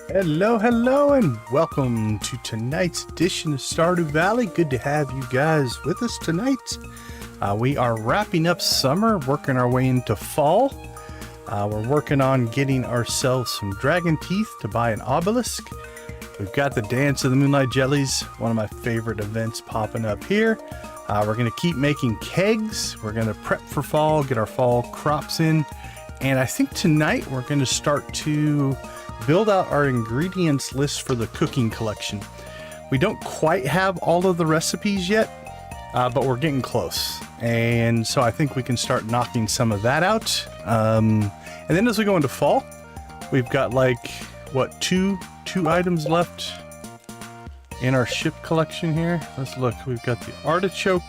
Hello, hello, and welcome to tonight's edition of Stardew Valley. Good to have you guys with us tonight. We are wrapping up summer, working our way into fall. We're working on getting ourselves some dragon teeth to buy an obelisk. We've got the Dance of the Moonlight Jellies, one of my favorite events, popping up here. We're going to keep making kegs. We're going to prep for fall, get our fall crops in. And I think tonight we're going to start to build out our ingredients list for the cooking collection. We don't quite have all of the recipes yet, but we're getting close. And so I think we can start knocking some of that out. And then as we go into fall, we've got like, what, two items left in our ship collection here. Let's look. We've got the artichoke.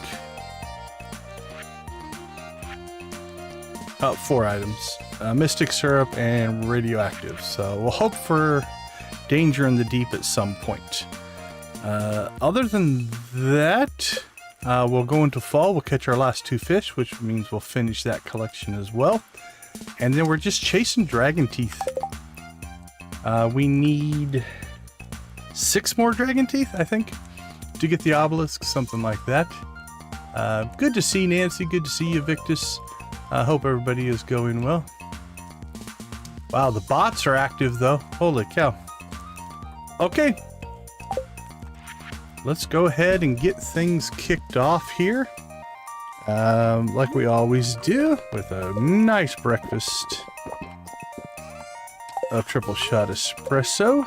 4 items. Mystic syrup and radioactive. So we'll hope for danger in the deep at some point. Other than that, we'll go into fall. We'll catch our last 2 fish, which means we'll finish that collection as well. And then we're just chasing dragon teeth. We need 6 more dragon teeth, I think, to get the obelisk, something like that. Good to see Nancy. Good to see you, Victus. I hope everybody is going well. Wow, the bots are active though. Holy cow. Okay. Let's go ahead and get things kicked off here. Like we always do, with a nice breakfast. A triple shot espresso.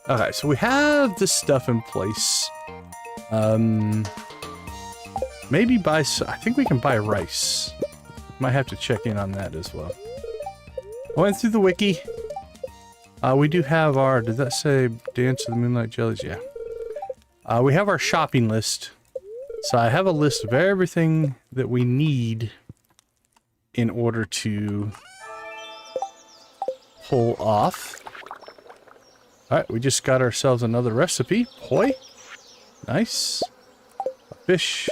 Okay, so we have this stuff in place. Maybe buy, I think we can buy rice. Might have to check in on that as well. I went through the wiki. We do have our, did that say Dance of the Moonlight Jellies? Yeah. We have our shopping list. So I have a list of everything that we need in order to pull off. Alright, we just got ourselves another recipe. Poi. Nice. A fish.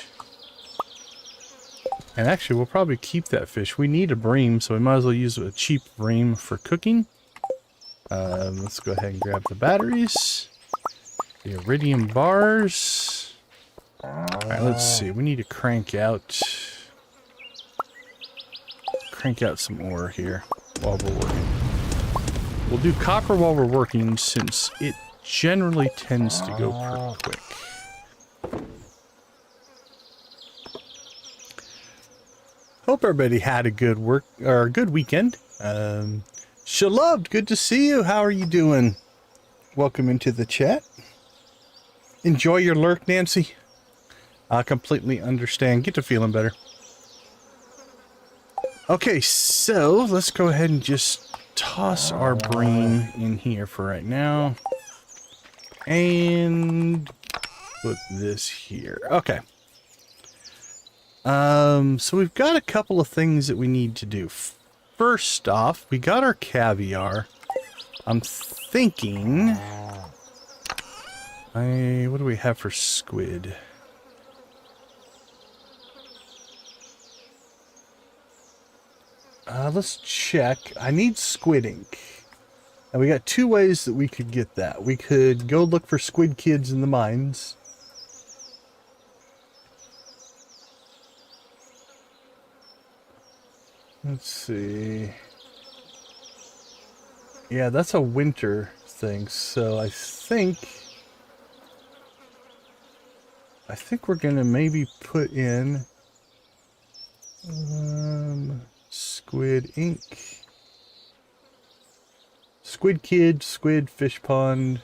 And actually, we'll probably keep that fish. We need a bream, so we might as well use a cheap bream for cooking. Let's go ahead and grab the batteries. The iridium bars. Alright, let's see. We need to crank out some ore here while we're working. We'll do copper while we're working, since it generally tends to go pretty quick. Hope everybody had a good good weekend. Shaloved, good to see you. How are you doing? Welcome into the chat. Enjoy your lurk, Nancy. I completely understand. Get to feeling better. Okay, so let's go ahead and just toss our bream in here for right now. And put this here. Okay. So we've got a couple of things that we need to do. First off, we got our caviar. I'm thinking, what do we have for squid? Let's check. I need squid ink. And we got 2 ways that we could get that. We could go look for squid kids in the mines. Let's see. Yeah, that's a winter thing, so I think we're gonna maybe put in squid ink. Squid kid, squid fish pond,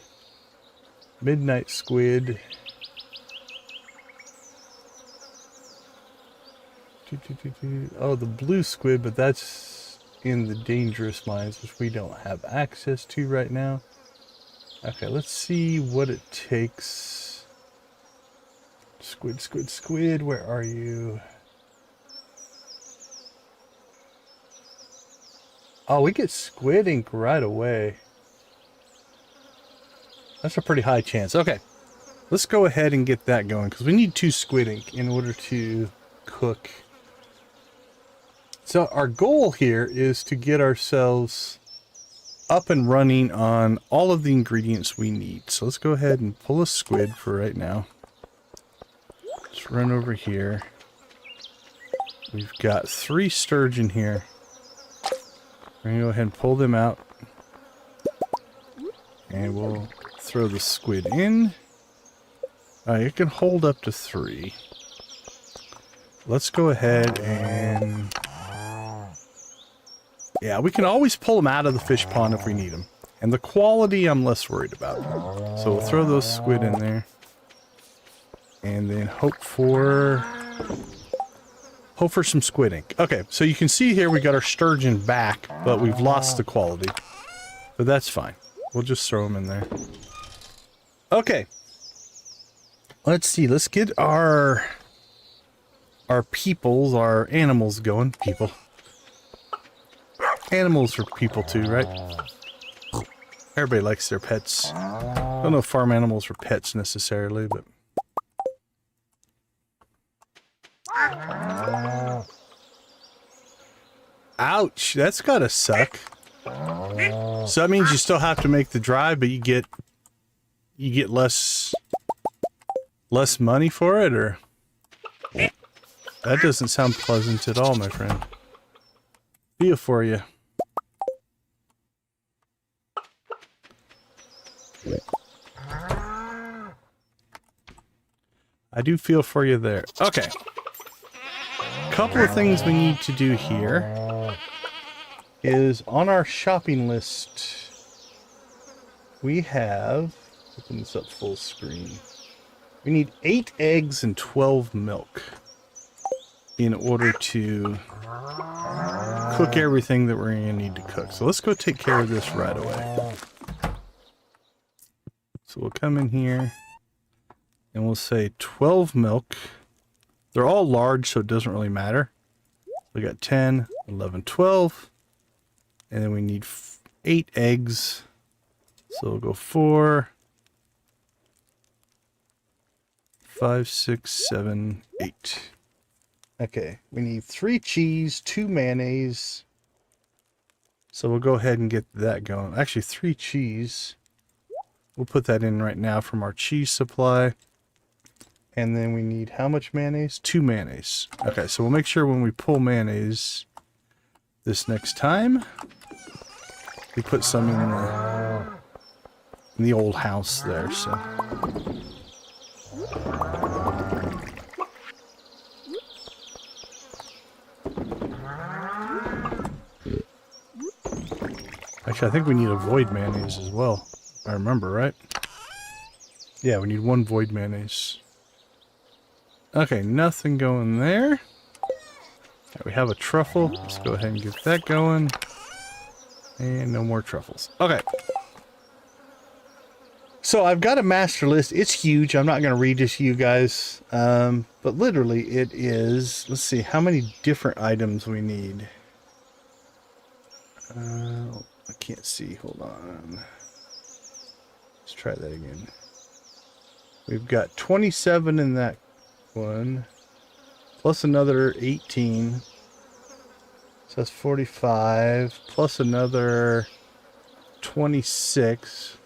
midnight squid. Oh, the blue squid, but that's in the dangerous mines, which we don't have access to right now. Okay, let's see what it takes. Squid, squid, squid, where are you? Oh, we get squid ink right away. That's a pretty high chance. Okay, let's go ahead and get that going, because we need 2 squid ink in order to cook. So our goal here is to get ourselves up and running on all of the ingredients we need. So let's go ahead and pull a squid for right now. Let's run over here. We've got 3 sturgeon here. We're going to go ahead and pull them out. And we'll throw the squid in. It can hold up to 3. Let's go ahead and... yeah, we can always pull them out of the fish pond if we need them. And the quality I'm less worried about. So we'll throw those squid in there. And then hope for some squid ink. Okay, so you can see here we got our sturgeon back, but we've lost the quality. But that's fine. We'll just throw them in there. Okay. Let's see. Let's get our peoples, our animals going. People. Animals are people too, right? Everybody likes their pets. I don't know if farm animals are pets necessarily, but... ouch, that's gotta suck. So that means you still have to make the drive, but you get less money for it, or? That doesn't sound pleasant at all, my friend. Feel for you. I do feel for you there. Okay. Couple of things we need to do here is on our shopping list we have, open this up full screen, we need 8 eggs and 12 milk in order to cook everything that we're going to need to cook. So let's go take care of this right away. So we'll come in here and we'll say 12 milk. They're all large, so it doesn't really matter. We got 10, 11, 12. And then we need 8 eggs. So we'll go 4, 5, 6, 7, 8. Okay, we need 3 cheese, 2 mayonnaise. So we'll go ahead and get that going. Actually, 3 cheese. We'll put that in right now from our cheese supply. And then we need how much mayonnaise? 2 mayonnaise. Okay, so we'll make sure when we pull mayonnaise this next time, we put some in the old house there, so. Actually, I think we need a void mayonnaise as well. If I remember, right? Yeah, we need 1 void mayonnaise. Okay, nothing going there. Right, we have a truffle. Let's go ahead and get that going. And no more truffles. Okay. So I've got a master list. It's huge. I'm not going to read it to you guys. But literally it is... let's see how many different items we need. I can't see. Hold on. Let's try that again. We've got 27 in that one, plus another 18, so that's 45, plus another 26,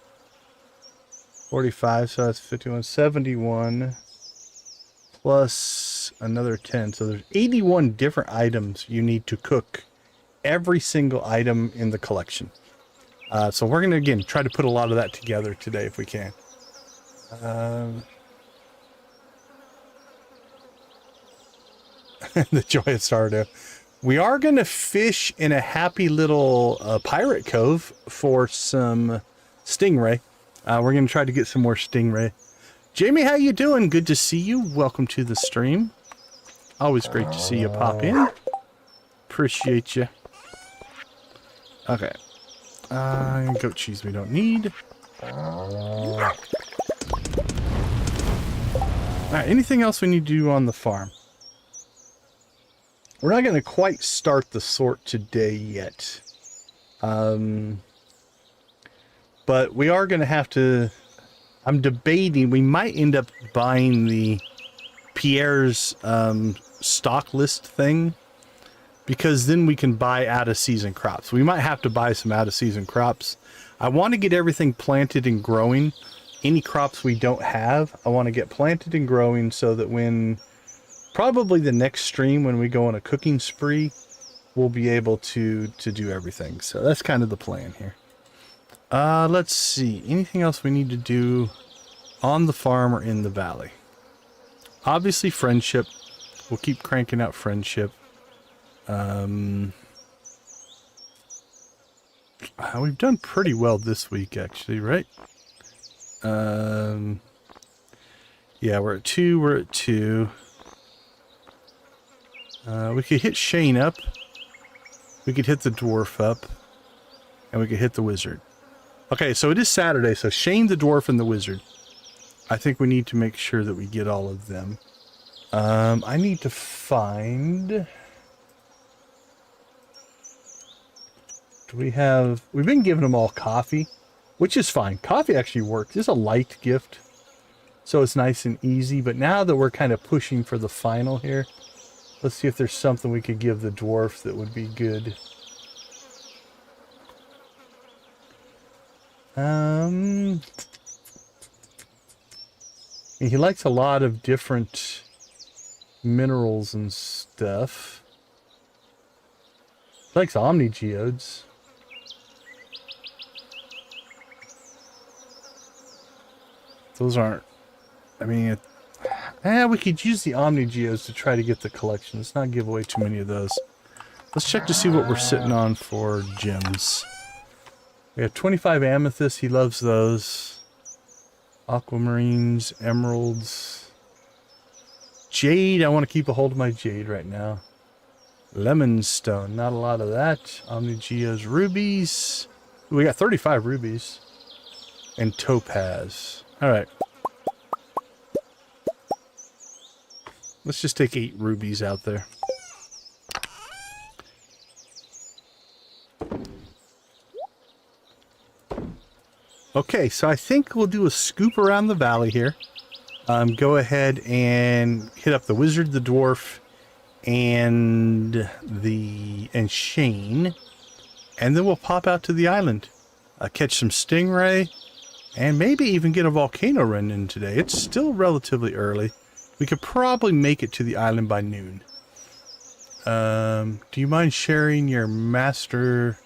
45, so that's 51, 71, plus another 10, so there's 81 different items you need to cook every single item in the collection. So we're going to, again, try to put a lot of that together today if we can. The joy of Stardew. We are going to fish in a happy little pirate cove for some stingray. We're going to try to get some more stingray. Jamie, how you doing? Good to see you. Welcome to the stream. Always great to see you pop in. Appreciate you. Okay. Goat cheese we don't need. Alright, anything else we need to do on the farm? We're not going to quite start the sort today yet. But we are going to have to... I'm debating, we might end up buying the Pierre's stock list thing. because then we can buy out-of-season crops. We might have to buy some out-of-season crops. I want to get everything planted and growing. Any crops we don't have, I want to get planted and growing so that when, probably the next stream when we go on a cooking spree, we'll be able to do everything. So that's kind of the plan here. Let's see. Anything else we need to do on the farm or in the valley? Obviously friendship. We'll keep cranking out friendship. We've done pretty well this week, actually, right? Yeah, we're at 2. We're at 2. We could hit Shane up. We could hit the dwarf up. And we could hit the wizard. Okay, so it is Saturday, so Shane, the dwarf, and the wizard. I think we need to make sure that we get all of them. I need to find... We've been giving them all coffee, which is fine. Coffee actually works. It's a light gift, so it's nice and easy. But now that we're kind of pushing for the final here, let's see if there's something we could give the dwarf that would be good. He likes a lot of different minerals and stuff. He likes Omni Geodes. Those aren't, I mean, we could use the Omni Geodes to try to get the collection. Let's not give away too many of those. Let's check to see what we're sitting on for gems. We have 25 amethysts. He loves those. Aquamarines, emeralds. Jade. I want to keep a hold of my jade right now. Lemon stone. Not a lot of that. Omni Geodes. Rubies. We got 35 rubies. And topaz. Alright. Let's just take 8 rubies out there. Okay, so I think we'll do a scoop around the valley here. Go ahead and hit up the wizard, the dwarf, and Shane. And then we'll pop out to the island. Catch some stingray. And maybe even get a volcano run in today. It's still relatively early. We could probably make it to the island by noon. Do you mind sharing your master?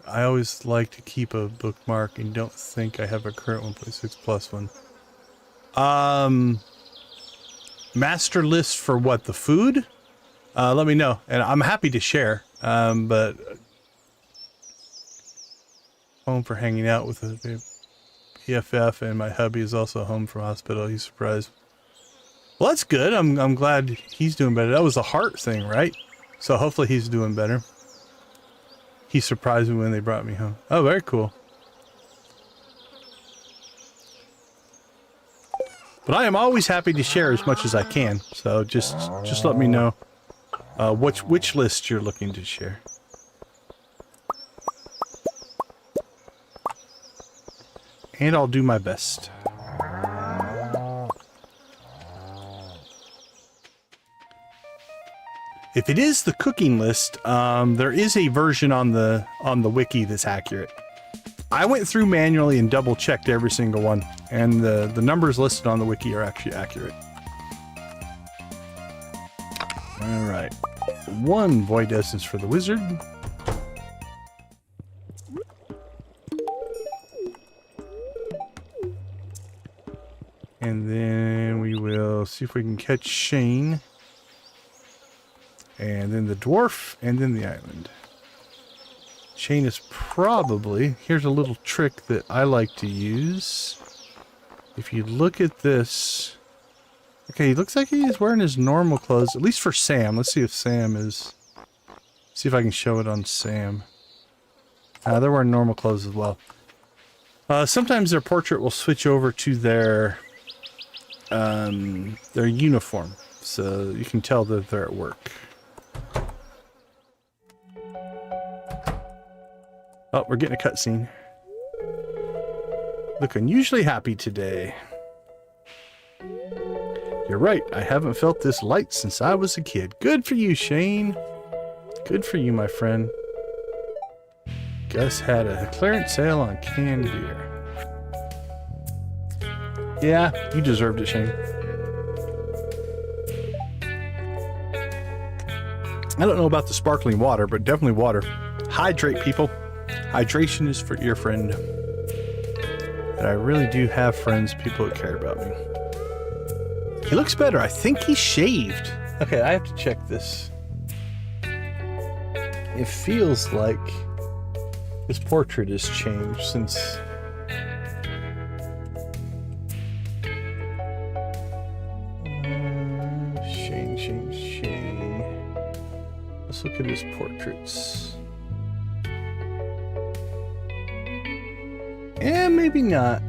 I always like to keep a bookmark and don't think I have a current 1.6 plus one. Master list for what? The food? Let me know. And I'm happy to share. But home for hanging out with a PFF, and my hubby is also home from hospital. He's surprised. Well, that's good. I'm glad he's doing better. That was a heart thing, right? So hopefully he's doing better. He surprised me when they brought me home. Oh, very cool. But I am always happy to share as much as I can. So just let me know which list you're looking to share. And I'll do my best. If it is the cooking list, there is a version on the wiki that's accurate. I went through manually and double checked every single one, and the numbers listed on the wiki are actually accurate. All right, 1 void essence for the wizard. And then we will see if we can catch Shane. And then the dwarf, and then the island. Shane is probably... Here's a little trick that I like to use. If you look at this... Okay, he looks like he's wearing his normal clothes, at least for Sam. Let's see if Sam is... See if I can show it on Sam. They're wearing normal clothes as well. Sometimes their portrait will switch over to their uniform, so you can tell that they're at work. Oh, we're getting a cutscene. Look unusually happy today. You're right, I haven't felt this light since I was a kid. Good for you, Shane. Good for you, my friend. Gus had a clearance sale on canned beer. Yeah, you deserved it, Shane. I don't know about the sparkling water, but definitely water. Hydrate, people. Hydration is for your friend. And I really do have friends, people that care about me. He looks better. I think he shaved. Okay, I have to check this. It feels like his portrait has changed since... Shane. Let's look at his portraits. Eh, maybe not.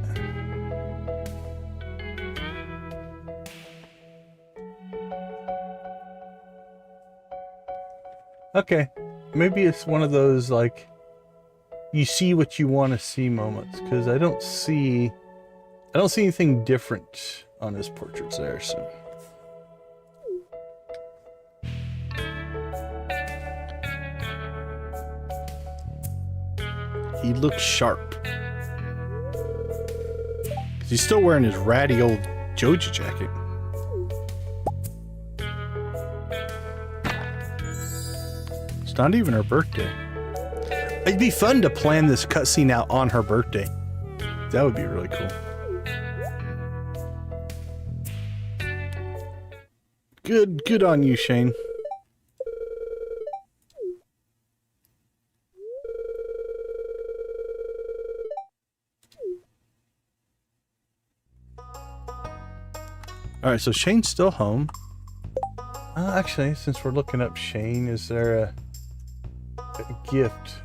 Okay, maybe it's one of those, like, you see what you want to see moments, because I don't see anything different on his portraits there, so. He looks sharp. He's still wearing his ratty old Joja jacket. It's not even her birthday. It'd be fun to plan this cutscene out on her birthday. That would be really cool. Good on you, Shane. Alright, so Shane's still home. Actually, since we're looking up Shane, is there a gift?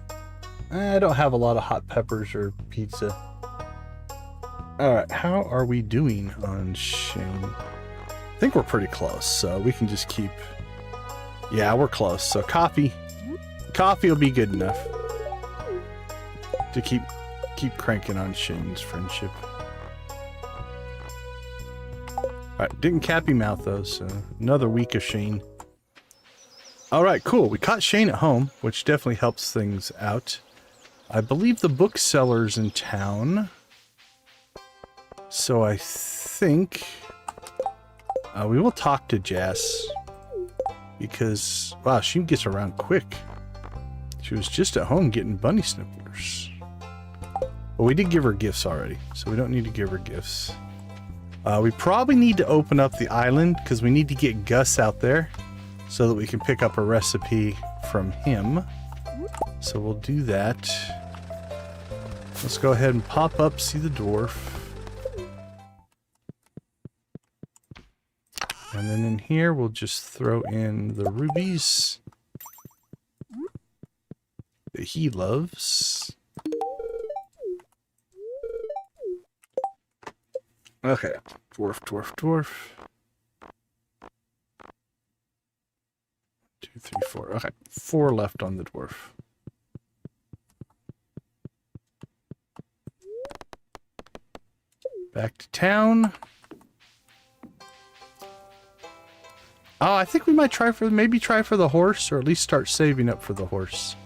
I don't have a lot of hot peppers or pizza. Alright, how are we doing on Shane? I think we're pretty close, so we can just keep... Yeah, we're close. So coffee will be good enough to keep cranking on Shane's friendship. Alright, didn't cap him out though, so another week of Shane. Alright, cool. We caught Shane at home, which definitely helps things out. I believe the bookseller's in town. So I think we will talk to Jess. Because, wow, she gets around quick. She was just at home getting bunny snipplers. But we did give her gifts already, so we don't need to give her gifts. We probably need to open up the island because we need to get Gus out there so that we can pick up a recipe from him. So we'll do that. Let's go ahead and pop up, see the dwarf. And then in here, we'll just throw in the rubies that he loves. Okay, dwarf. 2, 3, 4. Okay, 4 left on the dwarf. Back to town. Oh, I think we might try for the horse, or at least start saving up for the horse.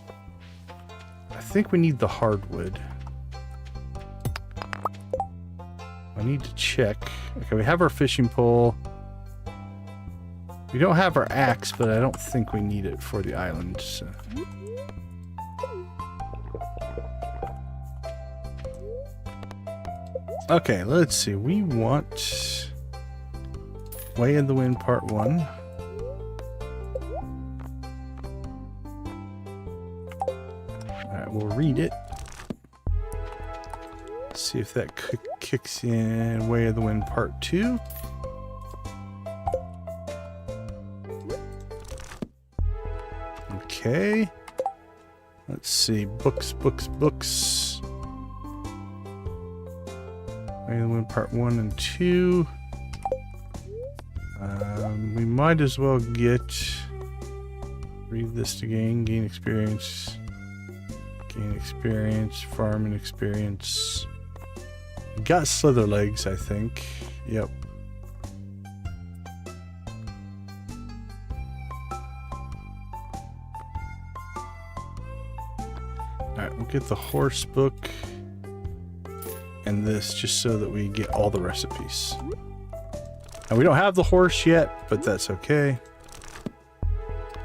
I think we need the hardwood. I need to check. Okay, we have our fishing pole. We don't have our axe, but I don't think we need it for the island. So. Okay, let's see. We want Way in the Wind Part 1. Alright, we'll read it. See if that kicks in Way of the Wind Part 2. Okay. Let's see. Books. Way of the Wind Part 1 and 2. We might as well read this again. Gain experience, farming experience. Got slither legs, I think. Yep. we'll get the horse book and this just so that we get all the recipes. And we don't have the horse yet, but that's okay.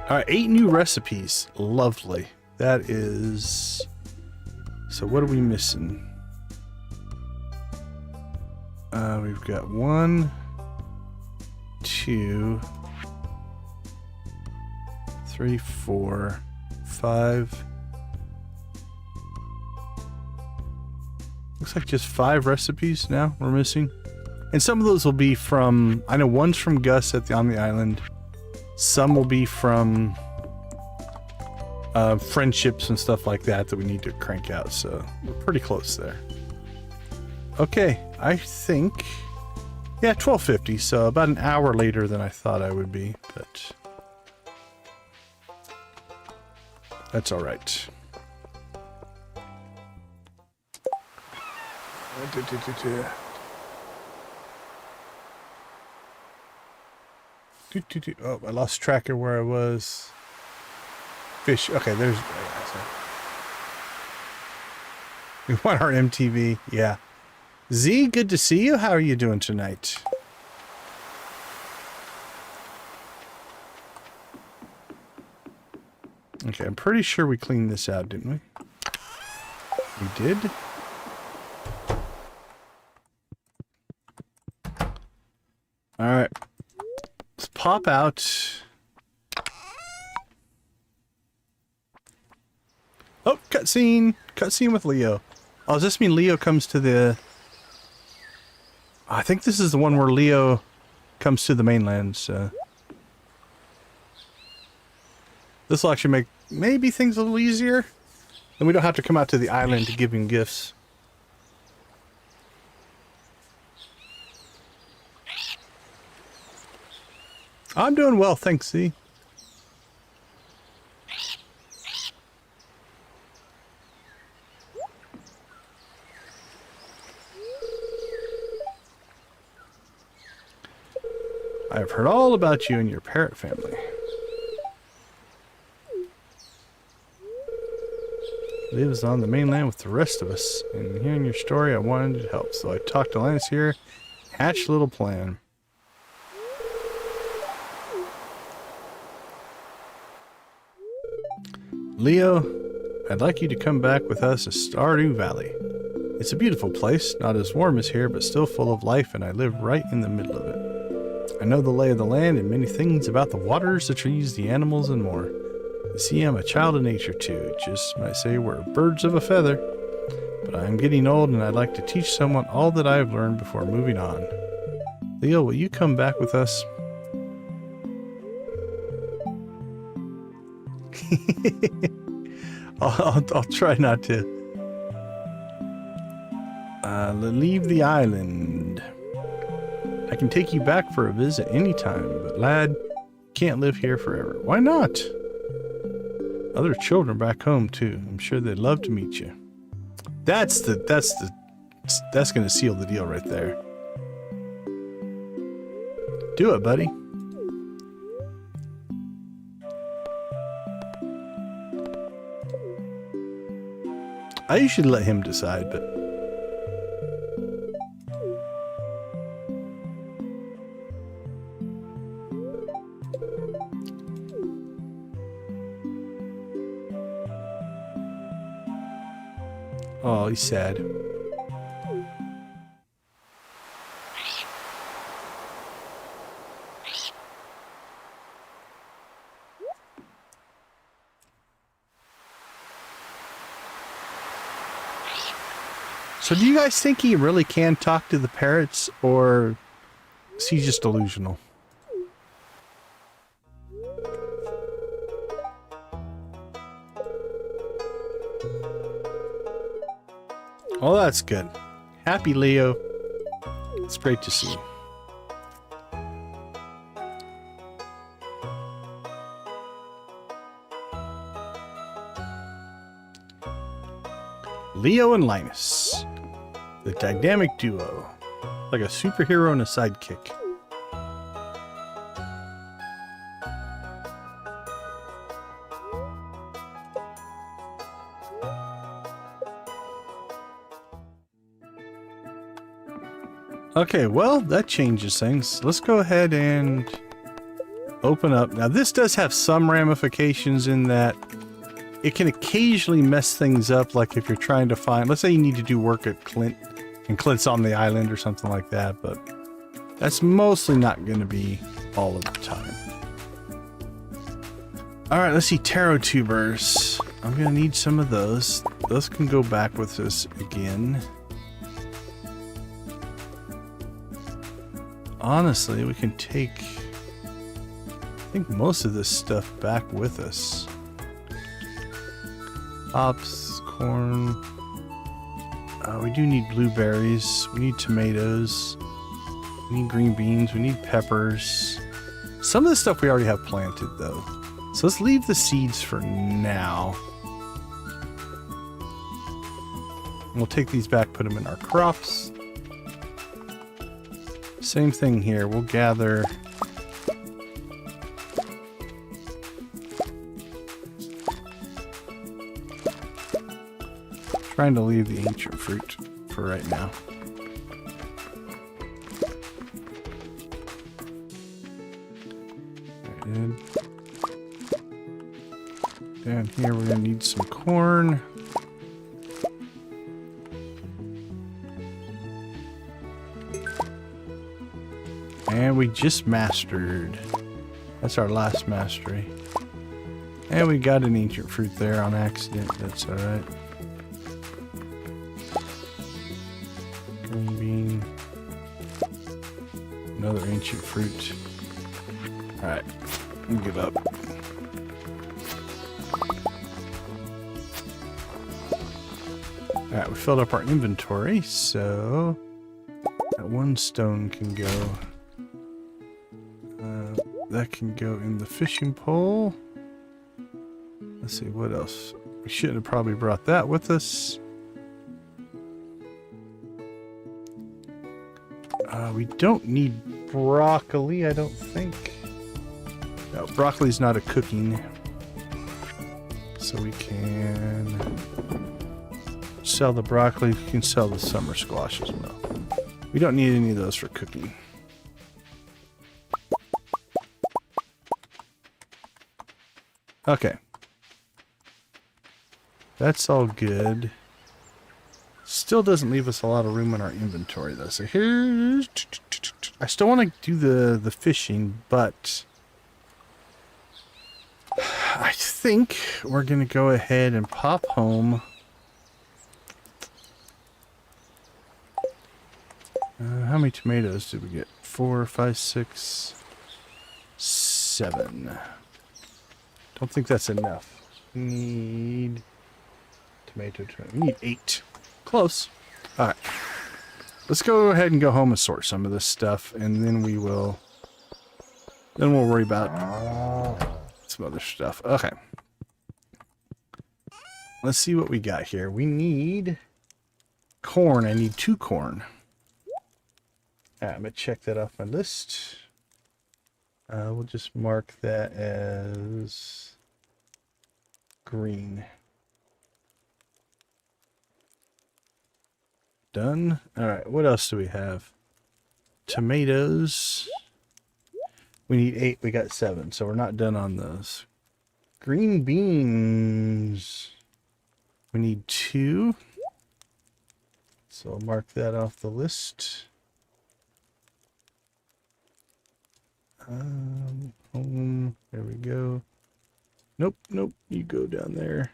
All right, 8 new recipes. Lovely. That is... So what are we missing? We've got 1, 2, 3, 4, 5. Looks like just 5 recipes now we're missing. And some of those will be from, I know one's from Gus on the island. Some will be from friendships and stuff like that we need to crank out. So we're pretty close there. Okay, I think, yeah, 12:50. So about an hour later than I thought I would be, but that's all right. Oh, I lost track of where I was. Fish. Okay, there's... We want our MTV. Yeah. Z, good to see you. How are you doing tonight? Okay, I'm pretty sure we cleaned this out, didn't we? We did. All right. Let's pop out. Oh, cutscene. Cutscene with Leo. Oh, does this mean Leo comes to the... I think this is the one where Leo comes to the mainland, so... This will actually make maybe things a little easier. And we don't have to come out to the island to give him gifts. I'm doing well, thanks, Z. I've heard all about you and your parrot family. Lives on the mainland with the rest of us. And hearing your story, I wanted to help. So I talked to Linus here, hatched a little plan. Leo, I'd like you to come back with us to Stardew Valley. It's a beautiful place, not as warm as here, but still full of life, and I live right in the middle of it. I know the lay of the land and many things about the waters, the trees, the animals, and more. You see, I'm a child of nature too. Just might say we're birds of a feather. But I'm getting old, and I'd like to teach someone all that I've learned before moving on. Leo, will you come back with us? I'll try not to. Leave the island. I can take you back for a visit anytime, but lad, you can't live here forever. Why not? Other children back home too. I'm sure they'd love to meet you. That's gonna seal the deal right there. Do it, buddy. I usually let him decide, but... Oh, he's sad. So do you guys think he really can talk to the parrots, or is he just delusional? Oh, that's good. Happy Leo. It's great to see. Leo and Linus. The dynamic duo. Like a superhero and a sidekick. Okay, well, that changes things. Let's go ahead and open up. Now, this does have some ramifications in that it can occasionally mess things up, like if you're trying to find... Let's say you need to do work at Clint, and Clint's on the island or something like that, but that's mostly not going to be all of the time. Alright, let's see. Taro tubers. I'm going to need some of those. Those can go back with us again. Honestly, we can take, I think, most of this stuff back with us. Hops, corn. We do need blueberries. We need tomatoes. We need green beans. We need peppers. Some of the stuff we already have planted, though. So let's leave the seeds for now. We'll take these back, put them in our crops. Same thing here. We'll gather. Trying to leave the ancient fruit for right now. Good. Down here we're going to need some corn. And we just mastered. That's our last mastery. And we got an ancient fruit there on accident. That's alright. Green bean. Another ancient fruit. Alright. I'll give up. Alright, we filled up our inventory, so that one stone can go. That can go in the fishing pole. Let's see, what else? We should have probably brought that with us. We don't need broccoli, I don't think. No, broccoli's not a cooking. So we can sell the broccoli. We can sell the summer squash as well. We don't need any of those for cooking. Okay. That's all good. Still doesn't leave us a lot of room in our inventory, though. So here's... I still want to do the fishing, but I think we're going to go ahead and pop home. How many tomatoes did we get? 4, 5, 6, 7. Don't think that's enough. We need tomato. We need 8. Close. All right. Let's go ahead and go home and sort some of this stuff, and then we will. Then we'll worry about some other stuff. Okay. Let's see what we got here. We need corn. I need 2 corn. All right, I'm gonna check that off my list. We'll just mark that as green. Done. All right, what else do we have? Tomatoes. We need 8. We got 7, so we're not done on those. Green beans. We need 2. So I'll mark that off the list. Home. There we go. Nope, nope. You go down there.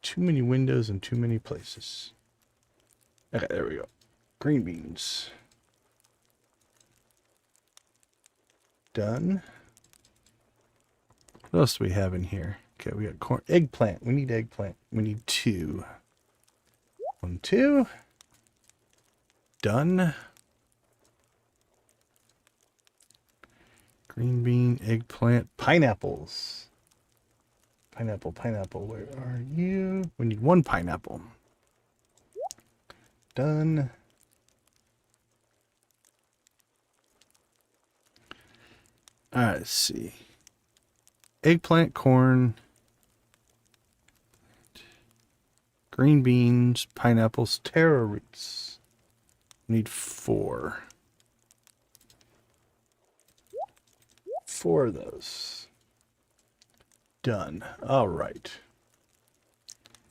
Too many windows and too many places. Okay, there we go. Green beans. Done. What else do we have in here? Okay, we got corn. Eggplant. We need eggplant. We need 2. 1, 2. Done. Green bean, eggplant, pineapples. Pineapple, pineapple. Where are you? We need 1 pineapple. Done. Alright, let's see. Eggplant, corn, green beans, pineapples, taro roots. Need 4. 4 of those. Done. All right.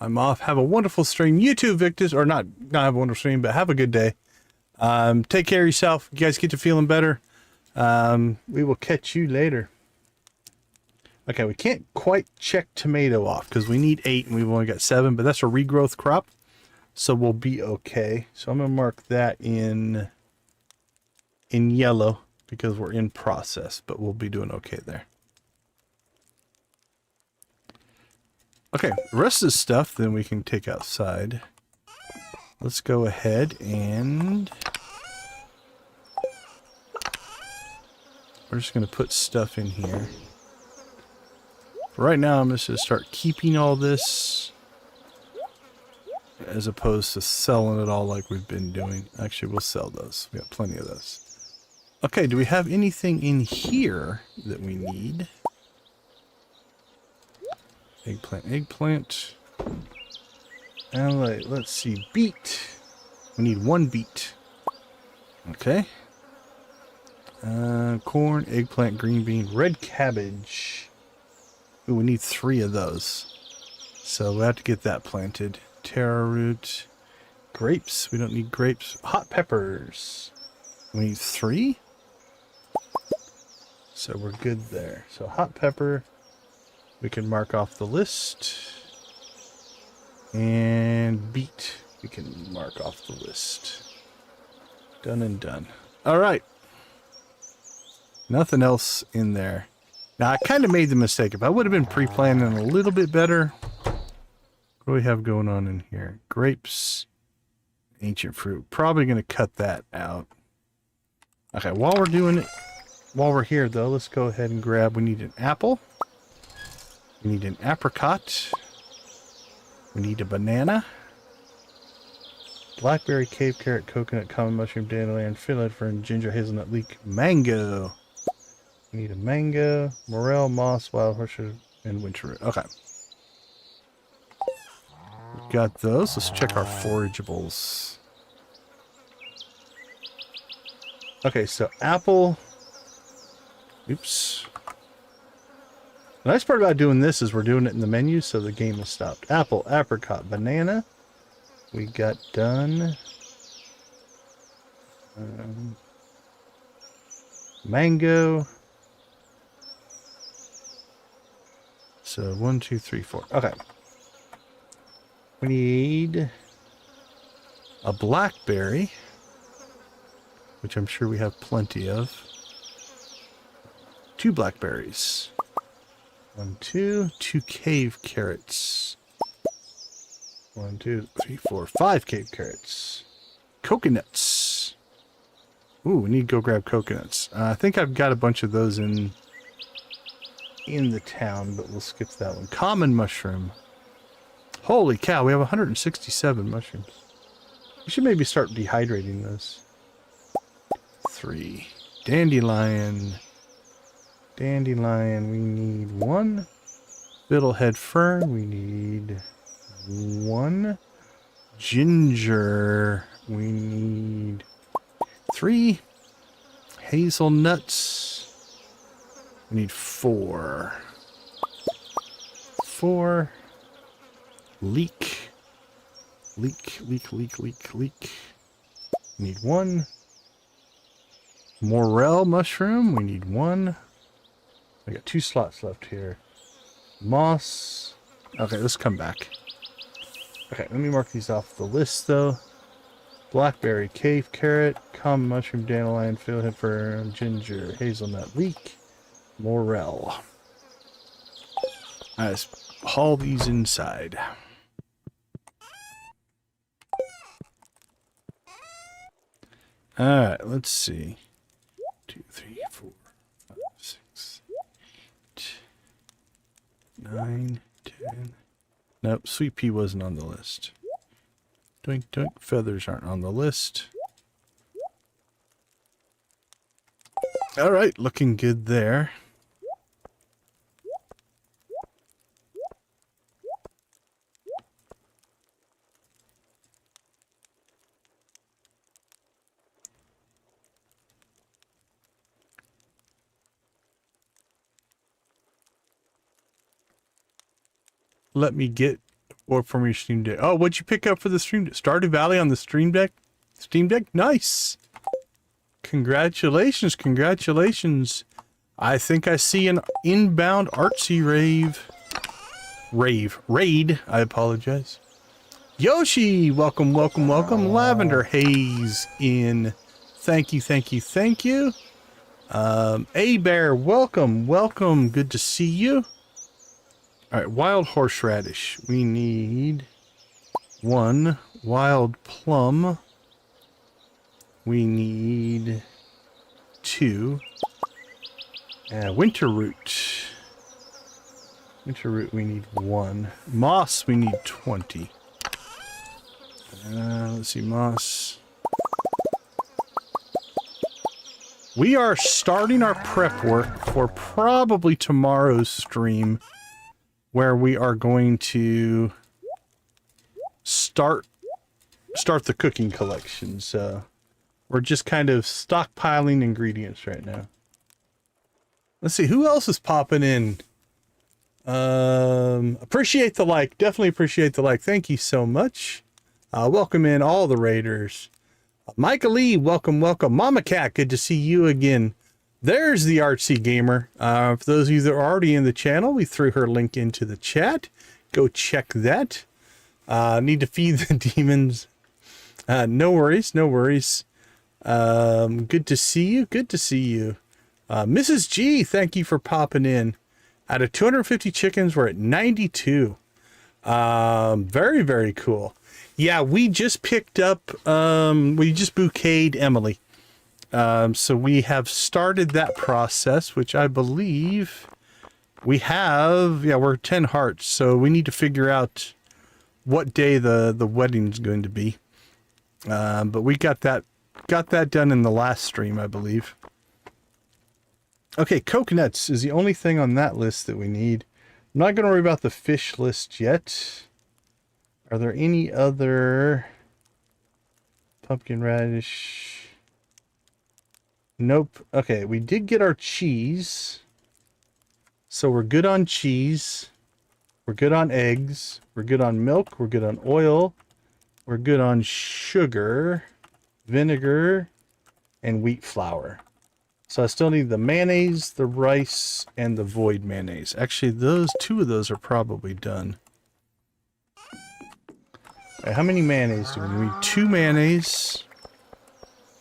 I'm off. Have a wonderful stream. You too, Victus. Or not have a wonderful stream, but have a good day. Take care of yourself. You guys get to feeling better. We will catch you later. Okay, we can't quite check tomato off because we need 8 and we've only got 7, but that's a regrowth crop. So we'll be okay. So I'm going to mark that in yellow because we're in process, but we'll be doing okay there. Okay, the rest of the stuff then we can take outside. Let's go ahead and we're just going to put stuff in here. For right now, I'm just going to start keeping all this as opposed to selling it all like we've been doing. Actually, we'll sell those. We got plenty of those. Okay, do we have anything in here that we need? Eggplant. And let's see, beet. We need 1 beet. Okay. Corn, eggplant, green bean, red cabbage. Ooh, we need 3 of those. So we have to get that planted. Taro root. Grapes. We don't need grapes. Hot peppers. We need 3. So we're good there. So hot pepper. We can mark off the list. And beet. We can mark off the list. Done and done. All right. Nothing else in there. Now, I kind of made the mistake. If I would have been pre-planning a little bit better. What do we have going on in here? Grapes. Ancient fruit. Probably going to cut that out. Okay, while we're doing it, while we're here, though, let's go ahead and grab. We need an apple. We need an apricot. We need a banana. Blackberry, cave carrot, coconut, common mushroom, dandelion, fiddlehead fern, ginger, hazelnut, leek, mango. We need a mango, morel, moss, wild horseshoe, and winter root. Okay. We've got those. Let's check our forageables. Okay, so apple. Oops. The nice part about doing this is we're doing it in the menu, so the game is stopped. Apple, apricot, banana. We got done. Mango. So 1, 2, 3, 4. Okay. We need a blackberry, which I'm sure we have plenty of. 2 blackberries. 1, 2. 2 cave carrots. 1, 2, 3, 4, 5 cave carrots. Coconuts. Ooh, we need to go grab coconuts. I think I've got a bunch of those in the town, but we'll skip that one. Common mushroom. Holy cow, we have 167 mushrooms. We should maybe start dehydrating this. 3. Dandelion. Dandelion, we need 1. Fiddlehead fern, we need 1. Ginger, we need 3. Hazelnuts, we need 4. 4. Leek. Leek. We need 1. Morel mushroom, we need 1. I got 2 slots left here. Moss. Okay, let's come back. Okay, let me mark these off the list, though. Blackberry, cave carrot, common mushroom, dandelion, fiddlehead fern, ginger, hazelnut, leek, morel. Let's haul these inside. Alright, let's see. 2, 3, 4, 5, 6, 8, 9, 10. Nope, sweet pea wasn't on the list. Doink, doink. Feathers aren't on the list. Alright, looking good there. let me get what from your Steam Deck. Oh, what'd you pick up for the Stream Deck? Stardew Valley on the Stream Deck? Steam Deck? Nice. Congratulations, congratulations. I think I see an inbound artsy raid. I apologize. Yoshi, welcome, welcome, welcome. Lavender Haze in. Thank you, thank you, thank you. A Bear, welcome, welcome. Good to see you. All right, wild horseradish. We need 1 wild plum. We need 2. Winter root. Winter root, we need 1. Moss, we need 20. Let's see, moss. We are starting our prep work for probably tomorrow's stream, where we are going to start the cooking collection. So we're just kind of stockpiling ingredients right now. Let's see, who else is popping in? Appreciate the like. Definitely appreciate the like. Thank you so much. Welcome in all the raiders. Micah Lee, welcome, welcome. Mama Cat, good to see you again. There's the Artsy Gamer. For those of you that are already in the channel, we threw her link into the chat. Go check that. Need to feed the demons. No worries, no worries. Good to see you, good to see you. Mrs. G, thank you for popping in. Out of 250 chickens, we're at 92. Very, very cool. Yeah, we just picked up, we just bouqueted Emily. So we have started that process, which I believe we have, yeah, we're 10 hearts. So we need to figure out what day the wedding's going to be. But we got that done in the last stream, I believe. Okay, coconuts is the only thing on that list that we need. I'm not going to worry about the fish list yet. Are there any other pumpkin radish? Nope. Okay, we did get our cheese. So we're good on cheese. We're good on eggs. We're good on milk. We're good on oil. We're good on sugar, vinegar, and wheat flour. So I still need the mayonnaise, the rice, and the void mayonnaise. Actually, two of those are probably done. Right, how many mayonnaise do we need? We need 2 mayonnaise.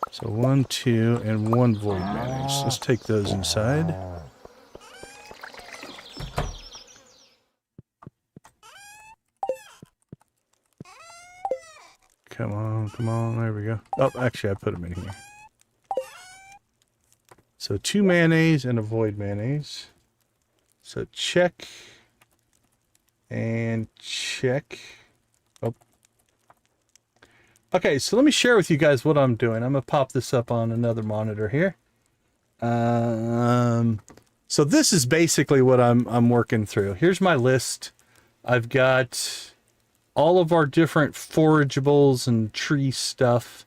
So 1, 2, and 1 void mayonnaise. Let's take those inside. Come on, come on. There we go. Oh, actually, I put them in here. So 2 mayonnaise and a void mayonnaise. So check. And check. Oh. Okay, so let me share with you guys what I'm doing. I'm going to pop this up on another monitor here. So this is basically what I'm working through. Here's my list. I've got all of our different forageables and tree stuff.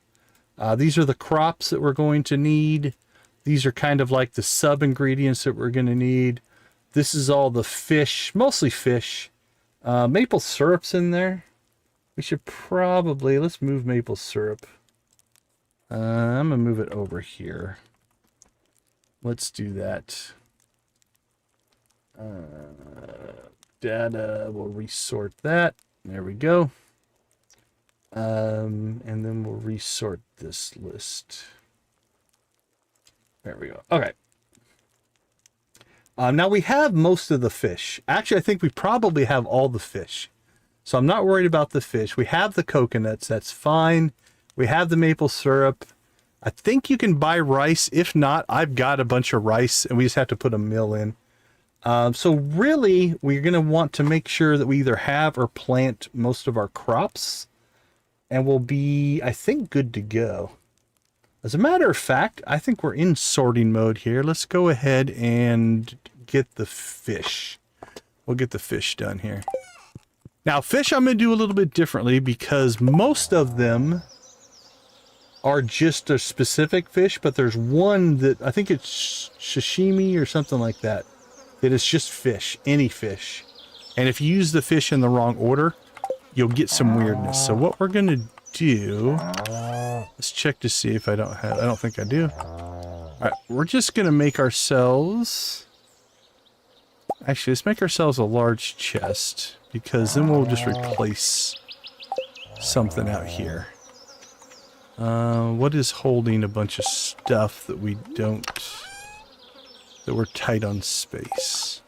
These are the crops that we're going to need. These are kind of like the sub ingredients that we're going to need. This is all the fish, mostly fish. Maple syrup's in there. We should probably, let's move maple syrup. I'm going to move it over here. Let's do that. Data, we'll resort that. There we go. And then we'll resort this list. There we go. Okay. Now we have most of the fish. Actually, I think we probably have all the fish. So I'm not worried about the fish. We have the coconuts. That's fine. We have the maple syrup. I think you can buy rice. If not, I've got a bunch of rice and we just have to put a mill in. So really, we're going to want to make sure that we either have or plant most of our crops. And we'll be, I think, good to go. As a matter of fact, I think we're in sorting mode here. Let's go ahead and get the fish. We'll get the fish done here. Now, fish I'm going to do a little bit differently because most of them are just a specific fish, but there's one that I think it's sashimi or something like that. That is just fish, any fish. And if you use the fish in the wrong order, you'll get some weirdness. So what we're going to do, let's check to see if I don't think I do. All right, we're just going to make ourselves, actually, let's make ourselves a large chest, because then we'll just replace something out here. What is holding a bunch of stuff that we don't, that we're tight on space?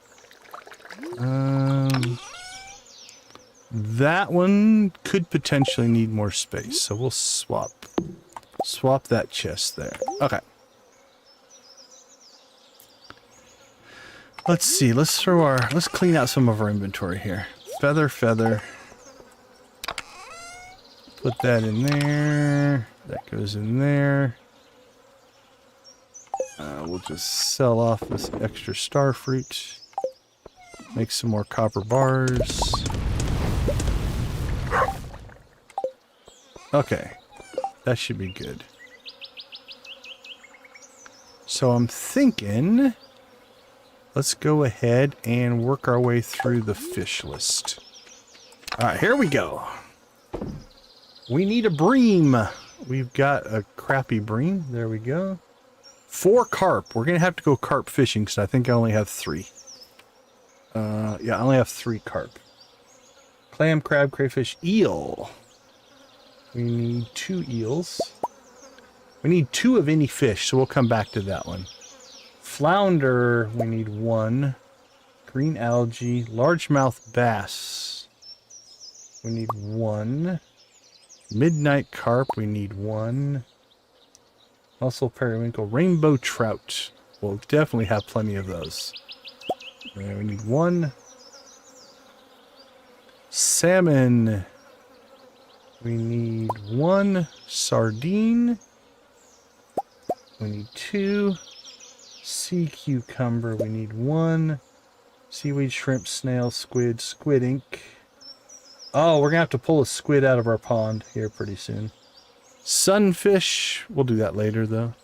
That one could potentially need more space, so we'll swap that chest there. Okay. Let's see, let's clean out some of our inventory here. Feather. Put that in there. That goes in there. We'll just sell off this extra star fruit. Make some more copper bars. Okay. That should be good. So I'm thinking, let's go ahead and work our way through the fish list. Alright, here we go. We need a bream. We've got a crappy bream. There we go. 4 carp. We're going to have to go carp fishing because I think I only have 3. Yeah, I only have 3 carp. Clam, crab, crayfish, eel. We need 2 eels. We need 2 of any fish, so we'll come back to that one. Flounder, we need 1. Green algae, largemouth bass. We need 1. Midnight carp, we need 1. Mussel, periwinkle, rainbow trout. We'll definitely have plenty of those. There, we need 1. Salmon. We need 1. Sardine. We need 2. Sea cucumber. We need 1. Seaweed, shrimp, snail, squid, squid ink. Oh, we're going to have to pull a squid out of our pond here pretty soon. Sunfish. We'll do that later, though.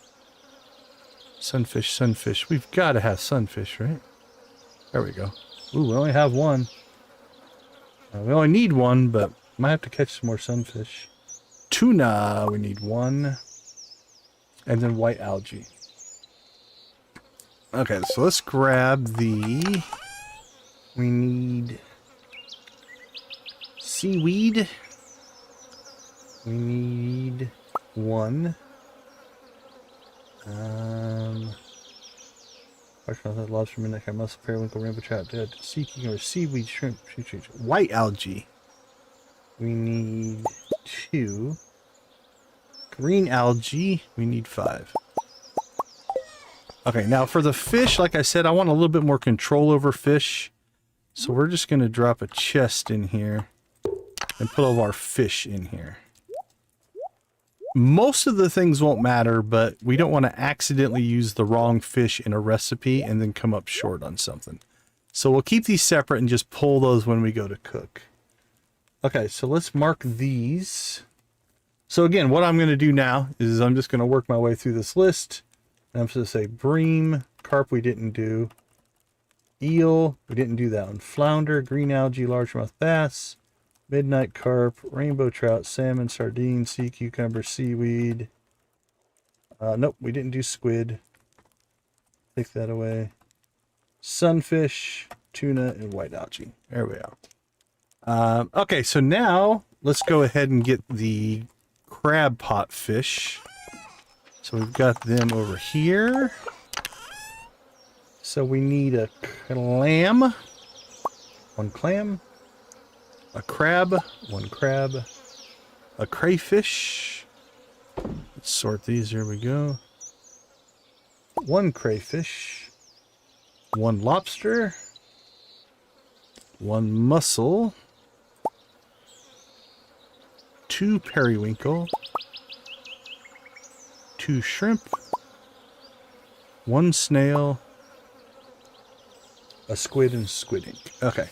Sunfish. We've got to have sunfish, right? There we go. Ooh, we only have 1. We only need 1, but might have to catch some more sunfish. Tuna, we need 1. And then white algae. Okay, so let's grab the... We need... seaweed. We need 1. Lobster, midnight crab, mussel, periwinkle, rainbow trout, sea cucumber, seaweed, shrimp, white algae. We need 2. Green algae, we need 5. Okay, now for the fish, like I said, I want a little bit more control over fish. So we're just going to drop a chest in here and put all of our fish in here. Most of the things won't matter, but we don't want to accidentally use the wrong fish in a recipe and then come up short on something. So we'll keep these separate and just pull those when we go to cook. Okay, so let's mark these. So again, what I'm going to do now is I'm just going to work my way through this list. And I'm supposed to say bream, carp we didn't do, eel, we didn't do that one, flounder, green algae, largemouth bass, midnight carp, rainbow trout, salmon, sardine, sea cucumber, seaweed. Nope, we didn't do squid. Take that away. Sunfish, tuna, and white algae. There we are. Okay, so now let's go ahead and get the crab pot fish. So we've got them over here. So we need a clam. 1 clam. A crab. 1 crab. A crayfish. Let's sort these. Here we go. 1 crayfish. 1 lobster. 1 mussel. 2 periwinkle. 2 shrimp. 1 snail. A squid and squid ink. Okay.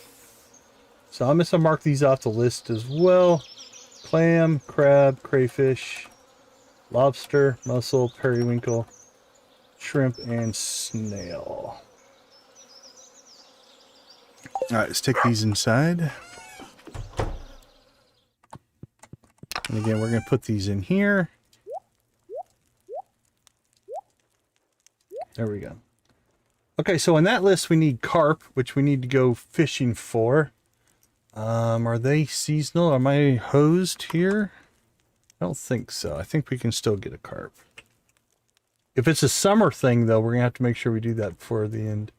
So I'm going to mark these off the list as well. Clam, crab, crayfish, lobster, mussel, periwinkle, shrimp, and snail. right, let's take these inside. And again, we're going to put these in here. There we go. Okay, so in that list we need carp, which we need to go fishing for. Are they seasonal? Am I hosed here? I don't think so. I think we can still get a carp. If it's a summer thing, though, we're going to have to make sure we do that before the end.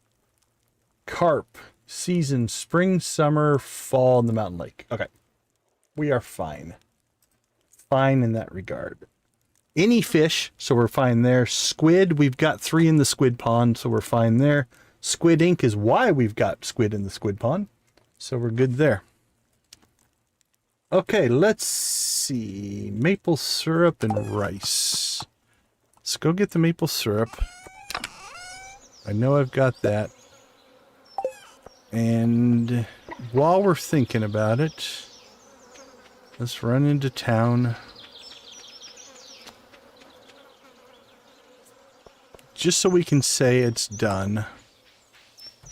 Carp. Season, spring, summer, fall in the mountain lake. Okay. We are fine. Fine in that regard. Any fish, so we're fine there. Squid, we've got 3 in the squid pond, so we're fine there. Squid ink is why we've got squid in the squid pond. So we're good there. Okay, let's see. Maple syrup and rice. Let's go get the maple syrup. I know I've got that. And while we're thinking about it, let's run into town. Just so we can say it's done.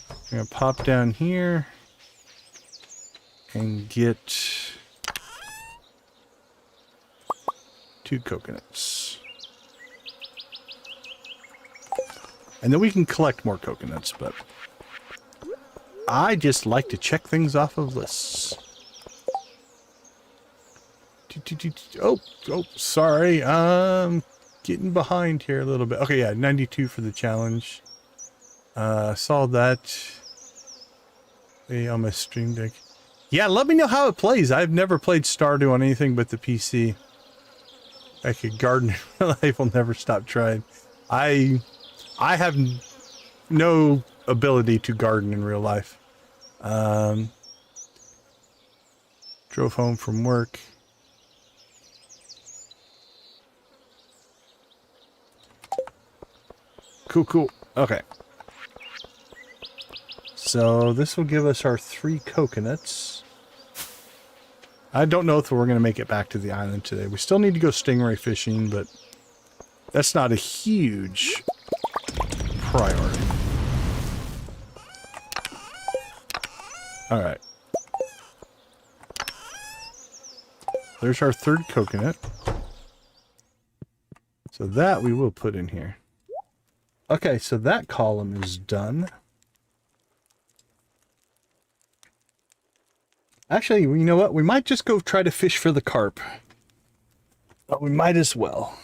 I'm going to pop down here and get 2 coconuts. And then we can collect more coconuts, but I just like to check things off of lists. Oh, sorry. Getting behind here a little bit. Okay, yeah, 92 for the challenge. Saw that. Hey, on my stream deck. Yeah, let me know how it plays. I've never played Stardew on anything but the PC. I could garden in real life. Will never stop trying. I have no ability to garden in real life. Drove home from work. Cool. Okay. So this will give us our 3 coconuts. I don't know if we're going to make it back to the island today. We still need to go stingray fishing, but that's not a huge priority. Alright. There's our 3rd coconut. So that we will put in here. Okay, so that column is done. Actually, you know what? We might just go try to fish for the carp. But we might as well.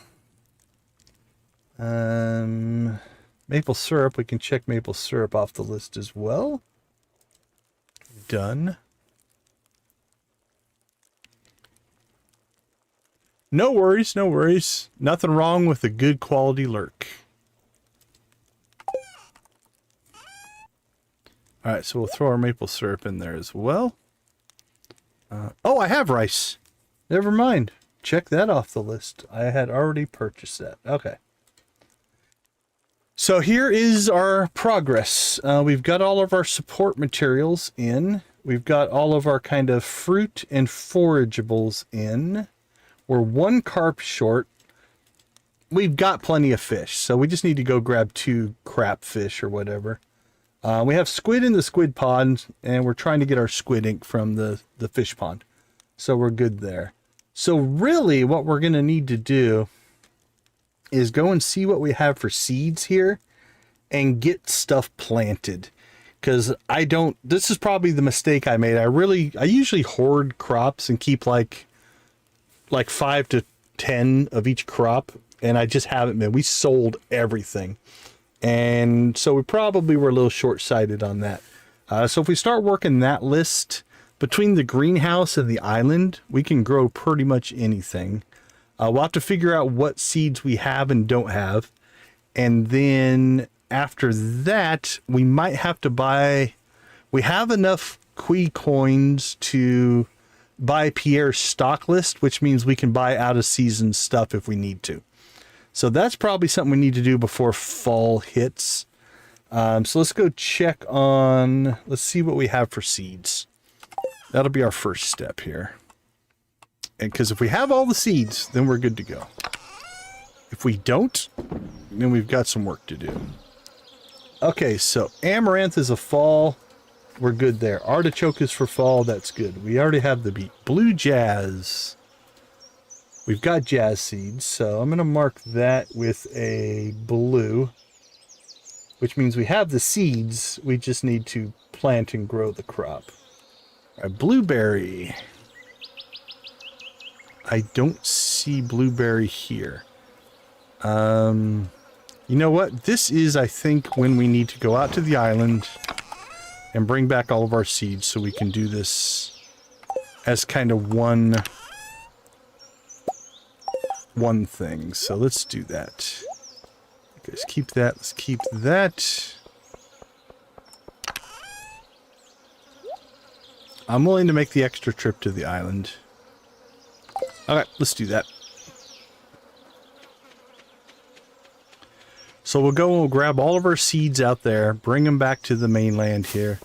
Maple syrup. We can check maple syrup off the list as well. Done. No worries, no worries. Nothing wrong with a good quality lurk. Alright, so we'll throw our maple syrup in there as well. Oh, I have rice. Never mind. Check that off the list. I had already purchased that. Okay. So here is our progress. We've got all of our support materials in. We've got all of our kind of fruit and forageables in. We're 1 carp short. We've got plenty of fish, so we just need to go grab 2 crap fish or whatever. We have squid in the squid pond, and we're trying to get our squid ink from the fish pond. So we're good there. So really what we're going to need to do is go and see what we have for seeds here and get stuff planted. Because this is probably the mistake I made. I usually hoard crops and keep like 5 to 10 of each crop, and I just haven't been. We sold everything. And so we probably were a little short-sighted on that. So if we start working that list, between the greenhouse and the island, we can grow pretty much anything. We'll have to figure out what seeds we have and don't have. And then after that, we might have to buy... We have enough Qui coins to buy Pierre's stock list, which means we can buy out-of-season stuff if we need to. So that's probably something we need to do before fall hits. So let's go check on... Let's see what we have for seeds. That'll be our first step here. And because if we have all the seeds, then we're good to go. If we don't, then we've got some work to do. Okay, so amaranth is a fall. we're good there. Artichoke is for fall. That's good. We already have the beet. Blue jazz. We've got jazz seeds, so I'm going to mark that with a blue, which means we have the seeds. We just need to plant and grow the crop. All right, blueberry. I don't see blueberry here. You know what? This is, I think, when we need to go out to the island and bring back all of our seeds so we can do this as kind of one thing. So let's do that. Okay, let's keep that. Let's keep that. I'm willing to make the extra trip to the island. Alright, let's do that. So we'll go and we'll grab all of our seeds out there, bring them back to the mainland here,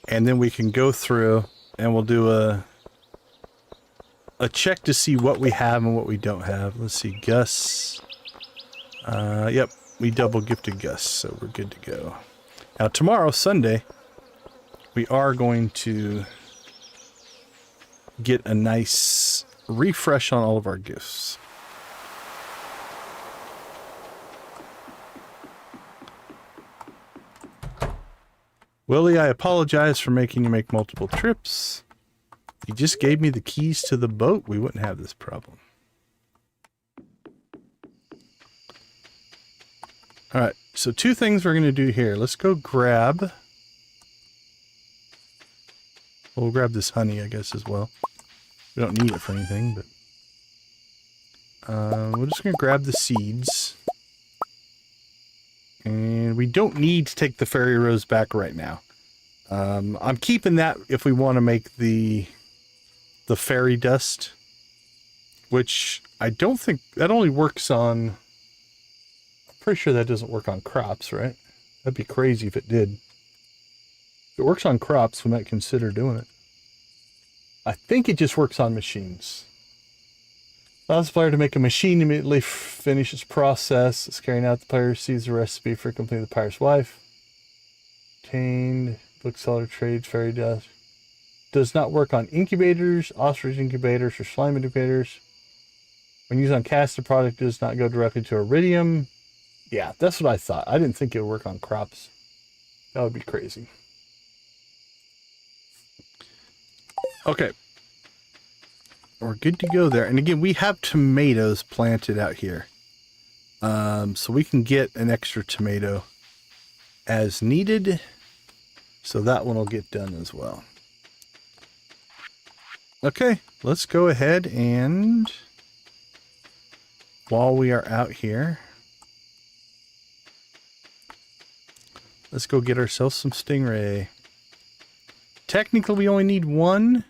and then we can go through and we'll do a check to see what we have and what we don't have. Let's see, Gus. Yep, we double gifted Gus, so we're good to go. Now tomorrow, Sunday, we are going to get a nice refresh on all of our gifts. Willie, I apologize for making you make multiple trips. You just gave me the keys to the boat. We wouldn't have this problem. Alright, so two things we're going to do here. Let's go grab... We'll grab this honey, I guess, as well. We don't need it for anything, but... we're just going to grab the seeds. And we don't need to take the fairy rose back right now. I'm keeping that if we want to make the fairy dust, which I don't think that only works on, I'm pretty sure that doesn't work on crops, right? That'd be crazy if it did. If it works on crops, we might consider doing it. I think it just works on machines. Allows the player to make a machine immediately finish its process. It's carrying out, the player sees the recipe for completing the pirate's wife. Obtained, bookseller trades, fairy dust. Does not work on incubators, ostrich incubators, or slime incubators. When used on cast, the product does not go directly to iridium. Yeah, that's what I thought. I didn't think it would work on crops. That would be crazy. Okay. We're good to go there. And again, we have tomatoes planted out here. So we can get an extra tomato as needed. So that one will get done as well. Okay, let's go ahead and while we are out here, let's go get ourselves some stingray. Technically, we only need one.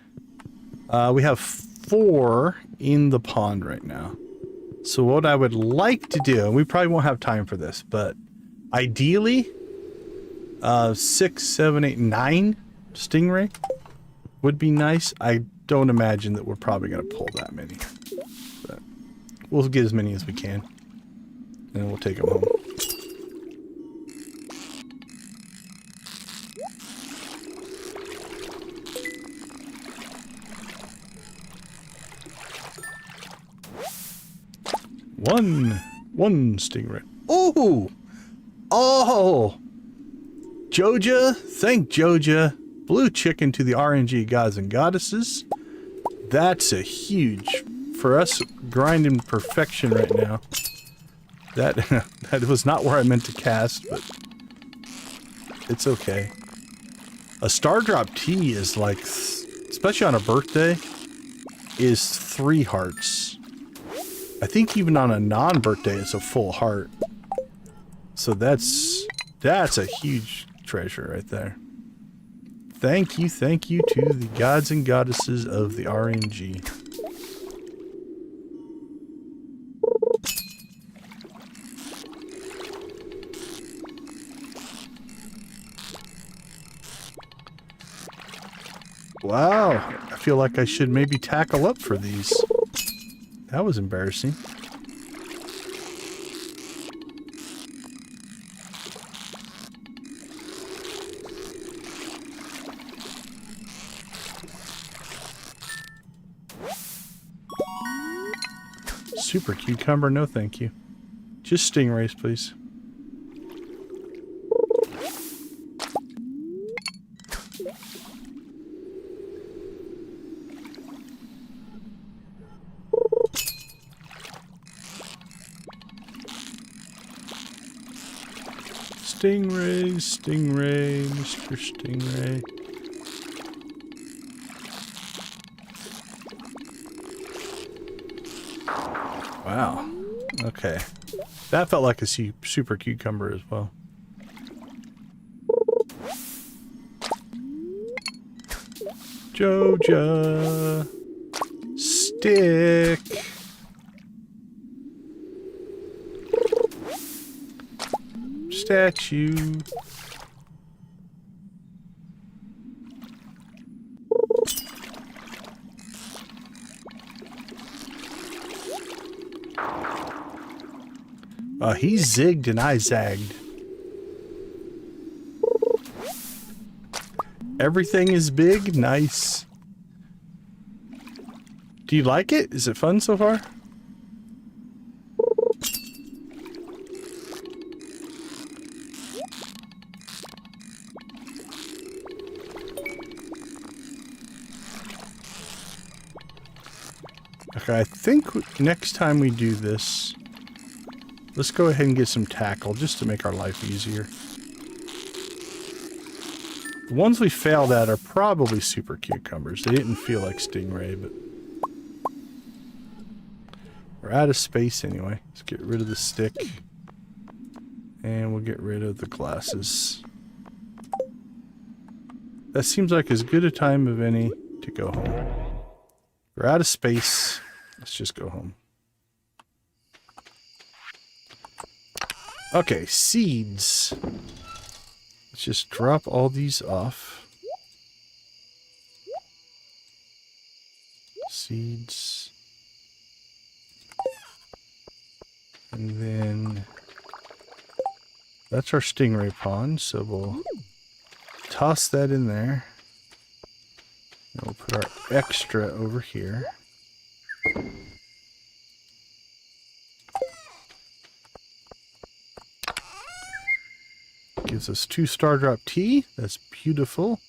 We have 4 in the pond right now. So what I would like to do, and we probably won't have time for this, but ideally, 6, 7, 8, 9 stingray would be nice. I don't imagine that we're probably going to pull that many, but we'll get as many as we can, and we'll take them home. One stingray. Oh! Oh! Joja, thank Joja. Blue chicken to the RNG gods and goddesses. That's a huge, for us grinding perfection right now. That that was not where I meant to cast, but it's okay. A star drop tea is like, especially on a birthday, is 3 hearts. I think even on a non-birthday it's a full heart. So that's a huge treasure right there. Thank you to the gods and goddesses of the RNG. Wow, I feel like I should maybe tackle up for these. That was embarrassing. Super cucumber, no thank you. Just stingrays, please. Stingray, stingray, Mr. Stingray. Wow. Okay. That felt like a super cucumber as well. Joja. Stick. Statue. He zigged and I zagged. Everything is big. Nice. Do you like it? Is it fun so far? Okay, I think next time we do this, let's go ahead and get some tackle just to make our life easier. The ones we failed at are probably super cucumbers. They didn't feel like stingray, but we're out of space anyway. Let's get rid of the stick. And we'll get rid of the glasses. That seems like as good a time of any to go home. We're out of space. Let's just go home. Okay, seeds. Let's just drop all these off. Seeds. And then that's our stingray pond, so we'll toss that in there. And we'll put our extra over here. Gives us 2 star drop tea. That's beautiful.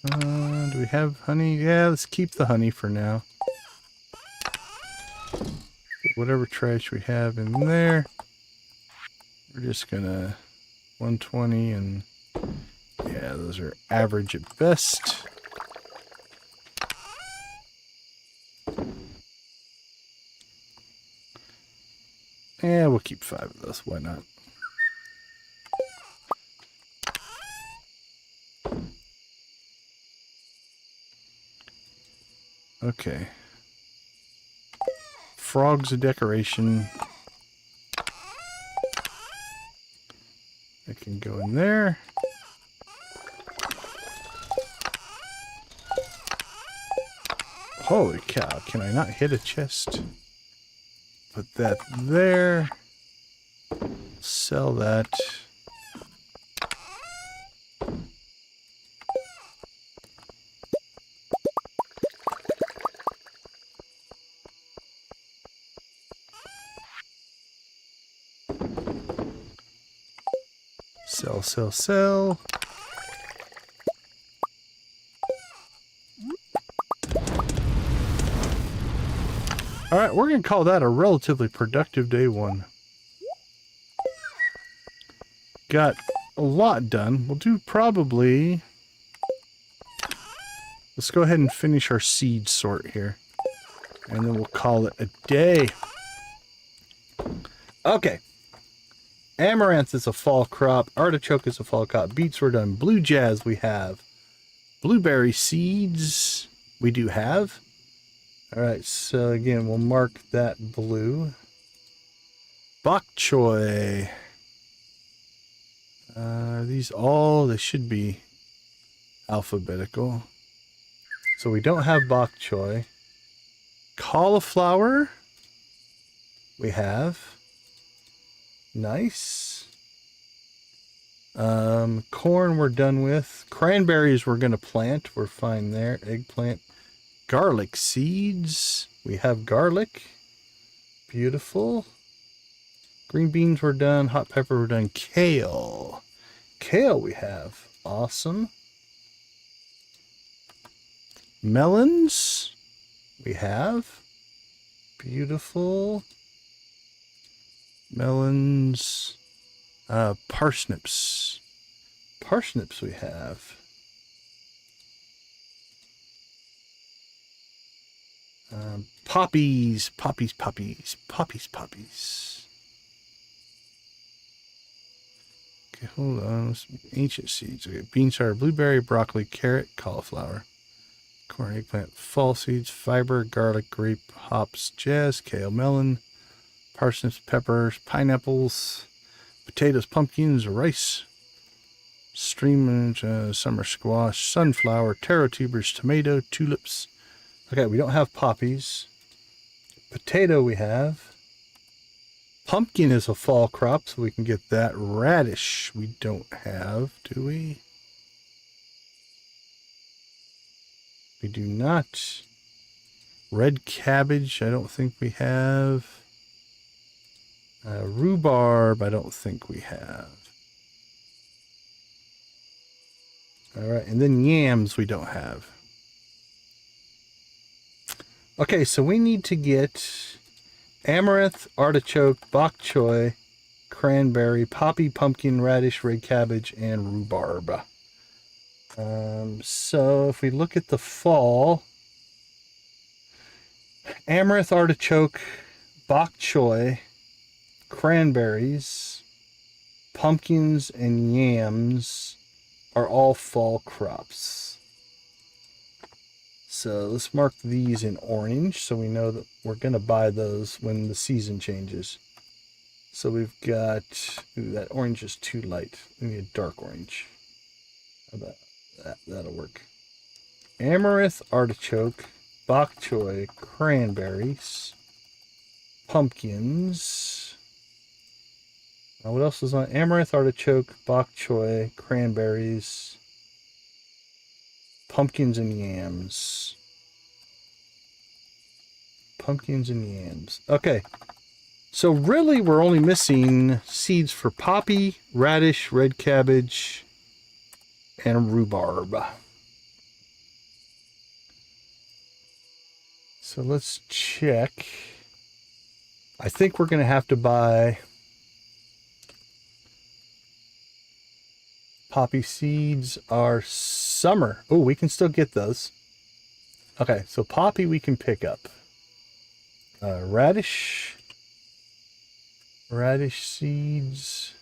Do we have honey? Yeah, let's keep the honey for now. Whatever trash we have in there, we're just gonna 120 and yeah, those are average at best. Yeah, we'll keep 5 of those. Why not? Okay. Frog's a decoration. It can go in there. Holy cow, can I not hit a chest? Put that there. Sell that. Sell, sell, sell. Alright, we're going to call that a relatively productive day 1. Got a lot done. We'll do probably... Let's go ahead and finish our seed sort here. And then we'll call it a day. Okay. Amaranth is a fall crop. Artichoke is a fall crop. Beets were done. Blue jazz we have. Blueberry seeds we do have. Alright, so again, we'll mark that blue. Bok choy. These all, they should be alphabetical. So we don't have bok choy. Cauliflower. We have. Nice. Corn we're done with. Cranberries we're going to plant. We're fine there. Eggplant. garlic seeds. We have garlic. Beautiful. Green beans were done. Hot pepper were done. Kale. Kale we have. Awesome. Melons we have. Beautiful. Melons. Parsnips. Parsnips we have. Poppies. Poppies. Poppies. Poppies. Poppies. Okay, hold on. Ancient seeds. Okay, bean starter, blueberry, broccoli, carrot, cauliflower, corn, eggplant, fall seeds, fiber, garlic, grape, hops, jazz, kale, melon, parsnips, peppers, pineapples, potatoes, pumpkins, rice, stream, summer squash, sunflower, taro tubers, tomato, tulips. Okay, we don't have poppies. Potato we have. Pumpkin is a fall crop, so we can get that. Radish we don't have, do we? We do not. Red cabbage, I don't think we have. Rhubarb, I don't think we have. All right, and then yams we don't have. Okay, so we need to get amaranth, artichoke, bok choy, cranberry, poppy, pumpkin, radish, red cabbage, and rhubarb. So if we look at the fall, amaranth, artichoke, bok choy, cranberries, pumpkins, and yams are all fall crops. So let's mark these in orange so we know that we're going to buy those when the season changes. So we've got, ooh, that orange is too light. We need a dark orange. How about that? That'll work. Amaranth, artichoke, bok choy, cranberries, pumpkins. Now what else is on? Amaranth, artichoke, bok choy, cranberries, pumpkins, and yams. Pumpkins and yams. Okay. So really we're only missing seeds for poppy, radish, red cabbage, and rhubarb. So let's check. I think we're going to have to buy poppy seeds are summer. Oh, we can still get those. Okay, so poppy we can pick up. Radish seeds.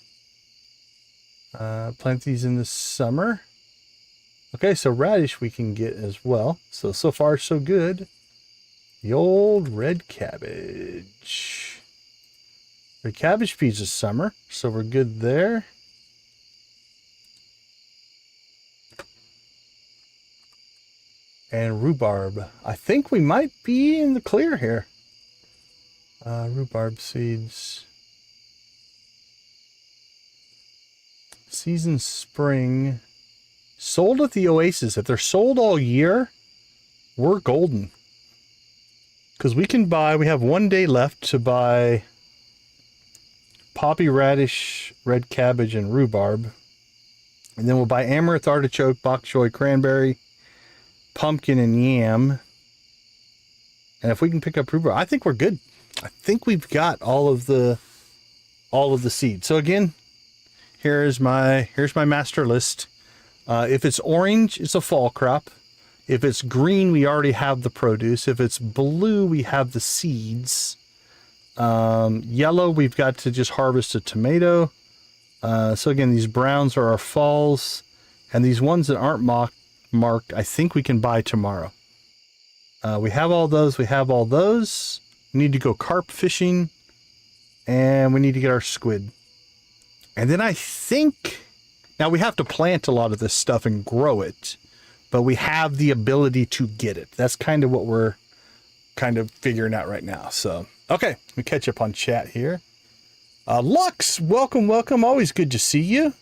Plant these in the summer. Okay, so radish we can get as well. So far so good. The old red cabbage. Red cabbage feeds is summer, so we're good there. And rhubarb. I think we might be in the clear here. Rhubarb seeds. Season spring. Sold at the Oasis. If they're sold all year, we're golden. Because we can buy, we have 1 day left to buy poppy, radish, red cabbage, and rhubarb. And then we'll buy amaranth, artichoke, bok choy, cranberry, pumpkin, and yam. And if we can pick up rhubarb, I think we're good. I think we've got all of the seeds. So again, here's my master list. If it's orange, it's a fall crop. If it's green, we already have the produce. If it's blue, we have the seeds. Yellow, we've got to just harvest a tomato. So again, these browns are our falls. And these ones that aren't marked, I think we can buy tomorrow. We have all those. We have all those. We need to go carp fishing. And we need to get our squid. And then I think... Now, we have to plant a lot of this stuff and grow it. But we have the ability to get it. That's kind of what we're kind of figuring out right now. So, okay. We catch up on chat here. Lux, welcome, welcome. Always good to see you.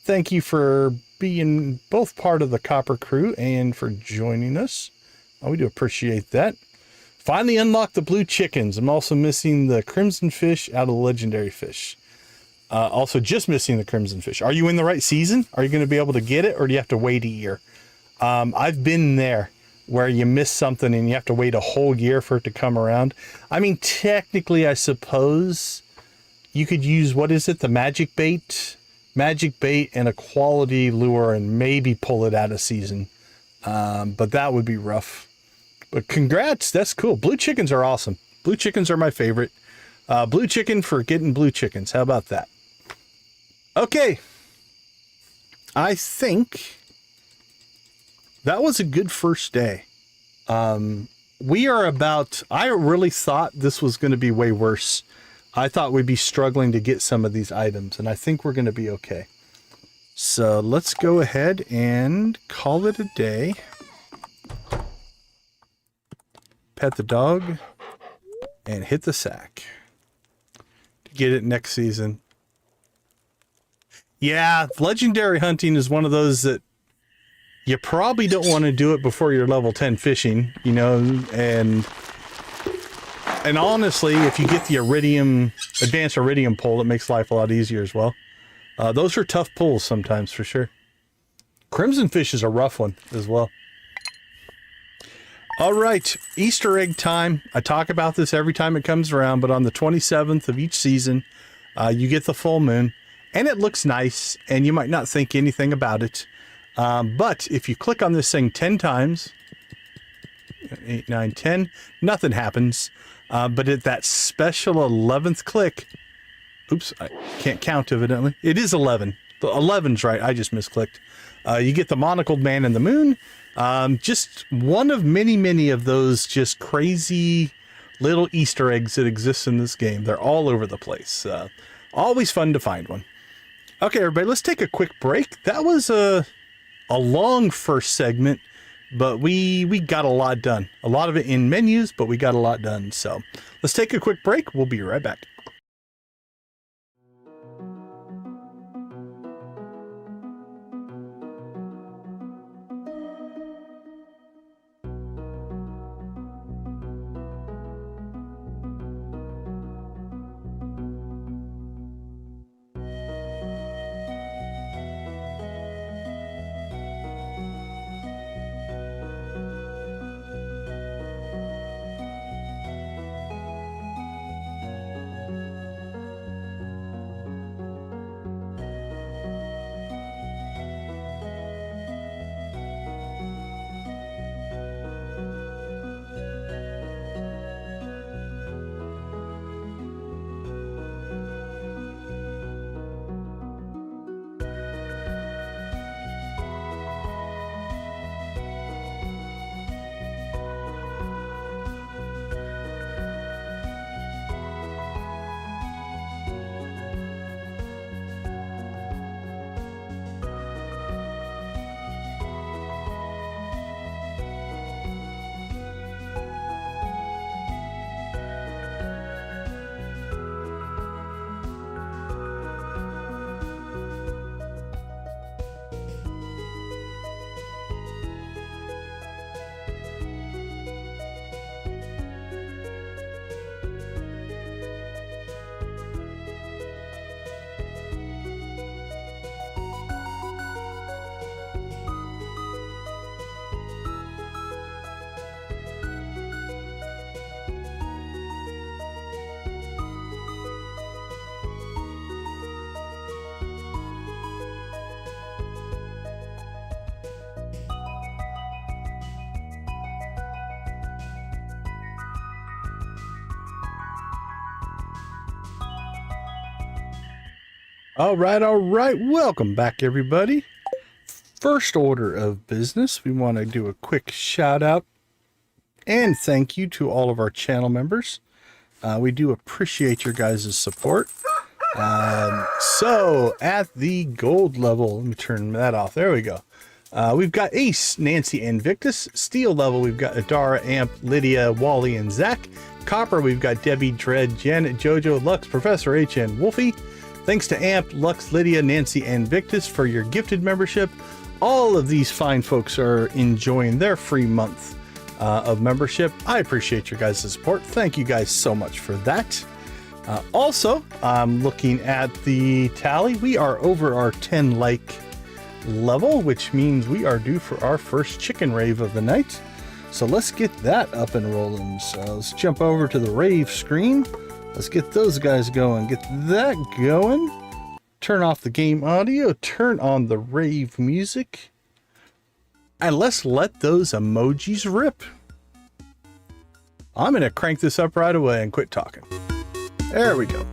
Thank you for being both part of the Copper crew and for joining us. Oh, we do appreciate that. Finally unlocked the blue chickens. I'm also missing the crimson fish out of the legendary fish. Also just missing the crimson fish. Are you in the right season? Are you going to be able to get it, or do you have to wait a year? I've been there where you miss something and you have to wait a whole year for it to come around. I mean, technically, I suppose you could use, what is it? The magic bait and a quality lure and maybe pull it out of season. But that would be rough. But congrats. That's cool. Blue chickens are awesome. Blue chickens are my favorite. Blue chicken for getting blue chickens. How about that? Okay. I think that was a good first day. We are about, I really thought this was going to be way worse. I thought we'd be struggling to get some of these items, and I think we're going to be okay. So let's go ahead and call it a day. Pet the dog and hit the sack to get it next season. Yeah, legendary hunting is one of those that you probably don't want to do it before you're level 10 fishing, you know, and honestly, if you get the advanced iridium pull, it makes life a lot easier as well. Those are tough pulls sometimes, for sure. Crimson fish is a rough one as well. All right, Easter egg time. I talk about this every time it comes around, but on the 27th of each season, you get the full moon, and it looks nice, and you might not think anything about it. But if you click on this thing 10 times, 8, 9, 10, nothing happens. But at that special 11th click, oops, I can't count evidently. It is 11. The 11's right. I just misclicked. You get the monocled man and the moon. Just one of many, many of those just crazy little Easter eggs that exist in this game. They're all over the place. Always fun to find one. Okay, everybody, let's take a quick break. That was a long first segment, but we got a lot done. A lot of it in menus, but we got a lot done. So let's take a quick break. We'll be right back. All right. Welcome back, everybody. First order of business, we want to do a quick shout out and thank you to all of our channel members. We do appreciate your guys' support. So at the gold level, let me turn that off. There we go. We've got Ace, Nancy, and Victus. Steel level, we've got Adara, Amp, Lydia, Wally, and Zach. Copper, we've got Debbie, Dread, Janet, Jojo, Lux, Professor H, and Wolfie. Thanks to Amp, Lux, Lydia, Nancy, and Victus for your gifted membership. All of these fine folks are enjoying their free month of membership. I appreciate your guys' support. Thank you guys so much for that. Also, I'm looking at the tally. We are over our 10 like level, which means we are due for our first chicken rave of the night. So let's get that up and rolling. So let's jump over to the rave screen. Let's get those guys going. Get that going. Turn off the game audio. Turn on the rave music. And let's let those emojis rip. I'm going to crank this up right away and quit talking. There we go.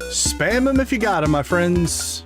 Spam them if you got them, my friends.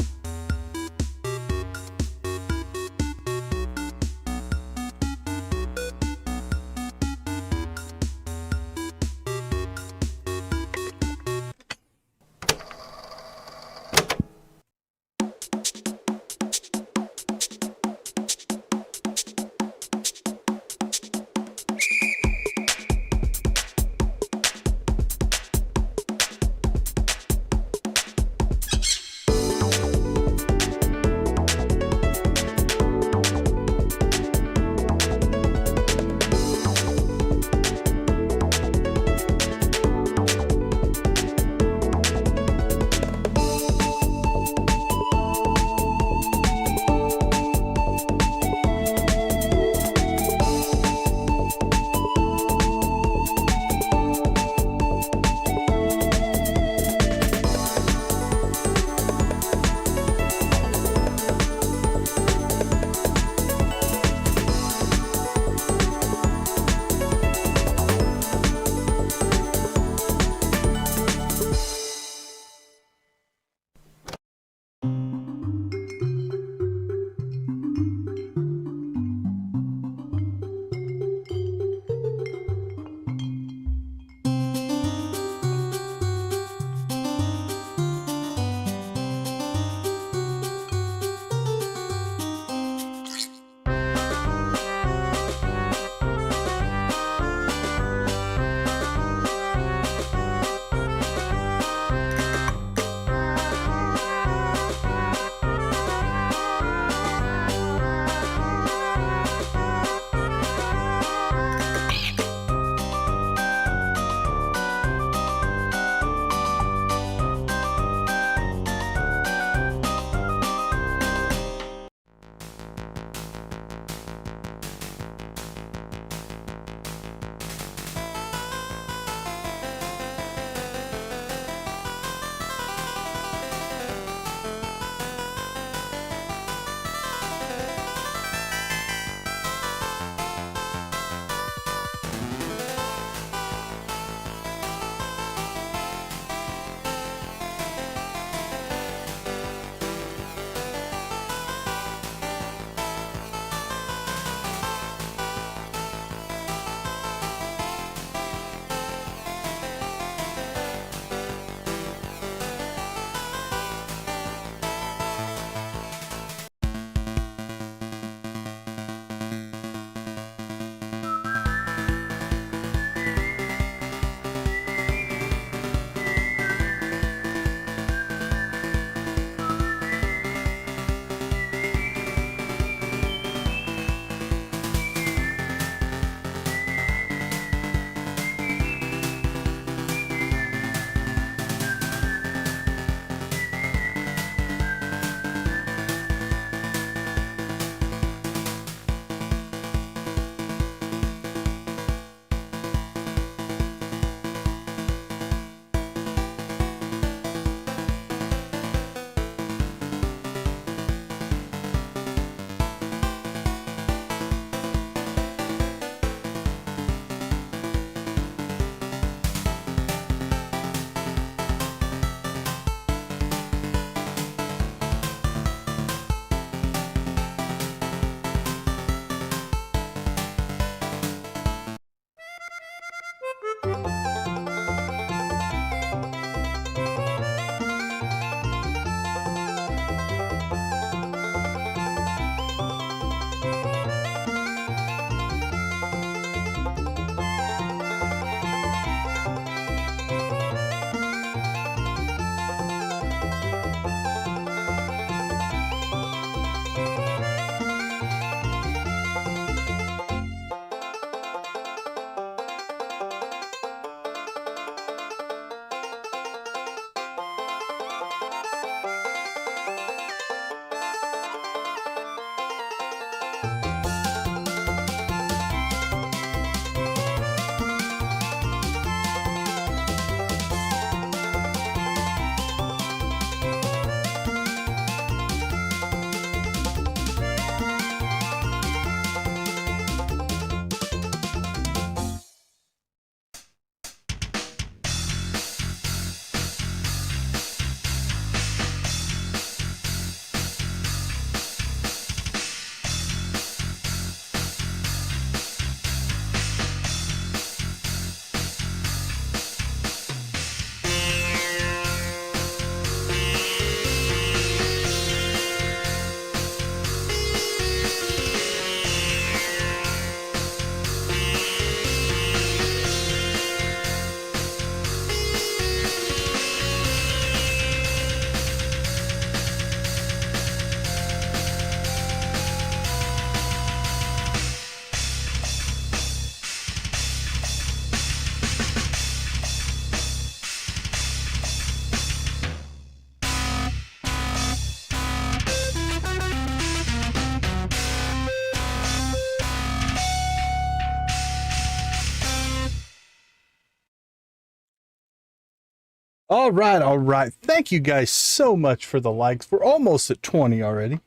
All right, all right. Thank you guys so much for the likes. We're almost at 20 already,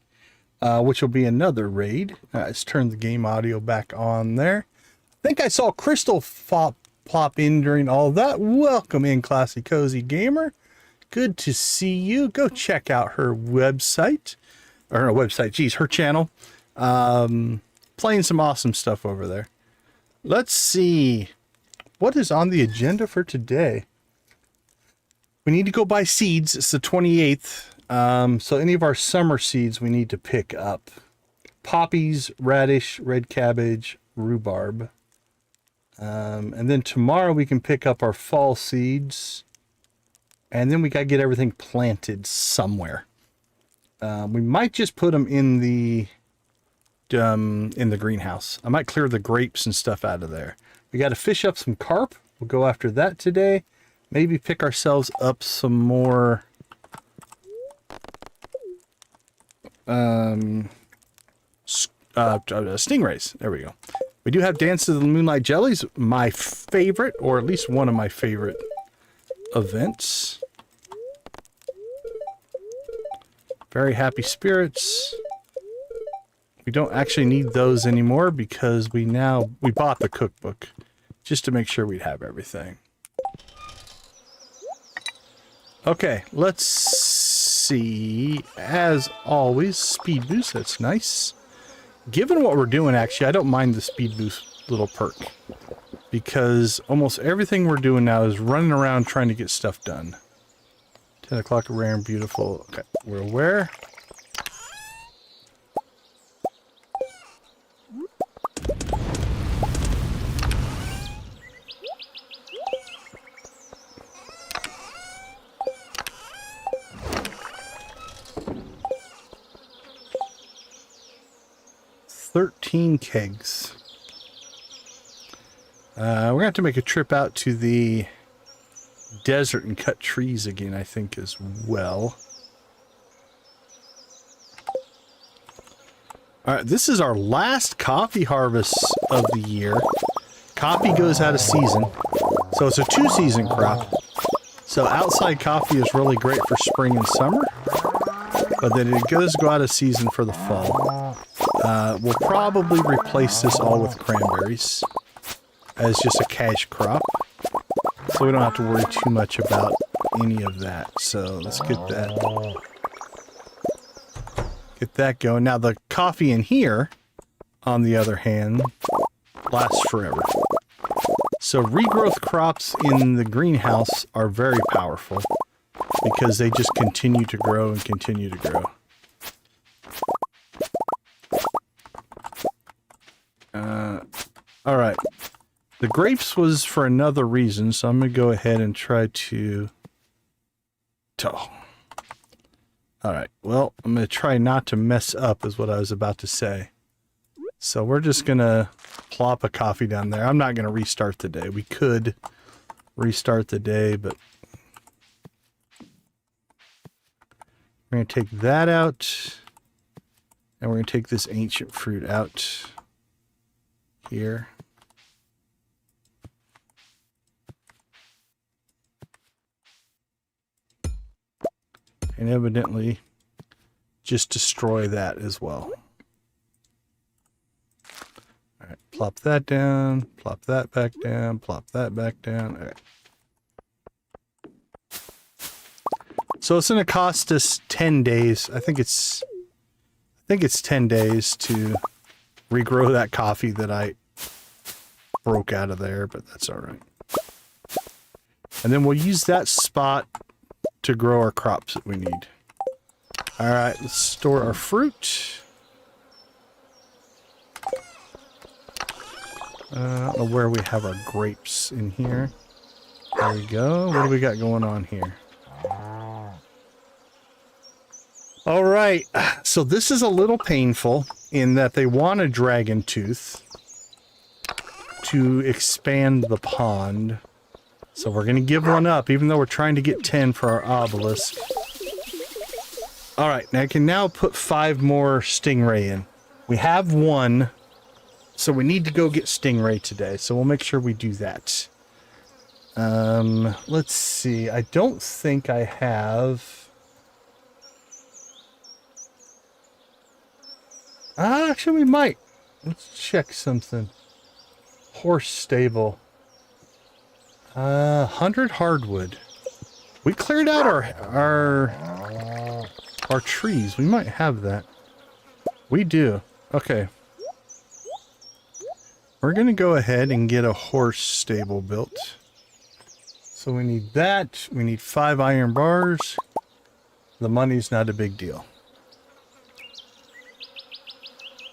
which will be another raid. Let's turn the game audio back on there. I think I saw Crystal plop in during all that. Welcome in, Classy Cozy Gamer. Good to see you. Go check out her website. Or her website, geez, her channel. Playing some awesome stuff over there. Let's see. What is on the agenda for today? We need to go buy seeds. It's the 28th. So any of our summer seeds we need to pick up. Poppies, radish, red cabbage, rhubarb. And then tomorrow we can pick up our fall seeds. And then we got to get everything planted somewhere. We might just put them in the greenhouse. I might clear the grapes and stuff out of there. We got to fish up some carp. We'll go after that today. Maybe pick ourselves up some more stingrays. There we go. We do have Dance of the Moonlight Jellies, my favorite, or at least one of my favorite events. Very Happy Spirits. We don't actually need those anymore because we bought the cookbook just to make sure we'd have everything. Okay, let's see. As always, speed boost, that's nice. Given what we're doing, actually, I don't mind the speed boost little perk. Because almost everything we're doing now is running around trying to get stuff done. 10 o'clock, rare and beautiful. Okay, we're aware. $13 kegs. We're going to have to make a trip out to the desert and cut trees again, I think, as well. Alright, this is our last coffee harvest of the year. Coffee goes out of season, so it's a 2-season crop. So outside coffee is really great for spring and summer, but then it does go out of season for the fall. We'll probably replace this all with cranberries as just a cash crop, so we don't have to worry too much about any of that. So let's get that going. Now the coffee in here, on the other hand, lasts forever. So regrowth crops in the greenhouse are very powerful because they just continue to grow and continue to grow. All right. The grapes was for another reason, so I'm going to go ahead and try to... All right. Well, I'm going to try not to mess up is what I was about to say. So we're just going to plop a coffee down there. I'm not going to restart the day. We could restart the day, but... We're going to take that out. And we're going to take this ancient fruit out here. And evidently just destroy that as well. All right, plop that down, plop that back down, plop that back down. All right. So it's going to cost us 10 days. I think it's 10 days to regrow that coffee that I broke out of there, but that's all right. And then we'll use that spot to grow our crops that we need. All right, let's store our fruit. I don't know where we have our grapes in here. There we go. What do we got going on here? All right, so this is a little painful in that they want a dragon tooth to expand the pond. So we're going to give one up, even though we're trying to get 10 for our obelisk. All right, now I can now put 5 more stingray in. We have 1, so we need to go get stingray today. So we'll make sure we do that. Let's see. I don't think I have... actually, we might. Let's check something. Horse stable. 100 hardwood. We cleared out our trees. We might have that. We do. Okay. We're gonna go ahead and get a horse stable built. So we need that. We need 5 iron bars. The money's not a big deal.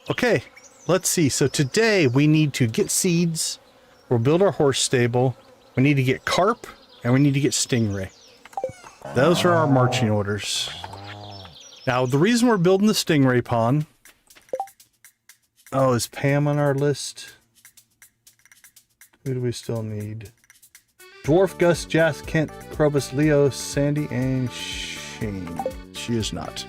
Okay, let's see. So today we need to get seeds. We'll build our horse stable. We need to get carp, and we need to get stingray. Those are our marching orders. Now, the reason we're building the stingray pond... Oh, is Pam on our list? Who do we still need? Dwarf, Gus, Jas, Kent, Krobus, Leo, Sandy, and Shane. She is not.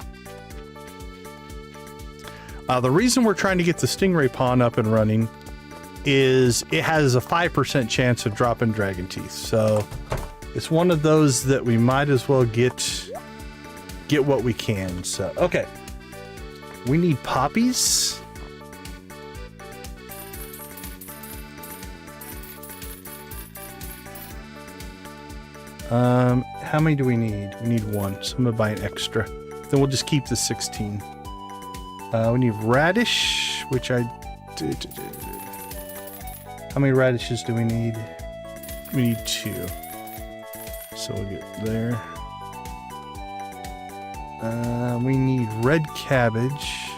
The reason we're trying to get the stingray pond up and running is it has a 5% chance of dropping dragon teeth. So it's one of those that we might as well get what we can. So, okay. We need poppies. How many do we need? We need 1, so I'm gonna buy an extra. Then we'll just keep the 16. We need radish, which I did. How many radishes do we need? We need 2. So we'll get there. We need red cabbage.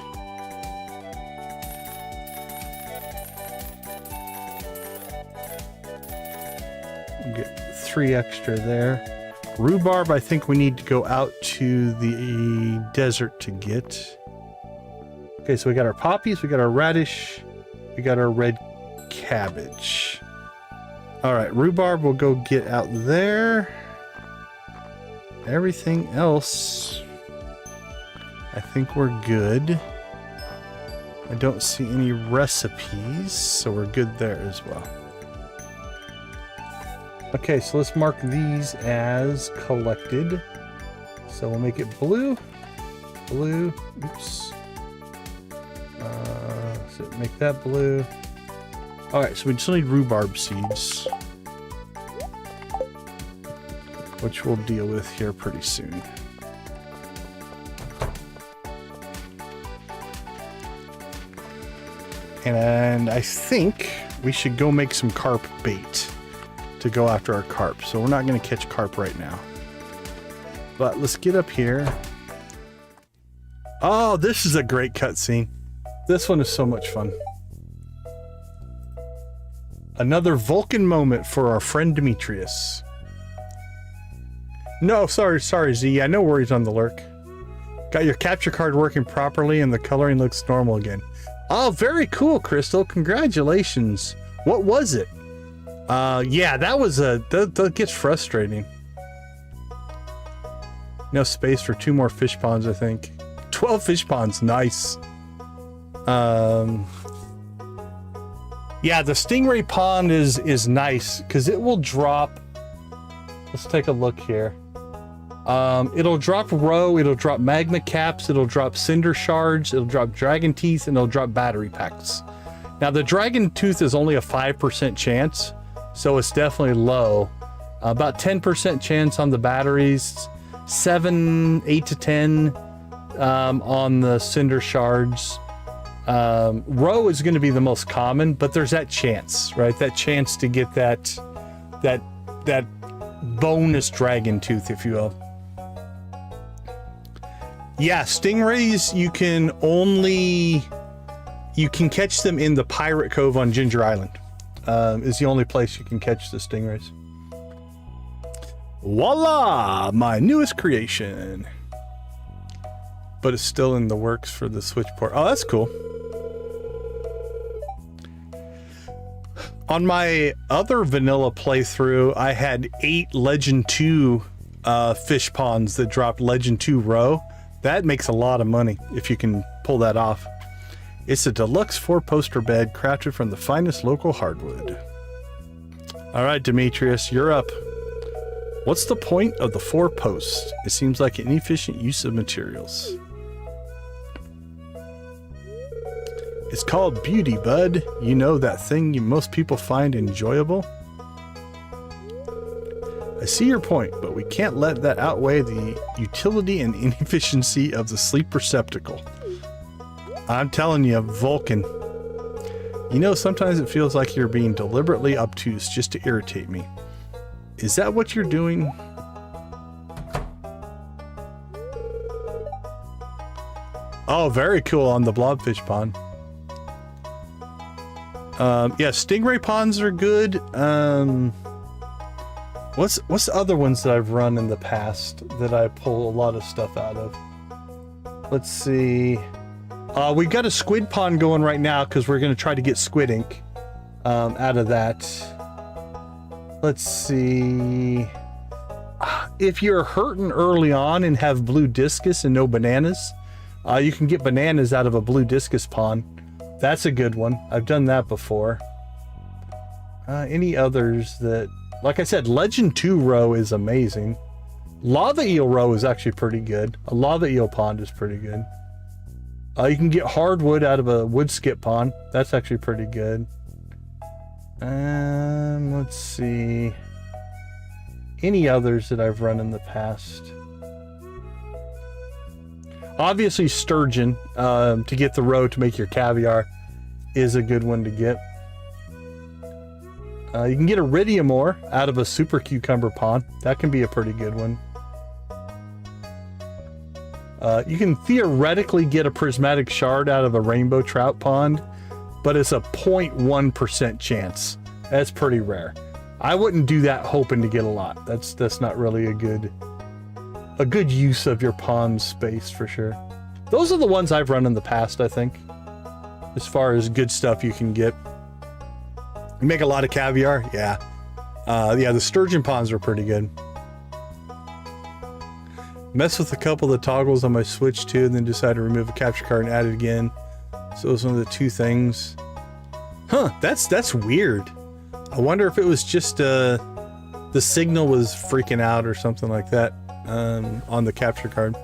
We'll get 3 extra there. Rhubarb, I think we need to go out to the desert to get. Okay, so we got our poppies, we got our radish, we got our red cabbage. All right, rhubarb we'll go get out there. Everything else, I think we're good. I don't see any recipes, so we're good there as well. Okay, so let's mark these as collected. So we'll make it blue. Blue, oops. So make that blue. All right, so we still need rhubarb seeds, which we'll deal with here pretty soon. And I think we should go make some carp bait to go after our carp. So we're not going to catch carp right now. But let's get up here. Oh, this is a great cutscene. This one is so much fun. Another Vulcan moment for our friend Demetrius. No, sorry, Z. I know where he's on the lurk. Got your capture card working properly and the coloring looks normal again. Oh, very cool, Crystal. Congratulations. What was it? Yeah, that was that gets frustrating. No space for 2 more fish ponds, I think. 12 fish ponds, nice. Yeah, the stingray pond is nice because it will drop. Let's take a look here. It'll drop roe, it'll drop magma caps, it'll drop cinder shards, it'll drop dragon teeth, and it'll drop battery packs. Now the dragon tooth is only a 5% chance, so it's definitely low. About 10% chance on the batteries, 8 to 10 on the cinder shards. Roe is going to be the most common, but there's that chance, right? That chance to get that bonus dragon tooth, if you will. Yeah, stingrays, you can catch them in the Pirate Cove on Ginger Island. Is the only place you can catch the stingrays. Voila! My newest creation. But it's still in the works for the Switch port. Oh, that's cool. On my other vanilla playthrough, I had 8 Legend 2 fish ponds that dropped Legend 2 roe. That makes a lot of money if you can pull that off. It's a deluxe 4-poster bed crafted from the finest local hardwood. All right, Demetrius, you're up. What's the point of the 4 posts? It seems like an inefficient use of materials. It's called beauty, bud. You know, that thing most people find enjoyable? I see your point, but we can't let that outweigh the utility and inefficiency of the sleep receptacle. I'm telling you, Vulcan. You know, sometimes it feels like you're being deliberately obtuse just to irritate me. Is that what you're doing? Oh, very cool on the blobfish pond. Yeah, stingray ponds are good. What's the other ones that I've run in the past that I pull a lot of stuff out of? Let's see. We've got a squid pond going right now because we're going to try to get squid ink out of that. Let's see. If you're hurting early on and have blue discus and no bananas, you can get bananas out of a blue discus pond. That's a good one. I've done that before. Any others that... Like I said, Legend 2 roe is amazing. Lava eel roe is actually pretty good. A lava eel pond is pretty good. You can get hardwood out of a wood skip pond. That's actually pretty good. Let's see. Any others that I've run in the past? Obviously sturgeon, to get the roe to make your caviar, is a good one to get. You can get iridium ore out of a super cucumber pond. That can be a pretty good one. You can theoretically get a prismatic shard out of a rainbow trout pond, but it's a 0.1% chance. That's pretty rare. I wouldn't do that hoping to get a lot. That's not really a good use of your pond space for sure. Those are the ones I've run in the past, I think, as far as good stuff you can get. You make a lot of caviar, yeah. Yeah, the sturgeon ponds are pretty good. Mess with a couple of the toggles on my Switch too, and then decide to remove a capture card and add it again. So it was one of the 2 things. Huh, that's weird. I wonder if it was just the signal was freaking out or something like that on the capture card.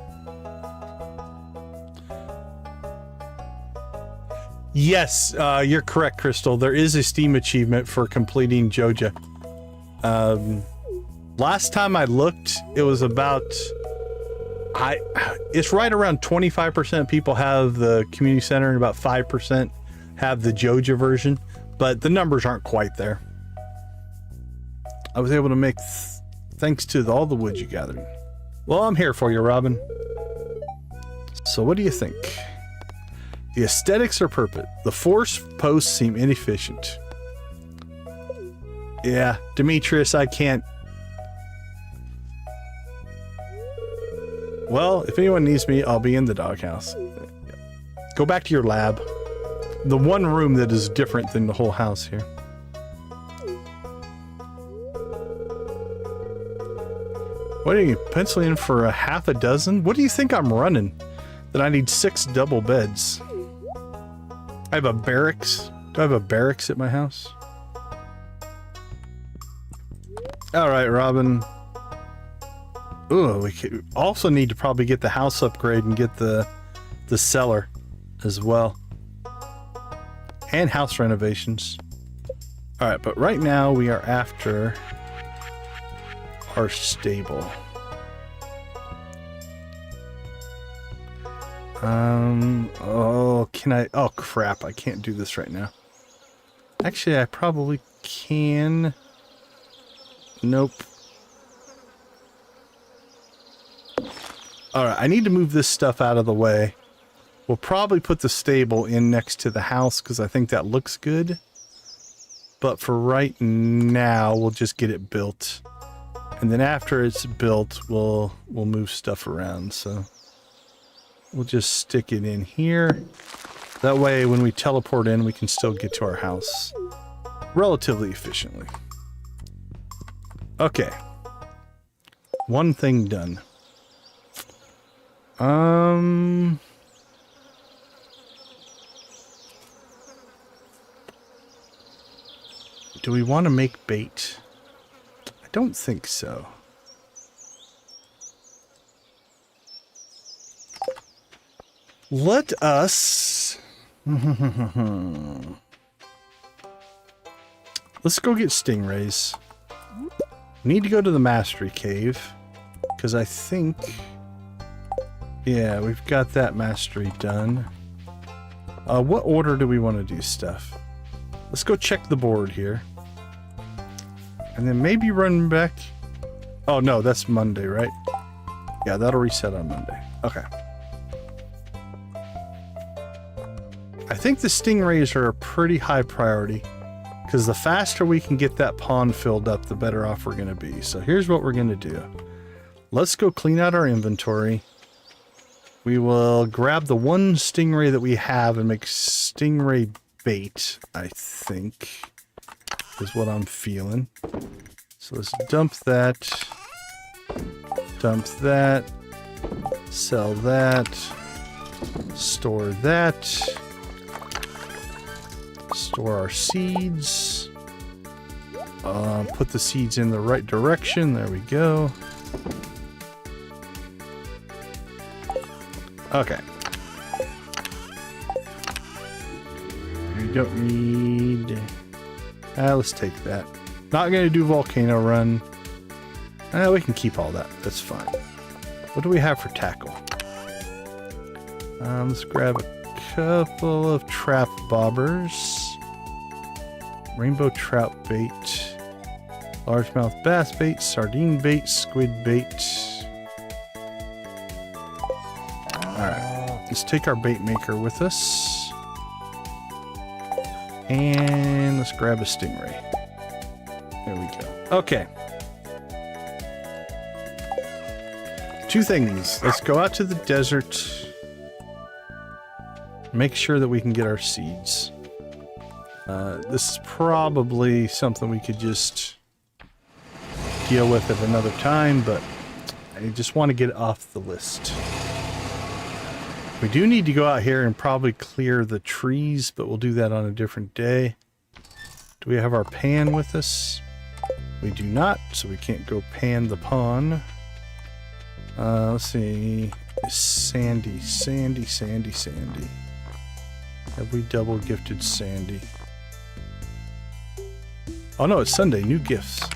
Yes, you're correct, Crystal. There is a Steam achievement for completing Joja. Last time I looked, it was about... it's right around 25% of people have the community center and about 5% have the Joja version, but the numbers aren't quite there. I was able to make thanks to all the wood you gathered. Well, I'm here for you, Robin. So what do you think? The aesthetics are perfect. The 4 posts seem inefficient. Yeah, Demetrius, I can't... Well, if anyone needs me, I'll be in the doghouse. Go back to your lab. The one room that is different than the whole house here. What are you penciling in for a half a dozen? What do you think I'm running? That I need 6 double beds. I have a barracks. Do I have a barracks at my house? All right, Robin. Ooh, we also need to probably get the house upgrade and get the cellar as well. And house renovations. All right, but right now we are after our stable. Oh, can I? Oh, crap. I can't do this right now. Actually, I probably can. Nope. All right, I need to move this stuff out of the way. We'll probably put the stable in next to the house because I think that looks good. But for right now, we'll just get it built. And then after it's built, we'll move stuff around. So we'll just stick it in here. That way, when we teleport in, we can still get to our house relatively efficiently. Okay. One thing done. Do we want to make bait? I don't think so. Let us... Let's go get stingrays. Need to go to the mastery cave. Because I think... Yeah, we've got that mastery done. What order do we want to do stuff? Let's go check the board here. And then maybe run back... Oh, no, that's Monday, right? Yeah, that'll reset on Monday. Okay. I think the stingrays are a pretty high priority. Because the faster we can get that pond filled up, the better off we're going to be. So here's what we're going to do. Let's go clean out our inventory. We will grab the one stingray that we have and make stingray bait, I think, is what I'm feeling. So let's dump that, sell that, store that, store our seeds, put the seeds in the right direction, there we go. Okay. We don't need... let's take that. Not going to do volcano run. We can keep all that. That's fine. What do we have for tackle? Let's grab a couple of trap bobbers. Rainbow trout bait. Largemouth bass bait. Sardine bait. Squid bait. Alright, let's take our bait maker with us. And let's grab a stingray. There we go. Okay. Two things. Let's go out to the desert. Make sure that we can get our seeds. This is probably something we could just deal with at another time, but I just want to get it off the list. We do need to go out here and probably clear the trees, but we'll do that on a different day. Do we have our pan with us? We do not, so we can't go pan the pond. Let's see. Sandy. Have we double gifted Sandy? Oh no, it's Sunday. New gifts.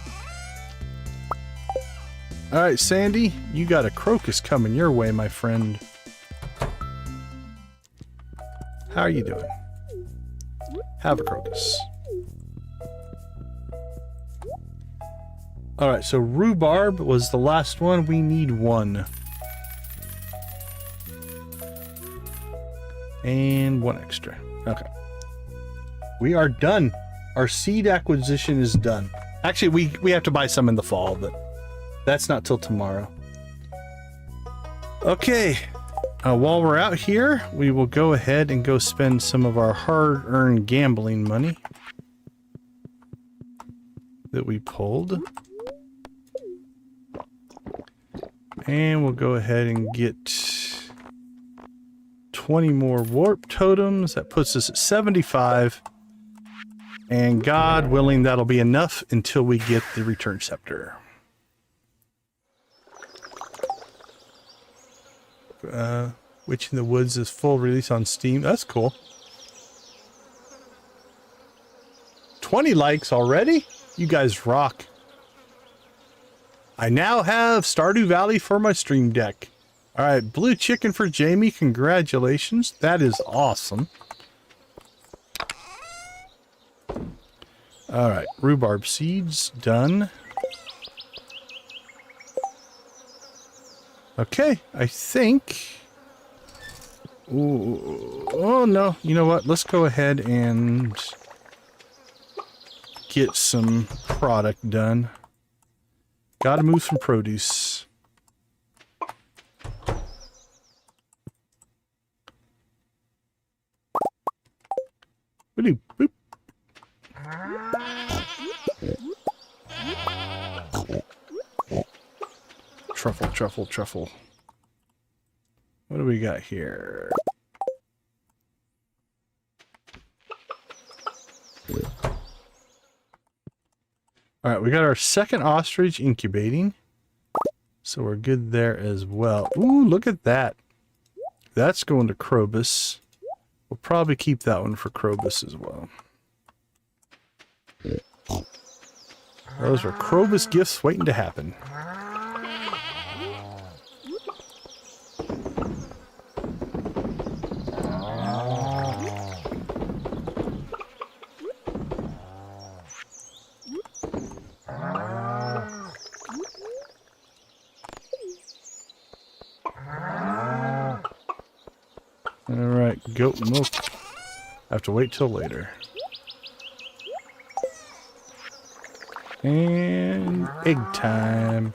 Alright, Sandy. You got a crocus coming your way, my friend. How are you doing? Have a crocus. Alright, so rhubarb was the last one. We need one. And one extra. Okay. We are done. Our seed acquisition is done. Actually, we have to buy some in the fall, but that's not till tomorrow. Okay. While we're out here, we will go ahead and go spend some of our hard-earned gambling money that we pulled. And we'll go ahead and get 20 more warp totems. That puts us at 75. And God willing, that'll be enough until we get the return scepter. Witch in the Woods is full release on Steam. That's cool. 20 likes already? You guys rock. I now have Stardew Valley for my stream deck. Alright, blue chicken for Jamie. Congratulations. That is awesome. Alright, rhubarb seeds. Done. Okay, I think... Ooh, oh no, you know what? Let's go ahead and get some product done. Gotta move some produce. Boop, boop. Truffle, truffle, truffle. What do we got here? Alright, we got our second ostrich incubating. So we're good there as well. Ooh, look at that. That's going to Krobus. We'll probably keep that one for Krobus as well. Those are Krobus gifts waiting to happen. Alright, goat milk. I have to wait till later. And egg time.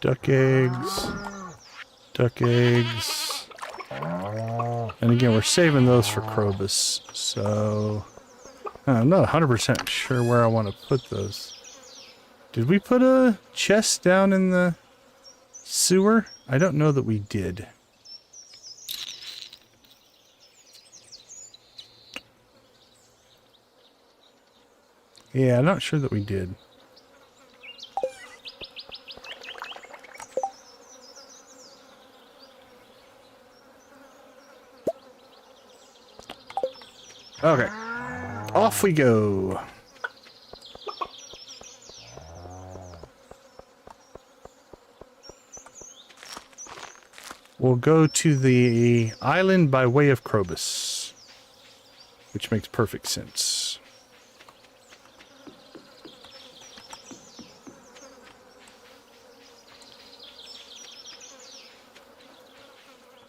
Duck eggs. Duck eggs. And again, we're saving those for Krobus. So, I'm not 100% sure where I want to put those. Did we put a chest down in the sewer? I don't know that we did. Yeah, I'm not sure that we did. Okay. Off we go. We'll go to the island by way of Krobus, which makes perfect sense.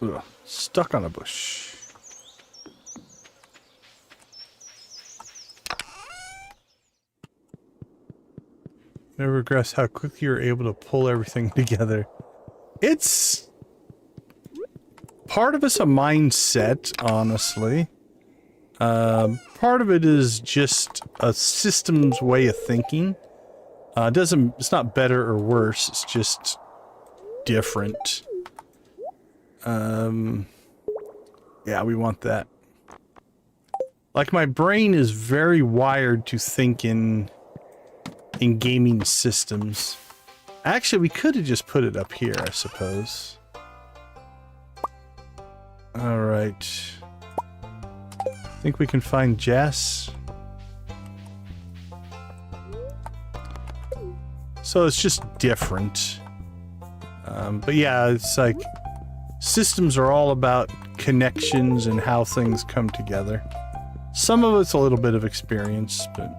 Ugh, stuck on a bush. Never regrets how quickly you're able to pull everything together. It's part of it's a mindset, honestly. Part of it is just a systems way of thinking. It's not better or worse, it's just different. Yeah, we want that. Like, my brain is very wired to think in gaming systems. Actually, we could have just put it up here, I suppose. Alright. Think we can find Jess. So it's just different. But yeah, it's like systems are all about connections and how things come together. Some of it's a little bit of experience, but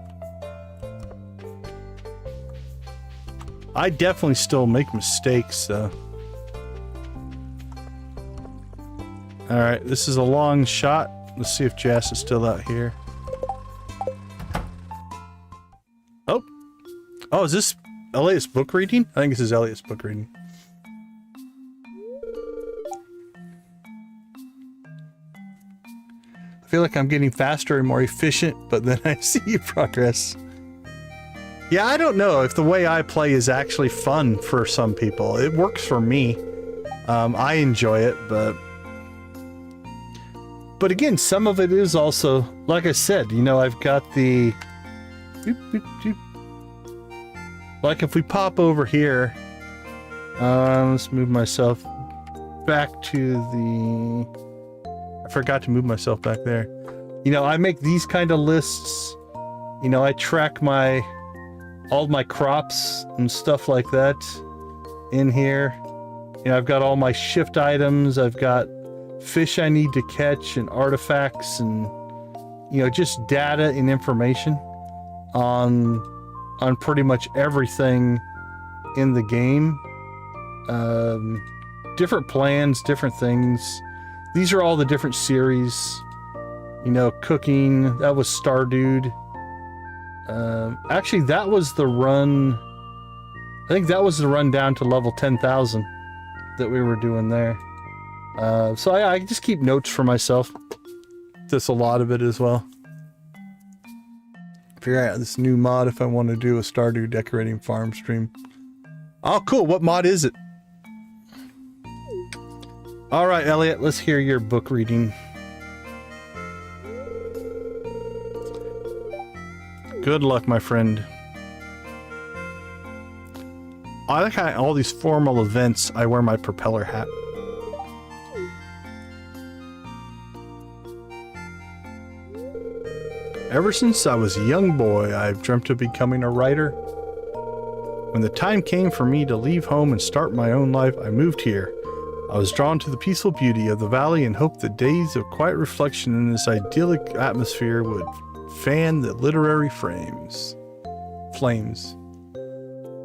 I definitely still make mistakes, though. Alright, this is a long shot. Let's see if Jess is still out here. Oh! Oh, is this Elliot's book reading? I think this is Elliot's book reading. feel like I'm getting faster and more efficient, but then I see progress. Yeah, I don't know if the way I play is actually fun for some people. It works for me. I enjoy it, but again, some of it is also, like I said, you know, I've got the... Like if we pop over here, let's move myself back to the... I forgot to move myself back there. You know, I make these kind of lists. You know, I track all my crops and stuff like that in here. You know, I've got all my shift items. I've got fish I need to catch and artifacts and, you know, just data and information on pretty much everything in the game. Different plans, different things. These are all the different series. You know, cooking, that was Stardew. Actually, that was the run. I think that was the run down to level 10,000 that we were doing there. So I just keep notes for myself. Just a lot of it as well. Figure out this new mod if I want to do a Stardew decorating farm stream. Oh, cool. What mod is it? All right, Elliot, let's hear your book reading. Good luck, my friend. I like how all these formal events, I wear my propeller hat. Ever since I was a young boy, I've dreamt of becoming a writer. When the time came for me to leave home and start my own life, I moved here. I was drawn to the peaceful beauty of the valley and hoped that days of quiet reflection in this idyllic atmosphere would fan the literary flames.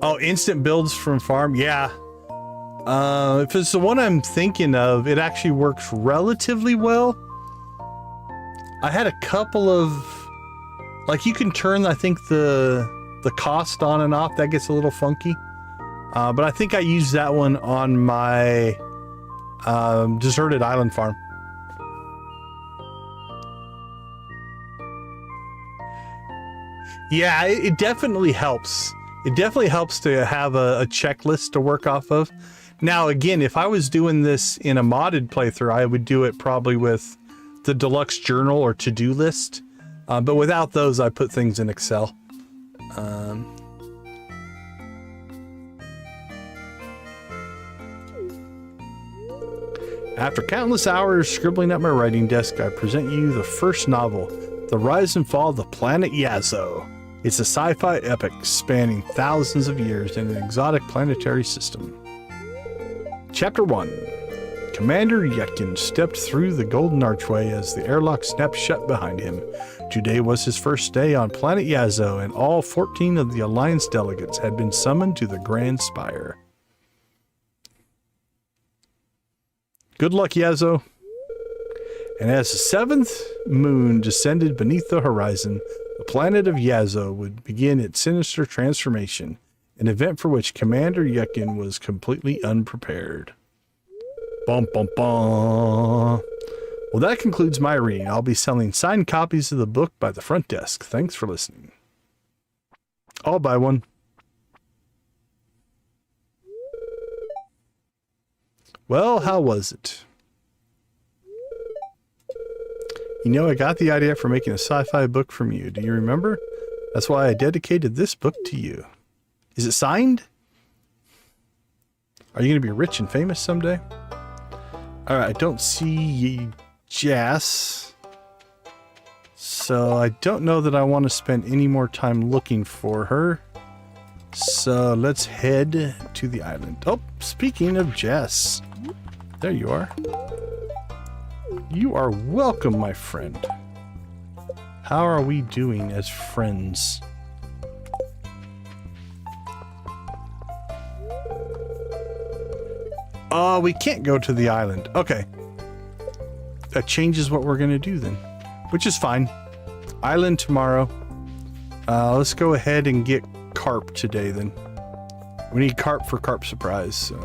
Oh, instant builds from farm? Yeah. If it's the one I'm thinking of, it actually works relatively well. I had a couple of... Like, you can turn, I think, the cost on and off. That gets a little funky. But I think I used that one on my deserted island farm. Yeah, it definitely helps. It definitely helps to have a checklist to work off of. Now, again, if I was doing this in a modded playthrough, I would do it probably with the deluxe journal or to-do list. But without those, I put things in Excel. After countless hours scribbling at my writing desk, I present you the first novel, The Rise and Fall of the Planet Yazo. It's a sci-fi epic spanning thousands of years in an exotic planetary system. Chapter 1. Commander Yetkin stepped through the golden archway as the airlock snapped shut behind him. Today was his first day on planet Yazo, and all 14 of the Alliance delegates had been summoned to the Grand Spire. Good luck, Yazo. And as the seventh moon descended beneath the horizon, the planet of Yazo would begin its sinister transformation, an event for which Commander Yetkin was completely unprepared. Bum, bum, bum. Well, that concludes my reading. I'll be selling signed copies of the book by the front desk. Thanks for listening. I'll buy one. Well, how was it? You know, I got the idea for making a sci-fi book from you. Do you remember? That's why I dedicated this book to you. Is it signed? Are you going to be rich and famous someday? Alright, I don't see Jess. So I don't know that I want to spend any more time looking for her. So let's head to the island. Oh, speaking of Jess. There you are. You are welcome, my friend. How are we doing as friends? Oh, we can't go to the island. Okay. That changes what we're going to do then. Which is fine. Island tomorrow. Let's go ahead and get carp today then. We need carp for carp surprise, so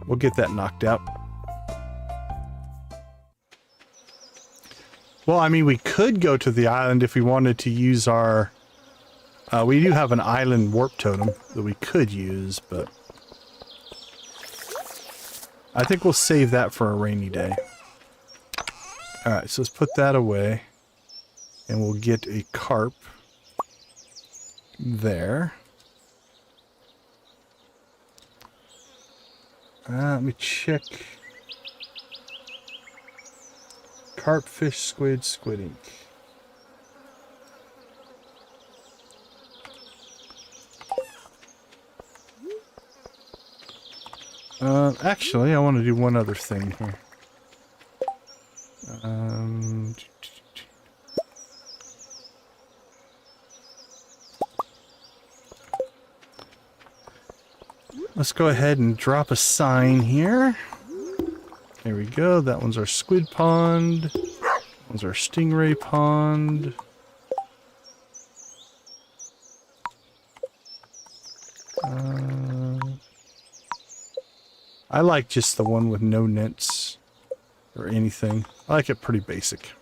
we'll get that knocked out. Well, I mean, we could go to the island if we wanted to use our... we do have an island warp totem that we could use, but... I think we'll save that for a rainy day. Alright, so let's put that away. And we'll get a carp there. Let me check. Carp, fish, squid, squid ink. Actually, I want to do one other thing here. Let's go ahead and drop a sign here. There we go. That one's our squid pond. That one's our stingray pond. I like just the one with no nets or anything. I like it pretty basic.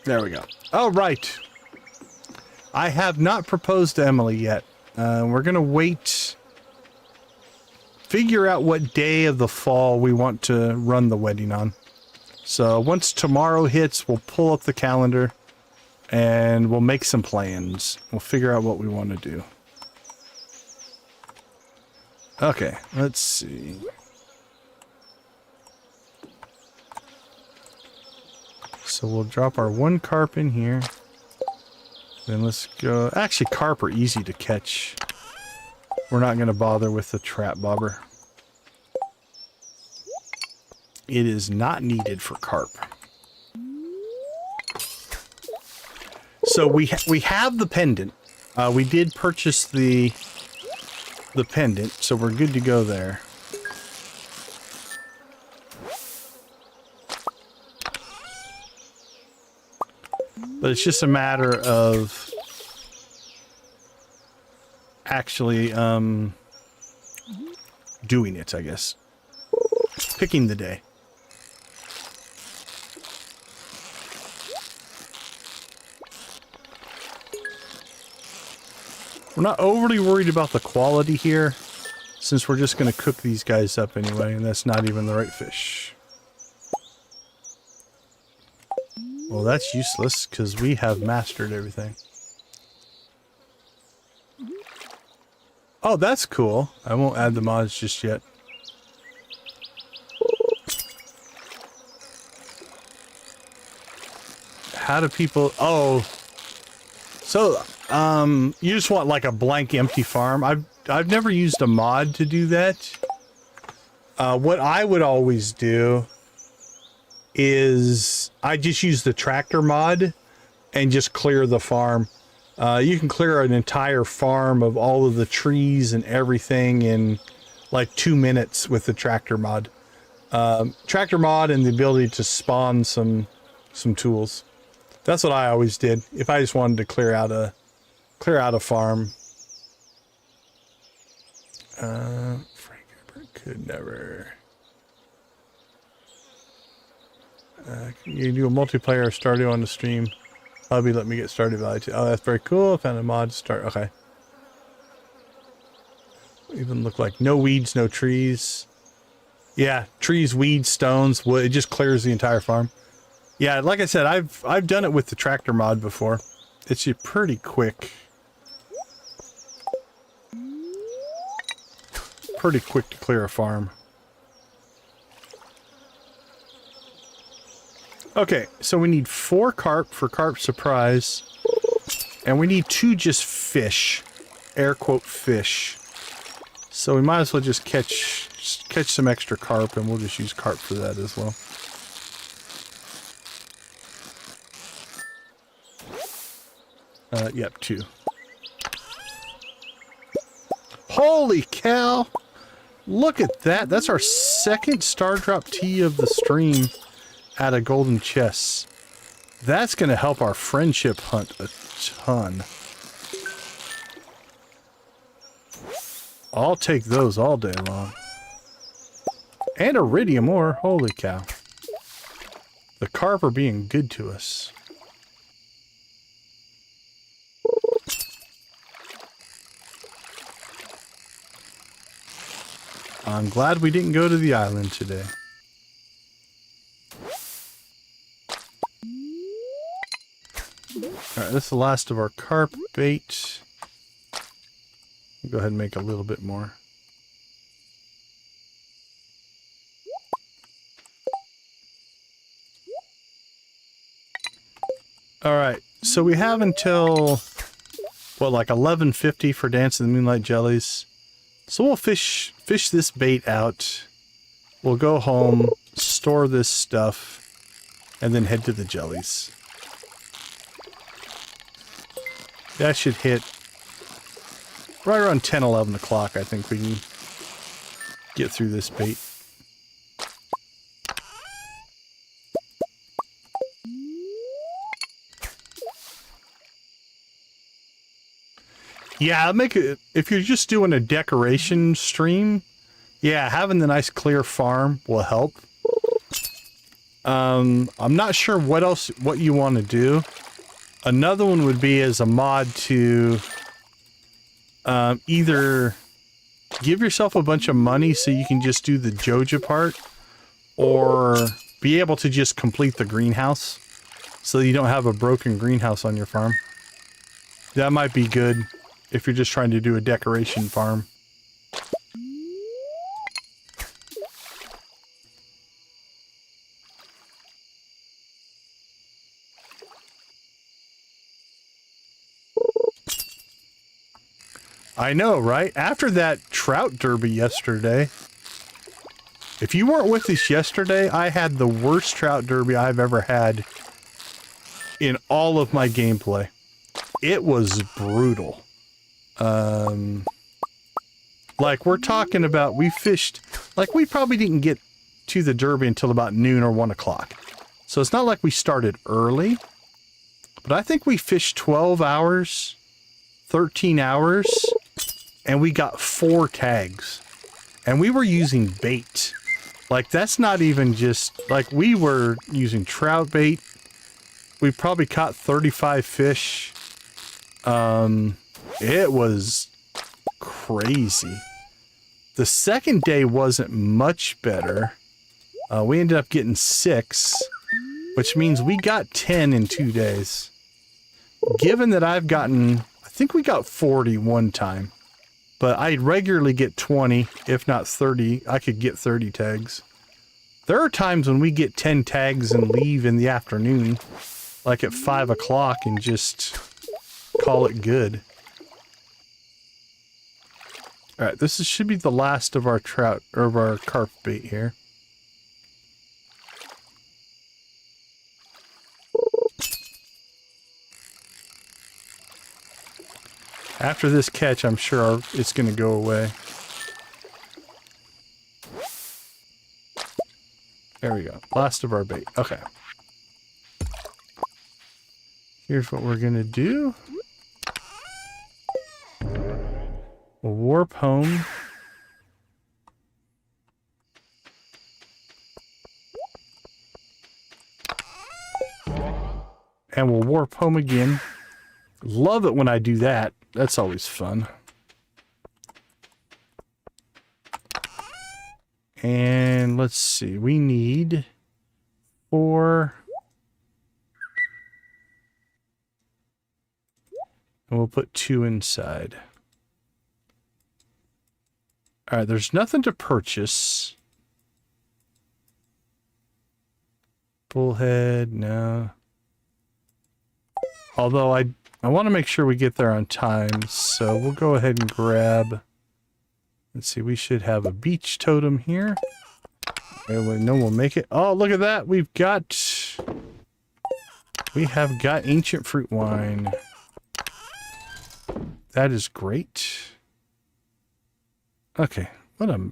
There we go. All right. I have not proposed to Emily yet. We're going to wait. Figure out what day of the fall we want to run the wedding on. So once tomorrow hits, we'll pull up the calendar and we'll make some plans. We'll figure out what we want to do. Okay, let's see. So we'll drop our one carp in here. Then let's go. Actually, carp are easy to catch. We're not going to bother with the trap bobber. It is not needed for carp. So we have the pendant. We did purchase the pendant, so we're good to go there. But it's just a matter of actually doing it, I guess. Picking the day. We're not overly worried about the quality here, since we're just going to cook these guys up anyway, and that's not even the right fish. Well, that's useless, because we have mastered everything. Oh, that's cool. I won't add the mods just yet. How do people... Oh. So, you just want like a blank empty farm. I've never used a mod to do that. What I would always do is I just use the tractor mod and just clear the farm. You can clear an entire farm of all of the trees and everything in like 2 minutes with the tractor mod. Tractor mod and the ability to spawn some tools. That's what I always did if I just wanted to clear out a farm. Frank Herbert could never. You can do a multiplayer Stardew on the stream. Hubby let me get Stardew Valley too. Oh, that's very cool. I found a mod to start. Okay. Even look like no weeds, no trees. Yeah, trees, weeds, stones, wood. It just clears the entire farm. Yeah, like I said, I've done it with the tractor mod before. It's pretty quick. Pretty quick to clear a farm. Okay, so we need 4 carp for carp surprise. And we need 2 just fish. Air quote fish. So we might as well just catch some extra carp, and we'll just use carp for that as well. Yep, 2. Holy cow! Look at that. That's our second star drop tea of the stream out of golden chests. That's going to help our friendship hunt a ton. I'll take those all day long. And iridium ore. Holy cow. The carp are being good to us. I'm glad we didn't go to the island today. Alright, this is the last of our carp bait. Go ahead and make a little bit more. Alright, so we have until, what, like 11:50 for Dance of the Moonlight Jellies. So we'll fish this bait out. We'll go home, store this stuff, and then head to the Jellies. That should hit right around 10, 11 o'clock. I think we can get through this bait. Yeah, make it, if you're just doing a decoration stream, yeah, having the nice clear farm will help. I'm not sure what you want to do. Another one would be as a mod to either give yourself a bunch of money so you can just do the Joja part, or be able to just complete the greenhouse so you don't have a broken greenhouse on your farm. That might be good if you're just trying to do a decoration farm. I know, right? After that trout derby yesterday, if you weren't with us yesterday, I had the worst trout derby I've ever had in all of my gameplay. It was brutal. Like we're talking about, we fished, like we probably didn't get to the derby until about noon or 1 o'clock. So it's not like we started early, but I think we fished 12 hours, 13 hours, and we got 4 tags. And we were using bait. Like that's not even just, like we were using trout bait. We probably caught 35 fish. It was crazy. The second day wasn't much better. We ended up getting 6, which means we got 10 in 2 days. Given that I've gotten, I think we got 40 one time, but I regularly get 20, if not 30. I could get 30 tags. There are times when we get 10 tags and leave in the afternoon, like at 5 o'clock, and just call it good. Alright, should be the last of our trout, or of our carp bait here. After this catch, I'm sure it's going to go away. There we go. Last of our bait. Okay. Here's what we're going to do. We'll warp home. And we'll warp home again. Love it when I do that. That's always fun. And let's see. We need 4. And we'll put 2 inside. Alright, there's nothing to purchase. Bullhead, no. Although I want to make sure we get there on time, so we'll go ahead and grab... Let's see, we should have a beach totem here. Anyway, no, we'll make it. Oh, look at that! We have got ancient fruit wine. That is great. Okay, what a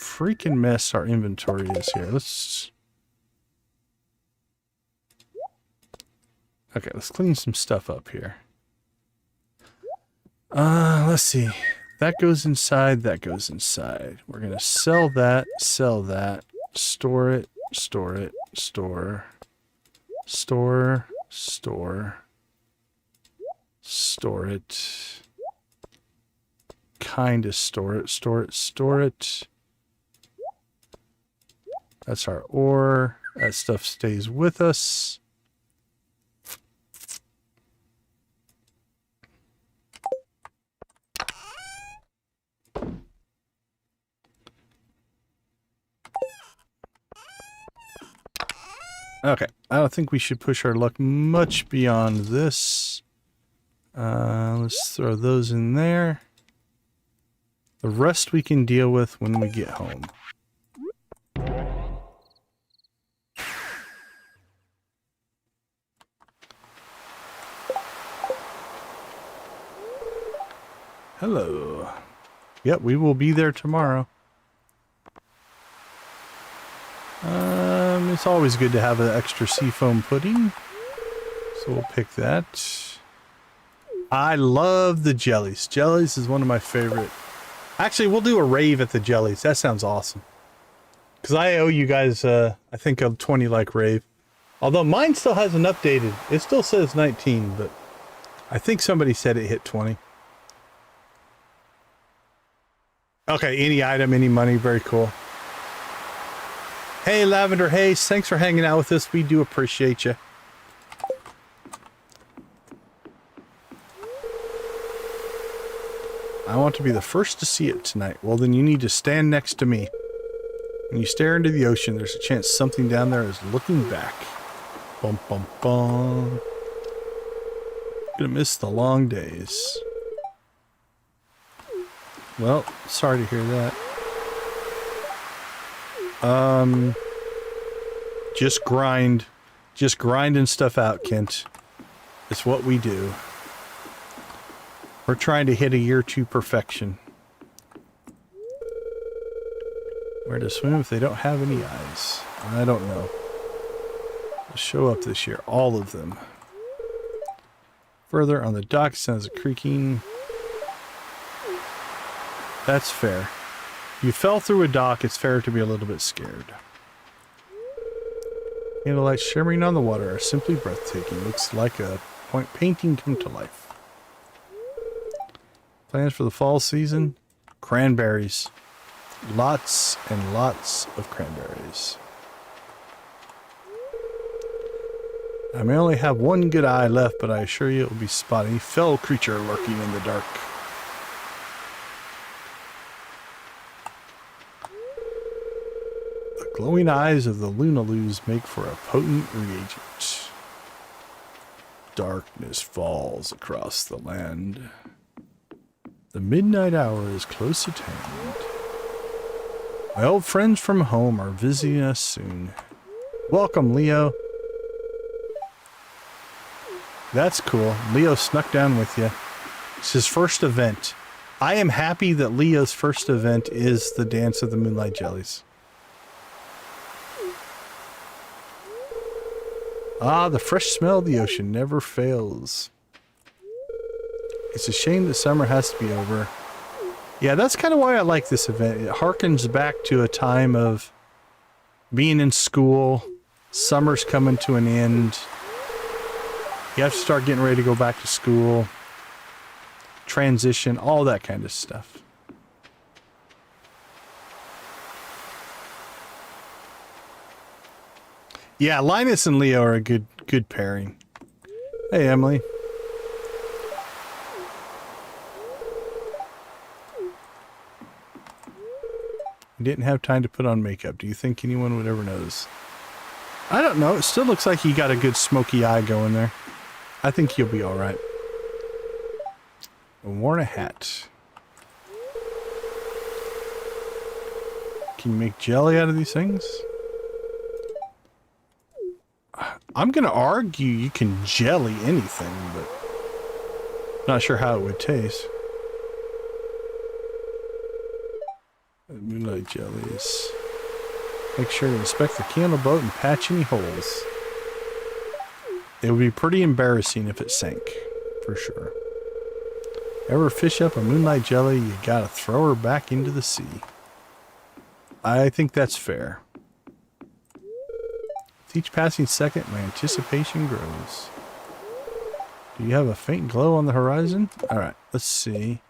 freaking mess our inventory is here. Okay, let's clean some stuff up here. Let's see. That goes inside, that goes inside. We're gonna sell that, store it, store. Store, store, store it. Kind of store it, store it, store it. That's our ore. That stuff stays with us. Okay, I don't think we should push our luck much beyond this. Let's throw those in there. The rest we can deal with when we get home. Hello. Yep, we will be there tomorrow. It's always good to have an extra seafoam pudding. So we'll pick that. I love the jellies. Jellies is one of my favorite. Actually, we'll do a rave at the jellies. That sounds awesome. Because I owe you guys, I think, a 20 like rave. Although mine still hasn't updated. It still says 19, but I think somebody said it hit 20. Okay, any item, any money, very cool. Hey, Lavender Haze, thanks for hanging out with us. We do appreciate you. I want to be the first to see it tonight. Well, then you need to stand next to me. When you stare into the ocean, there's a chance something down there is looking back. Bum, bum, bum. Gonna miss the long days. Well, sorry to hear that. Just grind. Just grinding stuff out, Kent. It's what we do. We're trying to hit a year 2 perfection. Where to swim if they don't have any eyes? I don't know. They'll show up this year. All of them. Further on the dock, sounds of creaking. That's fair. If you fell through a dock, it's fair to be a little bit scared. Candlelight shimmering on the water are simply breathtaking. Looks like a point painting come to life. Plans for the fall season? Cranberries. Lots and lots of cranberries. I may only have one good eye left, but I assure you it will be spotting a fell creature lurking in the dark. The glowing eyes of the Lunaloos make for a potent reagent. Darkness falls across the land. The midnight hour is close at hand. My old friends from home are visiting us soon. Welcome, Leo. That's cool. Leo snuck down with you. It's his first event. I am happy that Leo's first event is the Dance of the Moonlight Jellies. Ah, the fresh smell of the ocean never fails. It's a shame that summer has to be over. Yeah, that's kind of why I like this event. It harkens back to a time of being in school. Summer's coming to an end. You have to start getting ready to go back to school. Transition, all that kind of stuff. Yeah, Linus and Leo are a good pairing. Hey, Emily. He didn't have time to put on makeup. Do you think anyone would ever notice? I don't know. It still looks like he got a good smoky eye going there. I think he'll be alright. Worn a hat. Can you make jelly out of these things? I'm going to argue you can jelly anything, but not sure how it would taste. Moonlight jellies. Make sure to inspect the candle boat and patch any holes. It would be pretty embarrassing if it sank, for sure. Ever fish up a moonlight jelly, you gotta throw her back into the sea. I think that's fair. With each passing second, my anticipation grows. Do you have a faint glow on the horizon? Alright, let's see.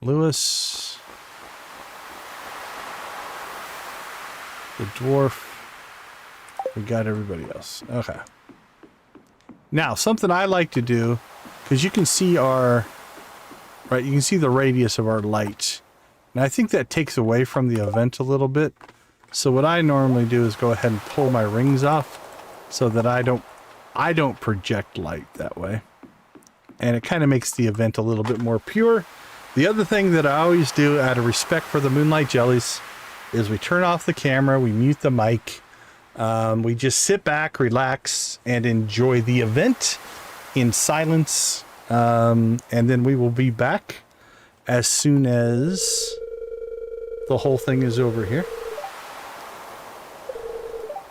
Lewis. The dwarf. We got everybody else. Okay. Now, something I like to do, because you can see our... Right, you can see the radius of our light. And I think that takes away from the event a little bit. So what I normally do is go ahead and pull my rings off so that I don't project light that way. And it kind of makes the event a little bit more pure. The other thing that I always do out of respect for the Moonlight Jellies is we turn off the camera, we mute the mic, we just sit back, relax, and enjoy the event in silence. And then we will be back as soon as the whole thing is over here.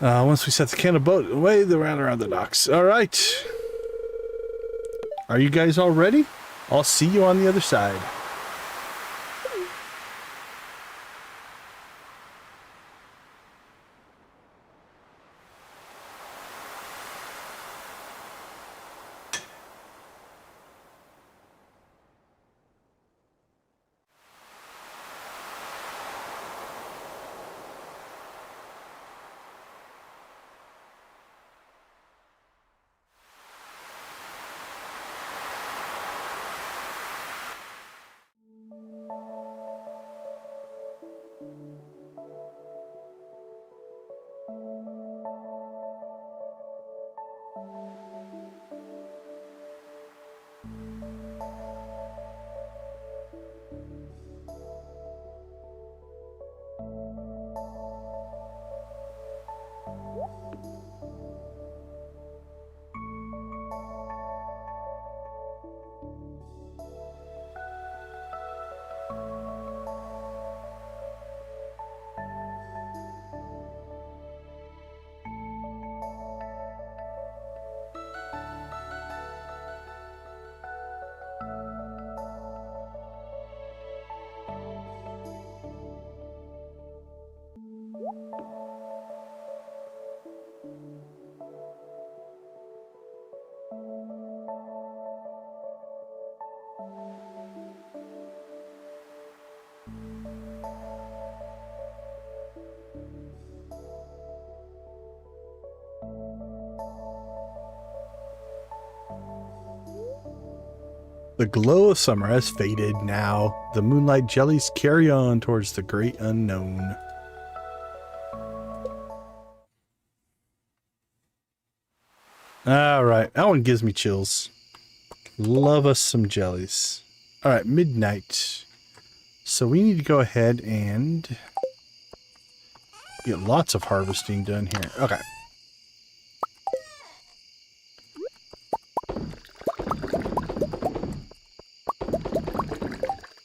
Once we set the can of boat away, the round around the docks. All right. Are you guys all ready? I'll see you on the other side. The glow of summer has faded now. The Moonlight Jellies carry on towards the great unknown. Alright, that one gives me chills. Love us some jellies. Alright, midnight. So we need to go ahead and get lots of harvesting done here. Okay.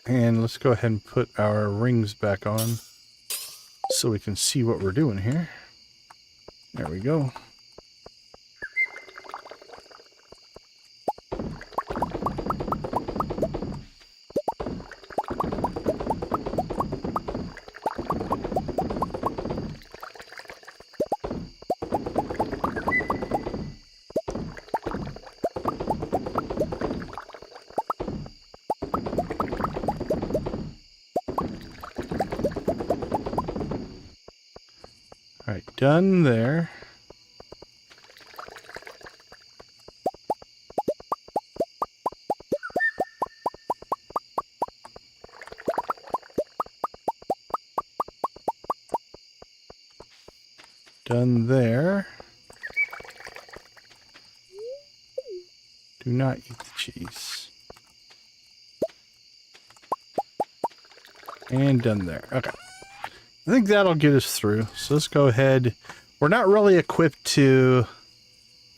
And let's go ahead and put our rings back on so we can see what we're doing here. There we go. Alright, done there. Done there. Do not eat the cheese. And done there. Okay. I think that'll get us through. So let's go ahead. We're not really equipped to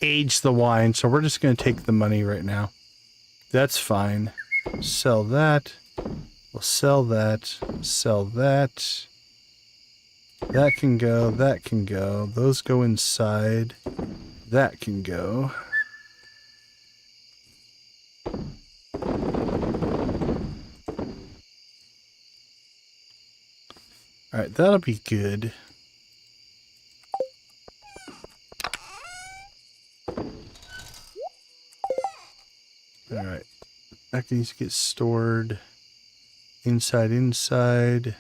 age the wine, so we're just going to take the money right now. That's fine. Sell that. We'll sell that. Sell that. That can go. That can go. Those go inside. That can go. Alright, that'll be good. back needs to get stored. Inside.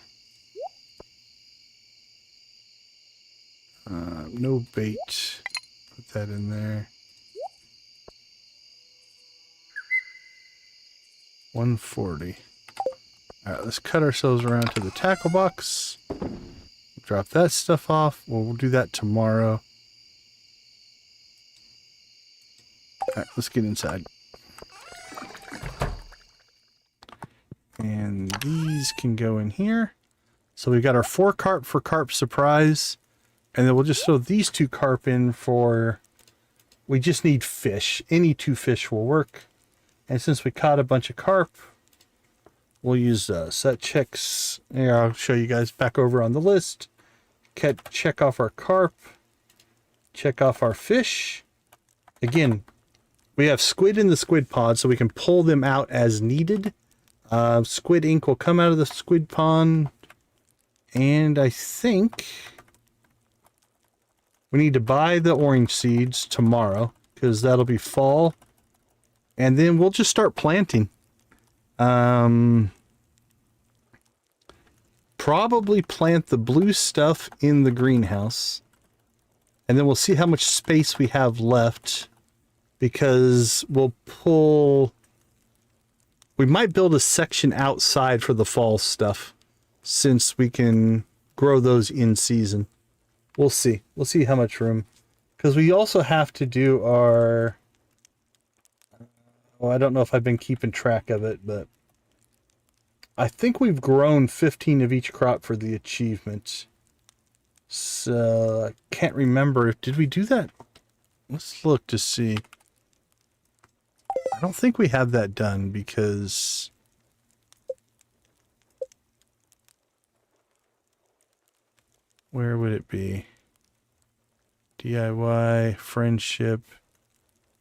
No bait. Put that in there. 140. Alright, let's cut ourselves around to the tackle box. Drop that stuff off. We'll do that tomorrow. Alright, let's get inside. And these can go in here. So we got our 4 carp for carp surprise. And then we'll just throw these 2 carp in for... We just need fish. Any 2 fish will work. And since we caught a bunch of carp, we'll use set checks. Here, I'll show you guys back over on the list. Check off our carp. Check off our fish. Again, we have squid in the squid pod, so we can pull them out as needed. Squid ink will come out of the squid pond. And I think we need to buy the orange seeds tomorrow, because that'll be fall. And then we'll just start planting. Probably plant the blue stuff in the greenhouse. And then we'll see how much space we have left. Because we'll pull... We might build a section outside for the fall stuff. Since we can grow those in season. We'll see. We'll see how much room. Because we also have to do our... Well, I don't know if I've been keeping track of it, but... I think we've grown 15 of each crop for the achievement. So, I can't remember. Did we do that? Let's look to see. I don't think we have that done because... Where would it be? DIY, friendship,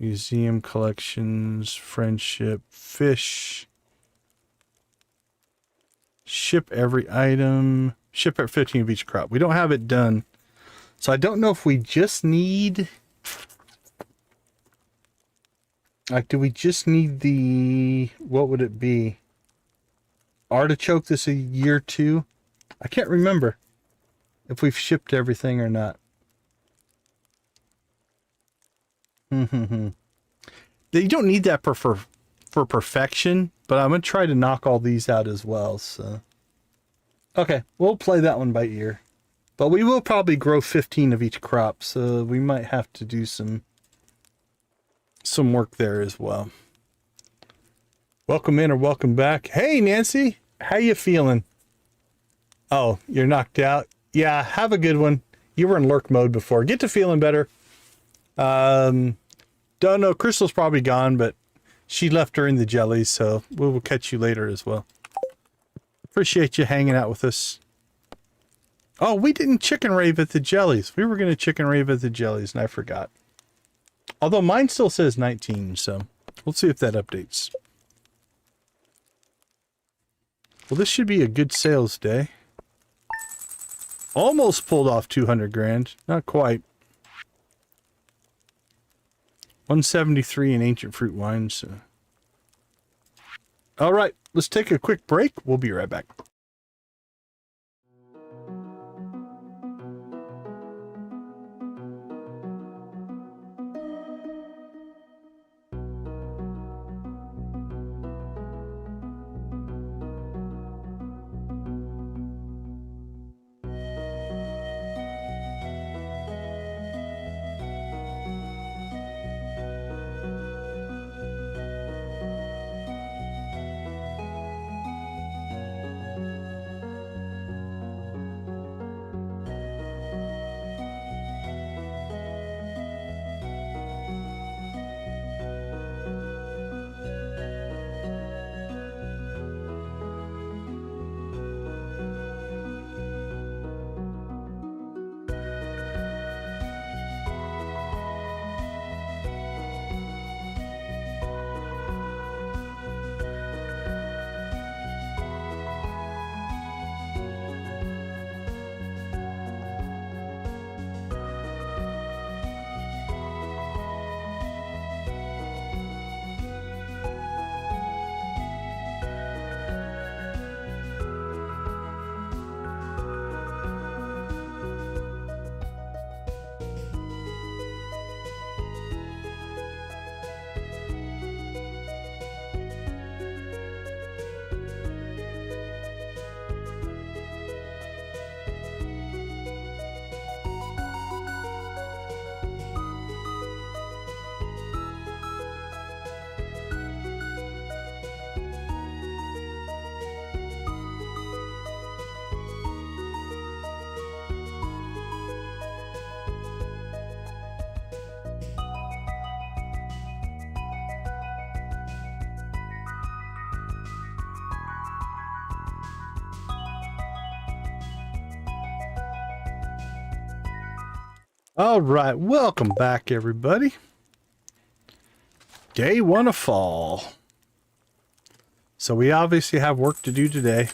museum collections, friendship, fish. Ship every item. Ship at 15 of each crop. We don't have it done. So I don't know if we just need... Like, do we just need the... What would it be? Artichoke this a year 2? I can't remember if we've shipped everything or not. You don't need that for perfection, but I'm going to try to knock all these out as well. So, okay, we'll play that one by ear. But we will probably grow 15 of each crop, so we might have to do some work there as well. Welcome in or welcome back. Hey, Nancy, how you feeling? Oh, you're knocked out? Yeah, have a good one. You were in lurk mode before. Get to feeling better. Don't know. Crystal's probably gone, but she left her in the jellies, so we will catch you later as well. Appreciate you hanging out with us. Oh, we didn't chicken rave at the jellies. We were going to chicken rave at the jellies, and I forgot. Although mine still says 19, so we'll see if that updates. Well, this should be a good sales day. Almost pulled off 200 grand. Not quite. 173 in ancient fruit wines. So. All right, let's take a quick break. We'll be right back. All right, welcome back, everybody. Day 1 of fall. So we obviously have work to do today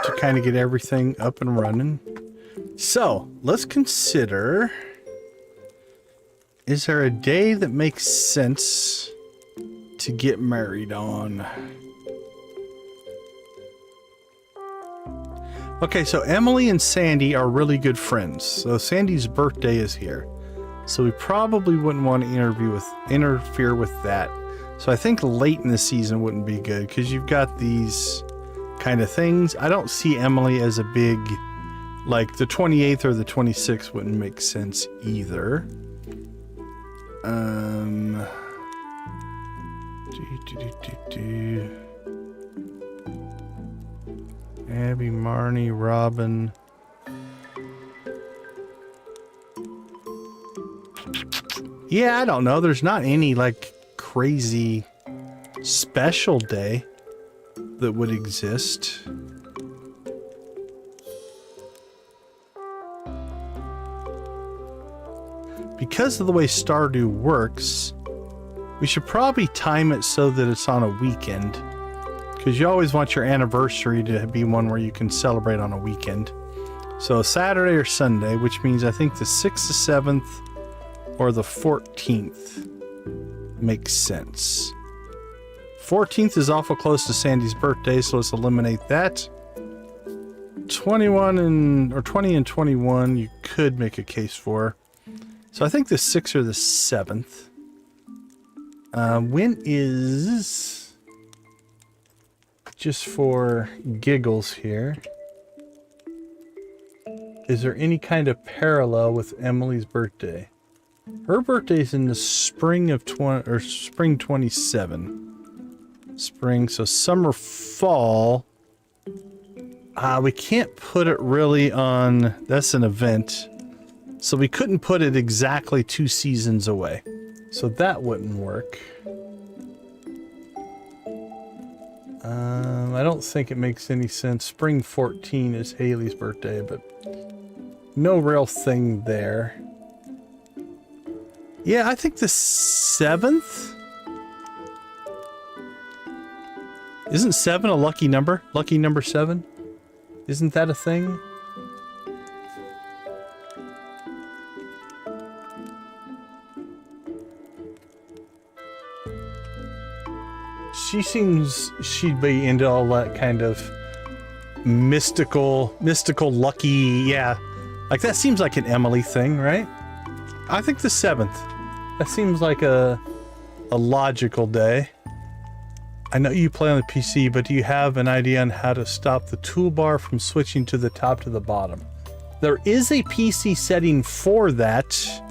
to kind of get everything up and running. So let's consider, is there a day that makes sense to get married on? Okay, so Emily and Sandy are really good friends. So Sandy's birthday is here. So we probably wouldn't want to interfere with that. So I think late in the season wouldn't be good because you've got these kind of things. I don't see Emily as a big, like the 28th or the 26th wouldn't make sense either. Abby, Marnie, Robin. Yeah, I don't know. There's not any like crazy special day that would exist. Because of the way Stardew works, we should probably time it so that it's on a weekend. Because you always want your anniversary to be one where you can celebrate on a weekend. So Saturday or Sunday, which means I think the 6th, the 7th, or the 14th makes sense. 14th is awful close to Sandy's birthday, so let's eliminate that. 20 and 21 you could make a case for. So I think the 6th or the 7th. When is... Just for giggles here, is there any kind of parallel with Emily's birthday? Her birthday's in the spring of spring 27. Spring, so summer, fall. We can't put it really on, that's an event. So we couldn't put it exactly 2 seasons away. So that wouldn't work. I don't think it makes any sense. Spring 14 is Haley's birthday, but no real thing there. Yeah, I think the 7th? Isn't 7 a lucky number? Lucky number 7? Isn't that a thing? She seems she'd be into all that kind of mystical lucky, yeah. Like that seems like an Emily thing, right? I think the 7th. That seems like a logical day. I know you play on the PC, but do you have an idea on how to stop the toolbar from switching to the top to the bottom? There is a PC setting for that.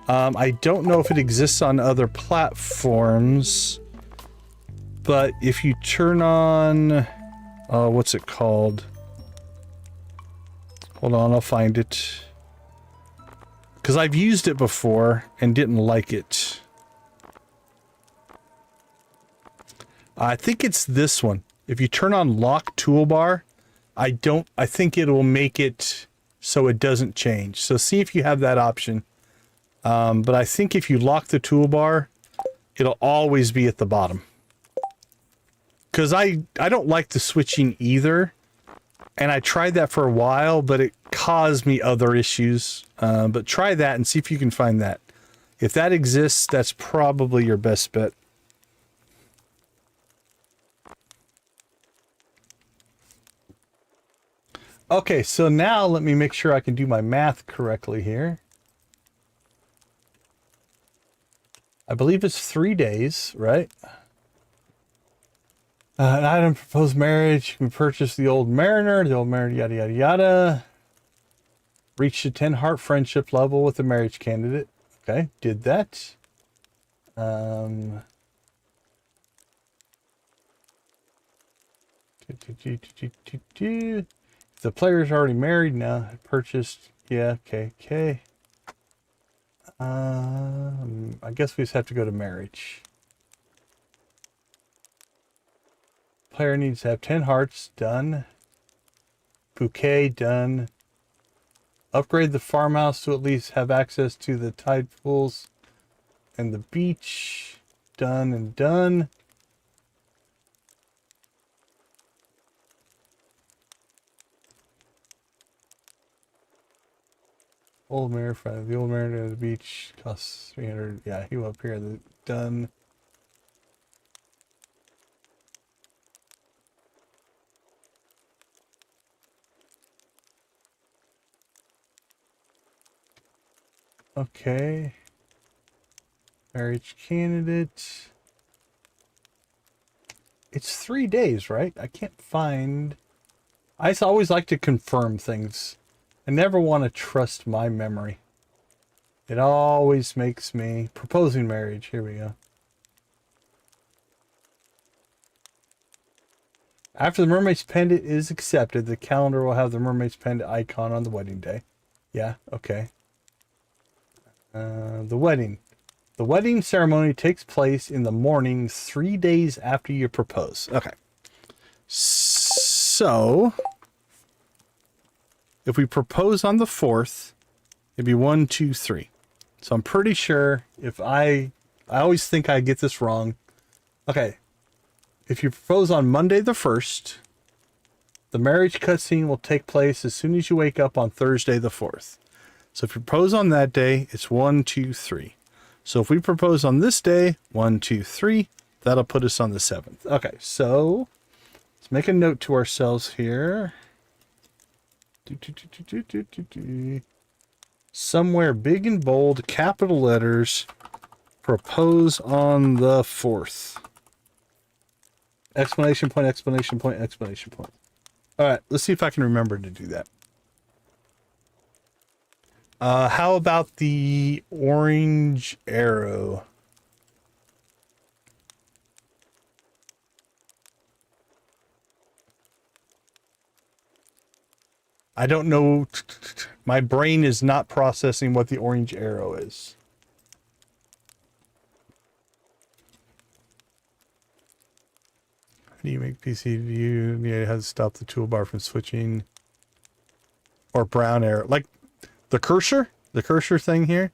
I don't know if it exists on other platforms. But if you turn on, what's it called? Hold on, I'll find it. Because I've used it before and didn't like it. I think it's this one. If you turn on lock toolbar, I think it will make it so it doesn't change. So see if you have that option. But I think if you lock the toolbar, it'll always be at the bottom. Because I don't like the switching either, and I tried that for a while, but it caused me other issues. But try that and see if you can find that. If that exists, that's probably your best bet. Okay, so now let me make sure I can do my math correctly here. I believe it's 3 days, right? An item proposed marriage. You can purchase the old mariner, yada yada yada. Reach a 10 heart friendship level with the marriage candidate. Okay, did that. If the player's already married now, purchased. Yeah, okay. I guess we just have to go to marriage. Player needs to have 10 hearts. Done. Bouquet. Done. Upgrade the farmhouse to at least have access to the tide pools and the beach. Done and done. Old mare, front the old mare to the beach costs 300. Yeah, he up here. Done. Okay. Marriage candidate. It's 3 days, right? I can't find... I always like to confirm things. I never want to trust my memory. It always makes me... Proposing marriage. Here we go. After the mermaid's pendant is accepted, the calendar will have the mermaid's pendant icon on the wedding day. Yeah, okay. The wedding. The wedding ceremony takes place in the morning 3 days after you propose. Okay. So, if we propose on the 4th, it'd be 1, 2, 3. So I'm pretty sure if I always think I get this wrong. Okay. If you propose on Monday the 1st, the marriage cutscene will take place as soon as you wake up on Thursday the 4th. So if you propose on that day, it's 1, 2, 3. So if we propose on this day, 1, 2, 3, that'll put us on the 7th. Okay, so let's make a note to ourselves here. Somewhere big and bold, capital letters, propose on the 4th. Exclamation point, exclamation point, exclamation point. All right, let's see if I can remember to do that. How about the orange arrow? I don't know. My brain is not processing what the orange arrow is. How do you make PC view? Yeah, it has to stop the toolbar from switching. Or brown arrow. Like the cursor thing here.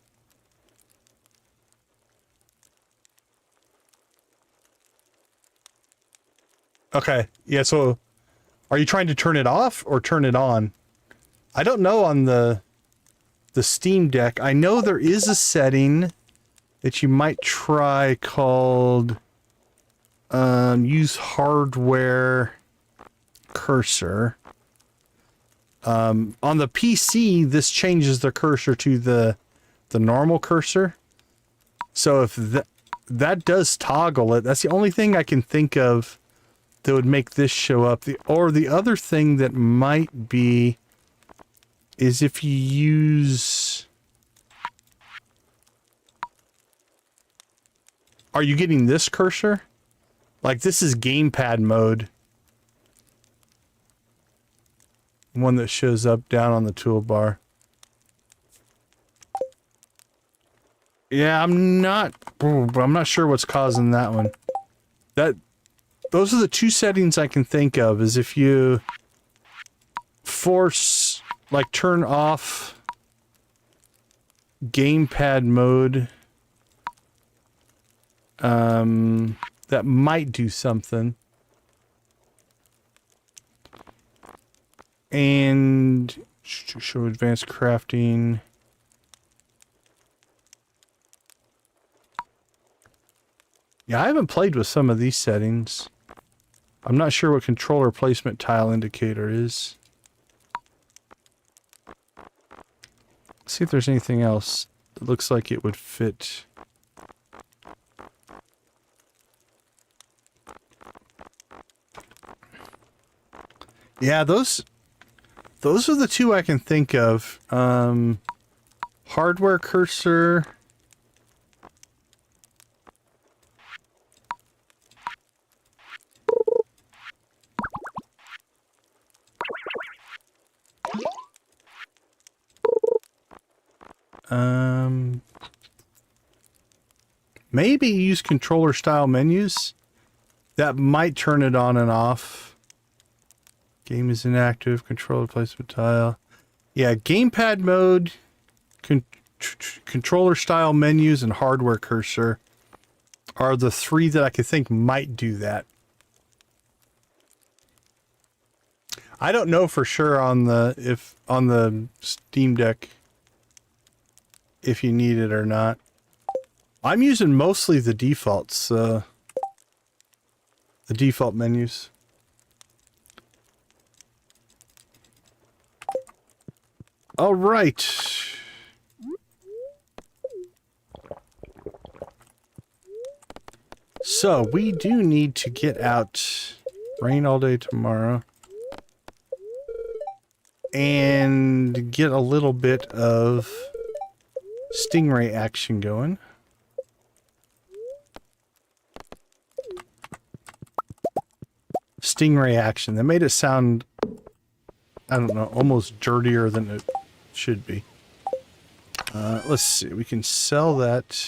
Okay. Yeah, so are you trying to turn it off or turn it on? I don't know on the Steam Deck. I know there is a setting that you might try called use hardware cursor. On the PC, this changes the cursor to the normal cursor. So if that does toggle it, that's the only thing I can think of that would make this show up. The other thing that might be is if you use... Are you getting this cursor? Like, this is gamepad mode. One that shows up down on the toolbar. Yeah, I'm not sure what's causing that one. Those are the two settings I can think of, is if you force, like, turn off gamepad mode, that might do something. And show advanced crafting. Yeah, I haven't played with some of these settings. I'm not sure what controller placement tile indicator is. Let's see if there's anything else that looks like it would fit. Yeah, those are the two I can think of. Hardware cursor. Maybe use controller style menus. That might turn it on and off. Game is inactive. Controller placement tile. Yeah, gamepad mode, controller style menus, and hardware cursor are the three that I could think might do that. I don't know for sure on the Steam Deck if you need it or not. I'm using mostly the defaults, the default menus. All right. So we do need to get out. Rain all day tomorrow. And get a little bit of stingray action going. Stingray action. That made it sound, I don't know, almost dirtier than it should be. Let's see. We can sell that.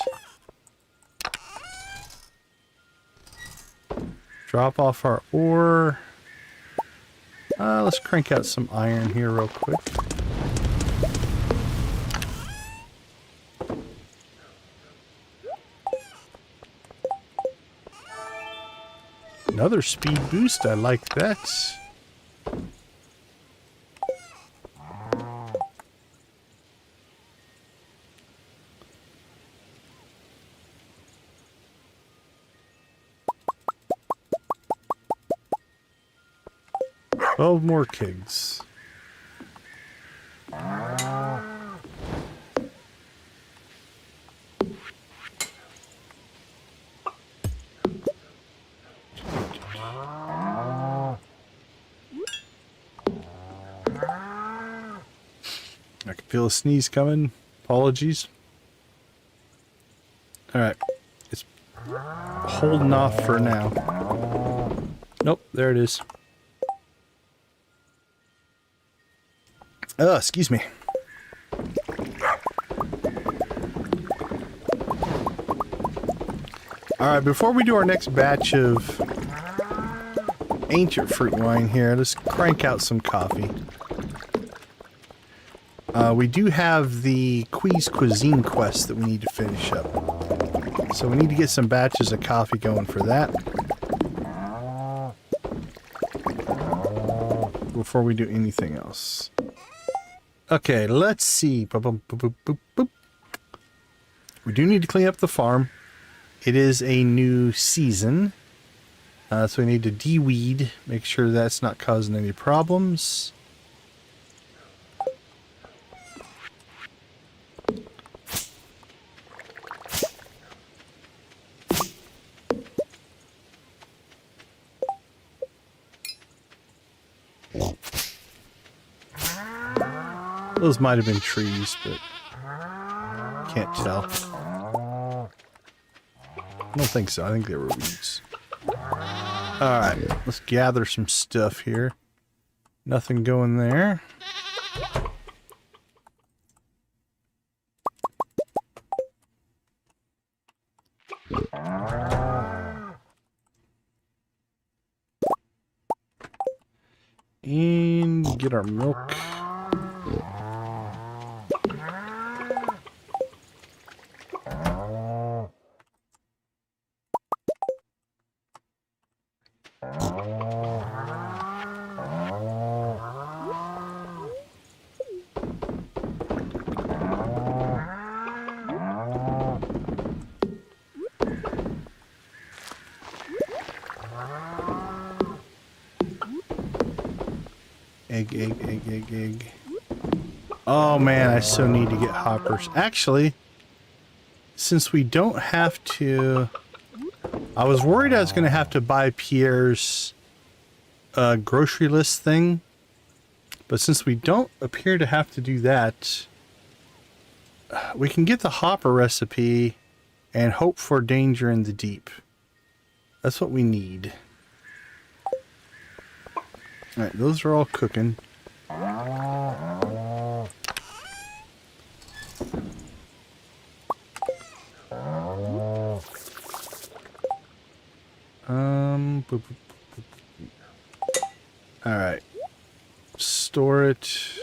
Drop off our ore. Let's crank out some iron here real quick. Another speed boost. I like that. 12 more kegs. I can feel a sneeze coming. Apologies. Alright. It's holding off for now. Nope, there it is. Excuse me. Alright, before we do our next batch of ancient fruit wine here, let's crank out some coffee. We do have the Quiz Cuisine quest that we need to finish up. So we need to get some batches of coffee going for that. Before we do anything else. Okay, let's see. Boop, boop, boop, boop. We do need to clean up the farm. It is a new season. So we need to de-weed. Make sure that's not causing any problems. Those might have been trees, but can't tell. I don't think so. I think they were weeds. Alright, let's gather some stuff here. Nothing going there. And get our milk. Egg. Oh man, I so need to get hoppers. Actually, since we don't have to... I was worried I was going to have to buy Pierre's grocery list thing. But since we don't appear to have to do that, we can get the hopper recipe and hope for danger in the deep. That's what we need. Alright, those are all cooking. Alright. Store it.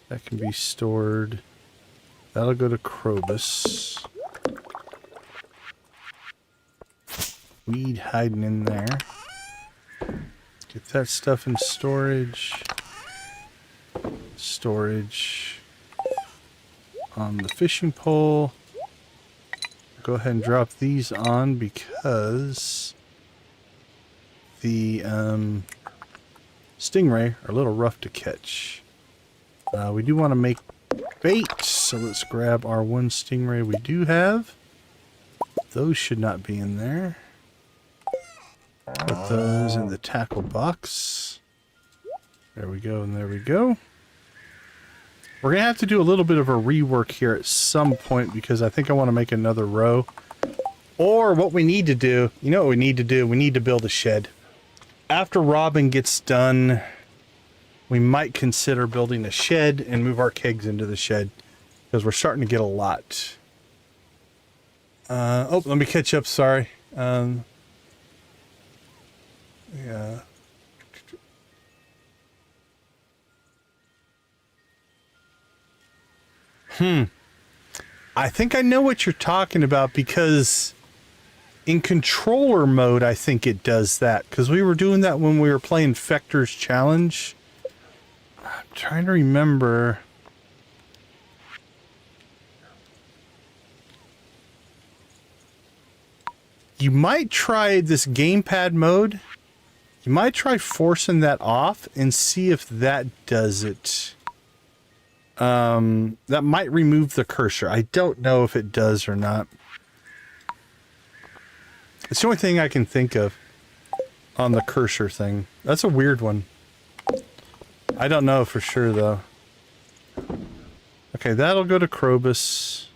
That can be stored. That'll go to Krobus. Weed hiding in there. Get that stuff in storage. Storage on the fishing pole. Go ahead and drop these on because the stingray are a little rough to catch. We do want to make bait, so let's grab our one stingray we do have. Those should not be in there. Put those in the tackle box. There we go, and there we go. We're going to have to do a little bit of a rework here at some point because I think I want to make another row. Or what we need to do, you know what we need to do? We need to build a shed. After Robin gets done, we might consider building a shed and move our kegs into the shed because we're starting to get a lot. Oh, let me catch up, sorry. Yeah. I think I know what you're talking about because in controller mode, I think it does that because we were doing that when we were playing Fector's Challenge. I'm trying to remember. You might try this gamepad mode. You might try forcing that off and see if that does it. That might remove the cursor. I don't know if it does or not. It's the only thing I can think of on the cursor thing. That's a weird one. I don't know for sure though. Okay, that'll go to Krobus.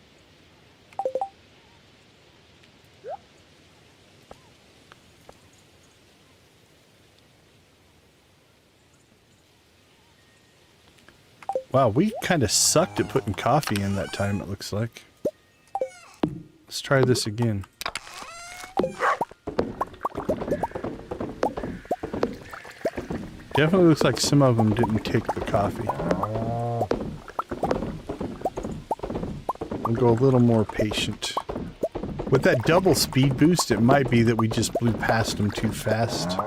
Wow, we kind of sucked at putting coffee in that time, it looks like. Let's try this again. Definitely looks like some of them didn't take the coffee. We'll go a little more patient. With that double speed boost, it might be that we just blew past them too fast.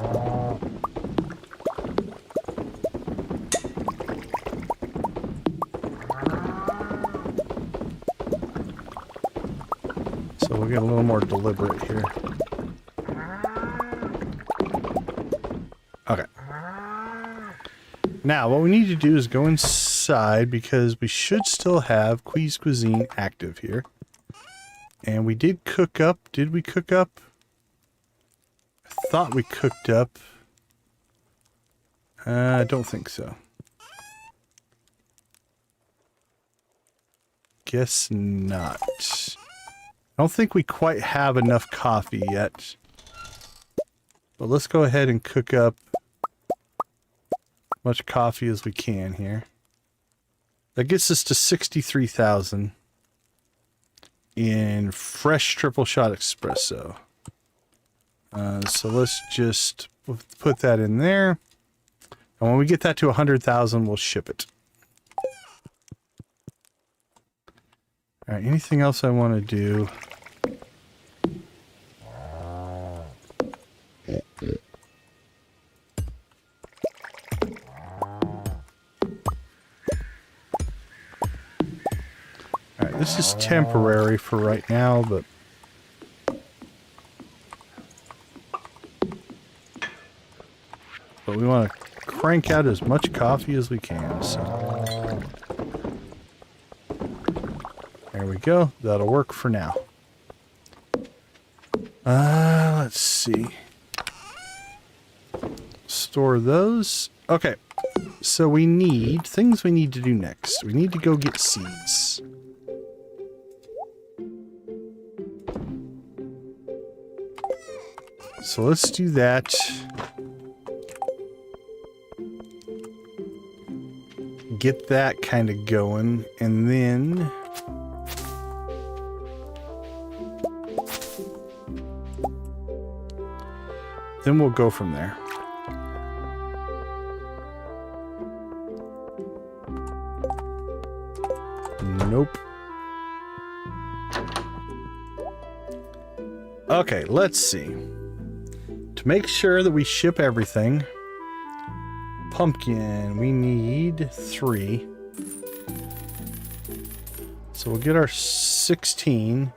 So we'll get a little more deliberate here. Okay. Now, what we need to do is go inside because we should still have Quee's Cuisine active here. And we did cook up. Did we cook up? I thought we cooked up. I don't think so. Guess not. I don't think we quite have enough coffee yet. But let's go ahead and cook up as much coffee as we can here. That gets us to 63,000 in fresh triple shot espresso. So let's just put that in there. And when we get that to 100,000, we'll ship it. Alright, anything else I want to do? Alright, this is temporary for right now, but we want to crank out as much coffee as we can, so there we go. That'll work for now. Let's see. Store those. Okay. So we need things we need to do next. We need to go get seeds. So let's do that. Get that kind of going, and then we'll go from there. Nope. Okay, let's see. To make sure that we ship everything, pumpkin, we need 3. So we'll get our 16,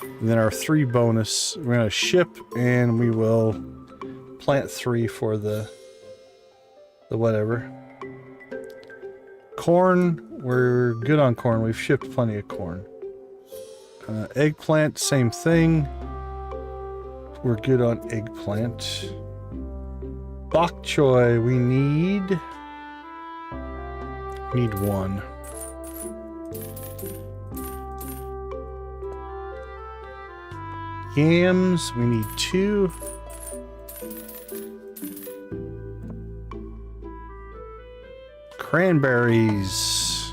and then our 3 bonus. We're going to ship, and we will plant 3 for the whatever. Corn, we're good on corn. We've shipped plenty of corn. Eggplant, same thing. We're good on eggplant. Bok choy, we need 1. Yams, we need 2. Cranberries.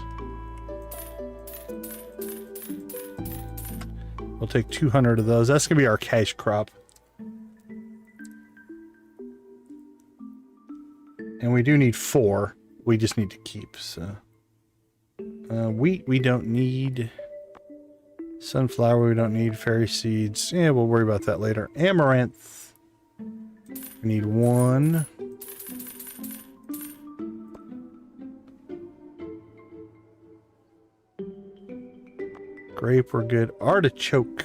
We'll take 200 of those. That's going to be our cash crop. And we do need 4. We just need to keep, so. Wheat we don't need. Sunflower we don't need. Fairy seeds. Yeah, we'll worry about that later. Amaranth. We need 1. Grape, we're good. Artichoke,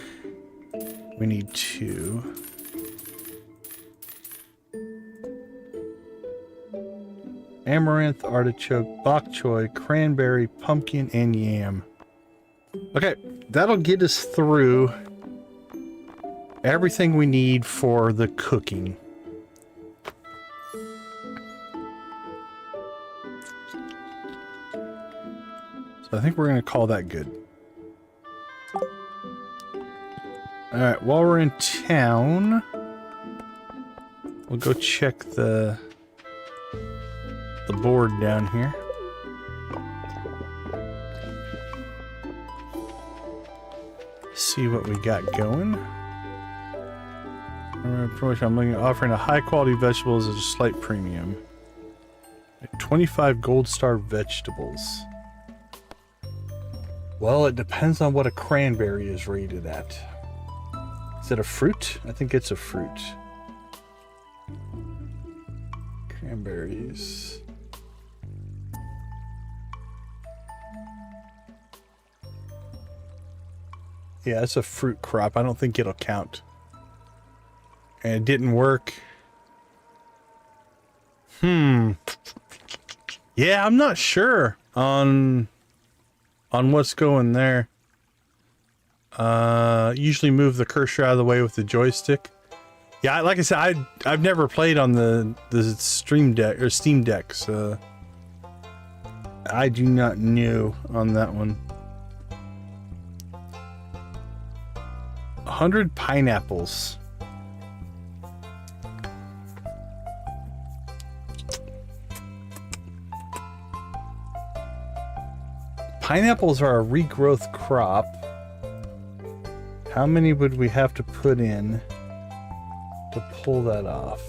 we need 2. Amaranth, artichoke, bok choy, cranberry, pumpkin, and yam. Okay, that'll get us through everything we need for the cooking. So I think we're going to call that good. Alright, while we're in town, we'll go check the board down here. See what we got going. Promotion, I'm looking at offering a high quality vegetables at a slight premium. 25 gold star vegetables. Well, it depends on what a cranberry is rated at. Is it a fruit? I think it's a fruit. Cranberries. Yeah, it's a fruit crop. I don't think it'll count. And it didn't work. Yeah, I'm not sure on what's going there. Usually move the cursor out of the way with the joystick. Yeah, like I said, I've never played on the Stream Deck or Steam Deck, so I do not know on that one. 100 pineapples. Pineapples are a regrowth crop. How many would we have to put in to pull that off?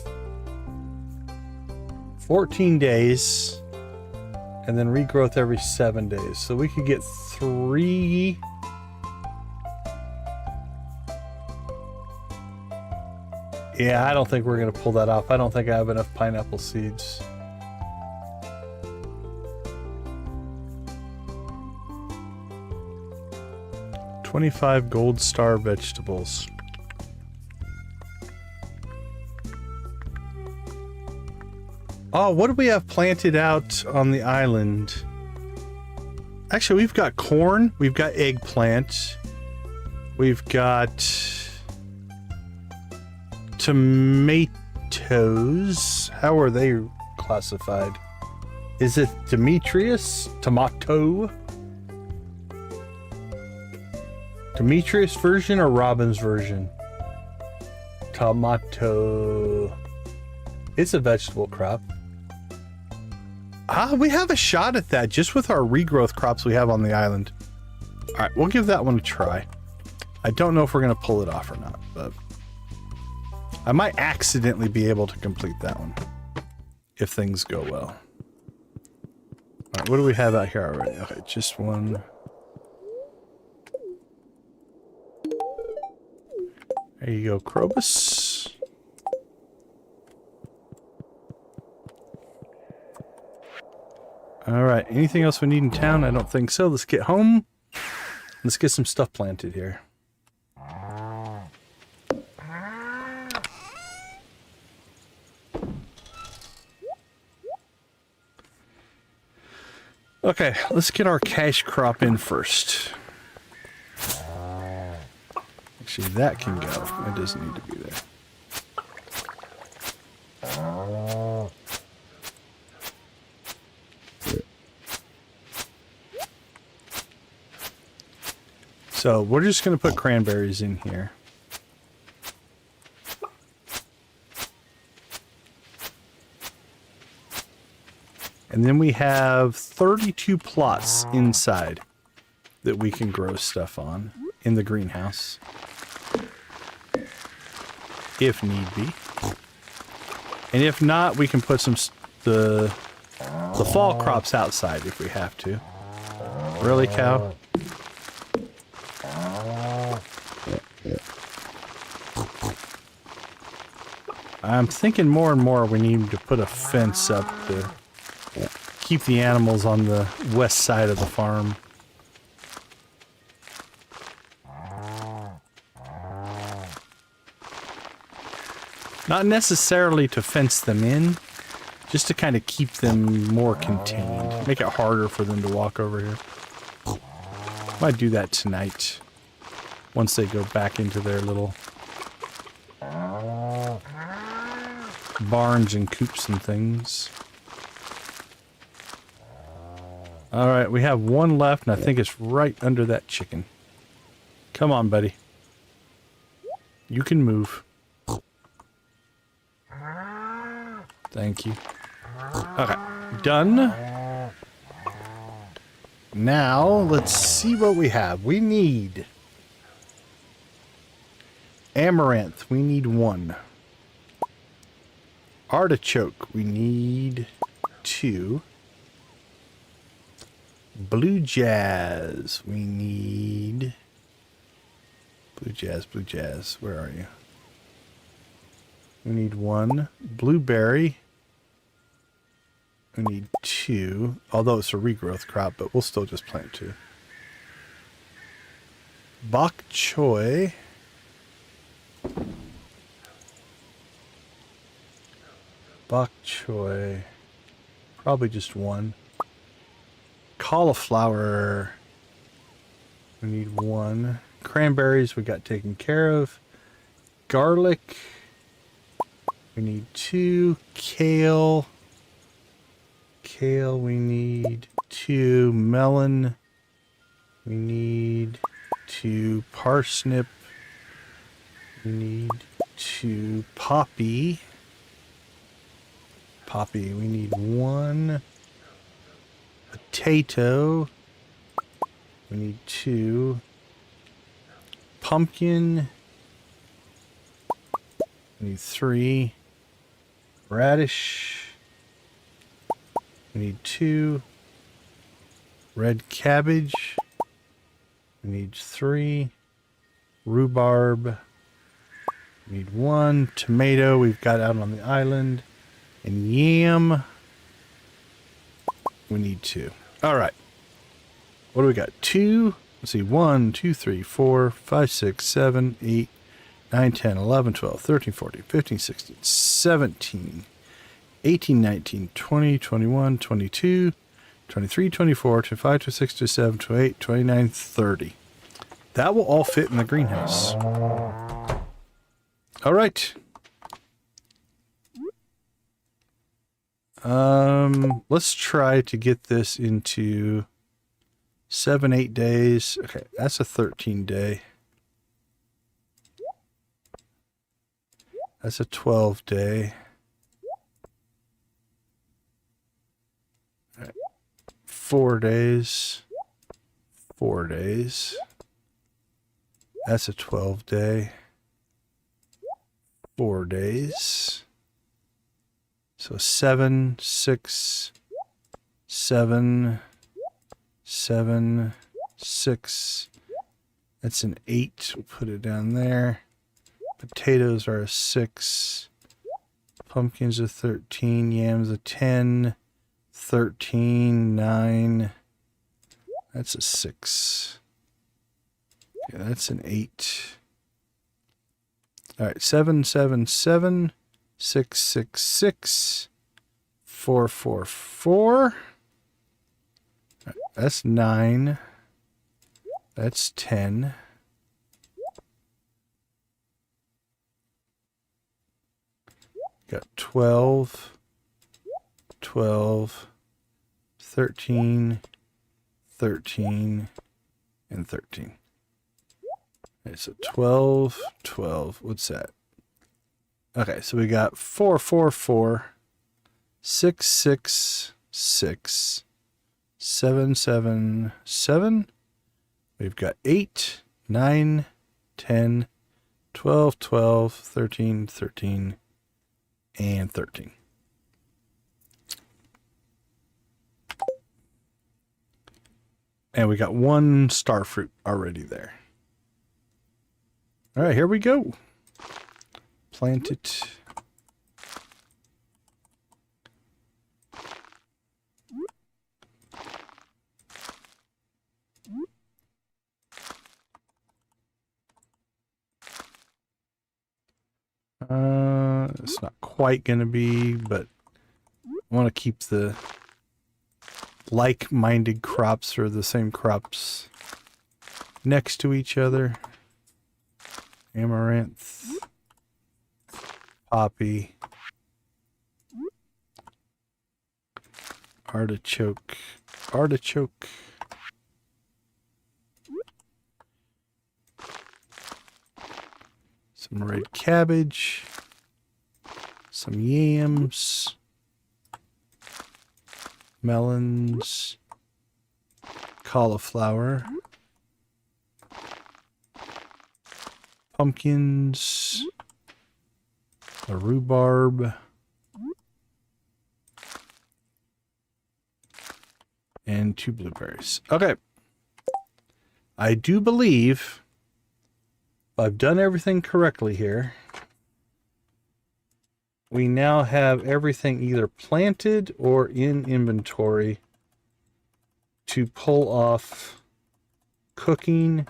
14 days, and then regrowth every 7 days. So we could get 3. Yeah, I don't think we're going to pull that off. I don't think I have enough pineapple seeds. $25 gold star vegetables. Oh, what do we have planted out on the island? Actually, we've got corn. We've got eggplant. We've got tomatoes. How are they classified? Is it Demetrius? Tomato? Demetrius version or Robin's version? Tomato. It's a vegetable crop. We have a shot at that just with our regrowth crops we have on the island. Alright, we'll give that one a try. I don't know if we're going to pull it off or not, but I might accidentally be able to complete that one if things go well. Alright, what do we have out here already? Okay, just one. There you go, Krobus. Alright, anything else we need in town? I don't think so. Let's get home. Let's get some stuff planted here. Okay, let's get our cash crop in first. Actually, that can go. It doesn't need to be there. So we're just going to put cranberries in here. And then we have 32 plots inside that we can grow stuff on in the greenhouse, if need be. And if not, we can put some the fall crops outside if we have to. Really, cow? I'm thinking more and more we need to put a fence up to keep the animals on the west side of the farm. Not necessarily to fence them in, just to kind of keep them more contained. Make it harder for them to walk over here. Might do that tonight, once they go back into their little barns and coops and things. Alright, we have one left, and I think it's right under that chicken. Come on, buddy. You can move. Thank you. Okay, done. Now, let's see what we have. We need amaranth. We need 1. Artichoke. We need 2. Blue jazz. We need... Blue jazz. Where are you? We need 1. Blueberry. We need 2. Although it's a regrowth crop, but we'll still just plant 2. Bok choy. Bok choy. Probably just 1. Cauliflower. We need 1. Cranberries we got taken care of. Garlic. We need 2. Kale. We need 2. Melon. We need 2. Parsnip. We need 2. Poppy. We need 1. Potato. We need 2. Pumpkin. We need 3. Radish. We need 2. Red cabbage. We need 3. Rhubarb. We need 1. Tomato we've got out on the island. And yam. We need 2. Alright. What do we got? 2. Let's see. 1, 2, 3, 4, 5, 6, 7, 8, 9, 10, 11, 12, 13, 14, 15, 16, 17, 18, 19, 20, 21, 22, 23, 24, 25, 26, 27, 28, 29, 30. That will all fit in the greenhouse. All right. Let's try to get this into 7, 8 days. Okay, that's a 13 day. That's a 12 day. All right. 4 days. 4 days. That's a 12 day. 4 days. So 7, 6, 7, 7, 6. That's an 8. We'll put it down there. Potatoes are a 6. Pumpkins a 13. Yams a 10. 13, 9. That's a 6. Okay, that's an 8. All right, 7, 7, 7. 6, 6, 6. 4, 4, 4. All right, that's 9. That's 10. Got 12. 12. 13. 13. And 13. Okay, so 12, 12. What's that? Okay, so we got 4, 4, 4, 6, 6, 6, 7, 7, 7. We've got 8, 9, 10, 12, 12, 13, 13, and 13. And we got 1 star fruit already there. All right, here we go. Plant it. It's not quite going to be, but I want to keep the like-minded crops or the same crops next to each other. Amaranth, poppy, artichoke, artichoke. Some red cabbage, some yams, melons, cauliflower, pumpkins, a rhubarb, and 2 blueberries. Okay. I do believe I've done everything correctly here. We now have everything either planted or in inventory to pull off cooking.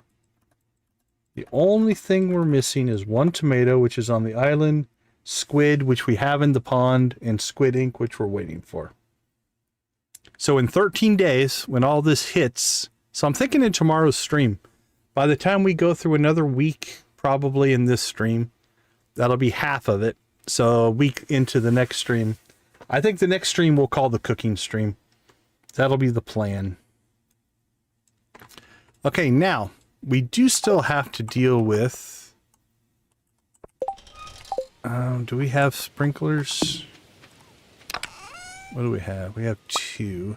The only thing we're missing is 1 tomato, which is on the island, squid, which we have in the pond, and squid ink, which we're waiting for. So in 13 days, when all this hits, so I'm thinking in tomorrow's stream, by the time we go through another week, probably in this stream, that'll be half of it. So a week into the next stream. I think the next stream we'll call the cooking stream. That'll be the plan. Okay, now, we do still have to deal with... do we have sprinklers? What do we have? We have 2.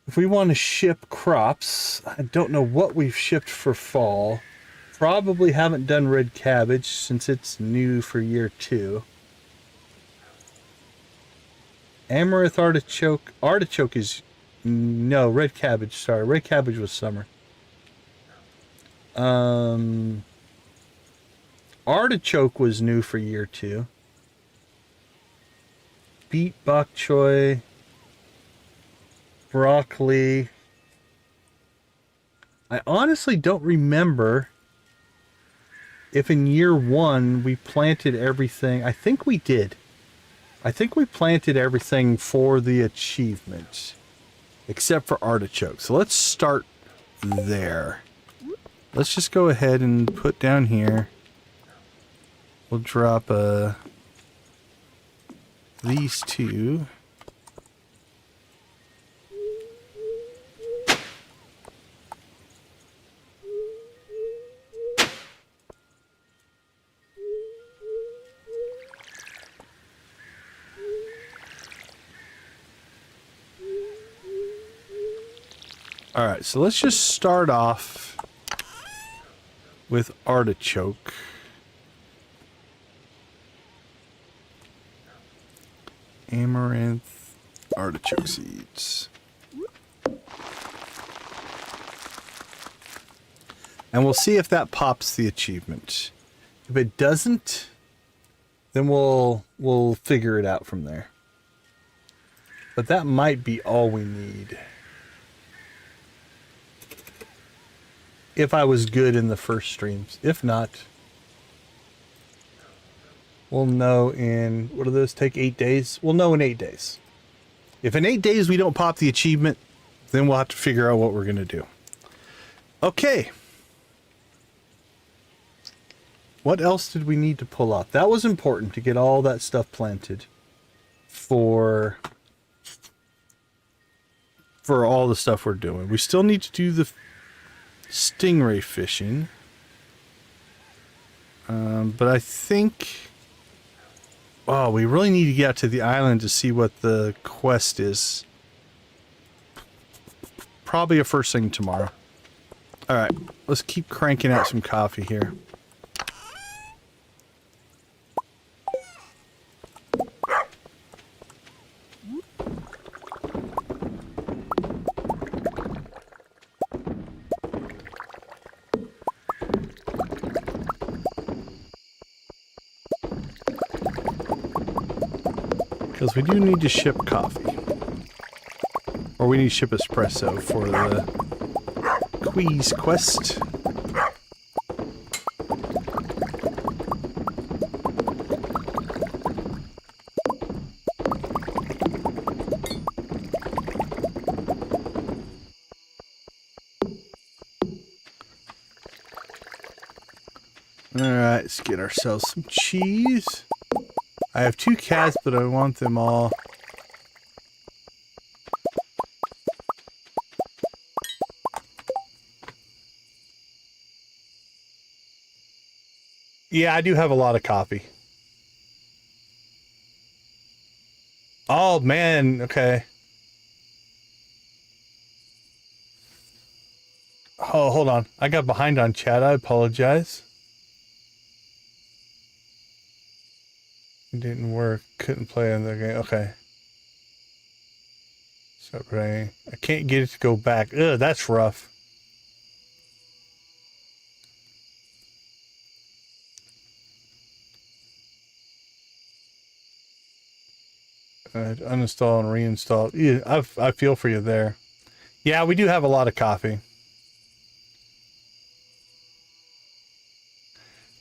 If we want to ship crops, I don't know what we've shipped for fall. Probably haven't done red cabbage since it's new for year 2. Amaranth artichoke. Artichoke is... No, red cabbage. Sorry, red cabbage was summer. Artichoke was new for year 2. Beet, bok choy, broccoli. I honestly don't remember if in year 1 we planted everything. I think we did. I think we planted everything for the achievement, except for artichoke. So let's start there. Let's just go ahead and put down here. We'll drop these 2. All right, so let's just start off with artichoke. Amaranth artichoke seeds. And we'll see if that pops the achievement. If it doesn't, then we'll figure it out from there. But that might be all we need. If I was good in the first streams. If not, we'll know in, what do those take, 8 days? We'll know in 8 days. If in 8 days we don't pop the achievement, then we'll have to figure out what we're going to do. Okay. What else did we need to pull off? That was important to get all that stuff planted for all the stuff we're doing. We still need to do the stingray fishing. But I think... Oh, we really need to get out to the island to see what the quest is. Probably a first thing tomorrow. Alright, let's keep cranking out some coffee here. Because we do need to ship coffee. Or we need to ship espresso for the quiz quest. Alright, let's get ourselves some cheese. I have 2 cats, but I want them all. Yeah, I do have a lot of coffee. Oh, man. Okay. Oh, hold on. I got behind on chat. I apologize. It didn't work. Couldn't play in the game. Okay. Stop playing. I can't get it to go back. Ugh, that's rough. Uninstall and reinstall. Yeah, I feel for you there. Yeah, we do have a lot of coffee.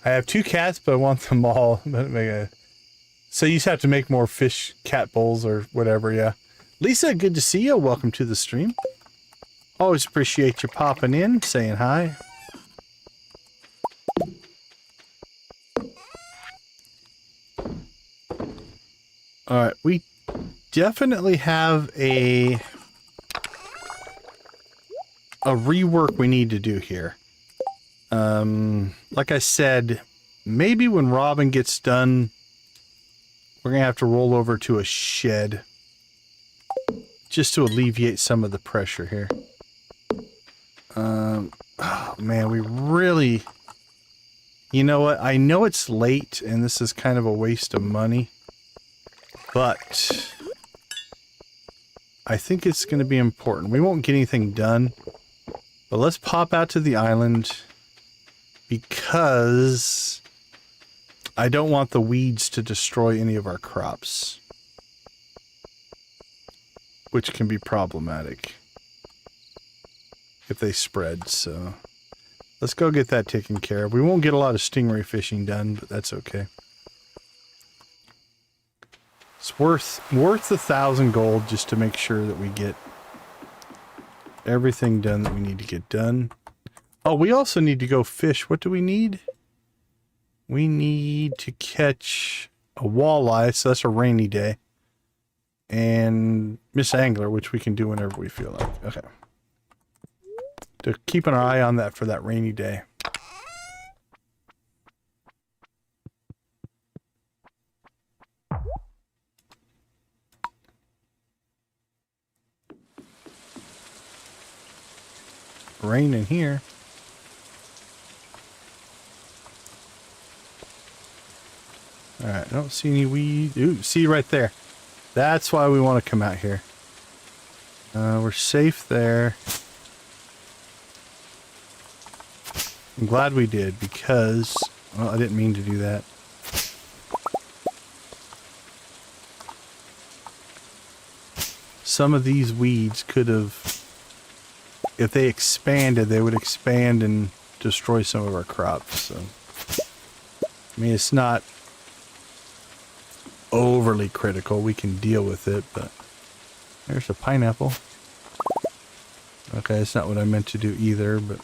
I have 2 cats, but I want them all. So you just have to make more fish cat bowls or whatever, yeah. Lisa, good to see you. Welcome to the stream. Always appreciate you popping in, saying hi. Alright, we definitely have a rework we need to do here. Like I said, maybe when Robin gets done, we're going to have to roll over to a shed just to alleviate some of the pressure here. Oh man, we really... You know what? I know it's late and this is kind of a waste of money, but I think it's going to be important. We won't get anything done, but let's pop out to the island because I don't want the weeds to destroy any of our crops, which can be problematic if they spread. So let's go get that taken care of. We won't get a lot of stingray fishing done, but that's okay. It's worth 1,000 gold just to make sure that we get everything done that we need to get done. Oh, we also need to go fish. What do we need? We need to catch a walleye, so that's a rainy day. And Miss Angler, which we can do whenever we feel like. Okay. To keep an eye on that for that rainy day. Rain in here. Alright, I don't see any weed. Ooh, see right there. That's why we want to come out here. We're safe there. I'm glad we did because, well, I didn't mean to do that. Some of these weeds could have, if they expanded, they would expand and destroy some of our crops. So, I mean, it's not overly critical. We can deal with it, but there's a pineapple. Okay, it's not what I meant to do either, but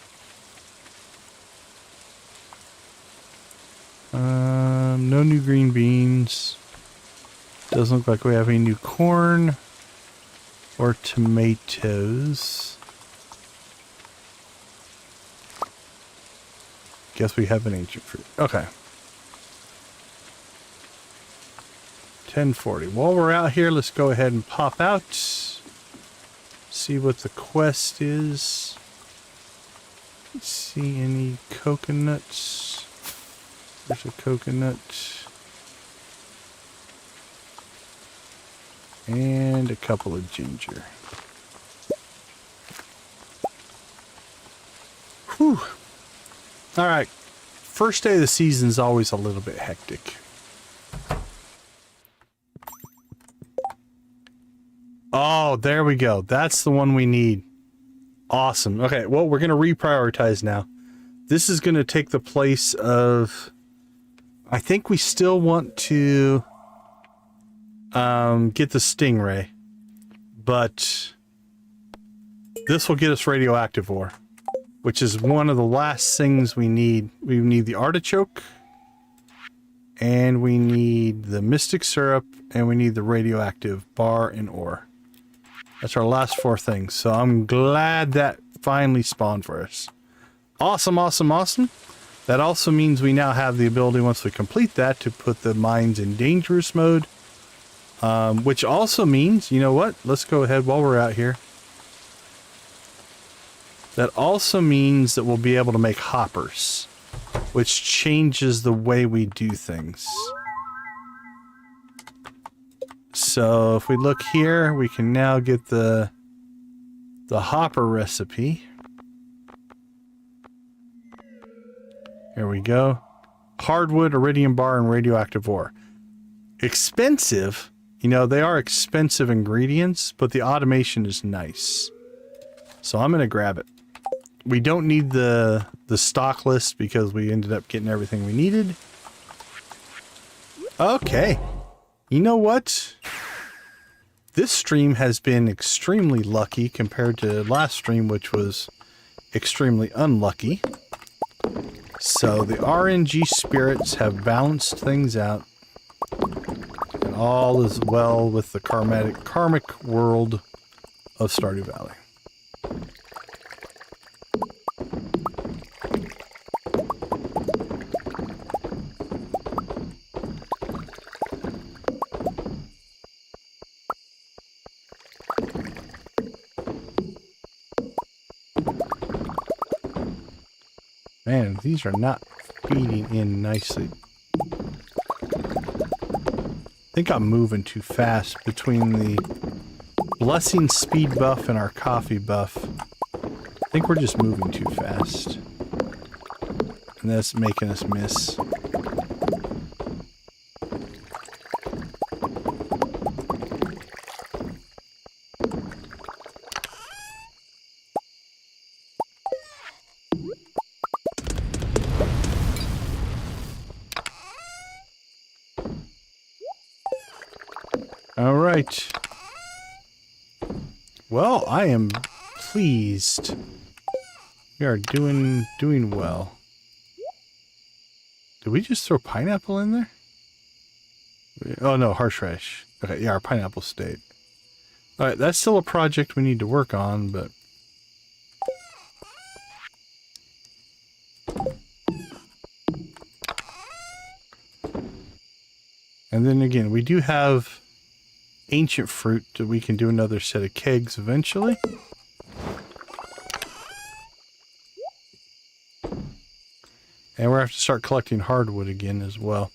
no new green beans. Doesn't look like we have any new corn or tomatoes. Guess we have an ancient fruit. Okay. 10:40. While we're out here, let's go ahead and pop out. See what the quest is. Let's see any coconuts. There's a coconut. And a couple of ginger. Whew. Alright. First day of the season is always a little bit hectic. Oh, there we go. That's the one we need. Awesome. Okay, well, we're going to reprioritize now. This is going to take the place of... I think we still want to get the stingray, but this will get us radioactive ore, which is one of the last things we need. We need the artichoke, and we need the mystic syrup, and we need the radioactive bar and ore. That's our last 4 things. So I'm glad that finally spawned for us. Awesome, awesome, awesome. That also means we now have the ability, once we complete that, to put the mines in dangerous mode. Which also means, you know what? Let's go ahead while we're out here. That also means that we'll be able to make hoppers, which changes the way we do things. So if we look here, we can now get the hopper recipe. Here we go. Hardwood, iridium bar, and radioactive ore. Expensive. You know, they are expensive ingredients, but the automation is nice. So I'm going to grab it. We don't need the stock list because we ended up getting everything we needed. Okay. You know what? This stream has been extremely lucky compared to last stream, which was extremely unlucky. So the RNG spirits have balanced things out. And all is well with the karmic world of Stardew Valley. Man, these are not feeding in nicely. I think I'm moving too fast between the blessing speed buff and our coffee buff. I think we're just moving too fast. And that's making us miss. All right. Well, I am pleased. We are doing well. Did we just throw pineapple in there? Oh no, horseradish. Okay, yeah, our pineapple stayed. All right, that's still a project we need to work on, but and then again, we do have ancient fruit that we can do another set of kegs eventually. And we're going to have to start collecting hardwood again as well.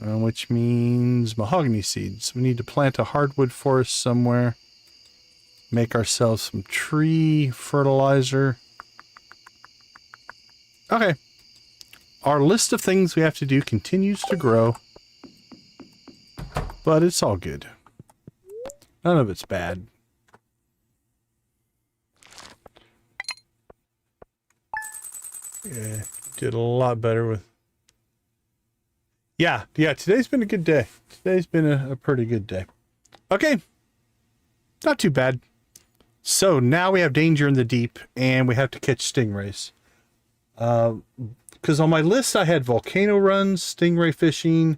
Which means mahogany seeds. We need to plant a hardwood forest somewhere. Make ourselves some tree fertilizer. Okay. Our list of things we have to do continues to grow. But it's all good. None of it's bad. Yeah, did a lot better with... Yeah, today's been a good day. Today's been a pretty good day. Okay. Not too bad. So now we have danger in the deep, and we have to catch stingrays. Because on my list I had volcano runs, stingray fishing,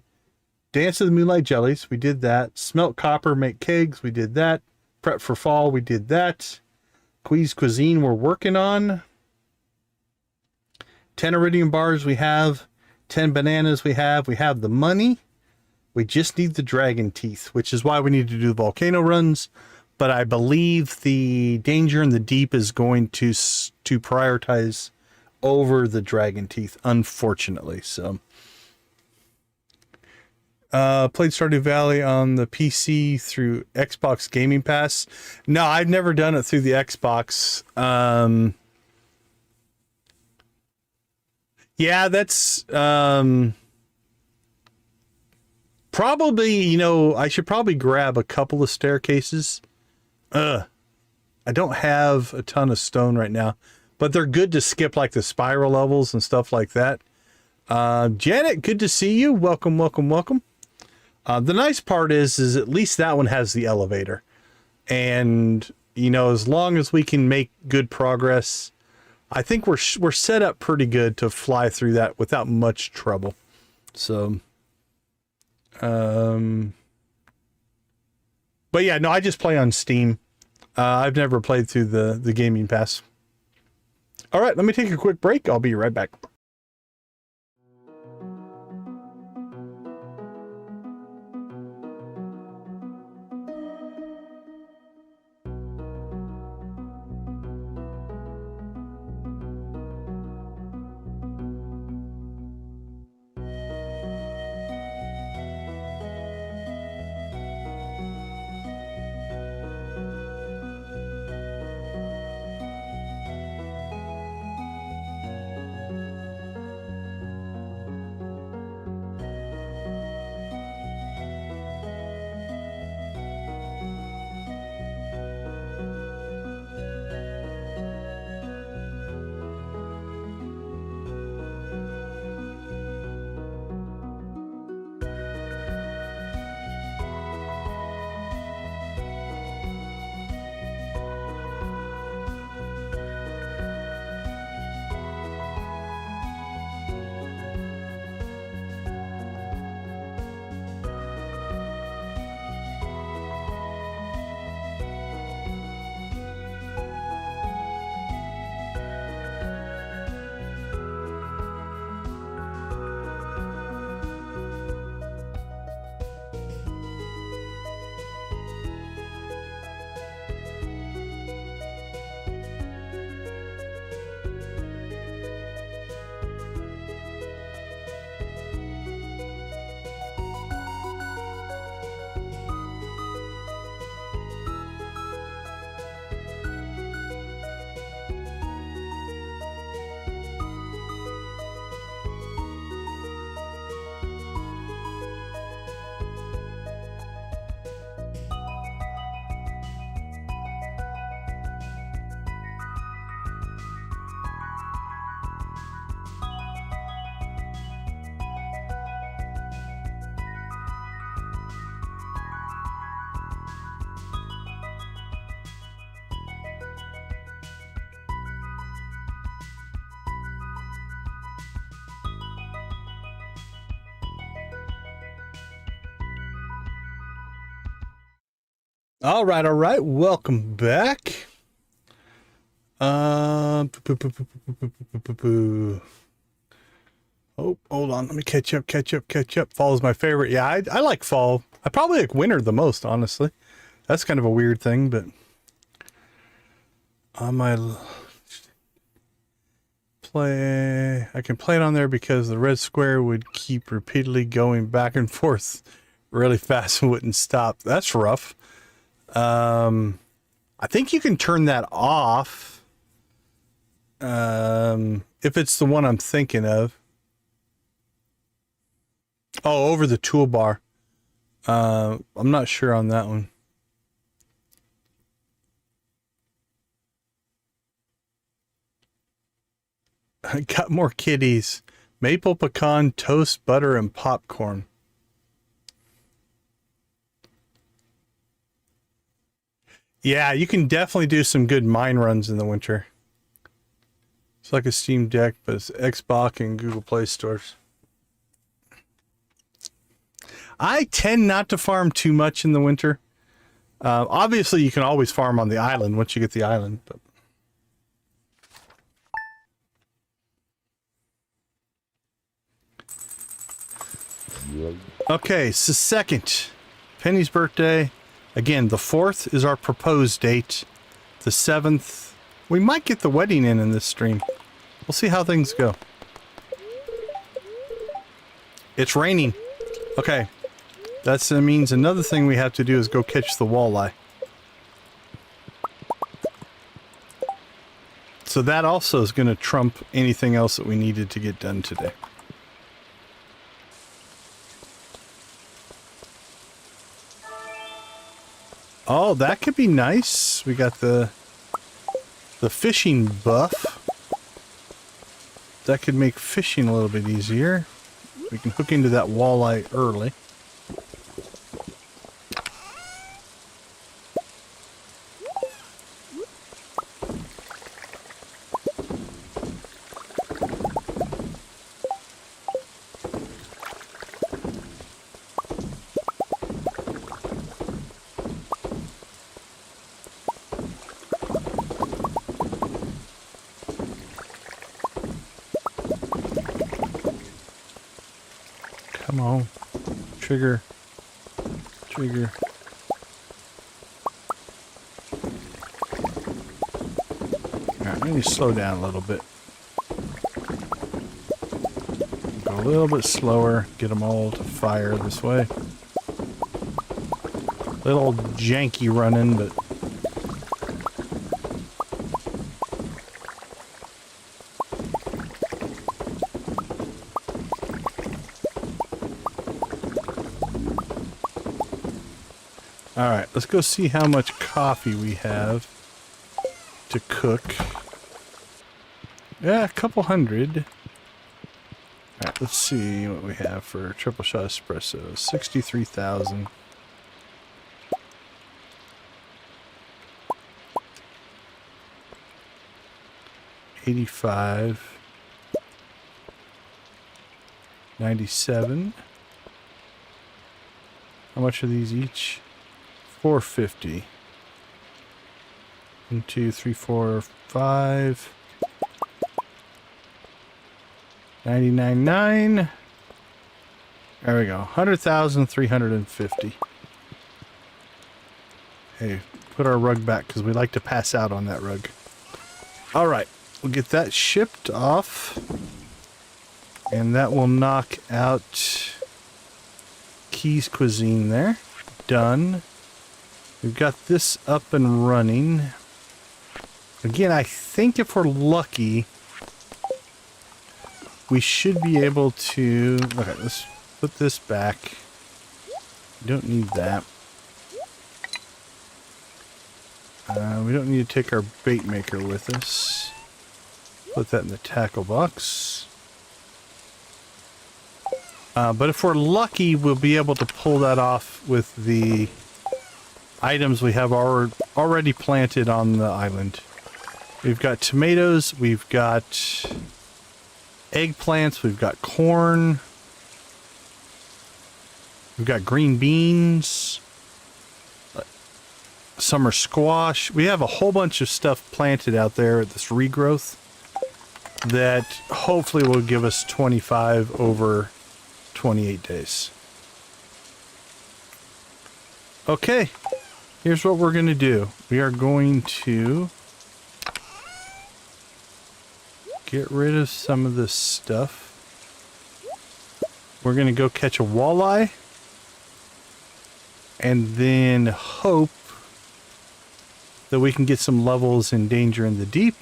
dance of the moonlight jellies. We did that. Smelt copper, make kegs. We did that. Prep for fall. We did that. Queez cuisine we're working on. 10 iridium bars we have. 10 bananas we have. We have the money. We just need the dragon teeth, which is why we need to do the volcano runs. But I believe the danger in the deep is going to prioritize over the dragon teeth, unfortunately. So, played Stardew Valley on the PC through Xbox Gaming Pass. No, I've never done it through the Xbox. Yeah, that's probably, you know, I should probably grab a couple of staircases. I don't have a ton of stone right now, but they're good to skip like the spiral levels and stuff like that. Janet, good to see you. Welcome, welcome, welcome. The nice part is at least that one has the elevator. And, you know, as long as we can make good progress, I think we're set up pretty good to fly through that without much trouble. So, but yeah, no, I just play on Steam. I've never played through the Gaming Pass. All right, let me take a quick break. I'll be right back. All right. Welcome back. Oh, hold on. Let me catch up. Fall is my favorite. Yeah, I like fall. I probably like winter the most, honestly. That's kind of a weird thing, but on my play, I can play it on there because the red square would keep repeatedly going back and forth really fast and wouldn't stop. That's rough. I think you can turn that off. If it's the one I'm thinking of. Oh, over the toolbar. I'm not sure on that one. I got more kitties. Maple pecan, toast, butter, and popcorn. Yeah, you can definitely do some good mine runs in the winter. It's like a Steam Deck, but it's Xbox and Google Play stores. I tend not to farm too much in the winter. Obviously, you can always farm on the island once you get the island. But okay, so second, Penny's birthday. Again, the 4th is our proposed date. The 7th, we might get the wedding in this stream. We'll see how things go. It's raining. Okay. That means another thing we have to do is go catch the walleye. So that also is going to trump anything else that we needed to get done today. Oh, that could be nice. We got the fishing buff. That could make fishing a little bit easier. We can hook into that walleye early. Come on. Trigger. Trigger. Alright, let me slow down a little bit. Go a little bit slower. Get them all to fire this way. Little janky running, but... Alright, let's go see how much coffee we have to cook. Yeah, a couple hundred. Alright, let's see what we have for triple shot espresso. 63,000. $85. 97. How much are these each? $4.50. 1, 2, 3, 4, 5. 99.9. There we go. 100,350. Hey, put our rug back because we like to pass out on that rug. All right, we'll get that shipped off, and that will knock out Key's Cuisine there. Done. We've got this up and running. Again, I think if we're lucky, we should be able to... Okay, let's put this back. We don't need that. We don't need to take our bait maker with us. Put that in the tackle box. But if we're lucky, we'll be able to pull that off with the items we have already planted on the island. We've got tomatoes, we've got eggplants, we've got corn, we've got green beans, summer squash. We have a whole bunch of stuff planted out there at this regrowth that hopefully will give us 25 over 28 days. Okay, here's what we're going to do. We are going to get rid of some of this stuff. We're going to go catch a walleye and then hope that we can get some levels in Danger in the Deep.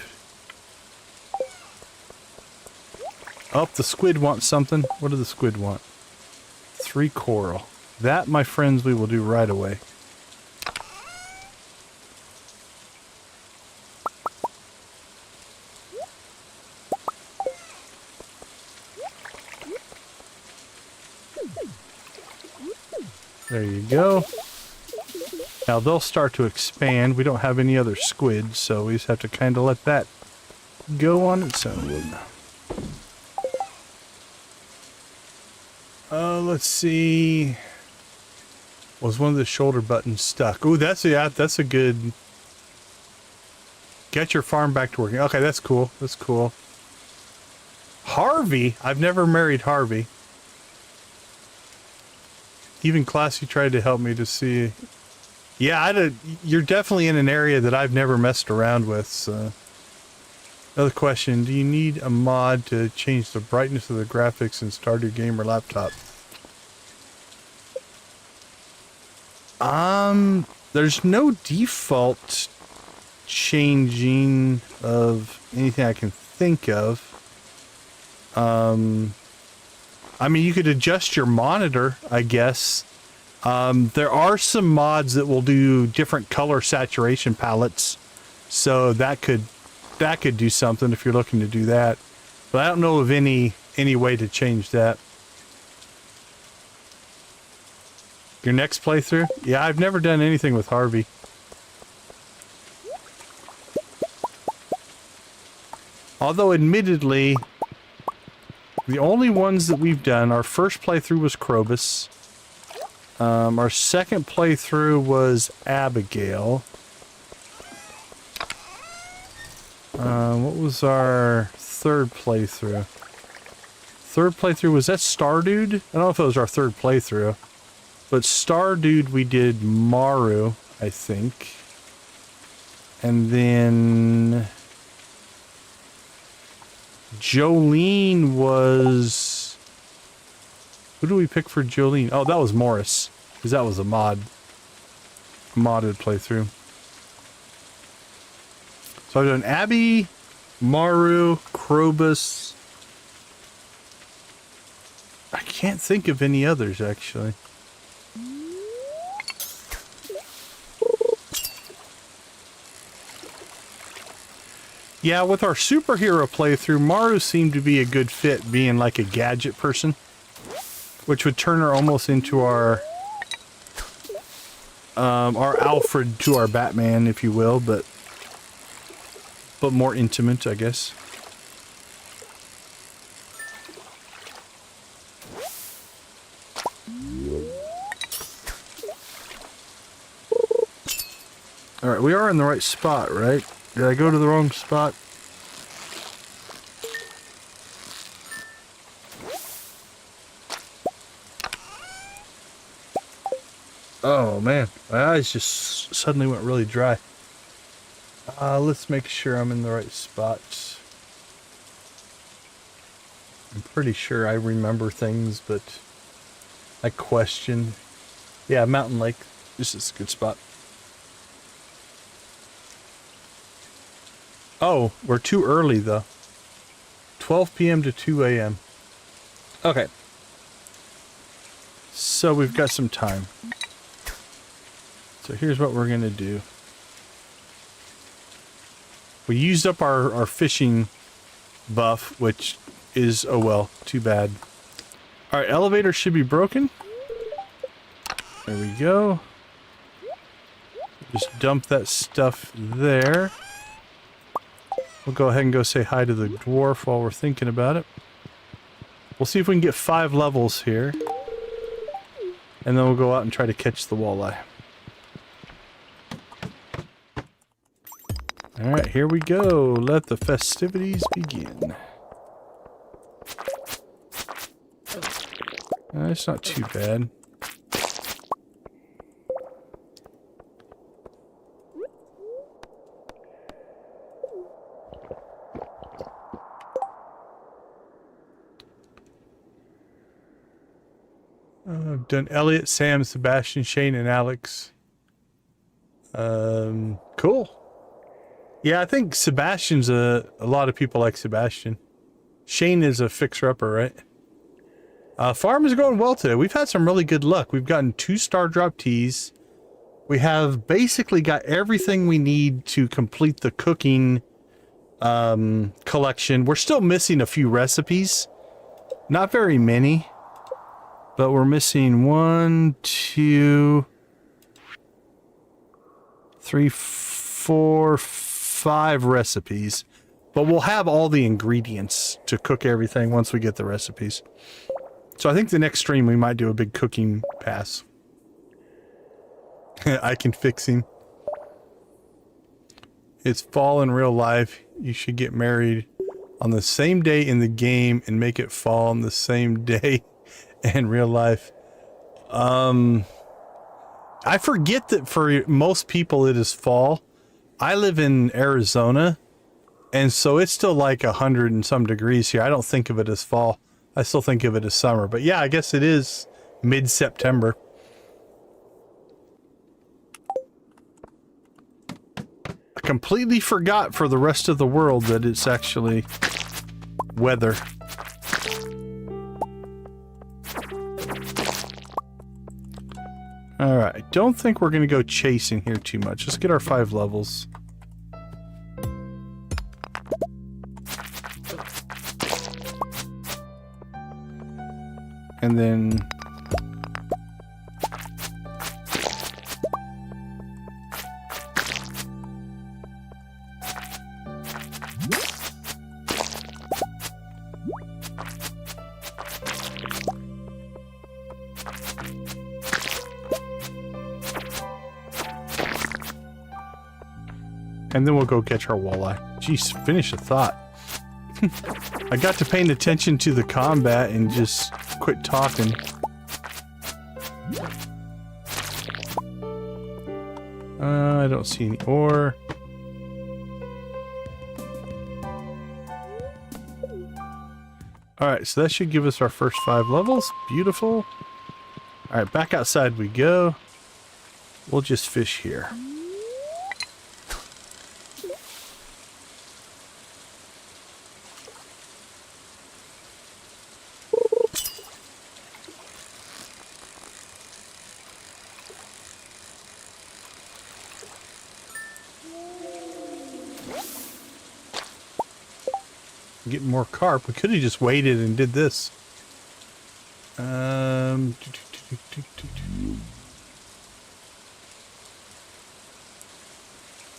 Oh, the squid wants something. What does the squid want? 3 coral. That, my friends, we will do right away. There you go. Now they'll start to expand. We don't have any other squid, so we just have to kind of let that go on its own. Let's see. Was one of the shoulder buttons stuck? Ooh, that's a good. Get your farm back to working. Okay, that's cool. That's cool. Harvey? I've never married Harvey. Even Classy tried to help me to see. Yeah, you're definitely in an area that I've never messed around with, so. Another question, do you need a mod to change the brightness of the graphics in Stardew Gamer laptop? There's no default changing of anything I can think of. I mean, you could adjust your monitor, I guess. There are some mods that will do different color saturation palettes, so that could do something if you're looking to do that. But I don't know of any way to change that. Your next playthrough? Yeah, I've never done anything with Harvey. Although, admittedly, the only ones that we've done, our first playthrough was Krobus. Our second playthrough was Abigail. What was our third playthrough? Third playthrough, was that Stardew? I don't know if it was our third playthrough. But Stardew, we did Maru, I think. And then Jolene was... Who do we pick for Jolene? Oh, that was Morris. Because that was a modded playthrough. So I've done Abby, Maru, Krobus. I can't think of any others, actually. Yeah, with our superhero playthrough, Maru seemed to be a good fit, being like a gadget person. Which would turn her almost into our Alfred to our Batman, if you will, but more intimate, I guess. Alright, we are in the right spot, right? Did I go to the wrong spot? Oh man, my eyes just suddenly went really dry. Let's make sure I'm in the right spot. I'm pretty sure I remember things, but I question. Yeah, Mountain Lake. This is a good spot. Oh, we're too early though. 12 p.m. to 2 a.m. Okay. So we've got some time. So here's what we're going to do. We used up our fishing buff, which is, oh well, too bad. Alright, elevator should be broken. There we go. Just dump that stuff there. We'll go ahead and go say hi to the dwarf while we're thinking about it. We'll see if we can get 5 levels here. And then we'll go out and try to catch the walleye. Alright, here we go. Let the festivities begin. It's not too bad. I've done Elliot, Sam, Sebastian, Shane, and Alex. Cool. Yeah, I think Sebastian's a lot of people like Sebastian. Shane is a fixer-upper, right? Farm is going well today. We've had some really good luck. We've gotten 2 star drop teas. We have basically got everything we need to complete the cooking collection. We're still missing a few recipes. Not very many. But we're missing 1, 2, 3, 4, 5 recipes. But we'll have all the ingredients to cook everything once we get the recipes. So I think the next stream we might do a big cooking pass. I can fix him. It's fall in real life. You should get married on the same day in the game and make it fall on the same day in real life. I forget that for most people it is fall. I live in Arizona, and so it's still like 100 and some degrees here. I don't think of it as fall. I still think of it as summer. But yeah, I guess it is mid-September. I completely forgot for the rest of the world that it's actually weather. Alright, don't think we're going to go chasing here too much. Let's get our 5 levels. And then... and then we'll go catch our walleye. Jeez, finish a thought. I got to paying attention to the combat and just quit talking. I don't see any ore. Alright, so that should give us our first 5 levels. Beautiful. Alright, back outside we go. We'll just fish here. Getting more carp. We could have just waited and did this. Alright,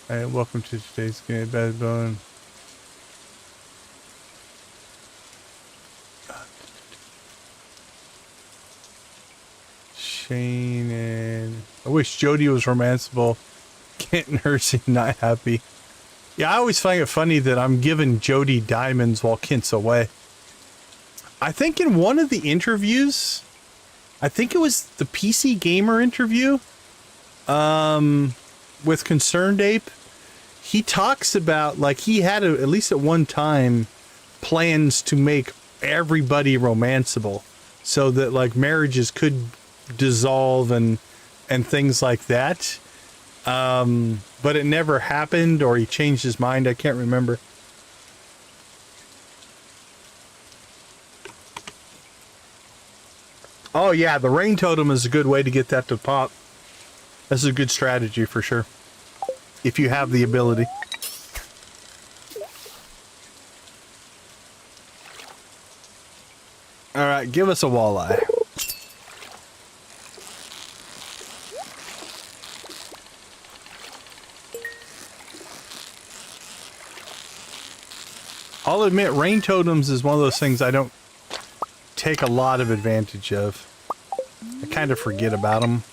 welcome to today's game, Bad Bone. Shane and... I wish Jody was romanceable. Kent nursing, not happy. Yeah, I always find it funny that I'm giving Jody diamonds while Kent's away. I think in one of the interviews, I think it was the PC Gamer interview, with Concerned Ape, he talks about, like, he had, at least at one time, plans to make everybody romanceable, so that, like, marriages could dissolve and things like that. But it never happened, or he changed his mind. I can't remember. Oh yeah, the rain totem is a good way to get that to pop. That's a good strategy for sure, if you have the ability. Alright, give us a walleye. I'll admit, rain totems is one of those things I don't take a lot of advantage of. I kind of forget about them.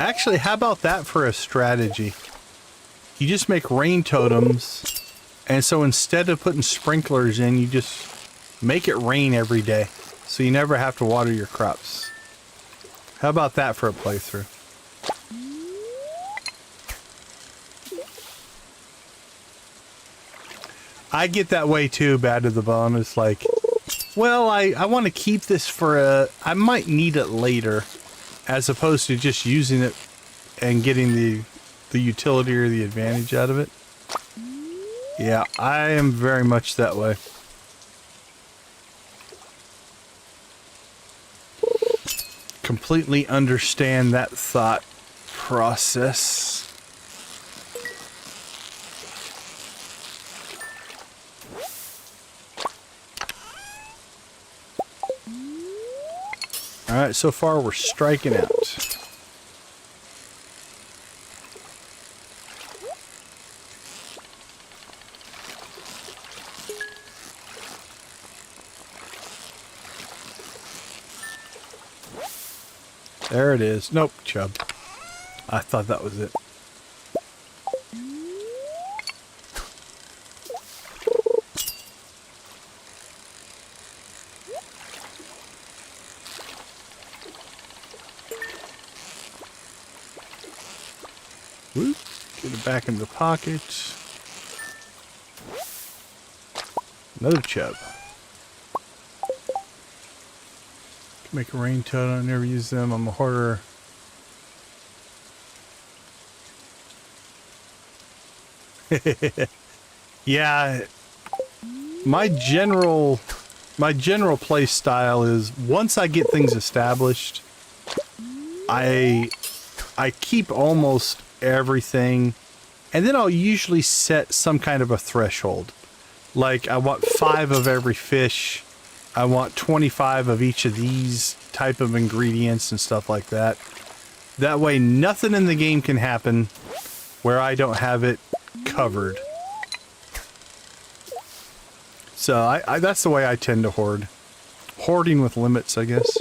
Actually, how about that for a strategy? You just make rain totems, and so instead of putting sprinklers in, you just make it rain every day, so you never have to water your crops. How about that for a playthrough? I get that way too, Bad to the Bone. It's like, Well, I want to keep this for a... I might need it later, as opposed to just using it and getting the utility or the advantage out of it. Yeah, I am very much that way. Completely understand that thought process. All right, so far we're striking out. There it is. Nope, chub. I thought that was it. Whoop. Get it back in the pocket. Another chub. Make a rain toad. I never use them. I'm a hoarder. Yeah, my general play style is once I get things established, I keep almost everything, and then I'll usually set some kind of a threshold. Like I want 5 of every fish. I want 25 of each of these type of ingredients and stuff like that. That way nothing in the game can happen where I don't have it covered. So I that's the way I tend to hoard. Hoarding with limits, I guess.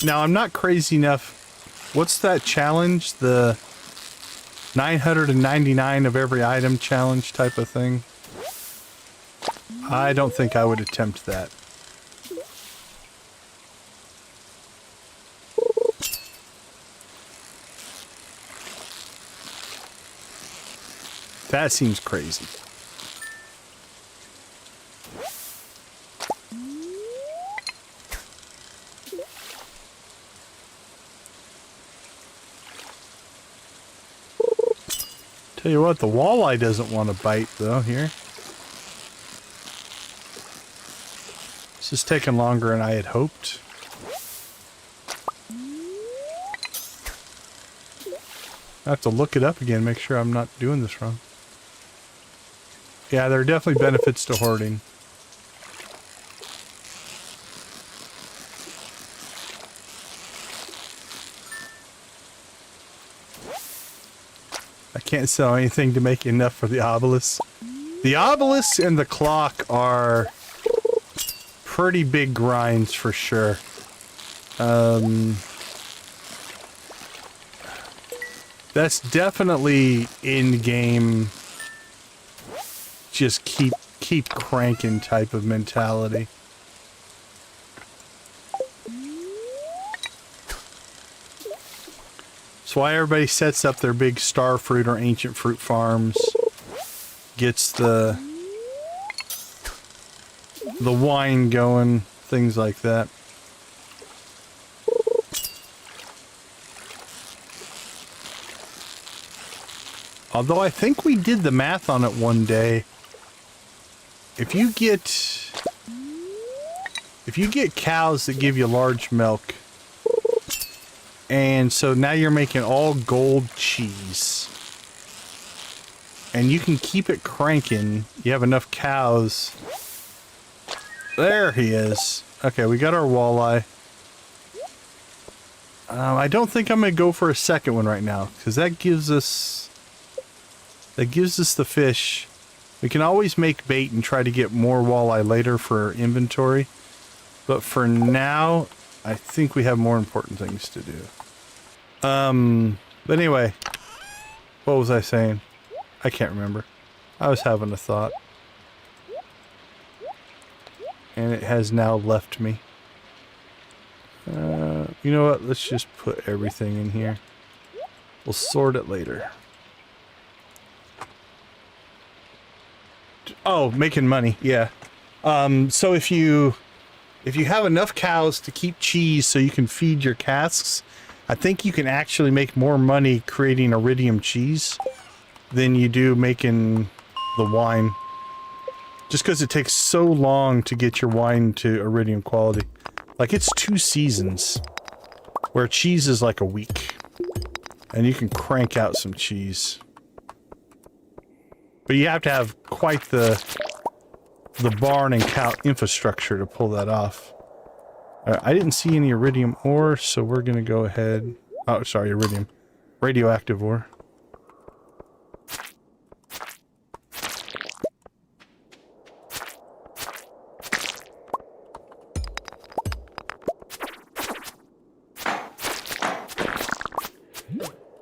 Now I'm not crazy enough. What's that challenge? The 999 of every item challenge type of thing. I don't think I would attempt that. That seems crazy. Tell you what, the walleye doesn't want to bite though here. This is taking longer than I had hoped. I have to look it up again, make sure I'm not doing this wrong. Yeah, there are definitely benefits to hoarding. I can't sell anything to make enough for the obelisk. The obelisk and the clock are pretty big grinds for sure. That's definitely in-game, just keep cranking type of mentality. That's why everybody sets up their big star fruit or ancient fruit farms. Gets the wine going, things like that. Although I think we did the math on it one day. If you get cows that give you large milk, and so now you're making all gold cheese, and you can keep it cranking, you have enough cows. There he is. Okay, we got our walleye. I don't think I'm gonna go for a second one right now, because that gives us the fish. We can always make bait and try to get more walleye later for inventory. But for now, I think we have more important things to do. But anyway, what was I saying? I can't remember. I was having a thought. And it has now left me. You know what? Let's just put everything in here. We'll sort it later. Oh, making money. Yeah. So if you have enough cows to keep cheese so you can feed your casks, I think you can actually make more money creating iridium cheese than you do making the wine. Just because it takes so long to get your wine to iridium quality. Like, it's 2 seasons, where cheese is like a week. And you can crank out some cheese. But you have to have quite the barn and cow infrastructure to pull that off. I didn't see any iridium ore, so we're gonna go ahead... Oh, sorry, iridium. Radioactive ore.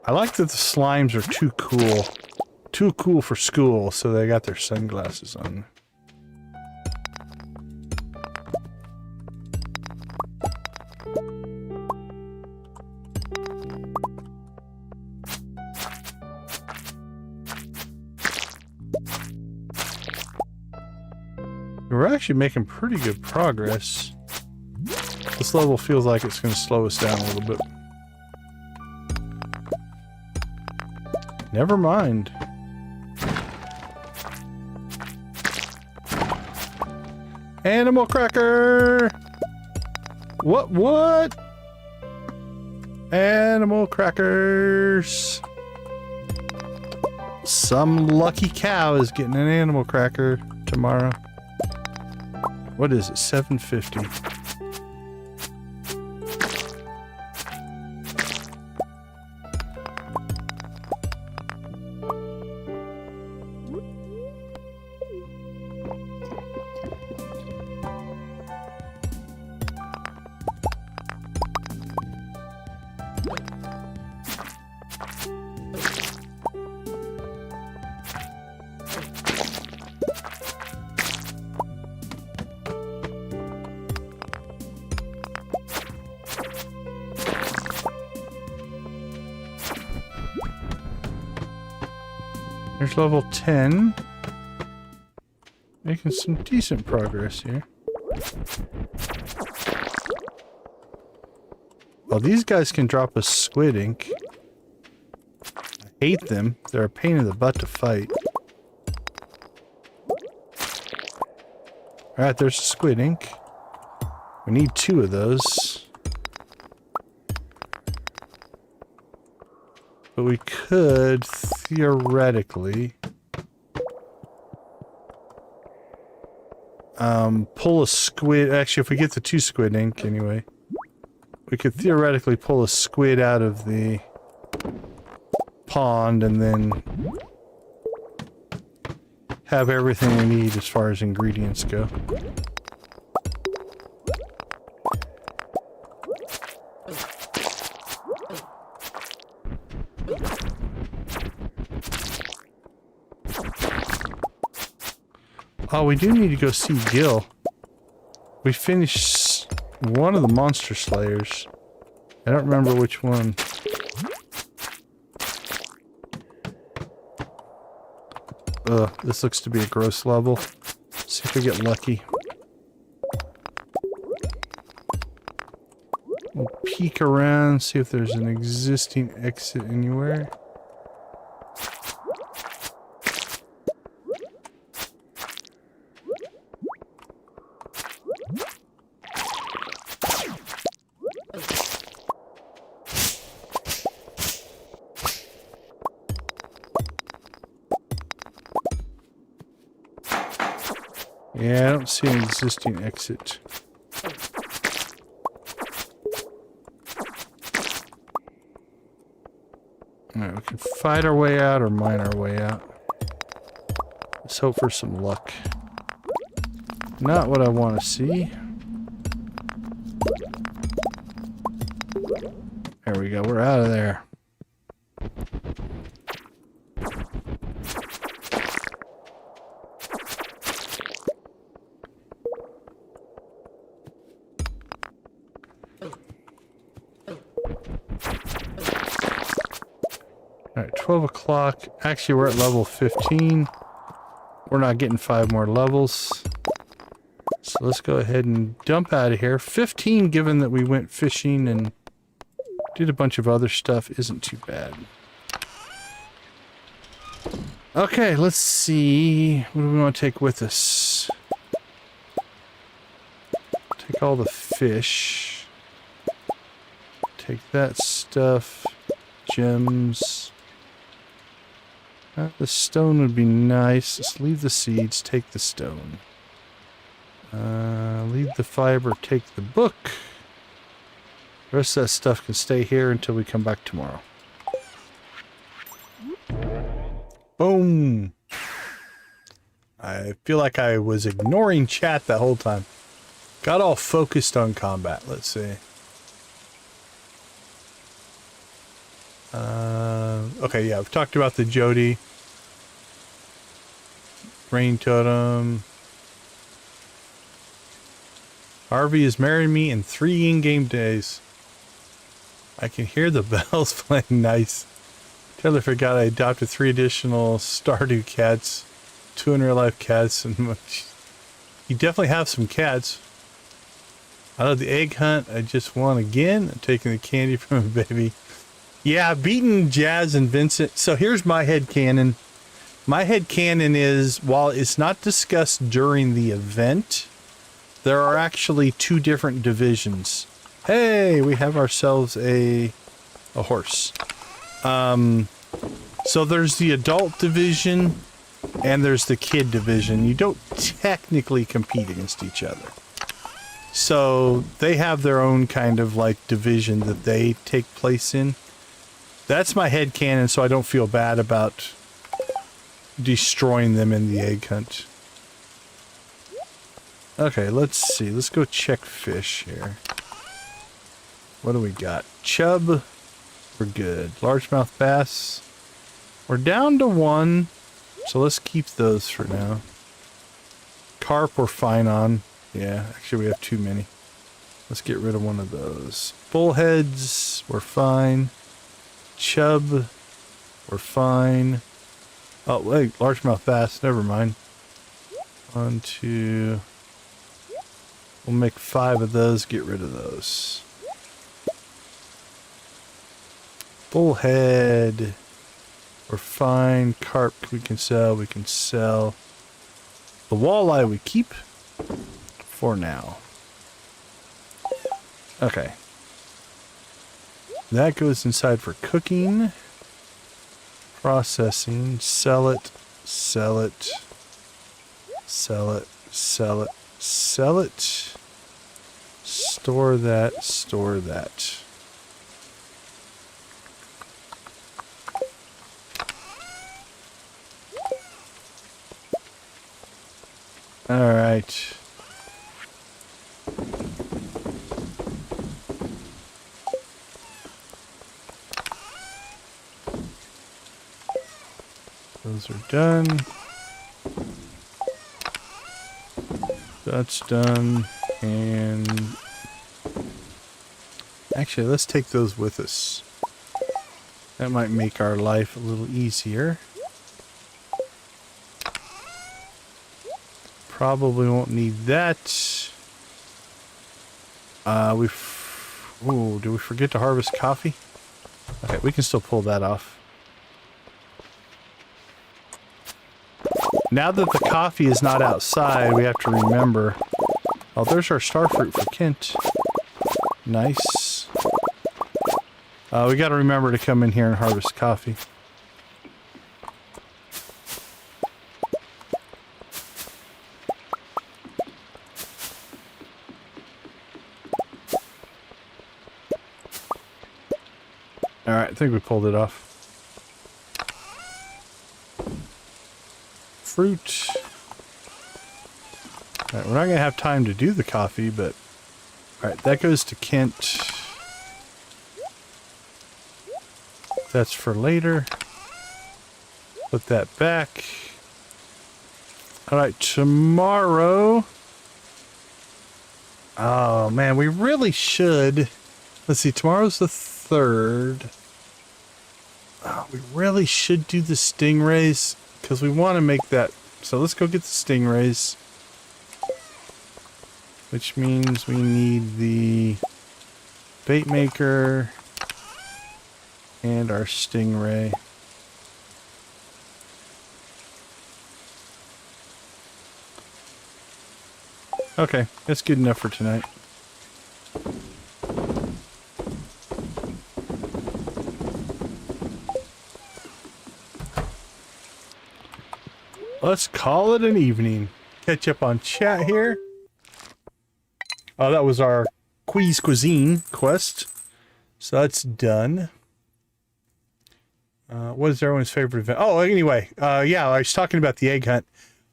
I like that the slimes are too cool. Too cool for school, so they got their sunglasses on. We're actually making pretty good progress. This level feels like it's going to slow us down a little bit. Never mind. Animal cracker! What? Animal crackers! Some lucky cow is getting an animal cracker tomorrow. What is it? 750. There's level 10. Making some decent progress here. Well, these guys can drop us squid ink. I hate them. They're a pain in the butt to fight. Alright, there's squid ink. We need 2 of those. But we could, theoretically, pull a squid. Actually, if we get the 2 squid ink, anyway, we could theoretically pull a squid out of the pond and then have everything we need as far as ingredients go. Oh, we do need to go see Gil. We finished one of the monster slayers. I don't remember which one. Ugh, this looks to be a gross level. See if we get lucky. We'll peek around, see if there's an existing exit anywhere. Yeah, I don't see an existing exit. Alright, we can fight our way out or mine our way out. Let's hope for some luck. Not what I want to see. There we go, we're out of there. Alright, 12 o'clock. Actually, we're at level 15. We're not getting 5 more levels. So let's go ahead and dump out of here. 15, given that we went fishing and did a bunch of other stuff, isn't too bad. Okay, let's see. What do we want to take with us? Take all the fish. Take that stuff. Gems. The stone would be nice. Let's leave the seeds, take the stone. Leave the fiber, take the book. The rest of that stuff can stay here until we come back tomorrow. Boom! I feel like I was ignoring chat that whole time. Got all focused on combat. Let's see. Okay, yeah, I've talked about the Jody. Rain totem. Harvey is marrying me in 3 in-game days. I can hear the bells playing. Nice. Totally forgot I adopted 3 additional Stardew cats. 2 in real life cats. And you definitely have some cats. I love the egg hunt. I just won again. I'm taking the candy from a baby. Yeah, beating Jazz and Vincent. So here's my headcanon. My headcanon is, while it's not discussed during the event, there are actually 2 different divisions. Hey, we have ourselves a horse. So there's the adult division and there's the kid division. You don't technically compete against each other. So they have their own kind of like division that they take place in. That's my headcanon, so I don't feel bad about destroying them in the egg hunt. Okay, let's see. Let's go check fish here. What do we got? Chub. We're good. Largemouth bass. We're down to 1. So let's keep those for now. Carp we're fine on. Yeah, actually we have too many. Let's get rid of one of those. Bullheads. We're fine. Chub. We're fine. Oh, wait. Largemouth bass. Never mind. 1, 2... We'll make 5 of those, get rid of those. Bullhead. We're fine. Carp we can sell, we can sell. The walleye we keep for now. Okay. That goes inside for cooking. Processing. Sell it. Sell it. Sell it. Sell it. Sell it. Store that. Store that. All right. Those are done. That's done. And actually, let's take those with us. That might make our life a little easier. Probably won't need that. Ooh, did we forget to harvest coffee? Okay, we can still pull that off. Now that the coffee is not outside, we have to remember. Oh, there's our starfruit for Kent. Nice. We got to remember to come in here and harvest coffee. Alright, I think we pulled it off. Fruit. Alright, we're not going to have time to do the coffee, but... Alright, that goes to Kent. That's for later. Put that back. Alright, tomorrow... Oh, man, we really should... Let's see, tomorrow's the 3rd. Oh, we really should do the stingrays, because we want to make that so let's go get the stingrays. Which means we need the bait maker and our stingray. Okay, that's good enough for tonight. Let's call it an evening. Catch up on chat here. Oh, that was our Quiz Cuisine quest. So that's done. What is everyone's favorite event? Oh, anyway, yeah, I was talking about the egg hunt.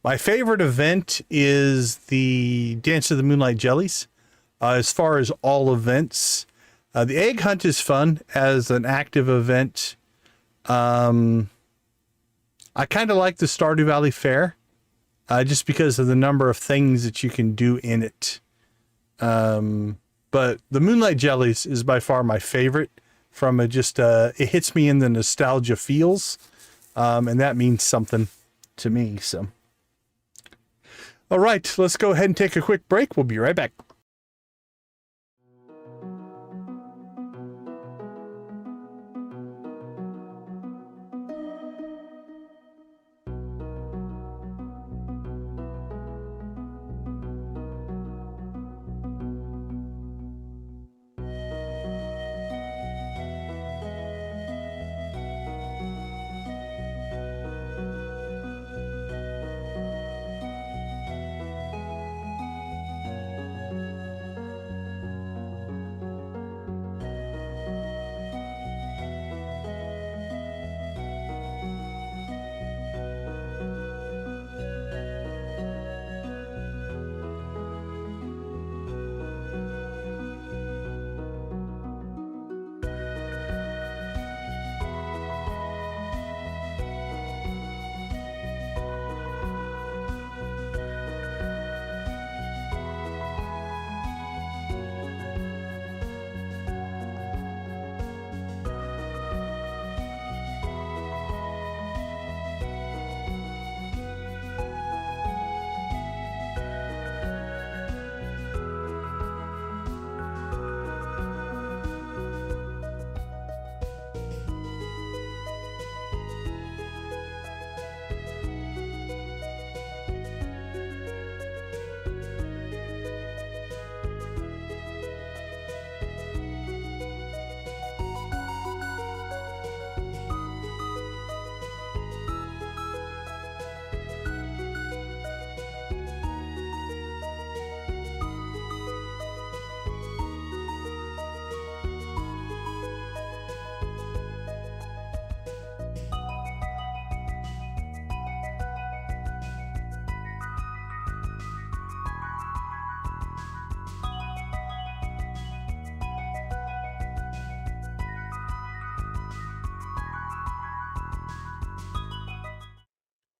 My favorite event is the Dance of the Moonlight Jellies. As far as all events, the egg hunt is fun as an active event. I kind of like the Stardew Valley Fair, just because of the number of things that you can do in it. But the Moonlight Jellies is by far my favorite from it hits me in the nostalgia feels. And that means something to me, so. All right, let's go ahead and take a quick break. We'll be right back.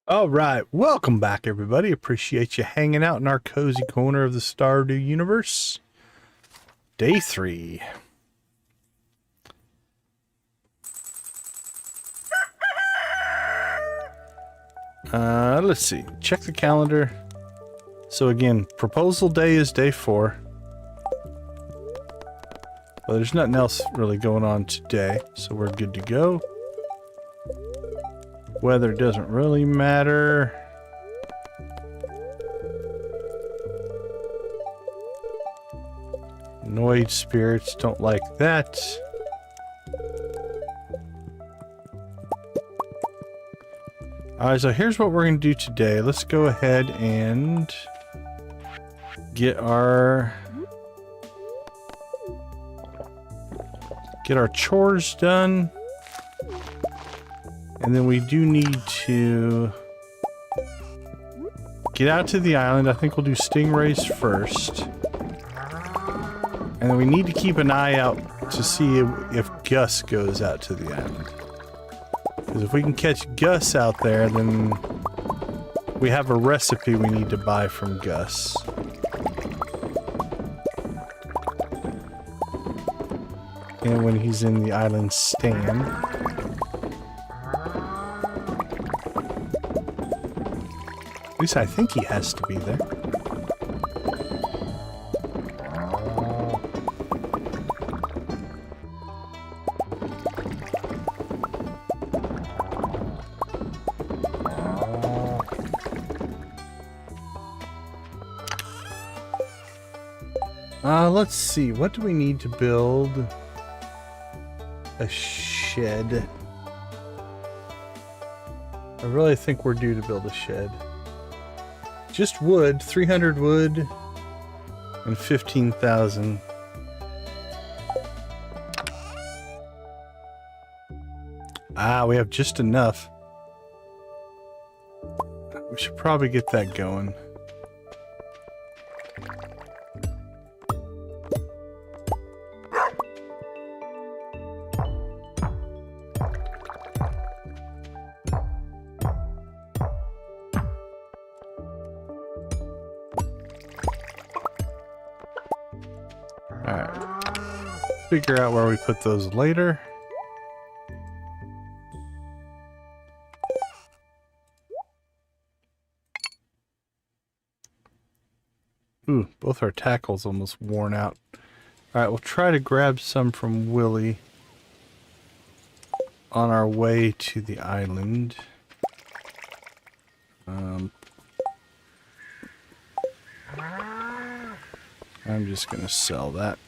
All right, welcome back, everybody. Appreciate you hanging out in our cozy corner of the Stardew universe. Day 3. Let's see. Check the calendar. So again, proposal day is day 4. Well, there's nothing else really going on today, so we're good to go. Weather doesn't really matter. Annoyed spirits don't like that. Alright, so here's what we're going to do today. Let's go ahead and get our chores done. And then we do need to get out to the island. I think we'll do stingrays first. And then we need to keep an eye out to see if Gus goes out to the island. Because if we can catch Gus out there, then we have a recipe we need to buy from Gus. And when he's in the island stand. At least I think he has to be there. Let's see. What do we need to build? A shed. I really think we're due to build a shed. Just wood, 300 wood and 15,000. Ah, we have just enough. We should probably get that going. Figure out where we put those later. Ooh, both our tackles almost worn out. Alright, we'll try to grab some from Willie on our way to the island. I'm just gonna sell that.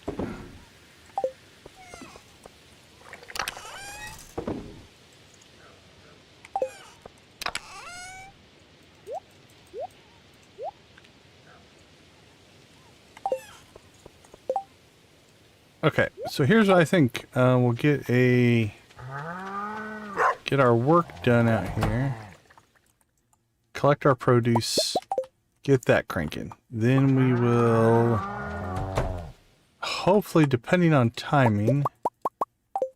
Okay, so here's what I think. We'll get our work done out here. Collect our produce. Get that cranking. Then we will, hopefully, depending on timing,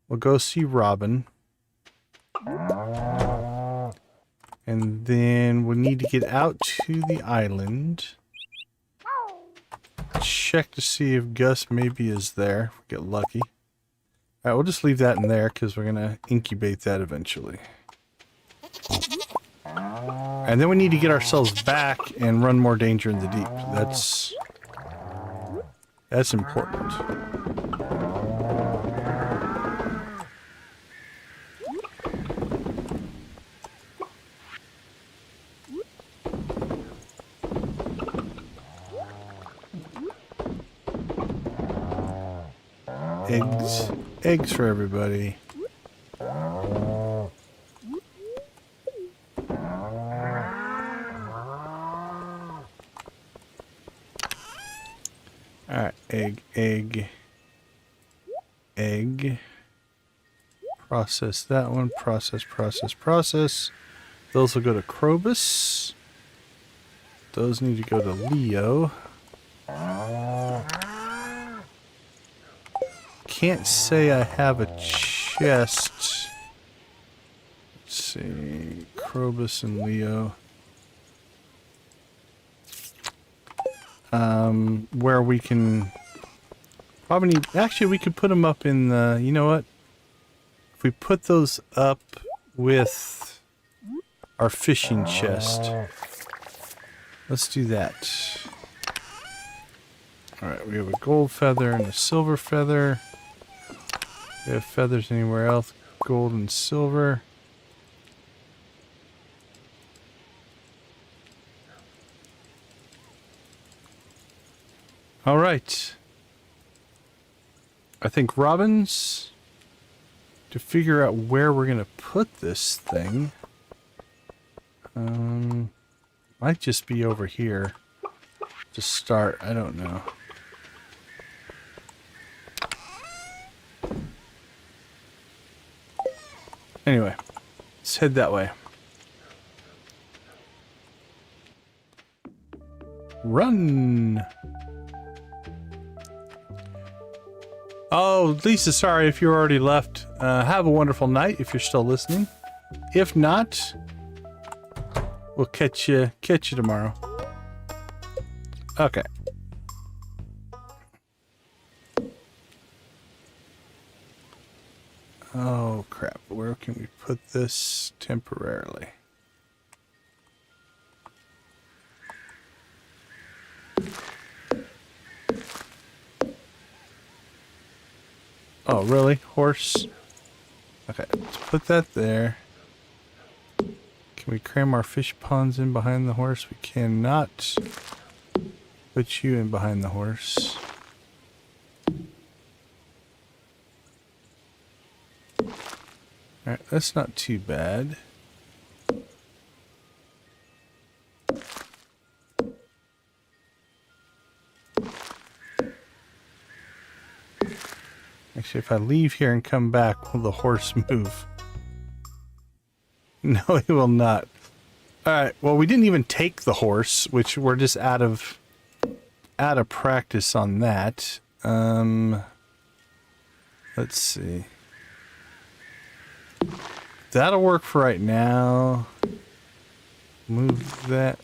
we'll go see Robin. And then we'll need to get out to the island. Check to see if Gus maybe is there. If we get lucky. Alright, we'll just leave that in there because we're going to incubate that eventually. And then we need to get ourselves back and run more danger in the deep. That's important. Eggs for everybody. Alright, egg. Process that one. Process. Those will go to Krobus. Those need to go to Leo. Can't say I have a chest. Let's see. Krobus and Leo. Where we can probably need, actually we could put them up in the, you know what? If we put those up with our fishing chest. Let's do that. Alright, we have a gold feather and a silver feather. We have feathers anywhere else. Gold and silver. All right. I think Robin's to figure out where we're going to put this thing. Might just be over here to start. I don't know. Anyway, let's head that way. Run! Oh, Lisa, sorry if you already left. Have a wonderful night if you're still listening. If not, we'll catch you tomorrow. Okay. Oh, crap. Where can we put this temporarily? Oh, really? Horse? Okay, let's put that there. Can we cram our fish ponds in behind the horse? We cannot put you in behind the horse. Alright, that's not too bad. Actually, if I leave here and come back, will the horse move? No, he will not. Alright, well, we didn't even take the horse, which we're just out of practice on that. Let's see. That'll work for right now. Move that.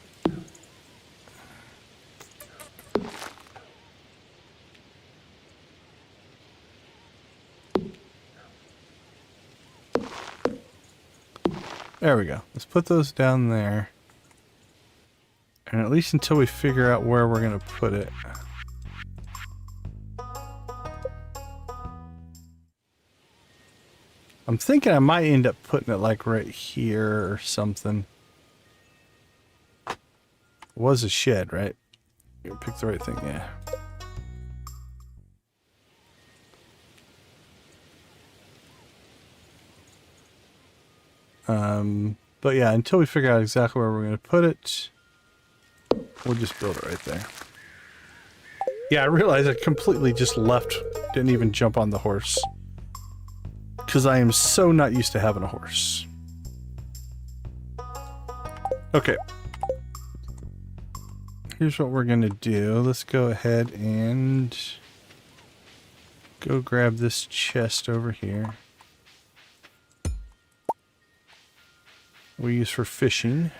There we go. Let's put those down there. And at least until we figure out where we're going to put it. I'm thinking I might end up putting it like right here or something. It was a shed, right? You picked the right thing, yeah. But yeah, until we figure out exactly where we're going to put it, we'll just build it right there. Yeah, I realized I completely just left, didn't even jump on the horse. Because I am so not used to having a horse. Okay. Here's what we're going to do. Let's go ahead and go grab this chest over here. We use for fishing.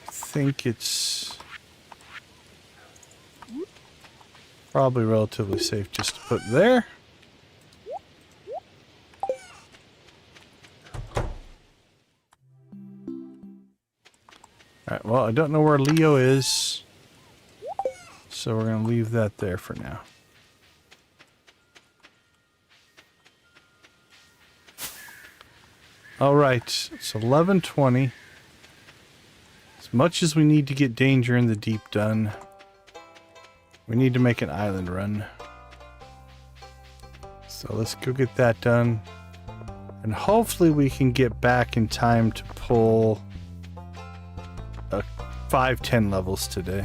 I think it's probably relatively safe just to put there. Alright, well, I don't know where Leo is, so we're going to leave that there for now. Alright, it's 11:20. As much as we need to get Danger in the Deep done, we need to make an island run. So let's go get that done. And hopefully we can get back in time to pull 5-10 levels today.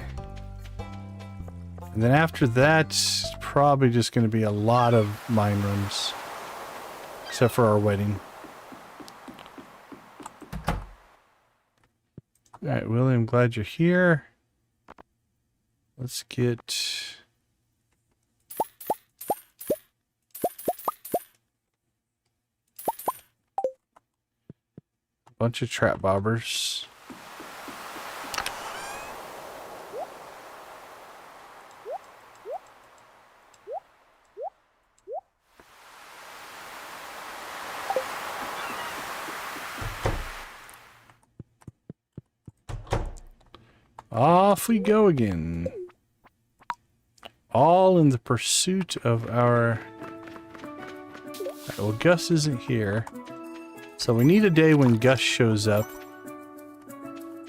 And then after that, it's probably just going to be a lot of mine runs. Except for our wedding. Alright, Willie, I'm glad you're here. Let's get a bunch of trap bobbers. Off we go again. All in the pursuit of our... Well, Gus isn't here. So we need a day when Gus shows up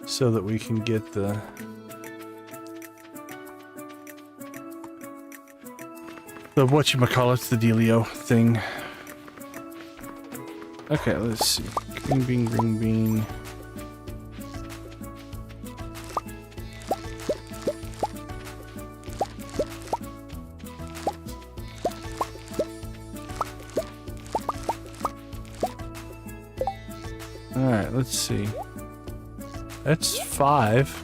so that we can get the whatchamacallit, the dealio thing. Okay, let's see. Green bean, green bean. Alright, let's see. That's 5.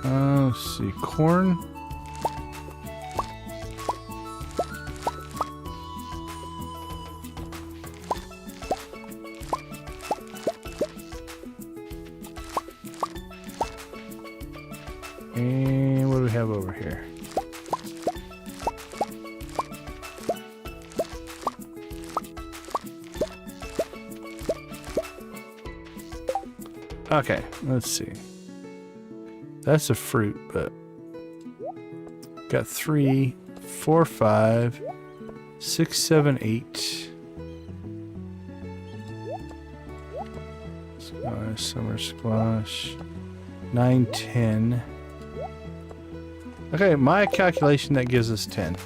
Let's see. Corn. And what do we have over here? Okay, let's see. That's a fruit, but got 3, 4, 5, 6, 7, 8. Squash, summer squash. 9, 10. Okay, my calculation, that gives us 10.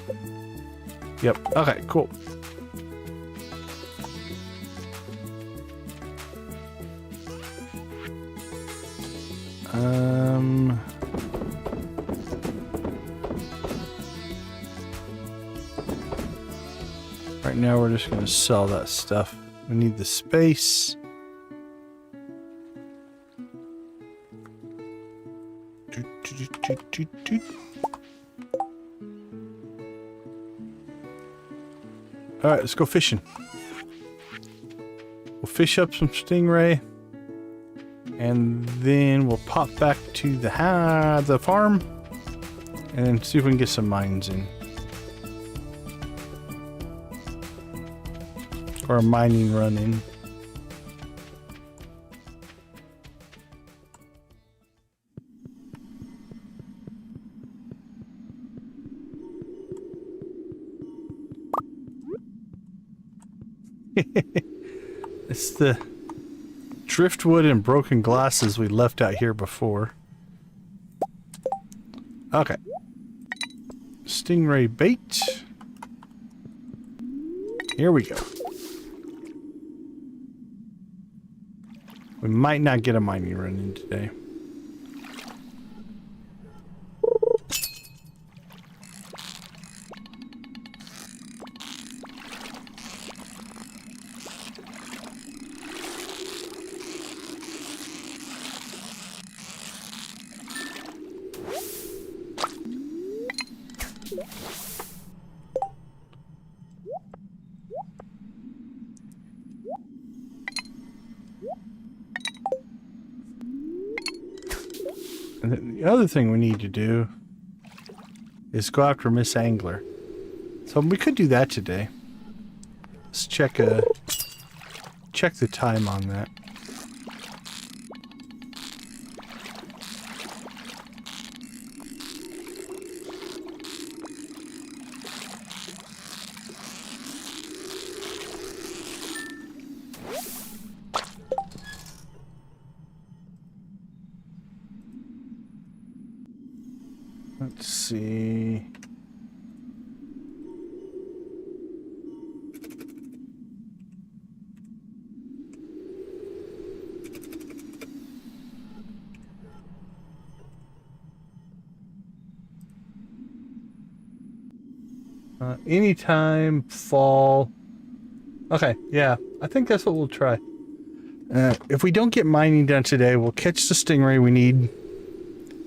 Yep, okay, cool. Right now we're just going to sell that stuff. We need the space. All right, let's go fishing. We'll fish up some stingray, and then we'll pop back to the farm, and then see if we can get some mines in, or a mining run in. It's the driftwood and broken glasses we left out here before. Okay. Stingray bait. Here we go. We might not get a mining run in today. And then the other thing we need to do is go after Miss Angler. So we could do that today. Let's check the time on that. Let's see. Anytime fall. Okay, yeah, I think that's what we'll try. If we don't get mining done today, we'll catch the stingray we need,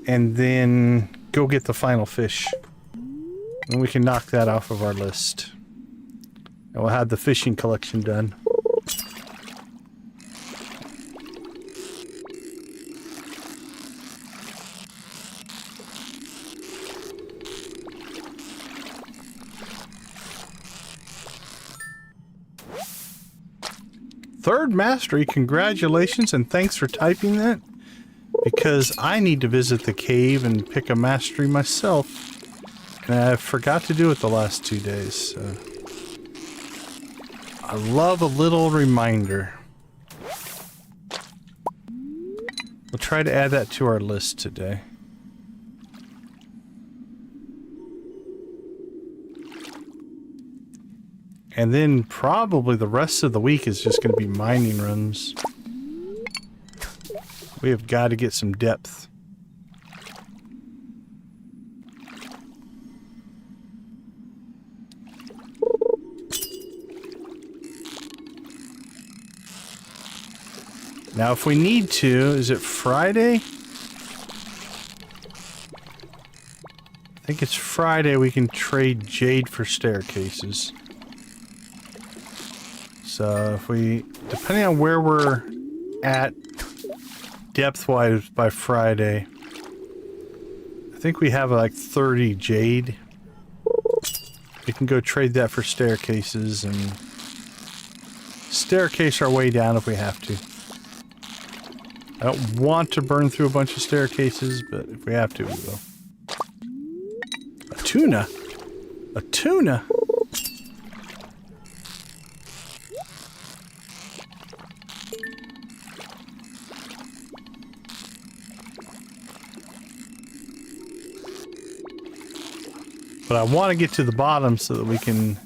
and then go get the final fish. And we can knock that off of our list. And we'll have the fishing collection done. Third mastery, congratulations, and thanks for typing that. Because I need to visit the cave and pick a mastery myself. And I forgot to do it the last 2 days, so. I love a little reminder. We'll try to add that to our list today. And then probably the rest of the week is just going to be mining runs. We have got to get some depth. Now, if we need to, is it Friday? I think it's Friday we can trade jade for staircases. So if we, depending on where we're at depth-wise by Friday, I think we have like 30 jade. We can go trade that for staircases and staircase our way down if we have to. I don't want to burn through a bunch of staircases, but if we have to, we will. A tuna? A tuna? But I want to get to the bottom so that we can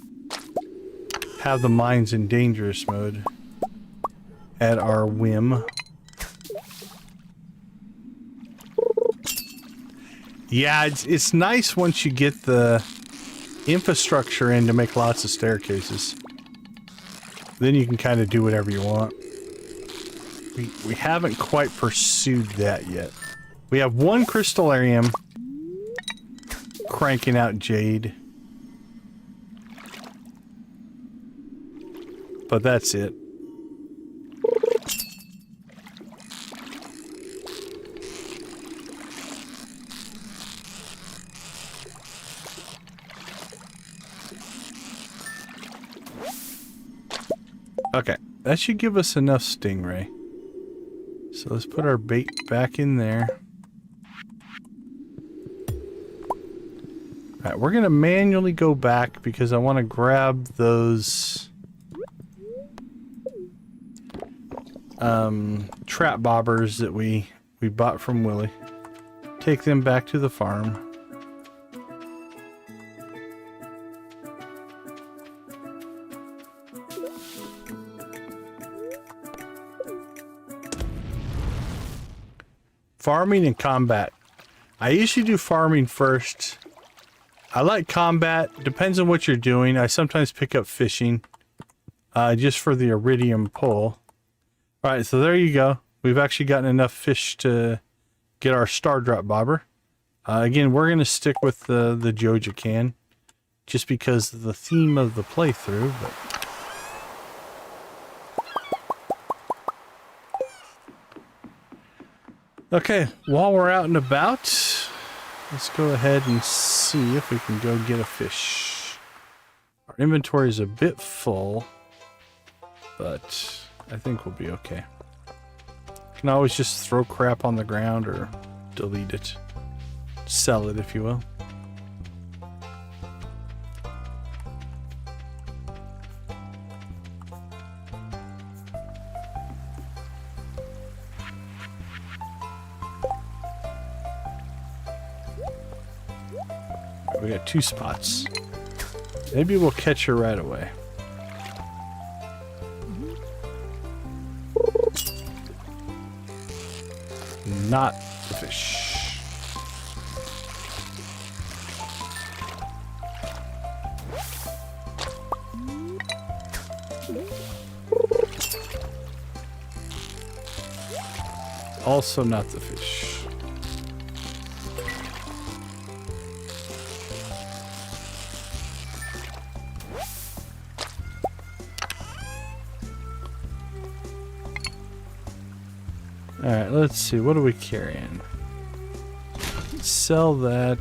have the mines in dangerous mode at our whim. Yeah, it's nice once you get the infrastructure in to make lots of staircases. Then you can kind of do whatever you want. We haven't quite pursued that yet. We have one crystallarium cranking out jade. But that's it. Okay, that should give us enough stingray. So let's put our bait back in there. Alright, we're gonna manually go back because I want to grab those trap bobbers that we bought from Willie. Take them back to the farm. Farming and combat. I usually do farming first. I like combat. Depends on what you're doing. I sometimes pick up fishing. Just for the iridium pull. Alright, so there you go. We've actually gotten enough fish to get our star drop bobber. Again, we're going to stick with the Joja can. Just because of the theme of the playthrough. But okay, while we're out and about, let's go ahead and see if we can go get a fish. Our inventory is a bit full, but I think we'll be okay. Can always just throw crap on the ground or delete it. Sell it, if you will. We got 2 spots. Maybe we'll catch her right away. Not the fish. Also not the fish. Alright, let's see. What are we carrying? Sell that.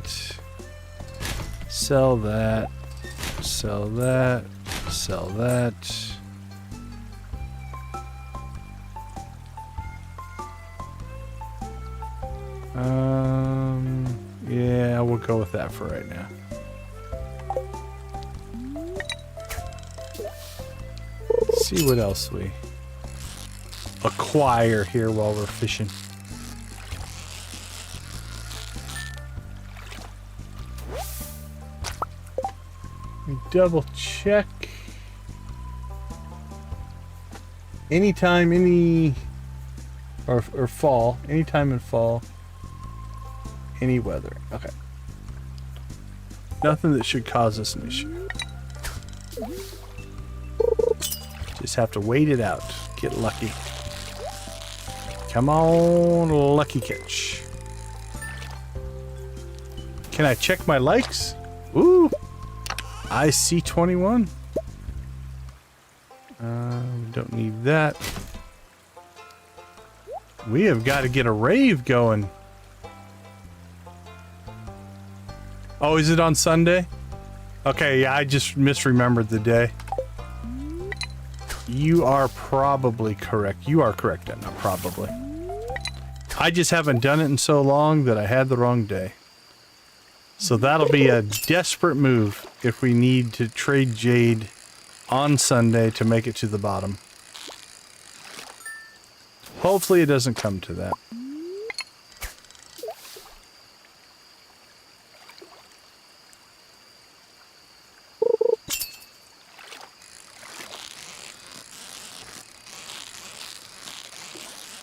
Sell that. Sell that. Sell that. Yeah, we'll go with that for right now. Let's see what else we acquire here while we're fishing. Let me double check. Anytime, or fall, anytime in fall, any weather. Okay. Nothing that should cause us an issue. Just have to wait it out. Get lucky. Come on, lucky catch. Can I check my likes? Ooh, I see 21. Don't need that. We have got to get a rave going. Oh, is it on Sunday? Okay, yeah, I just misremembered the day. You are probably correct. You are correct, not probably. I just haven't done it in so long that I had the wrong day. So that'll be a desperate move if we need to trade jade on Sunday to make it to the bottom. Hopefully it doesn't come to that.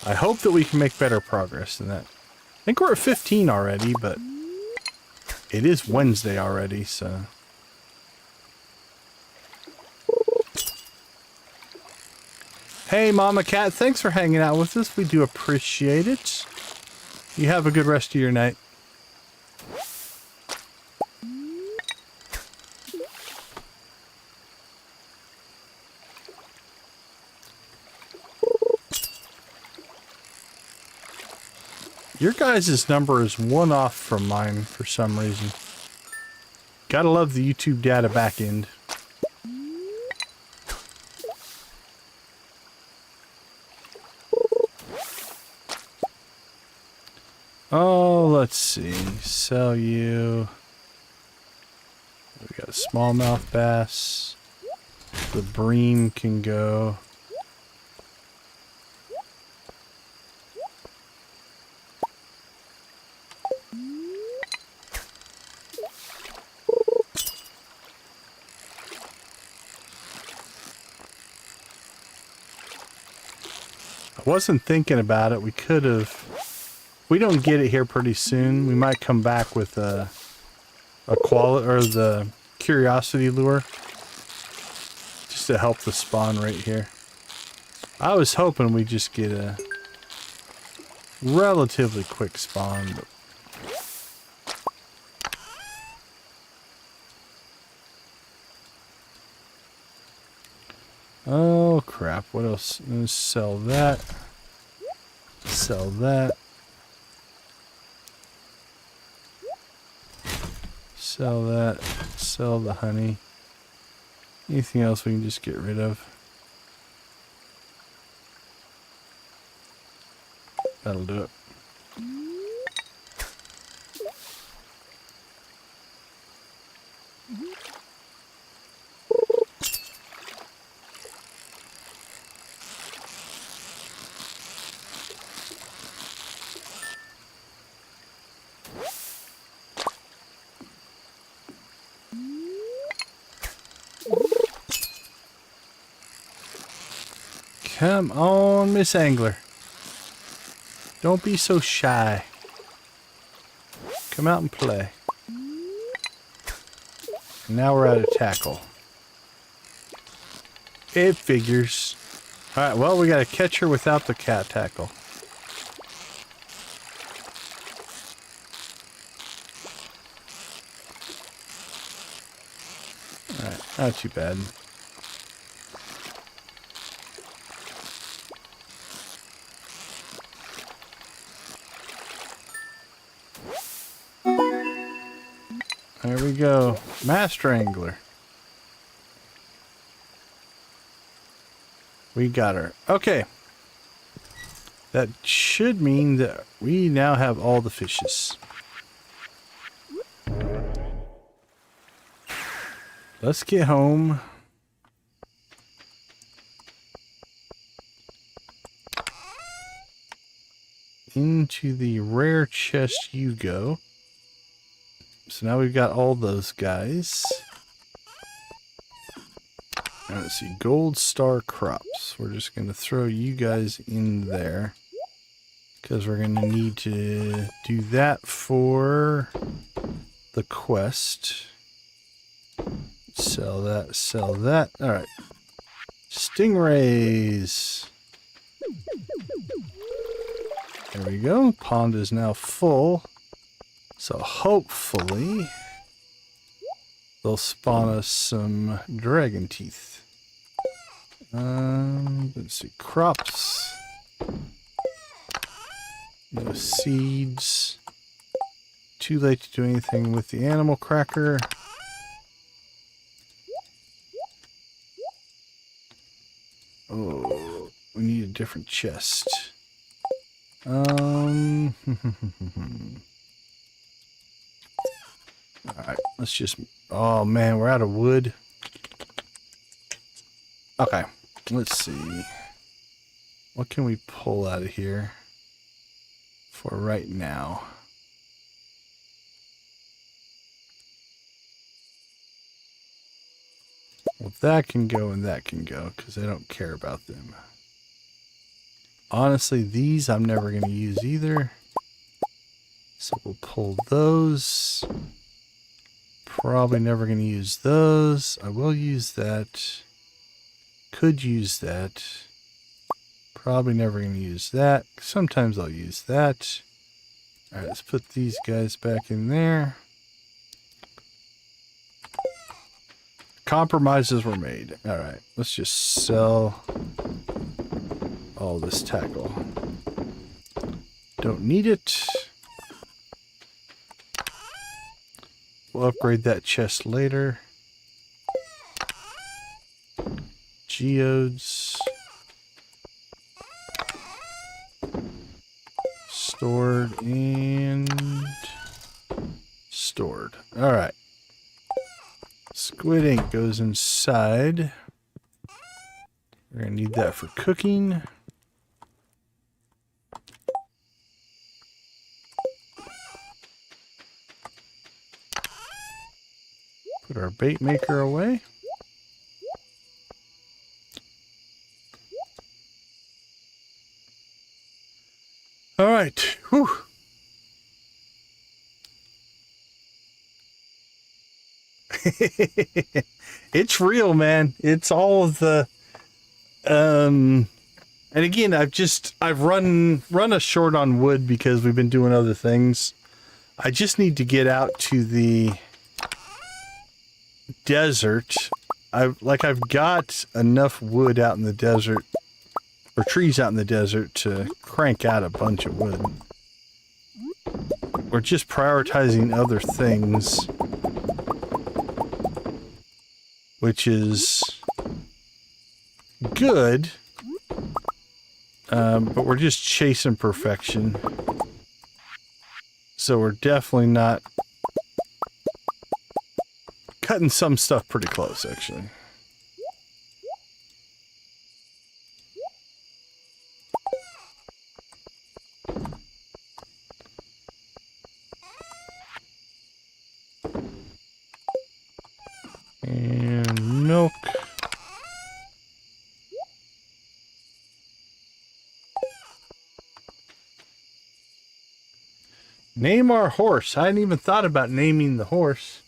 I hope that we can make better progress than that. I think we're at 15 already, but it is Wednesday already, so... Hey, Mama Cat, thanks for hanging out with us. We do appreciate it. You have a good rest of your night. Your guys' number is one off from mine for some reason. Gotta love the YouTube data backend. Oh, let's see. Sell you. We got a smallmouth bass. The bream can go. I wasn't thinking about it. We could have... We don't get it here pretty soon. We might come back with a quality or the curiosity lure just to help the spawn right here. I was hoping we'd just get a relatively quick spawn. But oh crap, what else? Let's sell that. Sell that. Sell that. Sell the honey. Anything else we can just get rid of? That'll do it. Come on, Miss Angler. Don't be so shy. Come out and play. And now we're out of tackle. It figures. Alright, well, we gotta catch her without the cat tackle. Alright, not too bad. There we go. Master Angler. We got her. Okay. That should mean that we now have all the fishes. Let's get home. Into the rare chest you go. So now we've got all those guys. And let's see, gold star crops. We're just going to throw you guys in there. Because we're going to need to do that for the quest. Sell that, sell that. Alright. Stingrays. There we go. Pond is now full. So hopefully they'll spawn us some dragon teeth. Let's see, crops. No seeds. Too late to do anything with the animal cracker. Oh, we need a different chest. All right, let's just, oh man, we're out of wood. Okay, let's see. What can we pull out of here for right now? Well, that can go and that can go because I don't care about them. Honestly, these I'm never going to use either. So we'll pull those. Probably never going to use those. I will use that. Could use that. Probably never going to use that. Sometimes I'll use that. Alright, let's put these guys back in there. Compromises were made. Alright, let's just sell all this tackle. Don't need it. We'll upgrade that chest later. Geodes. Stored and stored. Alright. Squid ink goes inside. We're going to need that for cooking. Put our bait maker away. All right. Whew. It's real, man. It's all of the and again, I've run a short on wood because we've been doing other things. I just need to get out to the desert. I've got enough wood out in the desert, or trees out in the desert, to crank out a bunch of wood. We're just prioritizing other things, which is good, but we're just chasing perfection. So we're definitely not cutting some stuff pretty close, actually. And milk. Name our horse. I hadn't even thought about naming the horse.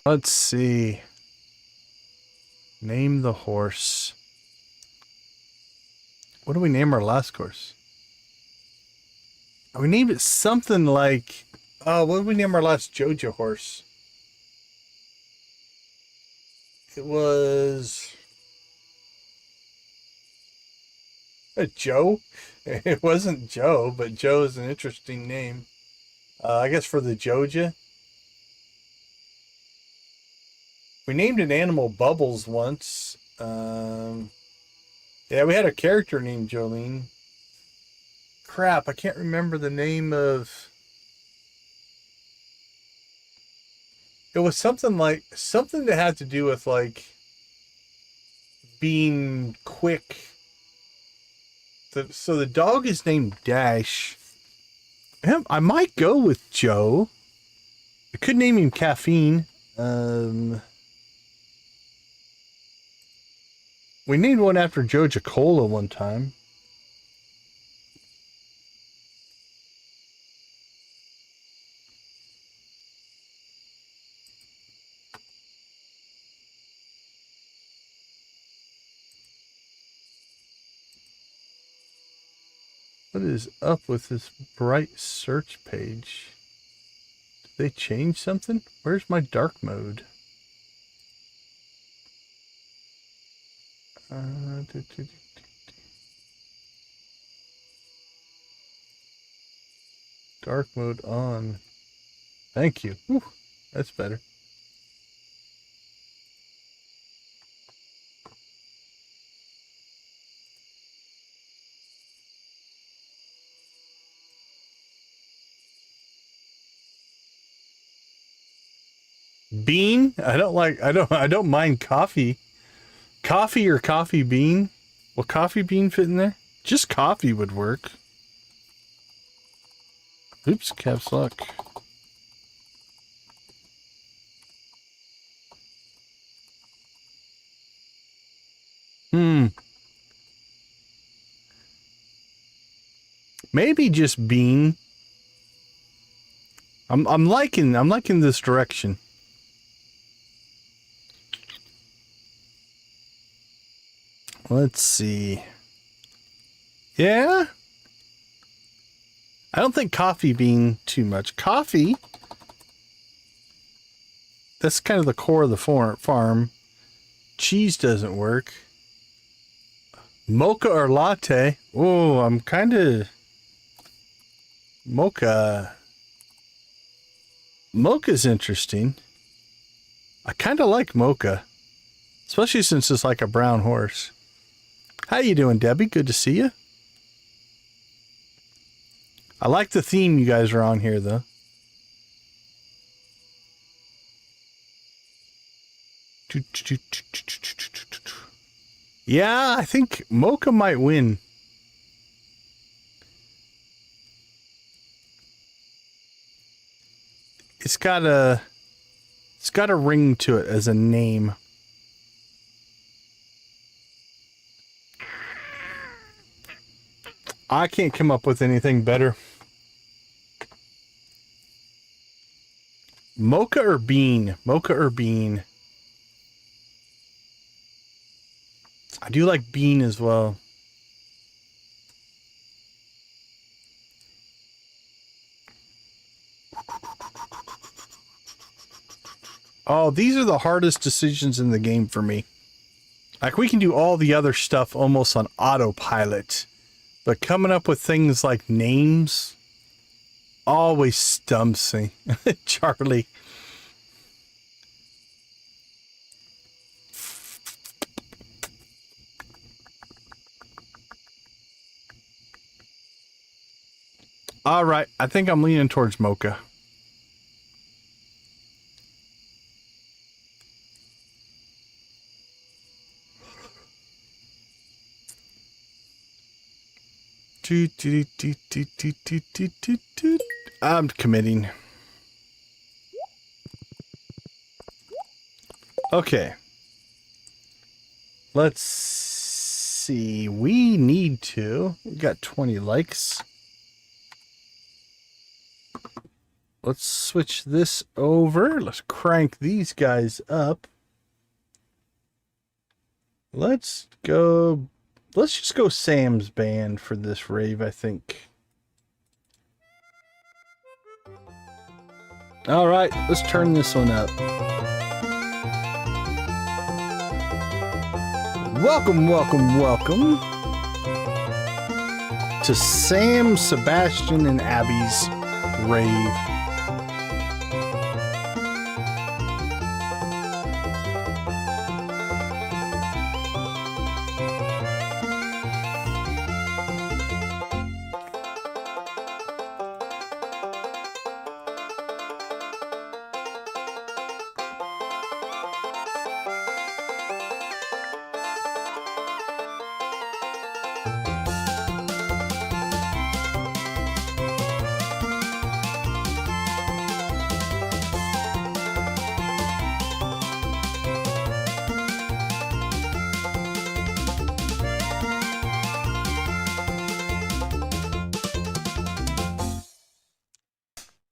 Let's see. Name the horse. What do we name our last horse? We named it something like, what did we name our last Joja horse? It was Joe. It wasn't Joe, but Joe is an interesting name. I guess for the Joja. We named an animal Bubbles once. Yeah, we had a character named Jolene. Crap, I can't remember the name of... It was something that had to do with, like, being quick. So the dog is named Dash. I might go with Joe. I could name him Caffeine. We named one after Joja Cola one time. What is up with this bright search page? Did they change something? Where's my dark mode? Dark mode on. Thank you. Whew, that's better. Bean? I don't mind coffee. Coffee or coffee bean? Will coffee bean fit in there? Just coffee would work. Oops, caps lock. Maybe just bean. I'm liking this direction. Let's see. Yeah. I don't think coffee bean too much. Coffee. That's kind of the core of the farm. Cheese doesn't work. Mocha or latte? Oh, I'm kind of... Mocha. Mocha's interesting. I kind of like mocha. Especially since it's like a brown horse. How you doing, Debbie? Good to see you. I like the theme you guys are on here, though. Yeah, I think mocha might win. It's got a ring to it as a name. I can't come up with anything better. Mocha or bean? Mocha or bean? I do like bean as well. Oh, these are the hardest decisions in the game for me. Like, we can do all the other stuff almost on autopilot. But coming up with things like names always stumps me. Charlie. All right, I think I'm leaning towards mocha. I'm committing. Okay. Let's see. We need to. We got 20 likes. Let's switch this over. Let's crank these guys up. Let's go. Let's just go Sam's band for this rave, I think. All right, let's turn this one up. Welcome, welcome, welcome to Sam, Sebastian, and Abby's rave.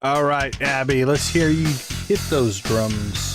All right, Abby, let's hear you hit those drums.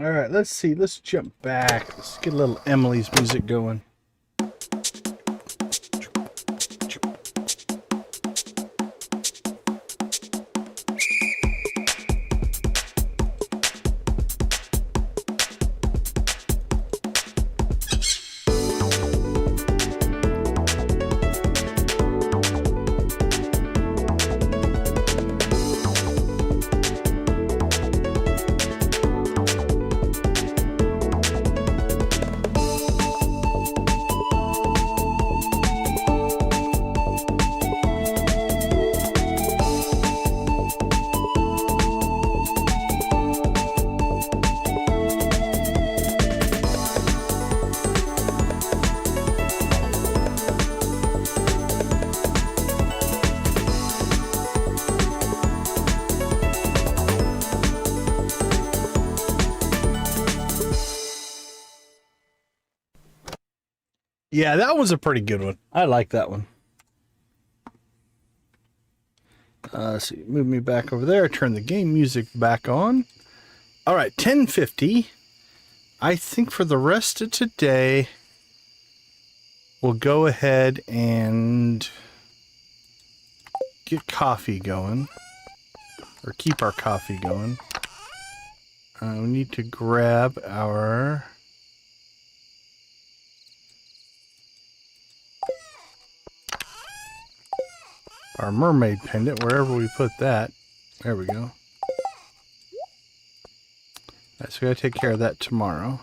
All right, let's see. Let's jump back. Let's get a little Emily's music going. Yeah, that was a pretty good one. I like that one. So you move me back over there. Turn the game music back on. All right, 10:50. I think for the rest of today, we'll go ahead and get coffee going. Or keep our coffee going. We need to grab our... mermaid pendant, wherever we put that. There we go. Right, so we gotta take care of that tomorrow.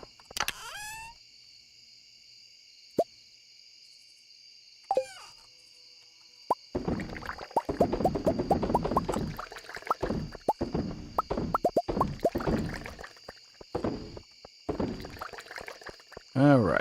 All right.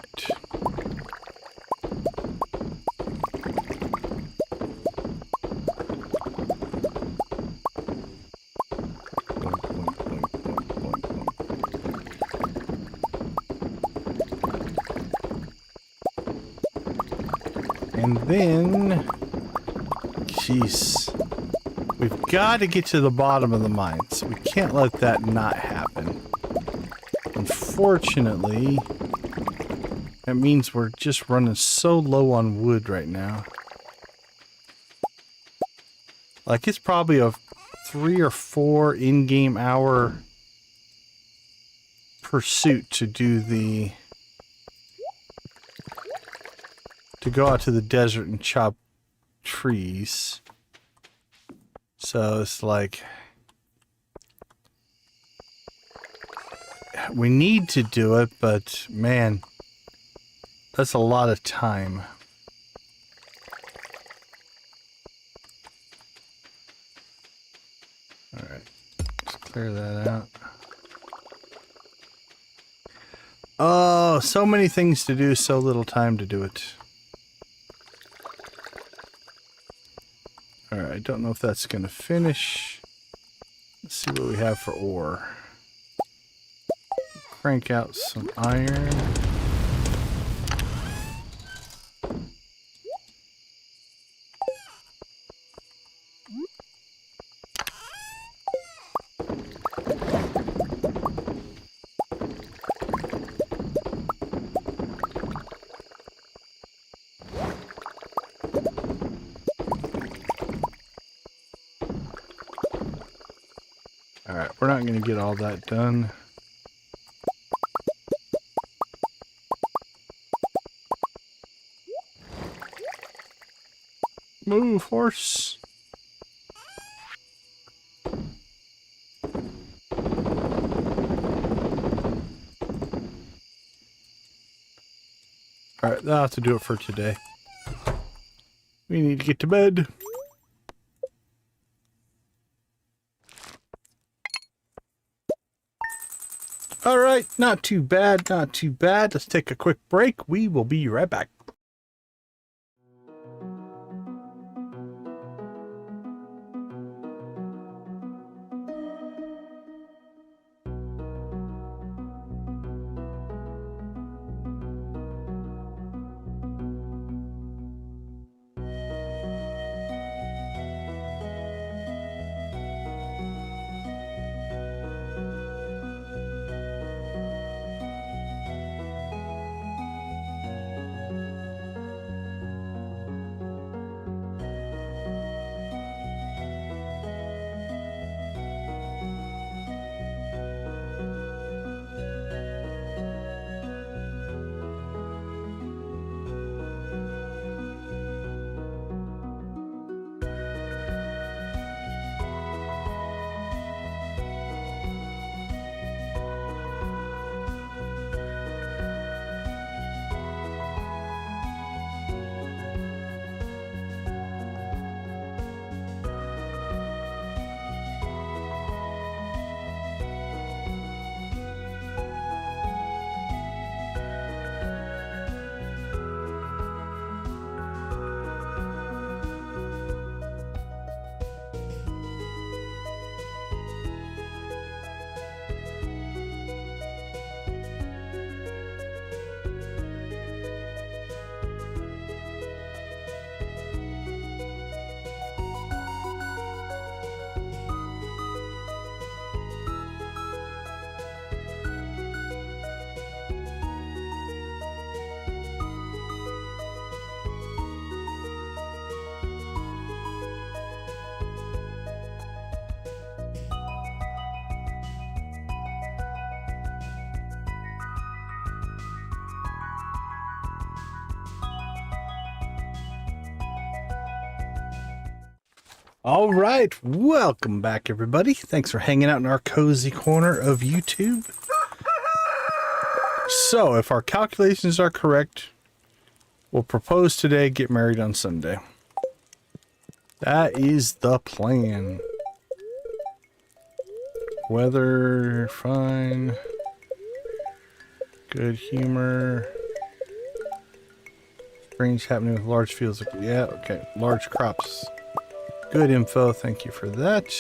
And then, jeez, we've got to get to the bottom of the mines. We can't let that not happen. Unfortunately, that means we're just running so low on wood right now. Like, it's probably a 3 or 4 in-game hour pursuit to do the... to go out to the desert and chop trees. So it's like... we need to do it, but man, that's a lot of time. Alright, let's clear that out. Oh, so many things to do, so little time to do it. Alright, I don't know if that's going to finish. Let's see what we have for ore. Crank out some iron. Alright, we're not going to get all that done. Move, horse. Alright, that'll have to do it for today. We need to get to bed. Alright, not too bad, not too bad. Let's take a quick break. We will be right back. All right, welcome back, everybody. Thanks for hanging out in our cozy corner of YouTube. So, if our calculations are correct, we'll propose today, get married on Sunday. That is the plan. Weather, fine. Good humor. Range happening with large fields. Yeah, okay. Large crops. Good info. Thank you for that.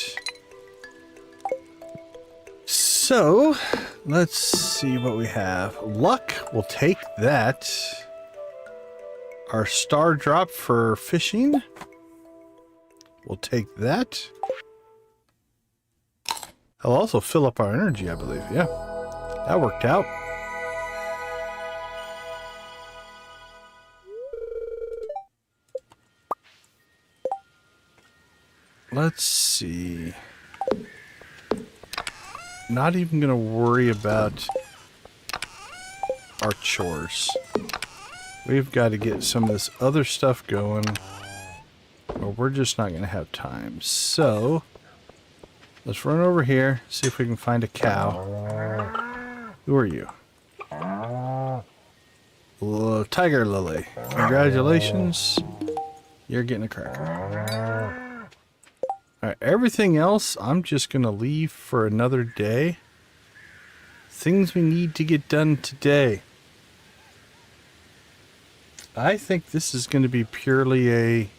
So, let's see what we have. Luck, we'll take that. Our star drop for fishing. We'll take that. I'll also fill up our energy, I believe. Yeah, that worked out. Let's see. Not even gonna worry about our chores. We've got to get some of this other stuff going, or we're just not gonna have time. So let's run over here, see if we can find a cow. Who are you? Tiger Lily. Congratulations. You're getting a cracker. Alright, everything else I'm just going to leave for another day. Things we need to get done today. I think this is going to be purely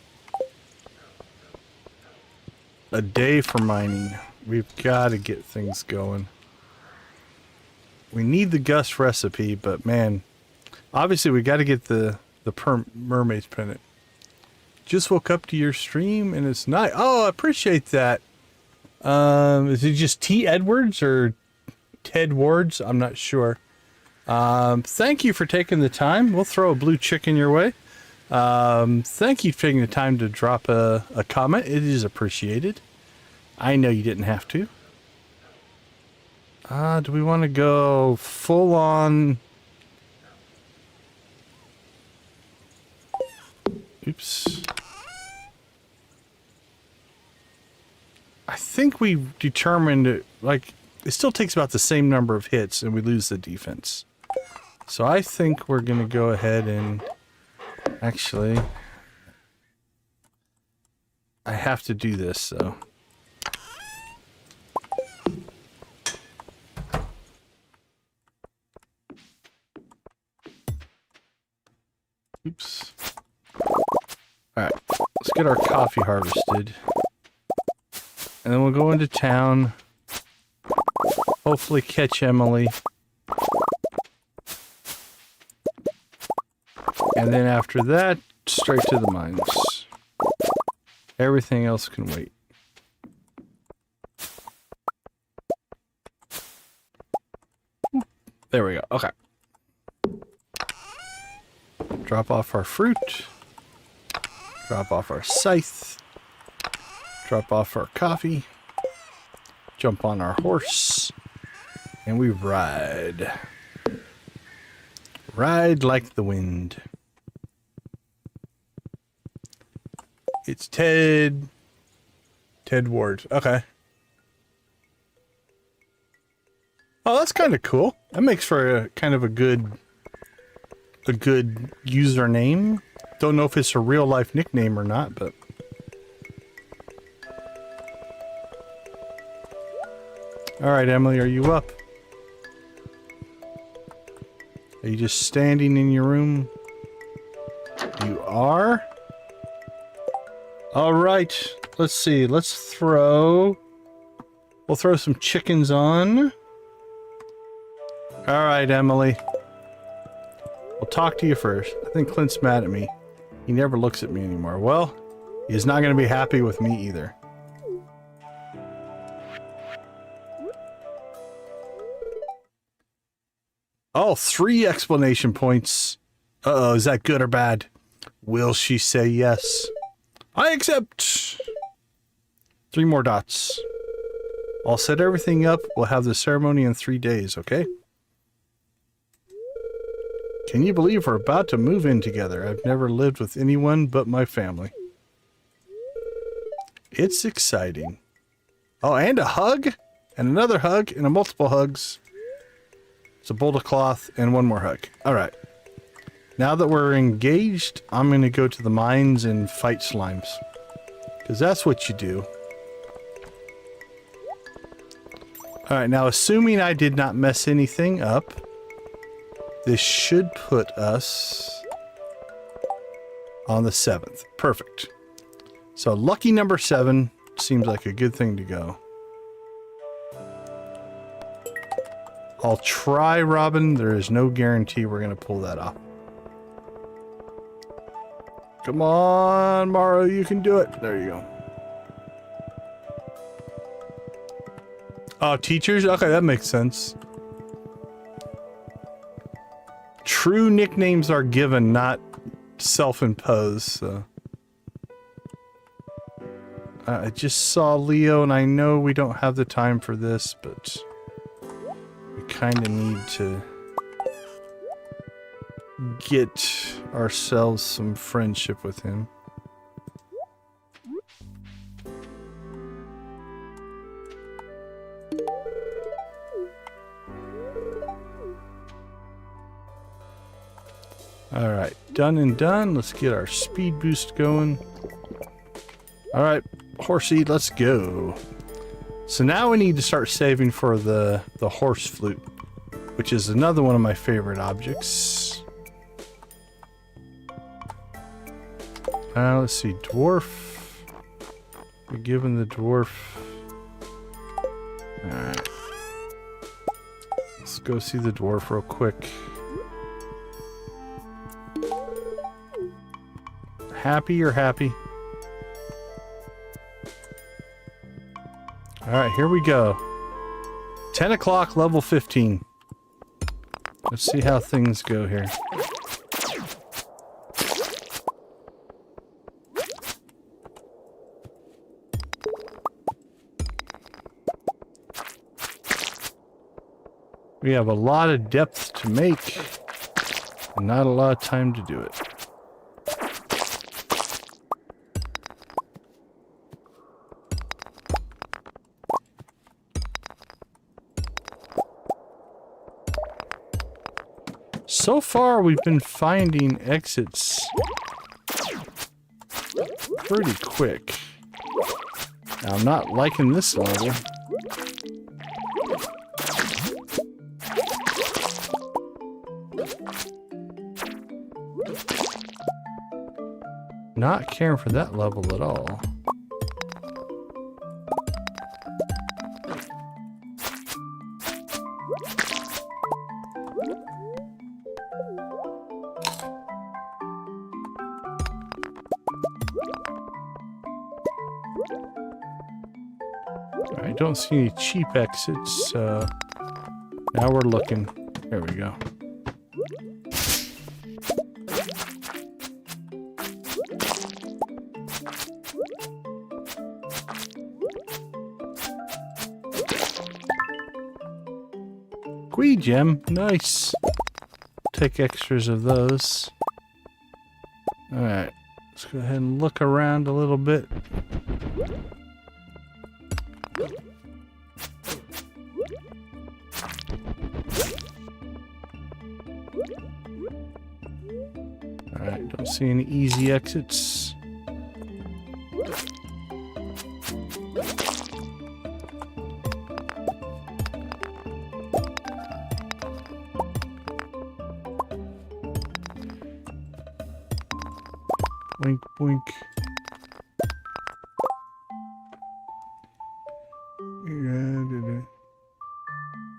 a day for mining. We've got to get things going. We need the Gus recipe, but man, obviously we got to get the mermaid's pendant. Just woke up to your stream and it's night. Oh, I appreciate that. Is it just T. Edwards or Ted Wards? I'm not sure. Thank you for taking the time. We'll throw a blue chicken your way. Thank you for taking the time to drop a comment. It is appreciated. I know you didn't have to. Do we want to go full on? Oops. I think we determined, like, it still takes about the same number of hits and we lose the defense. So I think we're going to go ahead and... Actually, I have to do this, so... Oops. Alright, let's get our coffee harvested. And then we'll go into town. Hopefully catch Emily. And then after that, straight to the mines. Everything else can wait. There we go. Okay. Drop off our fruit. Drop off our scythe. Drop off our coffee. Jump on our horse. And we ride. Ride like the wind. It's Ted Ward. Okay. Oh, that's kind of cool. That makes for a kind of a good username. Don't know if it's a real life nickname or not, but all right, Emily, are you up? Are you just standing in your room? You are? All right. Let's see. We'll throw some chickens on. All right, Emily. We'll talk to you first. I think Clint's mad at me. He never looks at me anymore. Well, he's not going to be happy with me either. Oh, 3 explanation points. Uh-oh, is that good or bad? Will she say yes? I accept. 3 more dots. I'll set everything up. We'll have the ceremony in 3 days, okay? Can you believe we're about to move in together? I've never lived with anyone but my family. It's exciting. Oh, and a hug, and another hug, and a multiple hugs. It's a bolt of cloth and one more hug. All right. Now that we're engaged, I'm going to go to the mines and fight slimes. Because that's what you do. All right, now assuming I did not mess anything up, this should put us on the 7th. Perfect. So lucky number 7 seems like a good thing to go. I'll try, Robin. There is no guarantee we're going to pull that off. Come on, Morrow, you can do it. There you go. Oh, teachers? Okay, that makes sense. True nicknames are given, not self-imposed, so. I just saw Leo, and I know we don't have the time for this, but we kind of need to get ourselves some friendship with him. All right, done and done. Let's get our speed boost going. All right, horsey, let's go. So now we need to start saving for the horse flute, which is another one of my favorite objects. Let's see, dwarf. We're given the dwarf. All right. Let's go see the dwarf real quick. Happy, you're happy. All right, here we go. 10 o'clock, level 15. Let's see how things go here. We have a lot of depth to make, and not a lot of time to do it. So far, we've been finding exits pretty quick. Now, I'm not liking this level. Not caring for that level at all. I don't see any cheap exits. Now we're looking. There we go. Quee gem, nice. Take extras of those. Alright, let's go ahead and look around a little bit. Alright, don't see any easy exits. Wink, wink.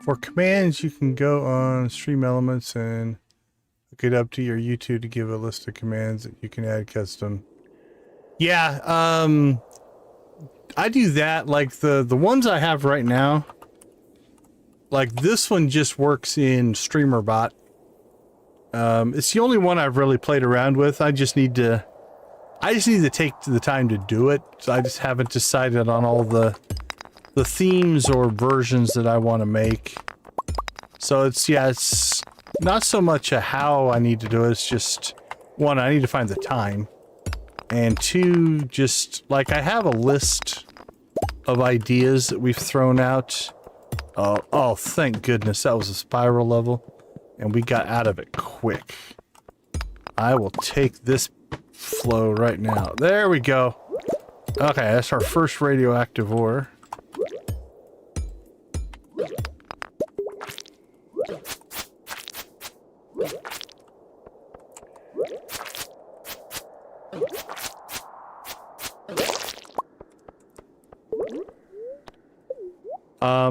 For commands, you can go on Stream Elements and hook it up to your YouTube to give a list of commands that you can add custom. Yeah, I do that. Like the ones I have right now, like this one just works in StreamerBot. It's the only one I've really played around with. I just need to take the time to do it. So I just haven't decided on all the themes or versions that I want to make. So it's not so much a how I need to do it. It's just one, I need to find the time. And two, just like I have a list of ideas that we've thrown out. Oh, thank goodness that was a spiral level. And we got out of it quick. I will take this flow right now. There we go. Okay, that's our first radioactive ore.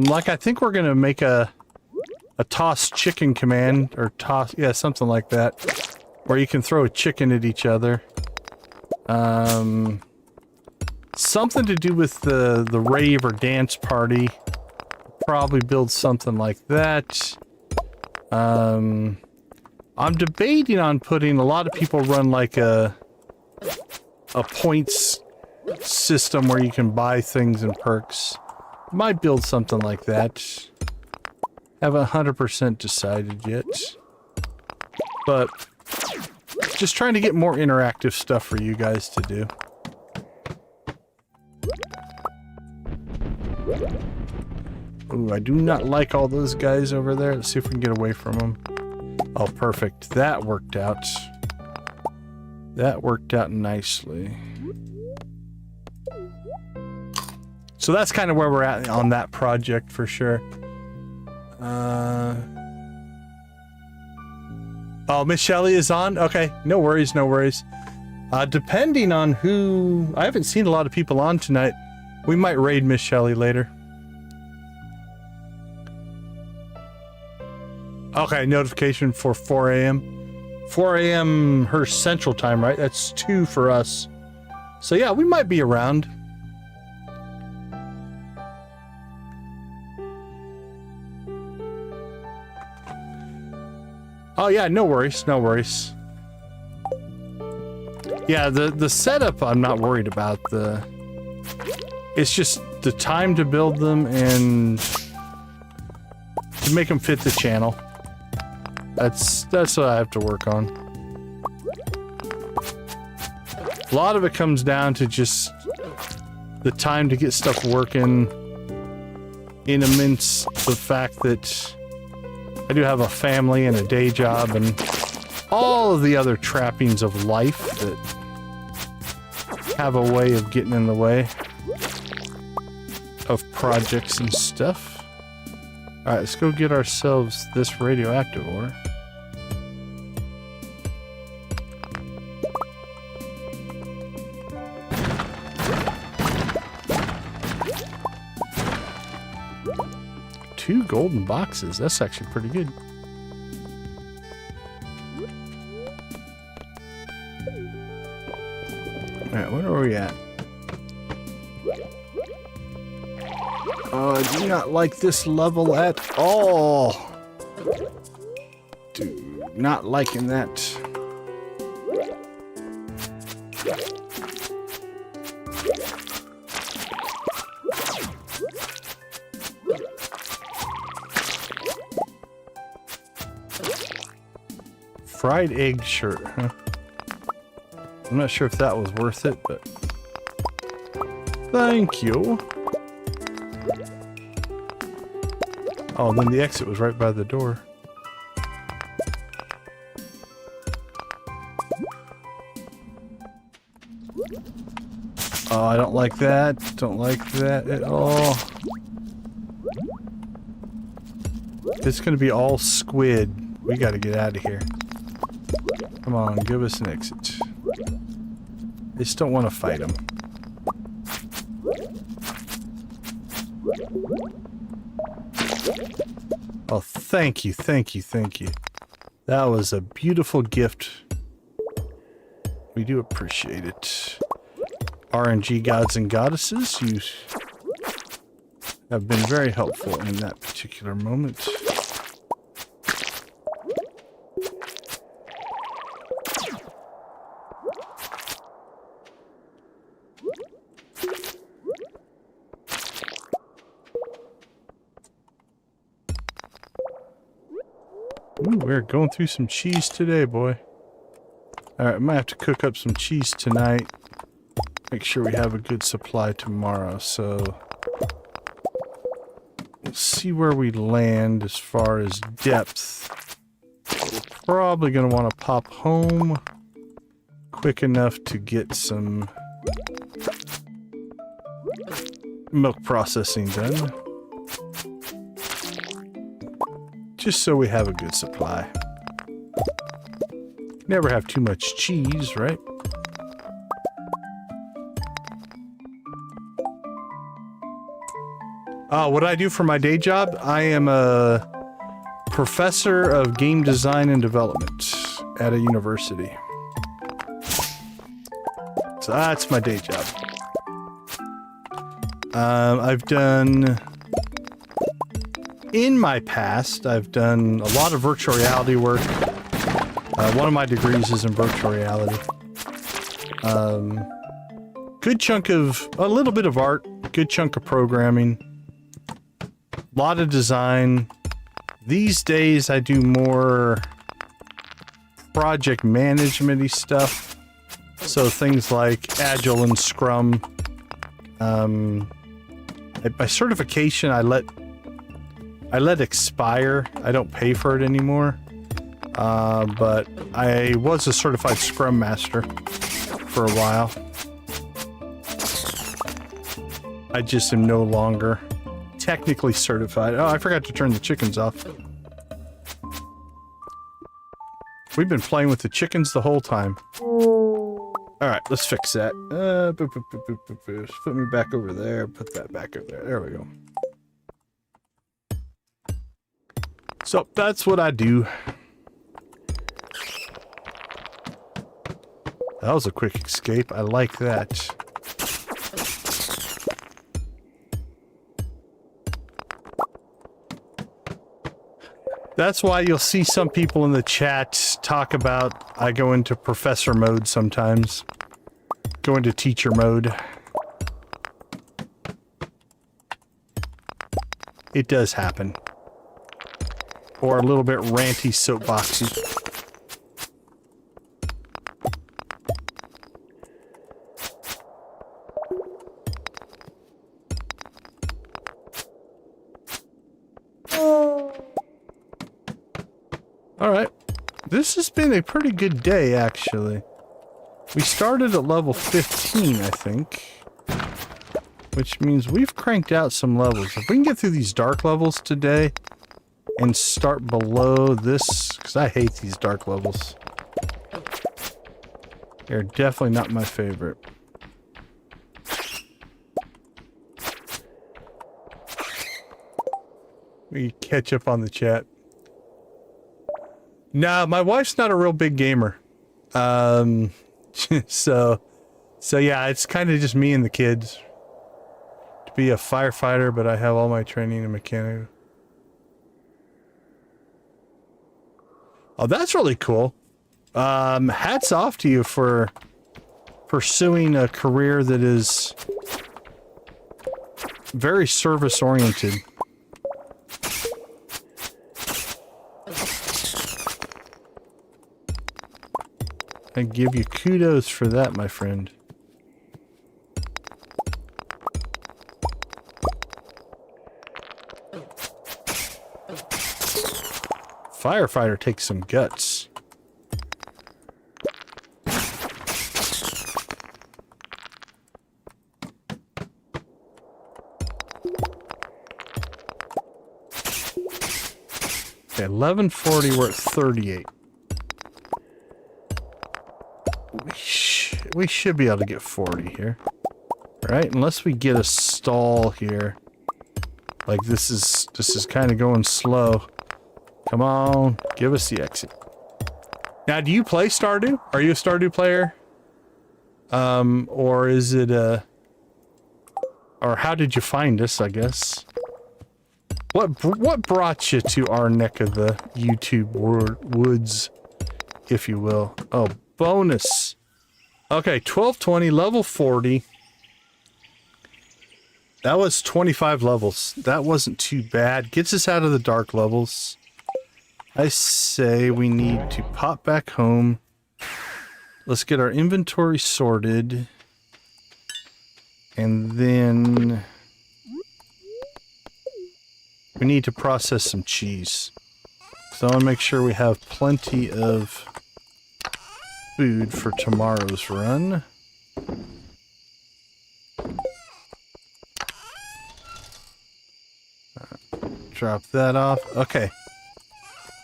Like I think we're gonna make a toss chicken command, or toss, yeah, something like that, where you can throw a chicken at each other. Something to do with the rave or dance party. Probably build something like that. I'm debating on putting, a lot of people run like a points system where you can buy things and perks. Might build something like that. Haven't 100% decided yet. But just trying to get more interactive stuff for you guys to do. Ooh, I do not like all those guys over there. Let's see if we can get away from them. Oh, perfect. That worked out. That worked out nicely. So that's kind of where we're at on that project for sure. Oh, Miss Shelley is on? Okay, no worries, no worries. Depending on who... I haven't seen a lot of people on tonight. We might raid Miss Shelley later. Okay, notification for 4 a.m. 4 a.m. her central time, right? That's 2 for us. So yeah, we might be around. Oh yeah, no worries, no worries. Yeah, the setup I'm not worried about. It's just the time to build them and to make them fit the channel. That's what I have to work on. A lot of it comes down to just the time to get stuff working, in amidst the fact that I do have a family and a day job and all of the other trappings of life that have a way of getting in the way of projects and stuff. Alright, let's go get ourselves this radioactive ore. Two golden boxes. That's actually pretty good. Alright, where are we at? Oh, I do not like this level at all. Do not liking that. Fried egg shirt, huh? I'm not sure if that was worth it, but... Thank you. Oh, then the exit was right by the door. Oh, I don't like that. Don't like that at all. It's gonna be all squid. We gotta get out of here. Come on, give us an exit. I just don't want to fight them. Oh, thank you, thank you, thank you. That was a beautiful gift. We do appreciate it. RNG gods and goddesses, you have been very helpful in that particular moment. Ooh, we're going through some cheese today, boy. Alright, I might have to cook up some cheese tonight. make sure we have a good supply tomorrow. So we'll see where we land as far as depth. We're probably going to want to pop home quick enough to get some milk processing done. Just so we have a good supply. Never have too much cheese, right? What I do for my day job, I am a professor of game design and development at a university. So that's my day job. I've done... In my past, I've done a lot of virtual reality work. One of my degrees is in virtual reality. Good chunk of... A little bit of art. Good chunk of programming. A lot of design. These days, I do more project management-y stuff. So things like Agile and Scrum. By certification, I let expire. I don't pay for it anymore. But I was a certified Scrum Master for a while. I just am no longer technically certified. Oh, I forgot to turn the chickens off. We've been playing with the chickens the whole time. Alright, let's fix that. Put me back over there. Put that back over there. There we go. So, that's what I do. That was a quick escape. I like that. That's why you'll see some people in the chat talk about I go into professor mode sometimes. Go into teacher mode. It does happen. Or a little bit ranty soapboxy. Alright. This has been a pretty good day, actually. We started at level 15, I think. Which means we've cranked out some levels. If we can get through these dark levels today and start below this, because I hate these dark levels. They're definitely not my favorite. We catch up on the chat. Nah, my wife's not a real big gamer. So yeah, it's kind of just me and the kids. To be a firefighter, but I have all my training in mechanic. Oh, that's really cool. Hats off to you for pursuing a career that is very service-oriented. I give you kudos for that, my friend. Firefighter takes some guts. Okay, 1140, we're at 38. We should be able to get 40 here. Right? Unless we get a stall here. Like this is kind of going slow. Come on, give us the exit. Now, do you play Stardew? Are you a Stardew player? Or is it or how did you find us, I guess? What brought you to our neck of the YouTube woods, if you will? Oh, bonus. Okay, 1220, level 40. That was 25 levels. That wasn't too bad. Gets us out of the dark levels. I say we need to pop back home. Let's get our inventory sorted. And then we need to process some cheese. So I want to make sure we have plenty of food for tomorrow's run. Drop that off. Okay.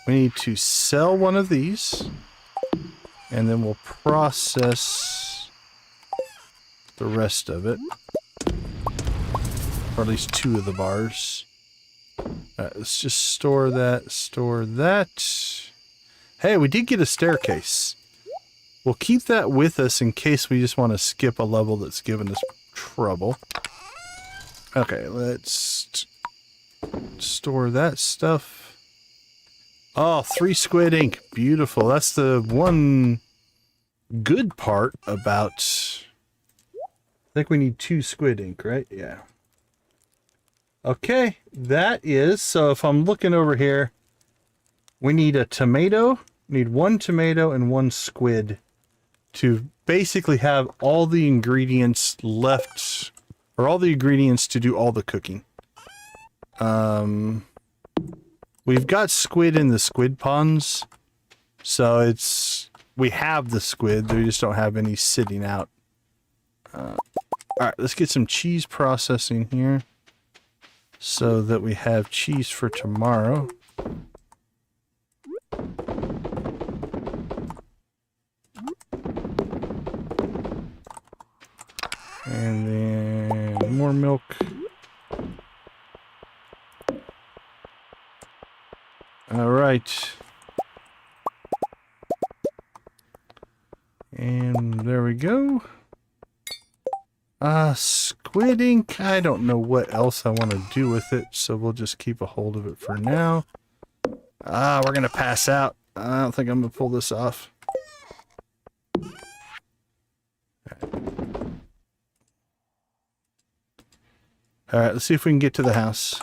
We need to sell one of these. And then we'll process the rest of it. Or at least 2 of the bars. Alright, let's just store that, store that. Hey, we did get a staircase. We'll keep that with us in case we just want to skip a level that's given us trouble. Okay, let's store that stuff. Oh, 3 squid ink. Beautiful. That's the one good part about... I think we need 2 squid ink, right? Yeah. Okay, that is... So if I'm looking over here, we need a tomato. We need 1 tomato and 1 squid to basically have all the ingredients left, or all the ingredients to do all the cooking. We've got squid in the squid ponds, so it's, we have the squid, we just don't have any sitting out. Alright, let's get some cheese processing here so that we have cheese for tomorrow. And then more milk. All right. And there we go. Squid ink. I don't know what else I want to do with it, so we'll just keep a hold of it for now. We're going to pass out. I don't think I'm going to pull this off. Alright, let's see if we can get to the house.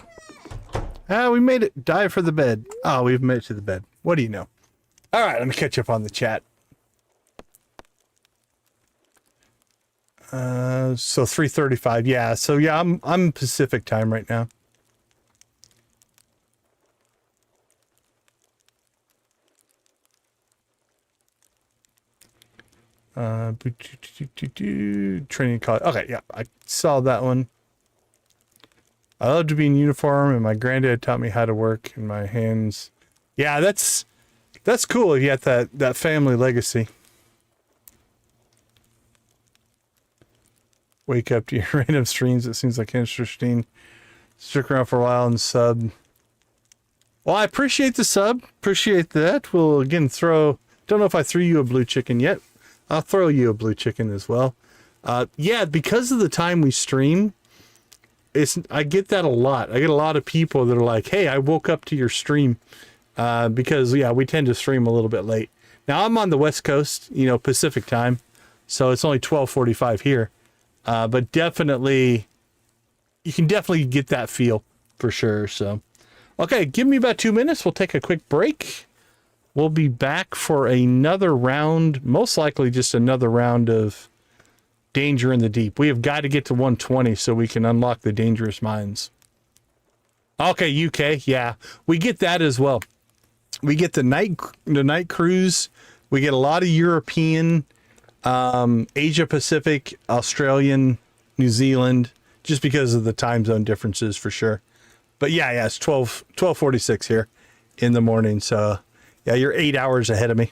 We made it. Dive for the bed. Oh, we've made it to the bed. What do you know? Alright, let me catch up on the chat. So 3:35. Yeah, so yeah, I'm Pacific time right now. Training college. Okay, yeah, I saw that one. I love to be in uniform, and my granddad taught me how to work in my hands. Yeah, that's cool. You got that family legacy. Wake up to your random streams. It seems like interesting. Stick around for a while and sub. Well, I appreciate the sub. Appreciate that. We'll again throw. Don't know if I threw you a blue chicken yet. I'll throw you a blue chicken as well. Yeah, because of the time we stream. I get that a lot. I get a lot of people that are like, hey, I woke up to your stream. Because, yeah, we tend to stream a little bit late. Now, I'm on the West Coast, you know, Pacific time. So it's only 12:45 here. But definitely, you can definitely get that feel for sure. So, okay, give me about 2 minutes. We'll take a quick break. We'll be back for another round, most likely just another round of Danger in the Deep. We have got to get to 120 so we can unlock the dangerous mines. Okay, UK, yeah, we get that as well. We get the night cruise. We get a lot of European, Asia Pacific, Australian, New Zealand, just because of the time zone differences for sure. But yeah, it's 12:46 here in the morning. So yeah, you're 8 hours ahead of me.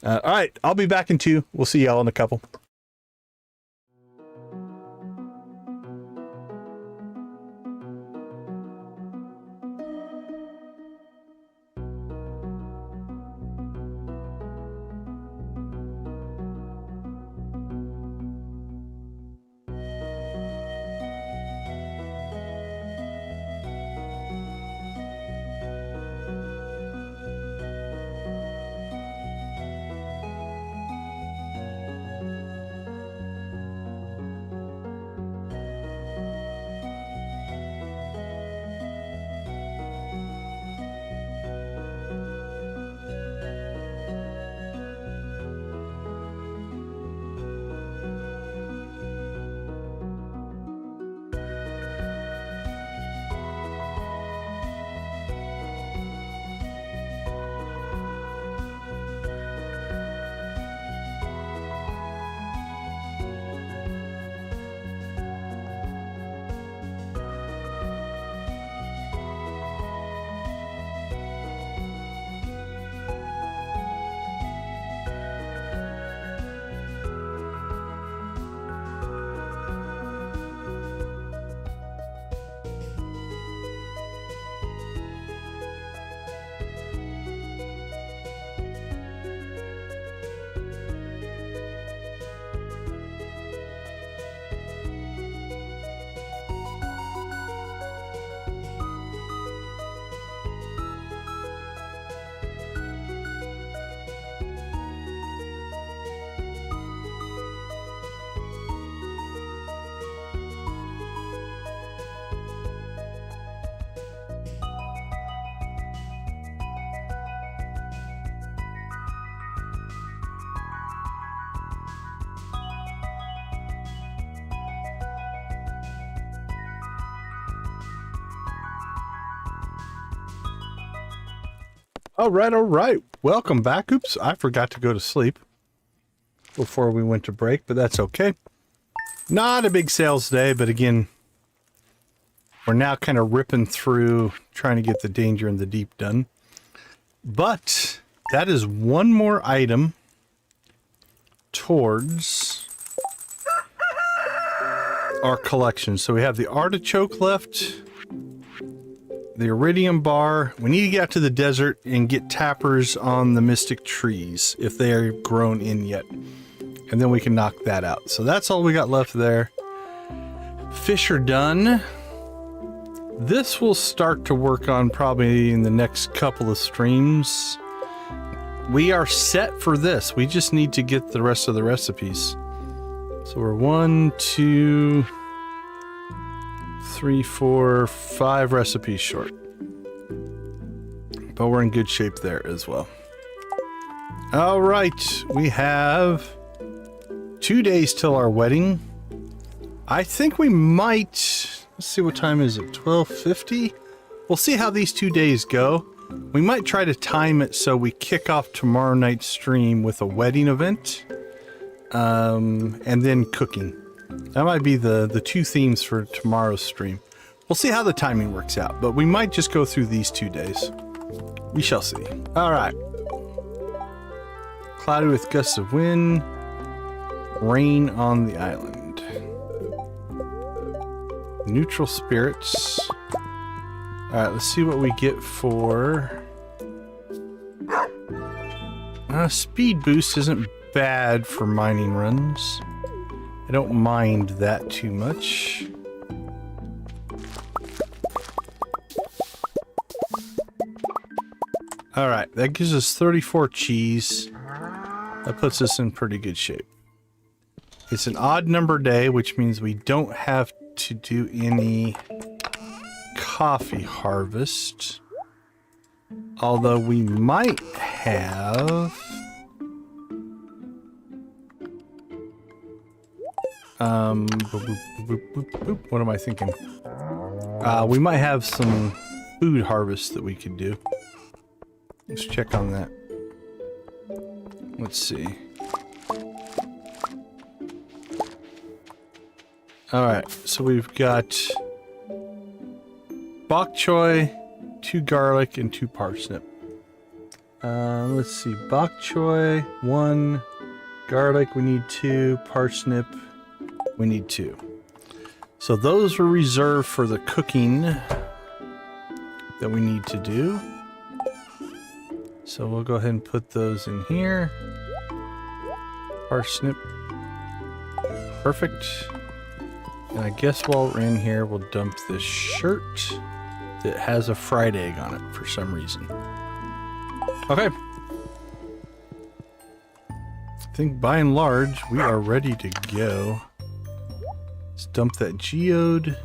All right, I'll be back in 2. We'll see y'all in a couple. All right. Welcome back. Oops, I forgot to go to sleep before we went to break, but that's okay. Not a big sales day, but again, we're now kind of ripping through trying to get the Danger in the Deep done. But that is one more item towards our collection. So we have the artichoke left, the iridium bar. We need to get out to the desert and get tappers on the mystic trees if they are grown in yet. And then we can knock that out. So that's all we got left there. Fish are done. This will start to work on probably in the next couple of streams. We are set for this. We just need to get the rest of the recipes. So we're 1, 2, 3, 4, 5 recipes short. But we're in good shape there as well. All right, we have 2 days till our wedding. I think we might, let's see, what time is it? 12:50? We'll see how these 2 days go. We might try to time it so we kick off tomorrow night's stream with a wedding event. And then cooking. That might be the two themes for tomorrow's stream. We'll see how the timing works out, but we might just go through these 2 days. We shall see. All right. Cloudy with gusts of wind. Rain on the island. Neutral spirits. All right, let's see what we get for... speed boost isn't bad for mining runs. I don't mind that too much. All right, that gives us 34 cheese. That puts us in pretty good shape. It's an odd number day, which means we don't have to do any coffee harvest. Although we might have... what am I thinking? We might have some food harvest that we could do. Let's check on that. Let's see. Alright, so we've got bok choy, 2 garlic, and 2 parsnip. Let's see. Bok choy, 1. Garlic, we need 2. Parsnip, we need 2. So those are reserved for the cooking that we need to do. So we'll go ahead and put those in here. Parsnip. Perfect. And I guess while we're in here, we'll dump this shirt that has a fried egg on it for some reason. Okay. I think by and large, we are ready to go. Let's dump that geode.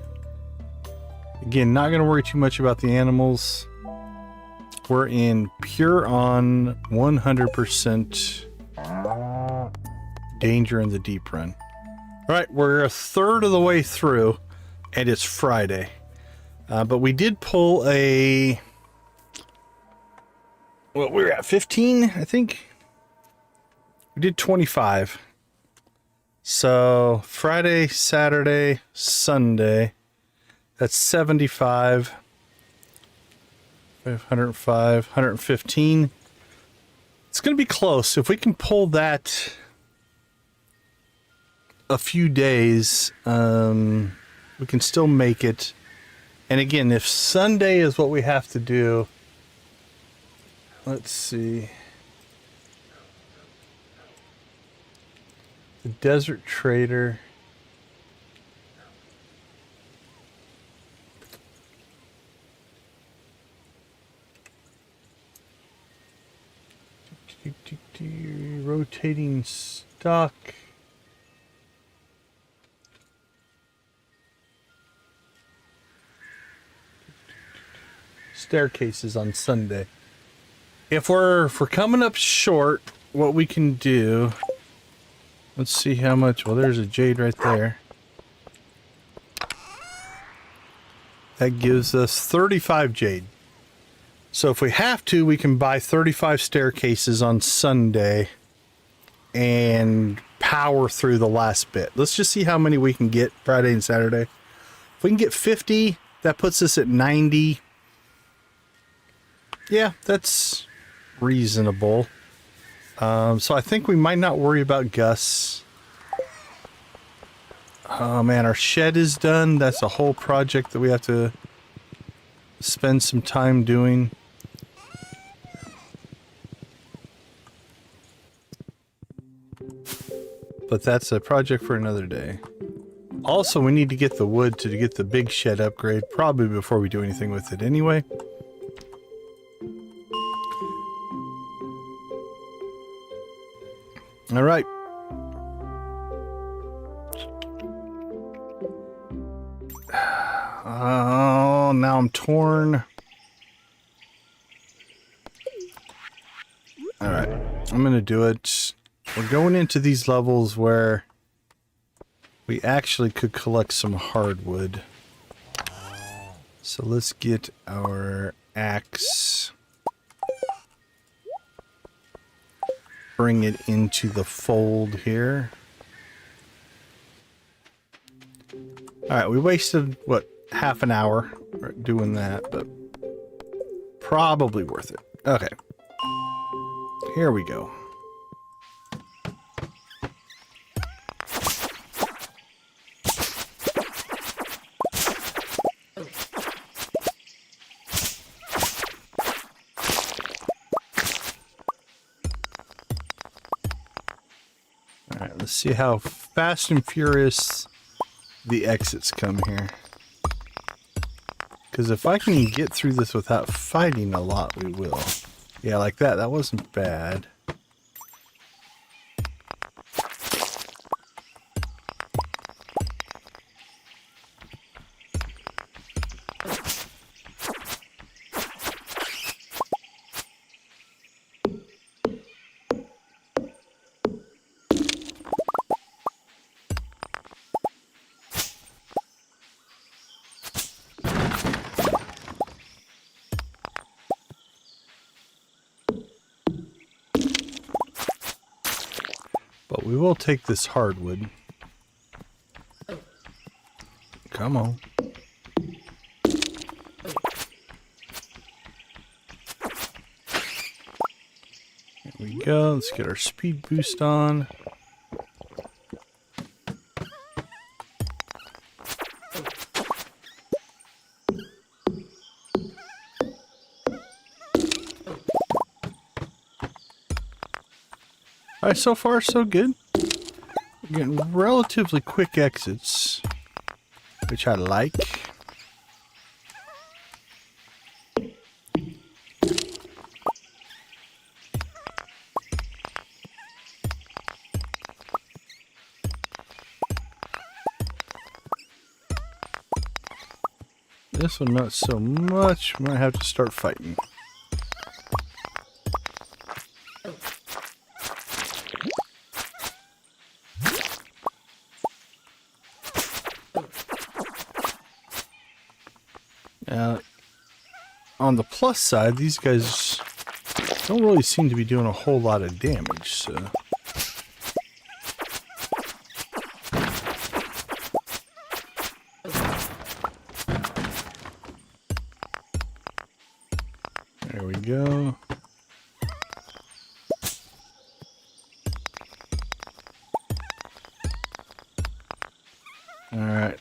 Again, not going to worry too much about the animals. We're in pure on 100% Danger in the Deep run. All right, we're a third of the way through, and it's Friday. But we did pull a... Well, we're at 15, I think. We did 25. So, Friday, Saturday, Sunday. That's 75. 105, 115. It's going to be close. If we can pull that a few days, we can still make it. And again, if Sunday is what we have to do, let's see. The Desert Trader. Rotating stock. Staircases on Sunday. If we're coming up short, what we can do, let's see how much. Well, there's a jade right there. That gives us 35 jade. So if we have to, we can buy 35 staircases on Sunday and power through the last bit. Let's just see how many we can get Friday and Saturday. If we can get 50, that puts us at 90. Yeah, that's reasonable. So I think we might not worry about Gus. Oh man, our shed is done. That's a whole project that we have to spend some time doing. But that's a project for another day. Also, we need to get the wood to get the big shed upgrade, probably before we do anything with it anyway. All right. Oh, now I'm torn. All right, I'm gonna do it. We're going into these levels where we actually could collect some hardwood. So let's get our axe. Bring it into the fold here. Alright, we wasted, what, half an hour doing that, but probably worth it. Okay. Here we go. Alright, let's see how fast and furious the exits come here. Because if I can get through this without fighting a lot, we will. Yeah, like that. That wasn't bad. But we will take this hardwood. Come on. Here we go. Let's get our speed boost on. Alright, so far so good. We're getting relatively quick exits, which I like. This one not so much. Might have to start fighting. On the plus side, these guys don't really seem to be doing a whole lot of damage, so... There we go. Alright.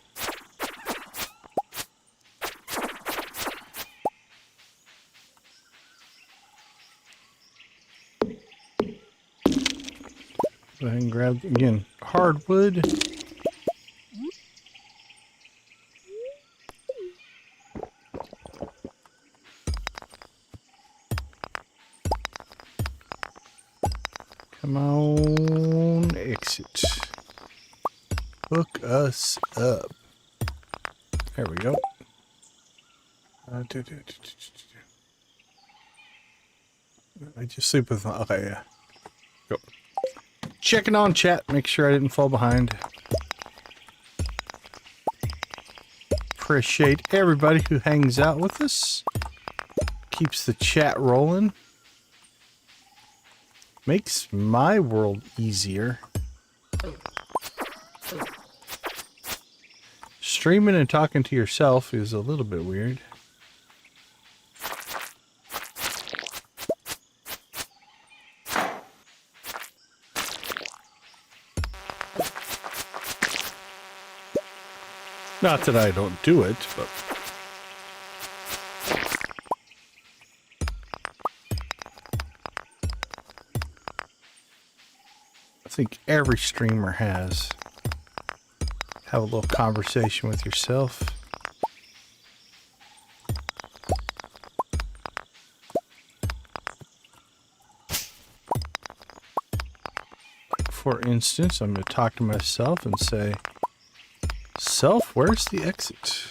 Go ahead and grab, again, hardwood. Come on, exit. Hook us up. There we go. I just sleep with, okay, yeah. Go. Checking on chat, make sure I didn't fall behind. Appreciate everybody who hangs out with us. keeps the chat rolling. Makes my world easier. Streaming and talking to yourself is a little bit weird. Not that I don't do it, but... I think every streamer has. Have a little conversation with yourself. For instance, I'm going to talk to myself and say, "Self, where's the exit?"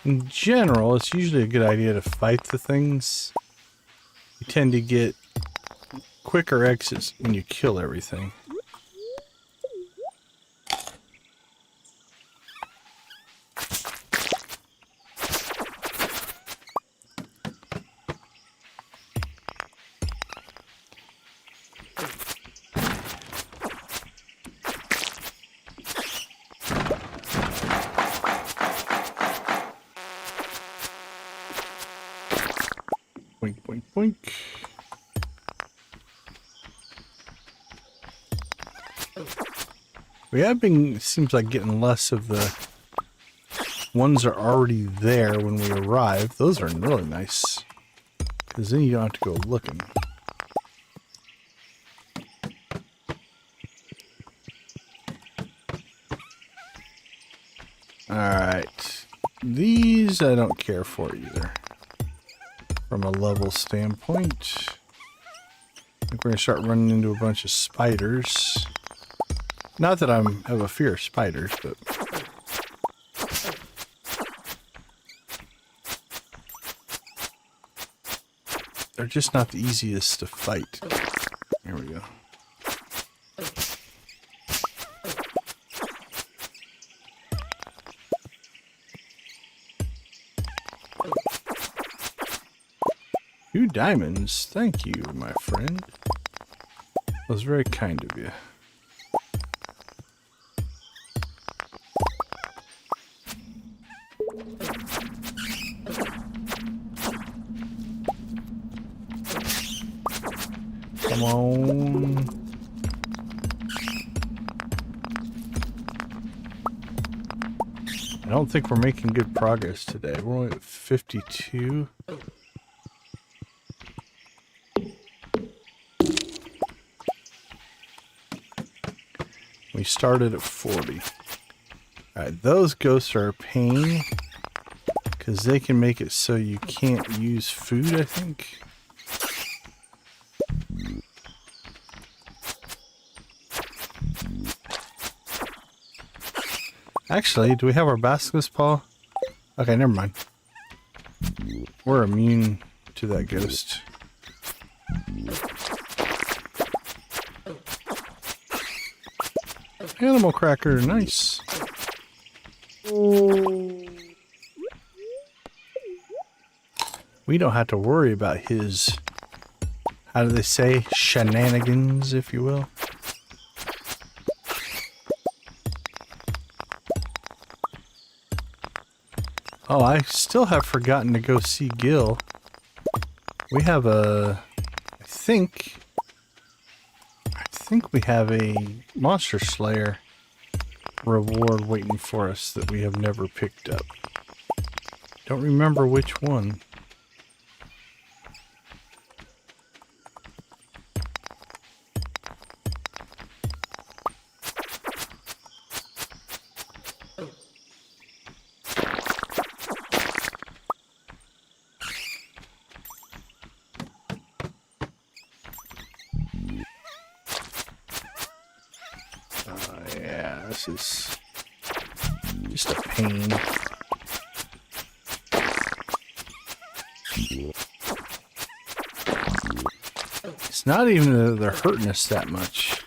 In general, it's usually a good idea to fight the things. You tend to get quicker exits when you kill everything. Boink, boink, boink. We have been, it seems like, getting less of the ones that are already there when we arrive. Those are really nice, because then you don't have to go looking. Alright. These I don't care for either. From a level standpoint. I think we're going to start running into a bunch of spiders. Not that I have a fear of spiders, but... they're just not the easiest to fight. Here we go. Two diamonds. Thank you, my friend. That was very kind of you. Come on. I don't think we're making good progress today. We're only at 52. We started at 40. Alright, those ghosts are a pain. Because they can make it so you can't use food, I think. Actually, do we have our basilisk paw? Okay, never mind. We're immune to that ghost. Animal cracker, nice. We don't have to worry about his, how do they say, shenanigans, if you will. Oh, I still have forgotten to go see Gil. We have a, I think we have a Monster Slayer reward waiting for us that we have never picked up. Don't remember which one. This is just a pain. It's not even that they're hurting us that much.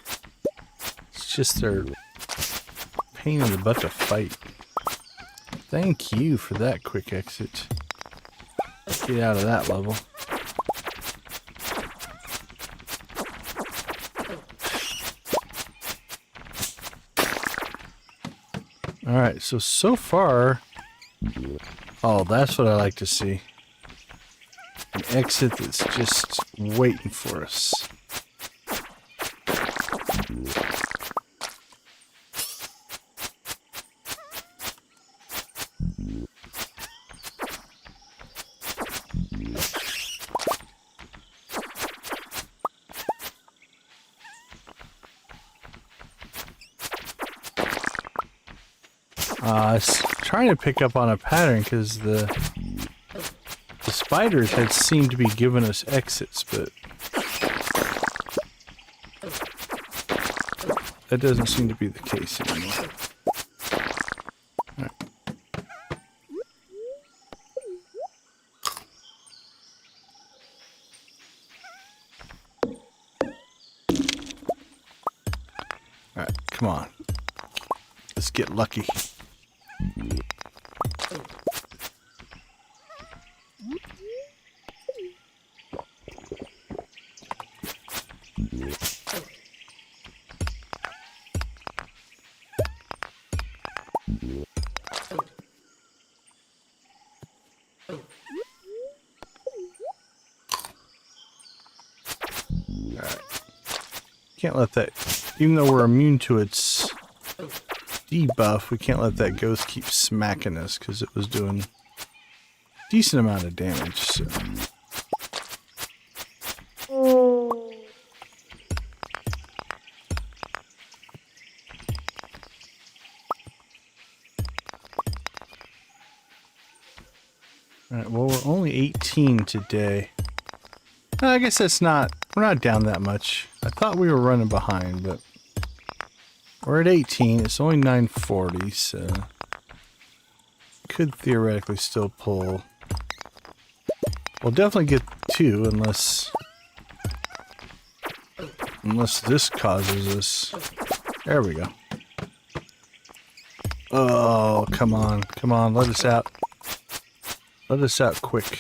It's just they're pain in the butt to fight. Thank you for that quick exit. Get out of that level. Alright, so far... Oh, that's what I like to see. An exit that's just waiting for us. I was trying to pick up on a pattern because the spiders had seemed to be giving us exits, but that doesn't seem to be the case anymore. Right. Alright, come on. Let's get lucky. Can't let that, even though we're immune to its debuff, we can't let that ghost keep smacking us because it was doing a decent amount of damage. So. Alright, well, we're only 18 today. I guess that's not, we're not down that much. I thought we were running behind, but we're at 18. It's only 9:40, so could theoretically still pull. We'll definitely get 2 unless this causes us. There we go. Oh, come on, let us out. Let us out quick.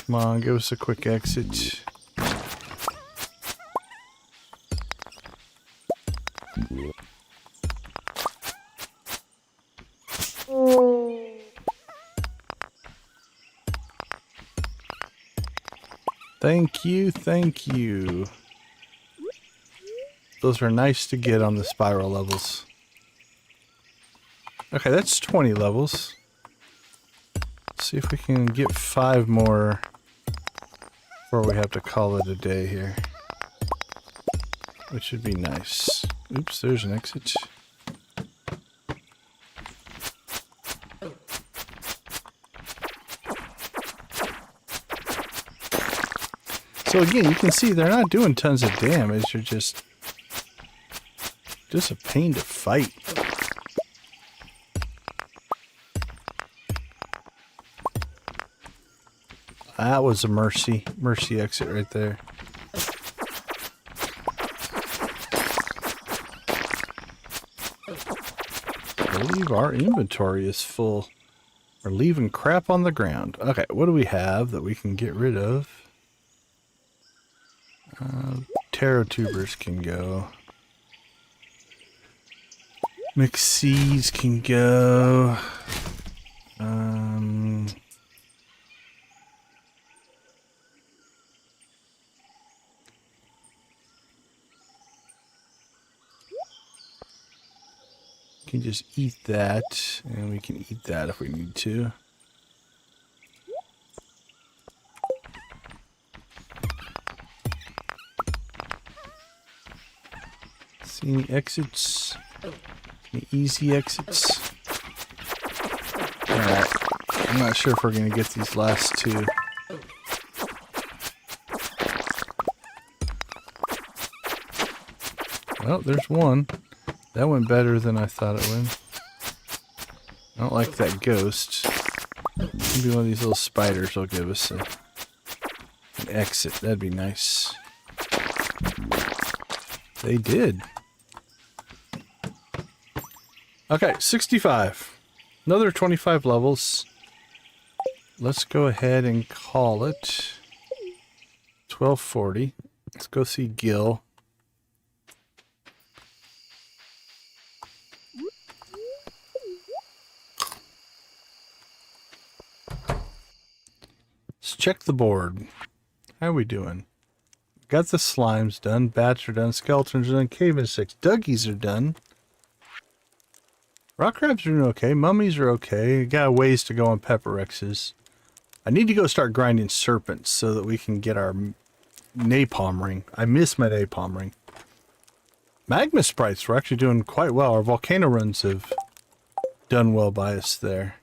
Come on, give us a quick exit. Thank you, thank you. Those are nice to get on the spiral levels. Okay, that's 20 levels. Let's see if we can get 5 more before we have to call it a day here. Which would be nice. Oops, there's an exit. So again, you can see they're not doing tons of damage, they're just a pain to fight. That was a mercy exit right there. I believe our inventory is full. We're leaving crap on the ground. Okay, what do we have that we can get rid of? Taro tubers can go. Mixed seeds can go. Can just eat that, and we can eat that if we need to. See any exits? Any easy exits? Alright. I'm not sure if we're going to get these last 2. Well, there's one. That went better than I thought it would. I don't like that ghost. Maybe one of these little spiders will give us a An exit. That'd be nice. They did. Okay, 65. Another 25 levels. Let's go ahead and call it 1240. Let's go see Gil. Let's check the board. How are we doing? Got the slimes done, bats are done, skeletons are done, cave insects, duggies are done. Rock crabs are doing okay, mummies are okay. Got a ways to go on pepperexes. I need to go start grinding serpents so that we can get our napalm ring. I miss my napalm ring. Magma sprites were actually doing quite well. Our volcano runs have done well by us there.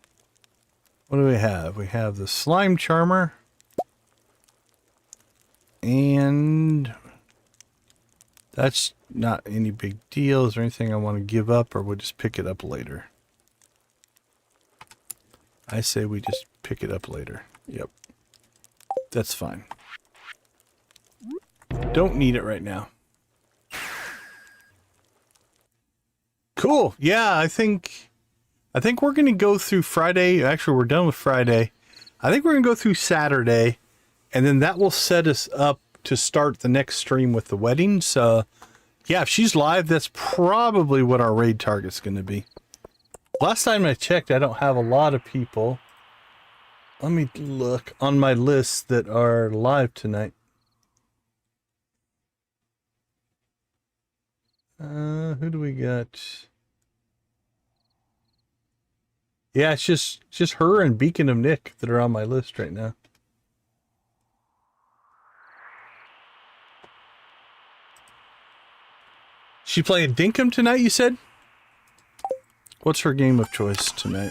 What do we have? We have the slime charmer. And that's not any big deal. Is there anything I want to give up, or we'll just pick it up later? I say we just pick it up later. Yep. That's fine. Don't need it right now. Cool. Yeah, I think we're going to go through Friday. Actually, we're done with Friday. I think we're going to go through Saturday. And then that will set us up to start the next stream with the wedding. So, yeah, if she's live, that's probably what our raid target's going to be. Last time I checked, I don't have a lot of people. Let me look on my list that are live tonight. Who do we got? Yeah, it's just her and Beacon of Nick that are on my list right now. She playing Dinkum tonight, you said? What's her game of choice tonight?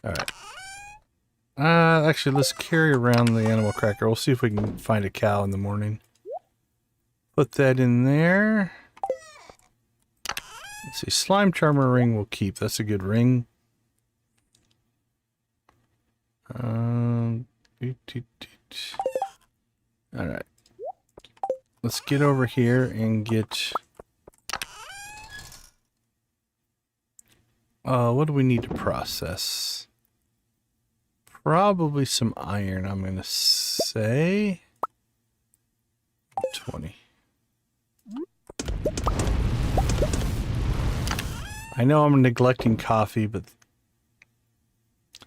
Alright. Actually, let's carry around the animal cracker. We'll see if we can find a cow in the morning. Put that in there. Let's see, slime charmer ring we'll keep. That's a good ring. Alright. Let's get over here and get... what do we need to process? Probably some iron, I'm going to say. 20. I know I'm neglecting coffee, but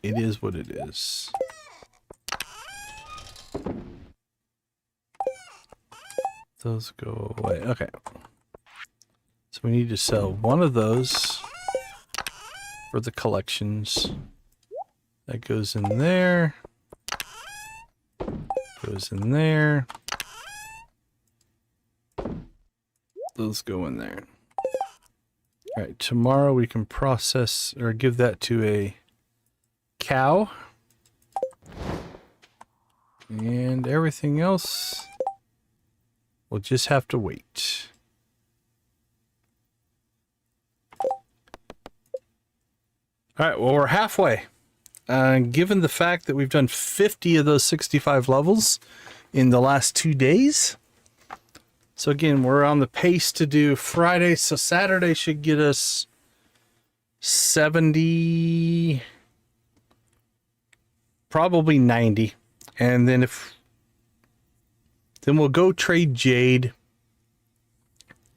it is what it is. Those go away. Okay. So we need to sell one of those for the collections. That goes in there. Goes in there. Those go in there. Alright, tomorrow we can process or give that to a cow. And everything else we'll just have to wait. Alright, well, we're halfway. Given the fact that we've done 50 of those 65 levels in the last 2 days. So again, we're on the pace to do Friday, so Saturday should get us 70, probably 90. And then then we'll go trade Jade,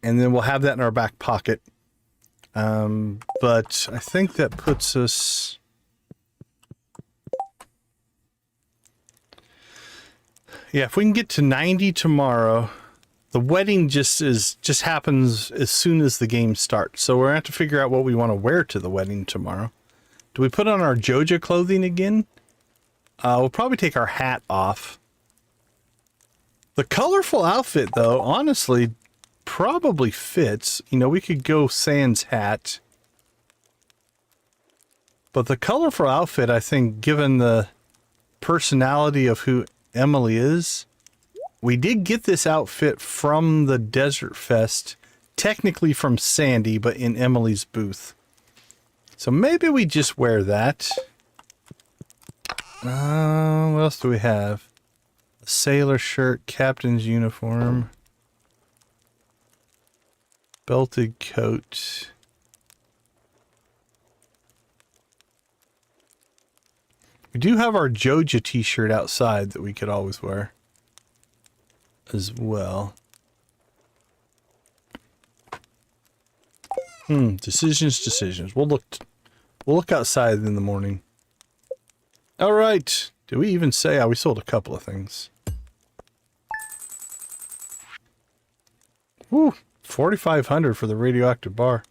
and then we'll have that in our back pocket. But I think that puts us... Yeah, if we can get to 90 tomorrow, the wedding just happens as soon as the game starts. So we're gonna have to figure out what we want to wear to the wedding tomorrow. Do we put on our Joja clothing again? We'll probably take our hat off. The colorful outfit, though, honestly, probably fits. You know, we could go sans hat. But the colorful outfit, I think, given the personality of who Emily is, we did get this outfit from the Desert Fest, technically from Sandy, but in Emily's booth. So maybe we just wear that. What else do we have? A sailor shirt, captain's uniform, belted coat. We do have our Joja t-shirt outside that we could always wear as well. Decisions. We'll look outside in the morning. All right. Did we even say? We sold a couple of things. Woo, 4,500 for the radioactive bar.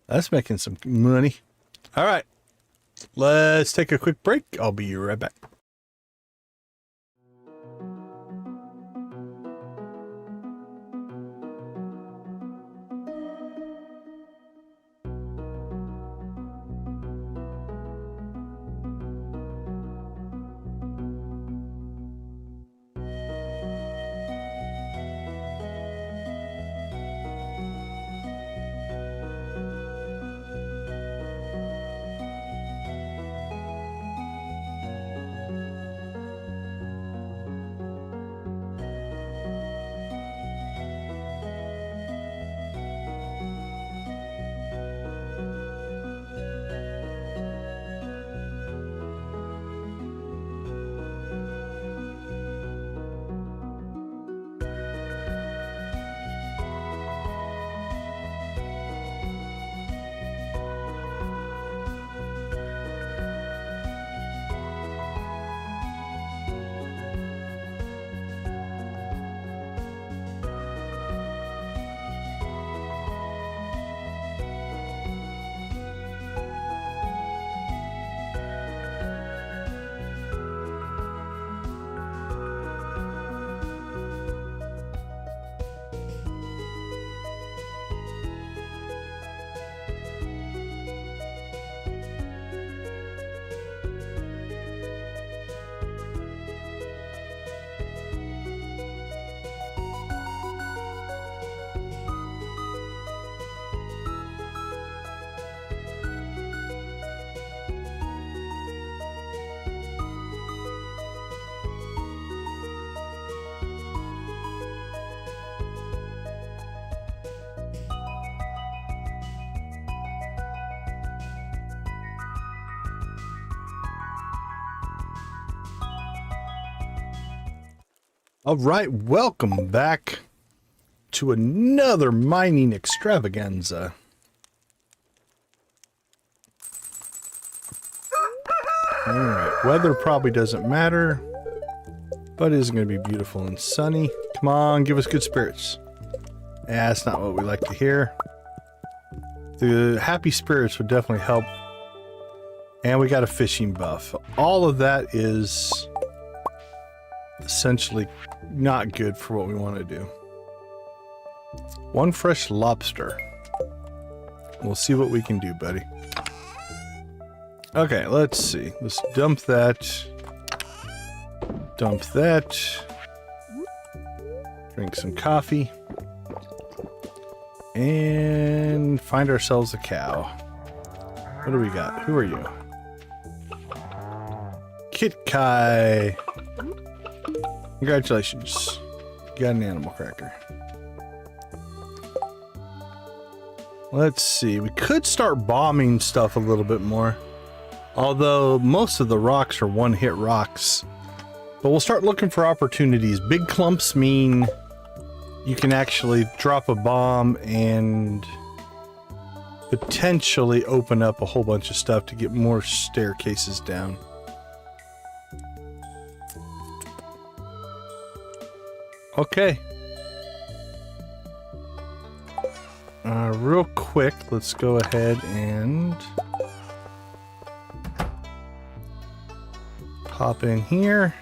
That's making some money. All right. Let's take a quick break. I'll be right back. All right, welcome back to another mining extravaganza. All right, weather probably doesn't matter, but it is going to be beautiful and sunny. Come on, give us good spirits. Yeah, that's not what we like to hear. The happy spirits would definitely help. And we got a fishing buff. All of that is essentially not good for what we want to do. One fresh lobster. We'll see what we can do, buddy. Okay, let's see. Let's dump that. Dump that. Drink some coffee. And find ourselves a cow. What do we got? Who are you? Kit Kai. Congratulations. You got an animal cracker. Let's see. We could start bombing stuff a little bit more. Although most of the rocks are one-hit rocks. But we'll start looking for opportunities. Big clumps mean you can actually drop a bomb and potentially open up a whole bunch of stuff to get more staircases down. Okay. Real quick, let's go ahead and pop in here.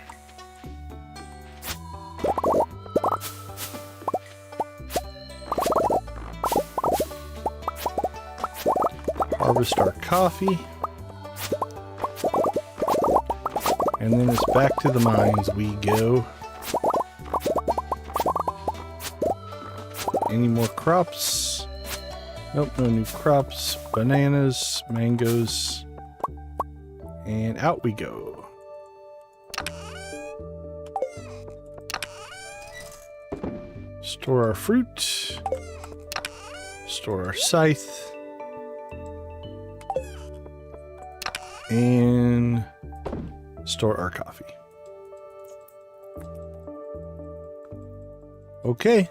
Harvest our coffee. And then it's back to the mines we go. Any more crops? Nope, no new crops. Bananas, mangoes. And out we go. Store our fruit. Store our scythe. And store our coffee. Okay.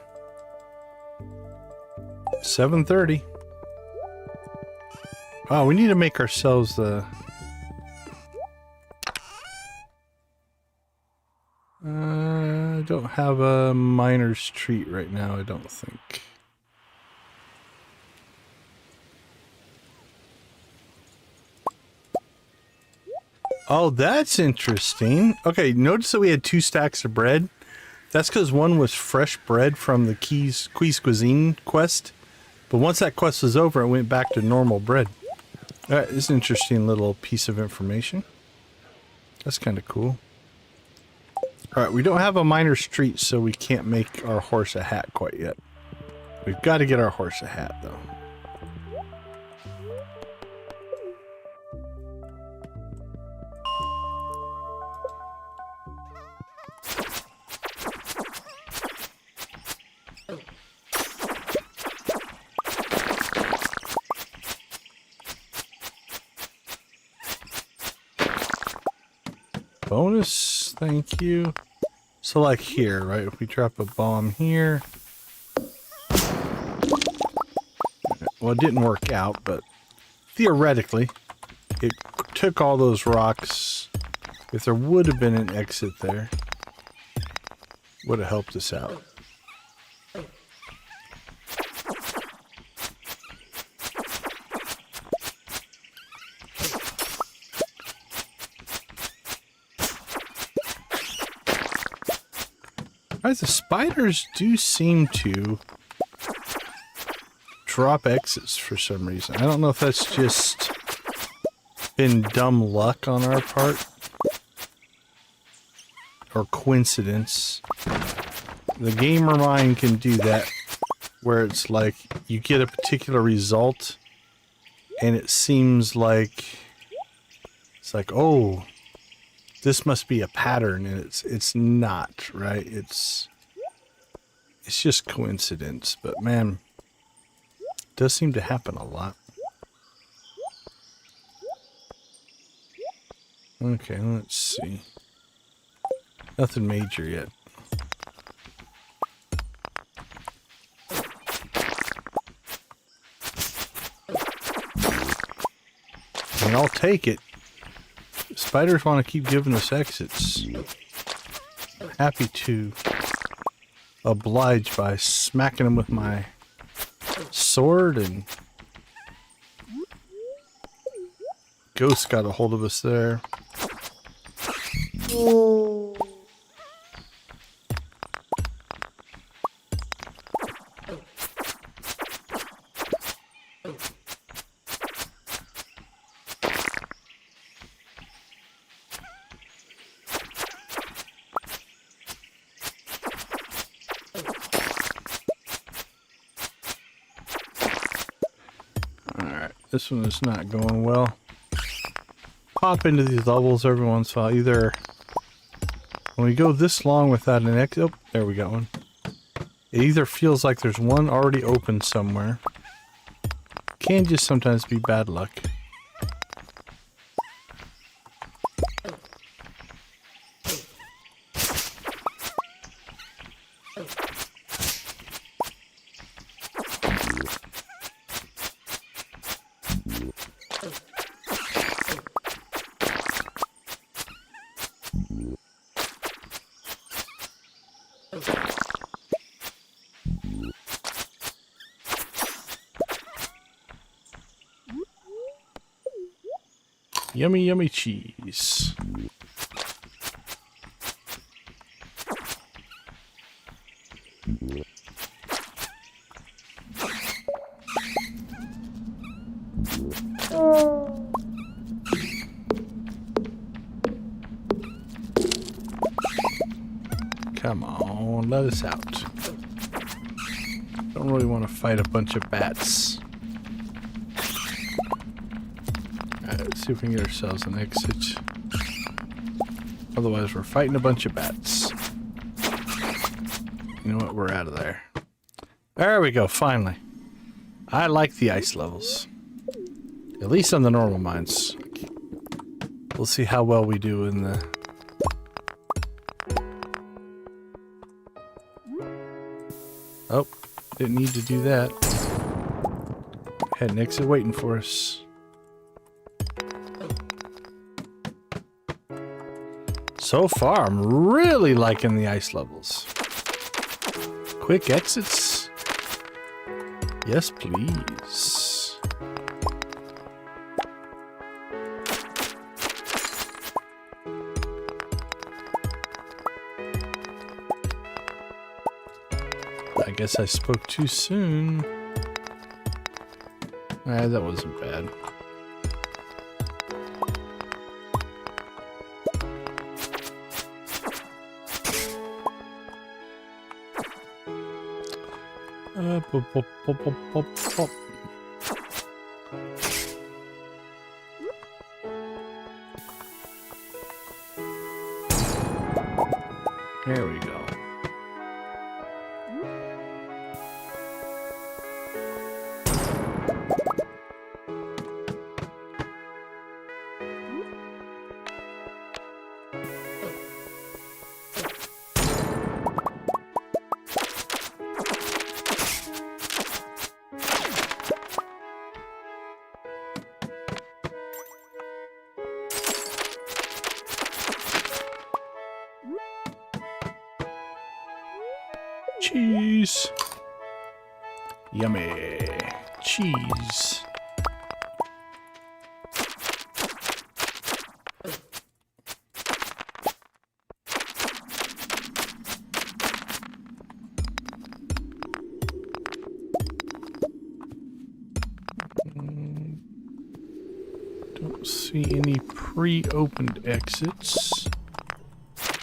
7:30. Oh, we need to make ourselves the... I don't have a miner's treat right now, I don't think. Oh, that's interesting. Okay, notice that we had 2 stacks of bread. That's because one was fresh bread from the Quis Cuisine quest. But once that quest was over, it went back to normal bread. That is an interesting little piece of information. That's kind of cool. Alright, we don't have a miner's treat, so we can't make our horse a hat quite yet. We've got to get our horse a hat, though. Bonus, thank you. So like here, right? If we drop a bomb here. Well, it didn't work out, but theoretically, it took all those rocks. If there would have been an exit there, would have helped us out. The spiders do seem to drop exits for some reason. I don't know if that's just been dumb luck on our part or coincidence. The gamer mind can do that, where it's like you get a particular result and it seems like it's like, oh, this must be a pattern, and it's not, right? It's just coincidence, but man, it does seem to happen a lot. Okay, let's see. Nothing major yet. I mean, I'll take it. Spiders want to keep giving us exits. Happy to oblige by smacking them with my sword, and Ghost got a hold of us there. This one is not going well. Pop into these levels every once in a while. Either when we go this long without an exit, oh, there we got one. It either feels like there's one already open somewhere. Can just sometimes be bad luck. Yummy, yummy cheese. Come on, let us out. Don't really want to fight a bunch of bats. Let's see if we can get ourselves an exit. Otherwise, we're fighting a bunch of bats. You know what? We're out of there. There we go, finally. I like the ice levels. At least on the normal mines. We'll see how well we do in the... Oh, didn't need to do that. Had an exit waiting for us. So far, I'm really liking the ice levels. Quick exits. Yes, please. I guess I spoke too soon. That wasn't bad. Pop, pop, pop, pop, pop. There we go. Cheese. Yummy. Cheese. Don't see any pre-opened exits.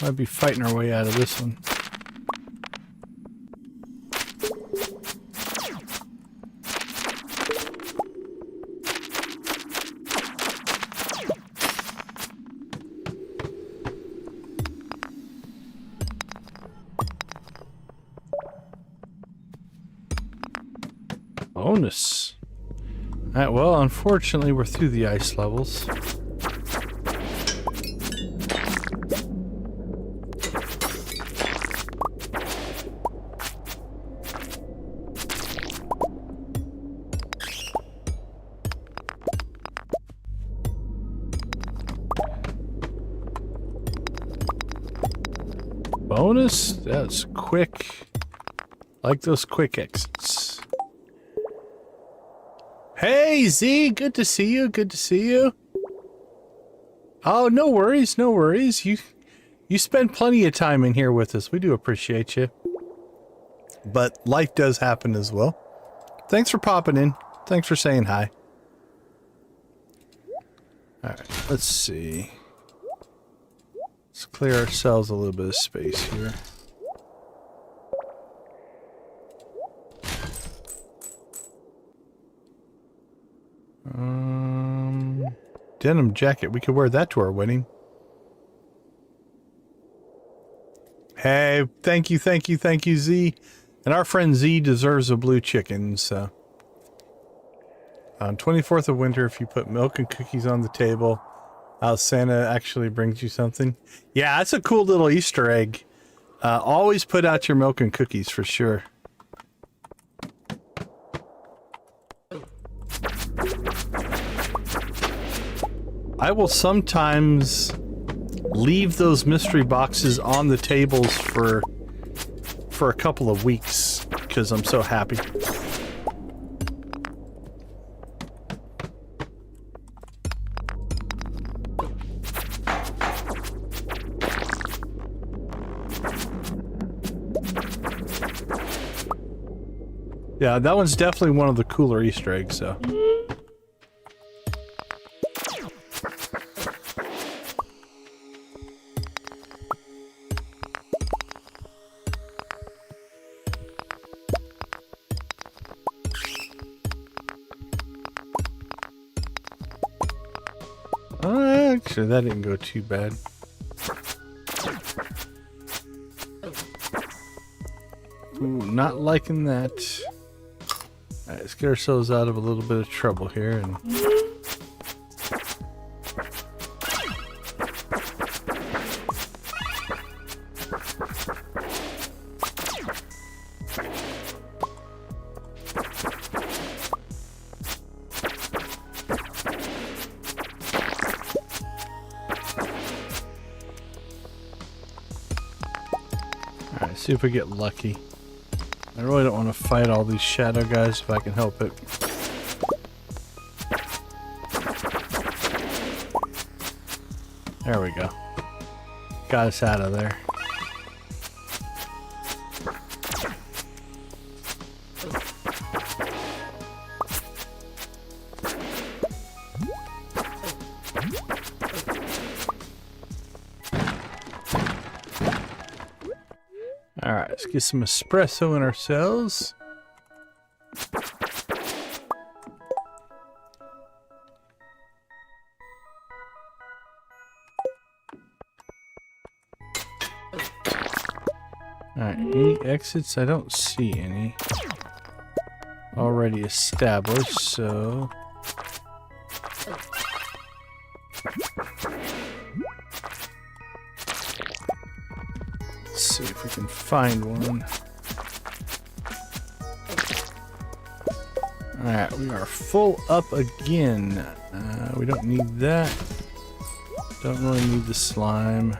Might be fighting our way out of this one. Bonus. Alright, well, unfortunately, we're through the ice levels. Bonus? That's quick. Like those quick exits. Hey, Z, good to see you. Good to see you. Oh, no worries, no worries. You spend plenty of time in here with us. We do appreciate you. But life does happen as well. Thanks for popping in. Thanks for saying hi. All right, let's see. Let's clear ourselves a little bit of space here. Denim jacket. We could wear that to our wedding. Hey, thank you, Z. And our friend Z deserves a blue chicken, so. On 24th of winter, if you put milk and cookies on the table, Santa actually brings you something. Yeah, that's a cool little Easter egg. Always put out your milk and cookies for sure. I will sometimes leave those mystery boxes on the tables for a couple of weeks because I'm so happy. Yeah, that one's definitely one of the cooler Easter eggs, so. Actually, that didn't go too bad. Ooh, not liking that. Alright, let's get ourselves out of a little bit of trouble here. And alright, see if we get lucky. I really don't want to fight all these shadow guys if I can help it. There we go. Got us out of there. Alright, let's get some espresso in ourselves. Alright, any exits? I don't see any. Already established, so... Let's see if we can find one. Alright, we are full up again. We don't need that. Don't really need the slime.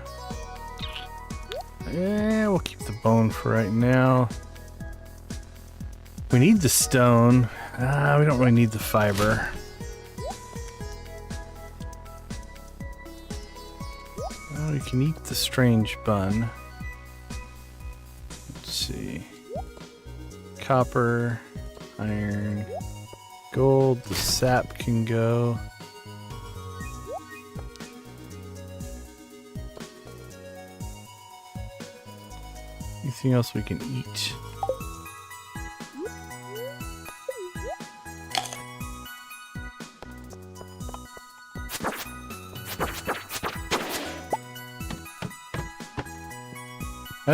Yeah, we'll keep the bone for right now. We need the stone. We don't really need the fiber. Oh, you can eat the strange bun. Let's see. Copper, iron, gold. The sap can go. Anything else we can eat?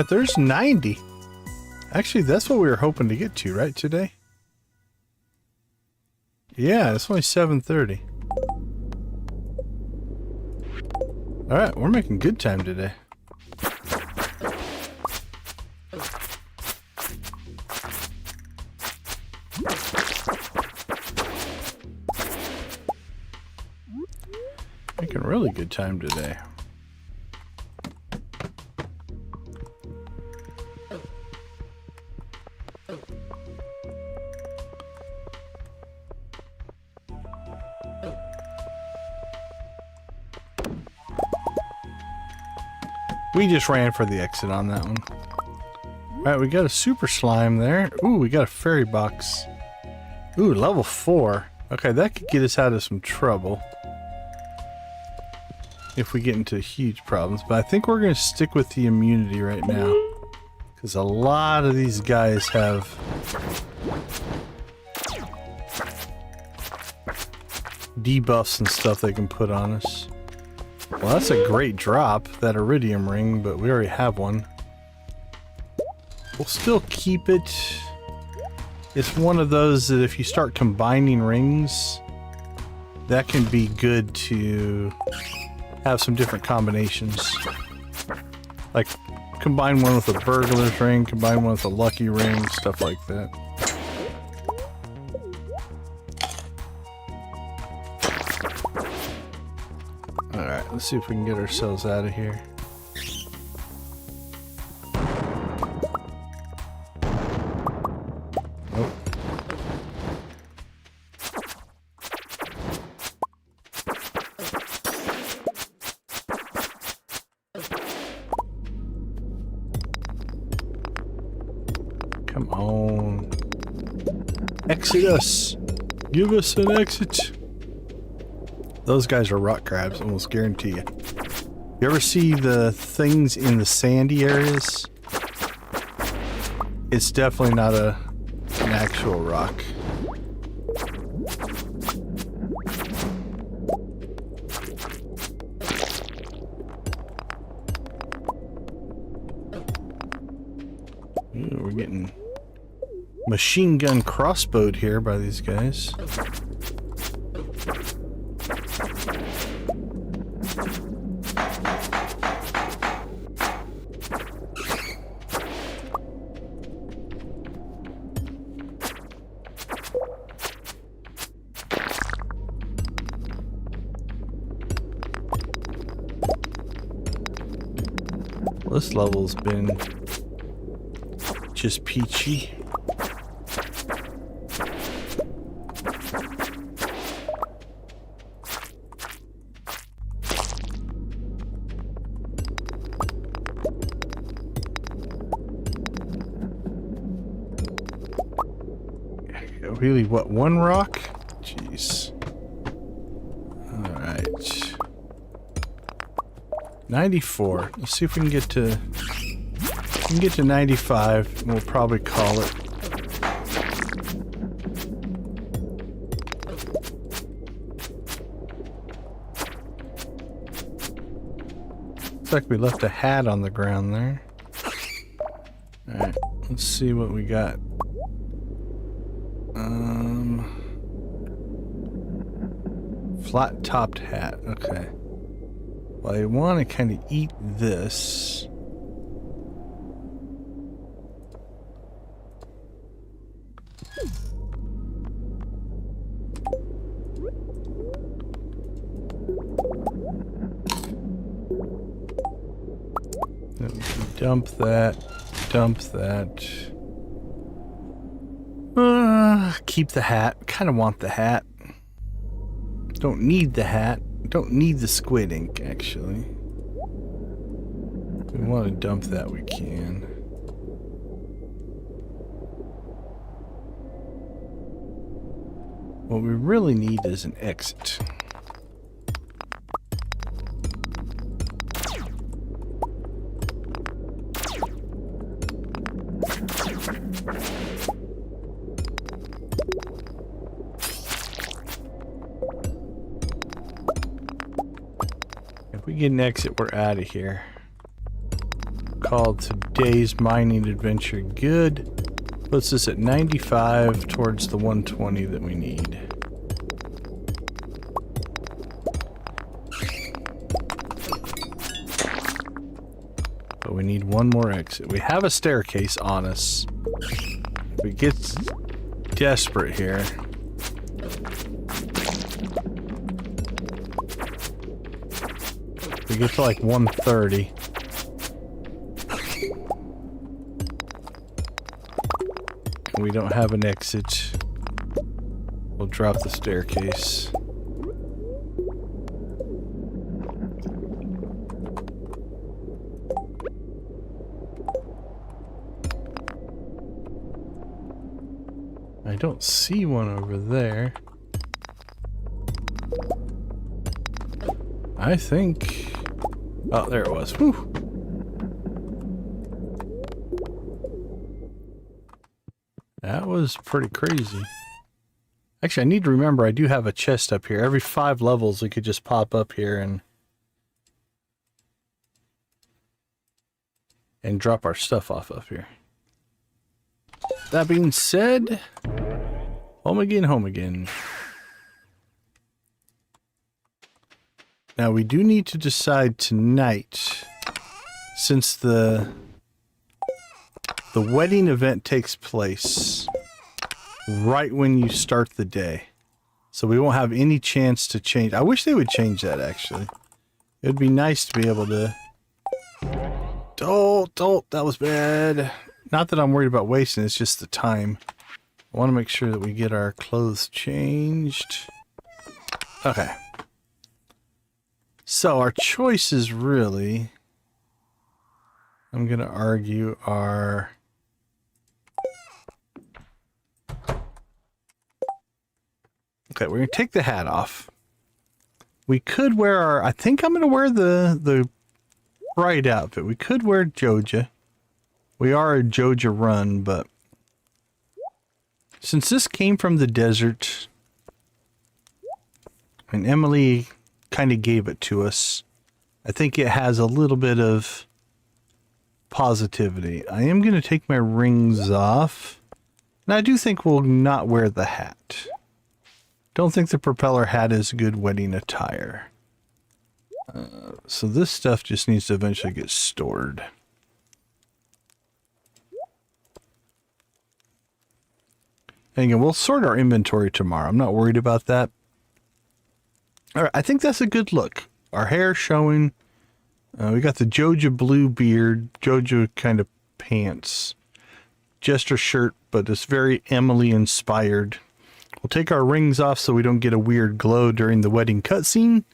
There's 90. Actually, that's what we were hoping to get to, right, today? Yeah, it's only 7:30. Alright, we're making good time today. Making really good time today. We just ran for the exit on that one. Alright, we got a super slime there. Ooh, we got a fairy box. Ooh, level 4. Okay, that could get us out of some trouble if we get into huge problems. But I think we're going to stick with the immunity right now, because a lot of these guys have debuffs and stuff they can put on us. Well, that's a great drop, that iridium ring, but we already have one. We'll still keep it. It's one of those that if you start combining rings, that can be good to have some different combinations. Like, combine one with a burglar's ring, combine one with a lucky ring, stuff like that. Alright, let's see if we can get ourselves out of here. Nope. Come on. Exit us. Give us an exit. Those guys are rock crabs, almost guarantee you. You ever see the things in the sandy areas? It's definitely not an actual rock. Ooh, we're getting machine gun crossbowed here by these guys. This level's been just peachy. Really, what, one rock? Jeez. Alright. 94. Let's see if we can get to 95 and we'll probably call it. Looks like we left a hat on the ground there. Alright, let's see what we got. Flat-topped hat. Okay. Well, I want to kind of eat this. Dump that. Dump that. Keep the hat. Kind of want the hat. Don't need the hat. Don't need the squid ink, actually. If we want to dump that, we can. What we really need is an exit. Get an exit, we're out of here. Called today's mining adventure good. Puts us at 95 towards the 120 that we need. But we need one more exit. We have a staircase on us. If we get desperate here. We get to like 130. And we don't have an exit. We'll drop the staircase. I don't see one over there. I think... Oh, there it was. Whew. That was pretty crazy. Actually, I need to remember I do have a chest up here. Every 5 levels, we could just pop up here and drop our stuff off up here. That being said, home again, home again. Now we do need to decide tonight, since the wedding event takes place right when you start the day. So we won't have any chance to change. I wish they would change that, actually. It would be nice to be able to... Don't, that was bad. Not that I'm worried about wasting, it's just the time. I want to make sure that we get our clothes changed. Okay. So our choices really, I'm going to argue, are okay, we're going to take the hat off. We could wear our, I think I'm going to wear the bright outfit. We could wear Joja. We are a Joja run, but since this came from the desert, and Emily kind of gave it to us, I think it has a little bit of positivity. I am going to take my rings off. And I do think we'll not wear the hat. Don't think the propeller hat is good wedding attire. So this stuff just needs to eventually get stored. And again, we'll sort our inventory tomorrow. I'm not worried about that. All right, I think that's a good look. Our hair showing. We got the Joja blue beard, Joja kind of pants. Jester shirt, but it's very Emily inspired. We'll take our rings off so we don't get a weird glow during the wedding cutscene.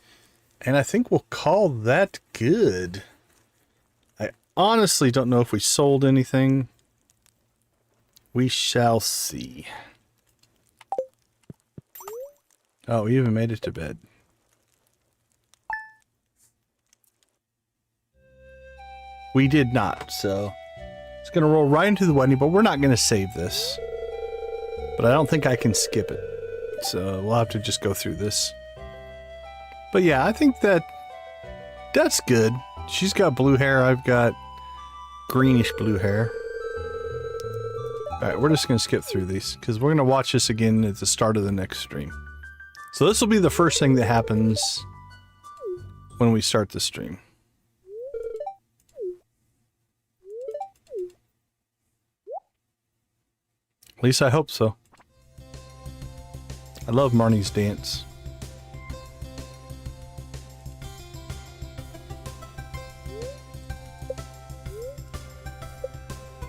And I think we'll call that good. I honestly don't know if we sold anything. We shall see. Oh, we even made it to bed. We did not, so it's going to roll right into the wedding, but we're not going to save this. But I don't think I can skip it. So we'll have to just go through this. But yeah, I think that's good. She's got blue hair. I've got greenish blue hair. Alright, we're just going to skip through these because we're going to watch this again at the start of the next stream. So this will be the first thing that happens when we start the stream. At least I hope so. I love Marnie's dance.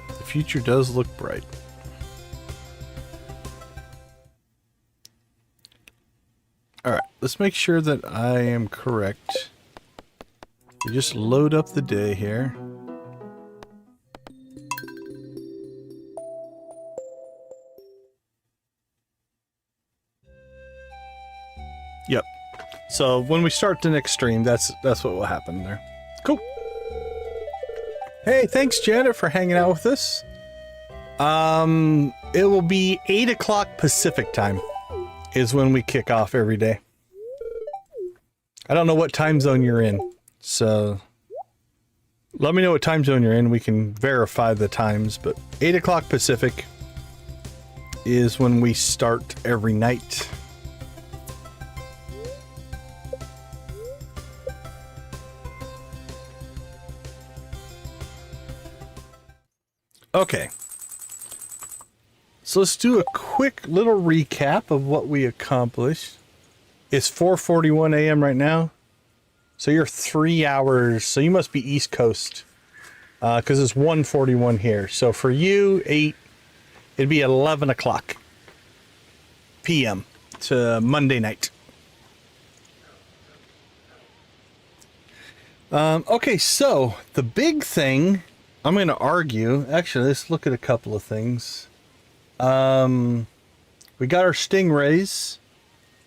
The future does look bright. Alright, let's make sure that I am correct. We just load up the day here. Yep. So when we start the next stream, that's what will happen there. Cool. Hey, thanks Janet for hanging out with us. It will be 8 o'clock Pacific time is when we kick off every day. I don't know what time zone you're in, so let me know what time zone you're in. We can verify the times, but 8 o'clock Pacific is when we start every night. Okay. So let's do a quick little recap of what we accomplished. It's 4:41 a.m. right now. So you're 3 hours. So you must be East Coast. Because it's 1:41 here. So for you, it'd be 11 o'clock p.m. to Monday night. Okay, so the big thing, I'm going to argue. Actually, let's look at a couple of things. We got our stingrays.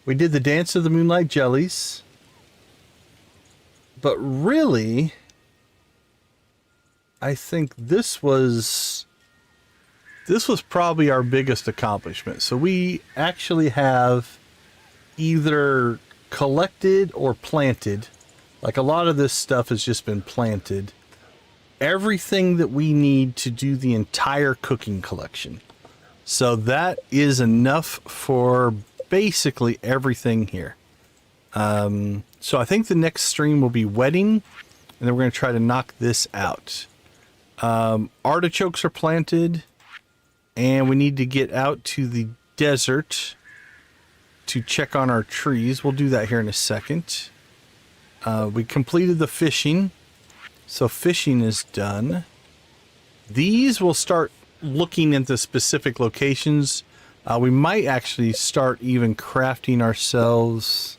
We did the dance of the Moonlight Jellies. But really, I think this was probably our biggest accomplishment. So we actually have either collected or planted. Like a lot of this stuff has just been planted. Everything that we need to do the entire cooking collection. So that is enough for basically everything here. So I think the next stream will be wedding, and then we're going to try to knock this out. Artichokes are planted, and we need to get out to the desert to check on our trees. We'll do that here in a second. We completed the fishing, so fishing is done. These will start looking into specific locations. We might actually start even crafting ourselves.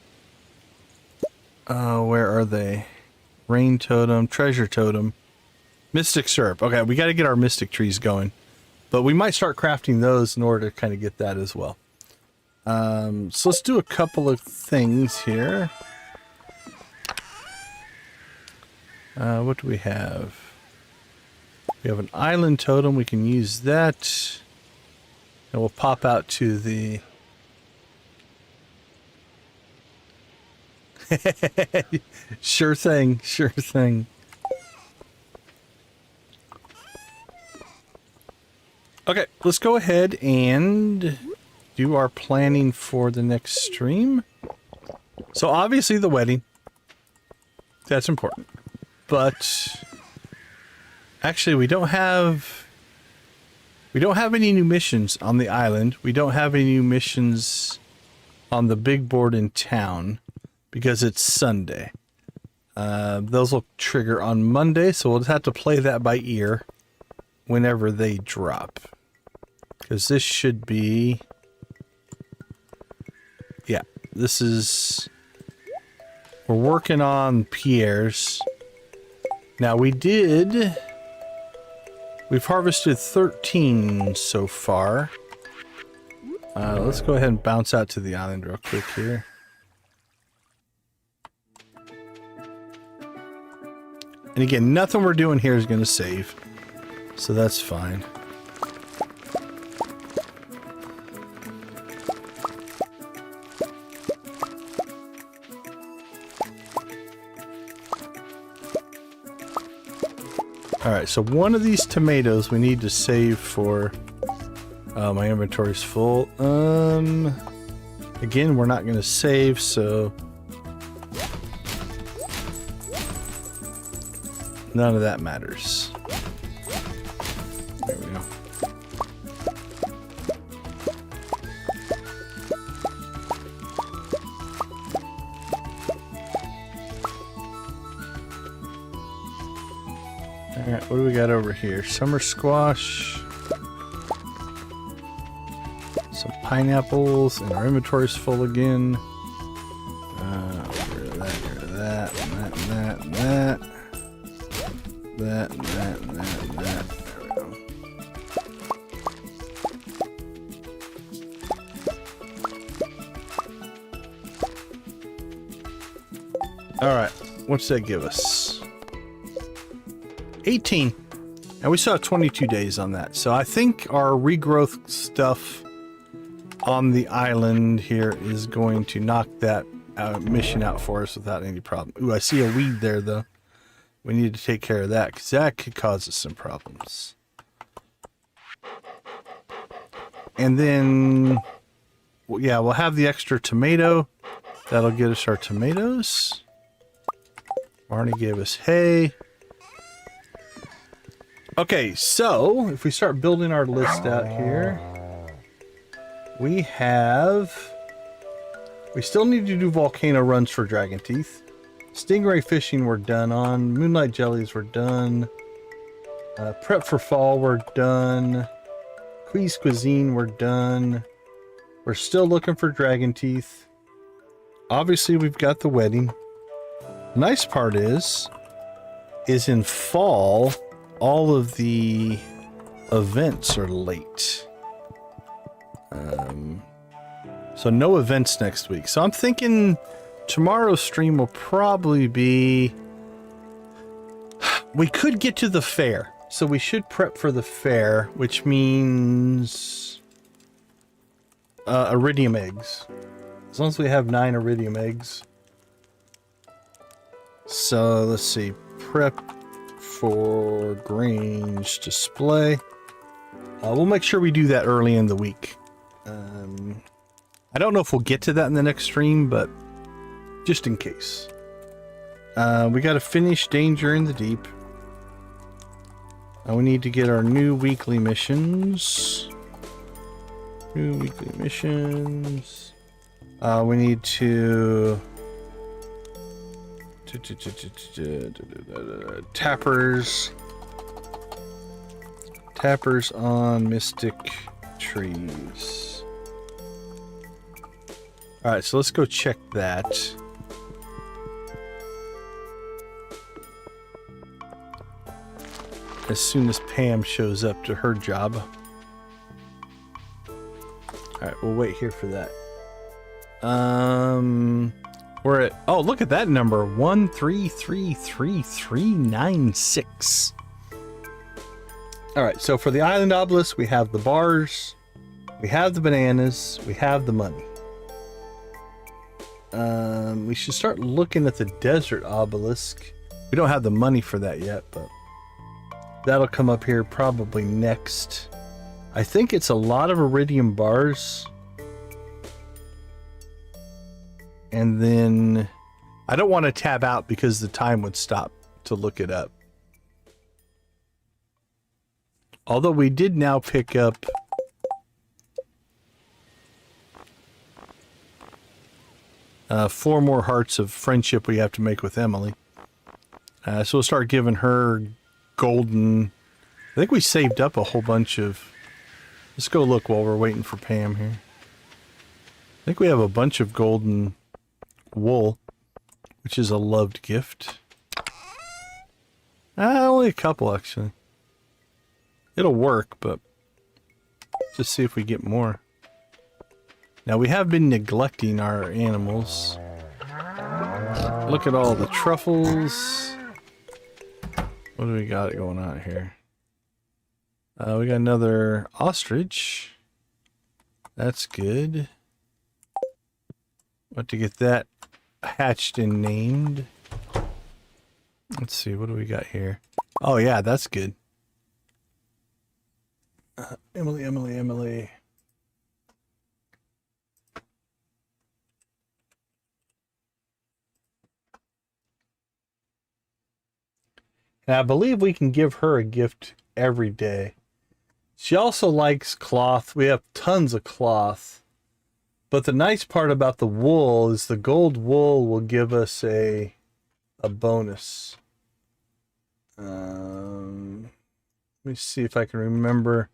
Where are they? Rain totem, treasure totem, mystic syrup. Okay, we got to get our mystic trees going, but we might start crafting those in order to kind of get that as well. So let's do a couple of things here. What do we have? We have an island totem. We can use that. And we'll pop out to the... Sure thing. Sure thing. Okay, let's go ahead and do our planning for the next stream. So obviously the wedding, that's important. But actually we don't have any new missions on the island. We don't have any new missions on the big board in town because it's Sunday. Those will trigger on Monday, so we'll just have to play that by ear whenever they drop. Because this should be... Yeah, this is... We're working on Pierre's. Now we've harvested 13 so far. Let's go ahead and bounce out to the island real quick here. And again, nothing we're doing here is going to save. So that's fine. Alright, so one of these tomatoes we need to save for... my inventory's full. Again, we're not going to save, so... None of that matters. There we go. Alright, what do we got over here? Summer squash. Some pineapples, and our inventory's full again. Get rid of that, get rid of that, and that, and that, and that. That, and that, and that, and that. There we go. Alright, what's that give us? 18. And we still have 22 days on that. So I think our regrowth stuff on the island here is going to knock that mission out for us without any problem. Ooh, I see a weed there, though. We need to take care of that, because that could cause us some problems. And then, well, yeah, we'll have the extra tomato. That'll get us our tomatoes. Barney gave us hay. Okay, so if we start building our list out here, we still need to do volcano runs for dragon teeth. Stingray fishing we're done on. Moonlight jellies we're done. Prep for fall we're done. Quee's cuisine we're done. We're still looking for dragon teeth. Obviously we've got the wedding. The nice part is in fall all of the events are late. So no events next week. So I'm thinking tomorrow's stream will probably be... We could get to the fair. So we should prep for the fair, which means... iridium eggs. As long as we have 9 iridium eggs. So let's see. Prep for Grange display. We'll make sure we do that early in the week. I don't know if we'll get to that in the next stream, but just in case. We got to finish Danger in the Deep. We need to get our new weekly missions. New weekly missions. We need to... Tappers. Tappers on Mystic Trees. Alright, so let's go check that. As soon as Pam shows up to her job. Alright, we'll wait here for that. We're at... Oh, look at that number. 1333396. Alright, so for the Island Obelisk, we have the bars. We have the bananas. We have the money. We should start looking at the Desert Obelisk. We don't have the money for that yet, but that'll come up here probably next I think it's a lot of iridium bars. And then I don't want to tab out because the time would stop to look it up. Although we did now pick up four more hearts of friendship we have to make with Emily. So we'll start giving her golden... I think we saved up a whole bunch of... Let's go look while we're waiting for Pam here. I think we have a bunch of golden wool, which is a loved gift. Only a couple, actually. It'll work, but just see if we get more. Now, we have been neglecting our animals. Look at all the truffles. What do we got going on here? We got another ostrich. That's good. Want to get that hatched and named. Let's see, what do we got here? Oh yeah, that's good. Emily. And I believe we can give her a gift every day. She also likes cloth. We have tons of cloth. But the nice part about the wool is the gold wool will give us a bonus. Let me see if I can remember.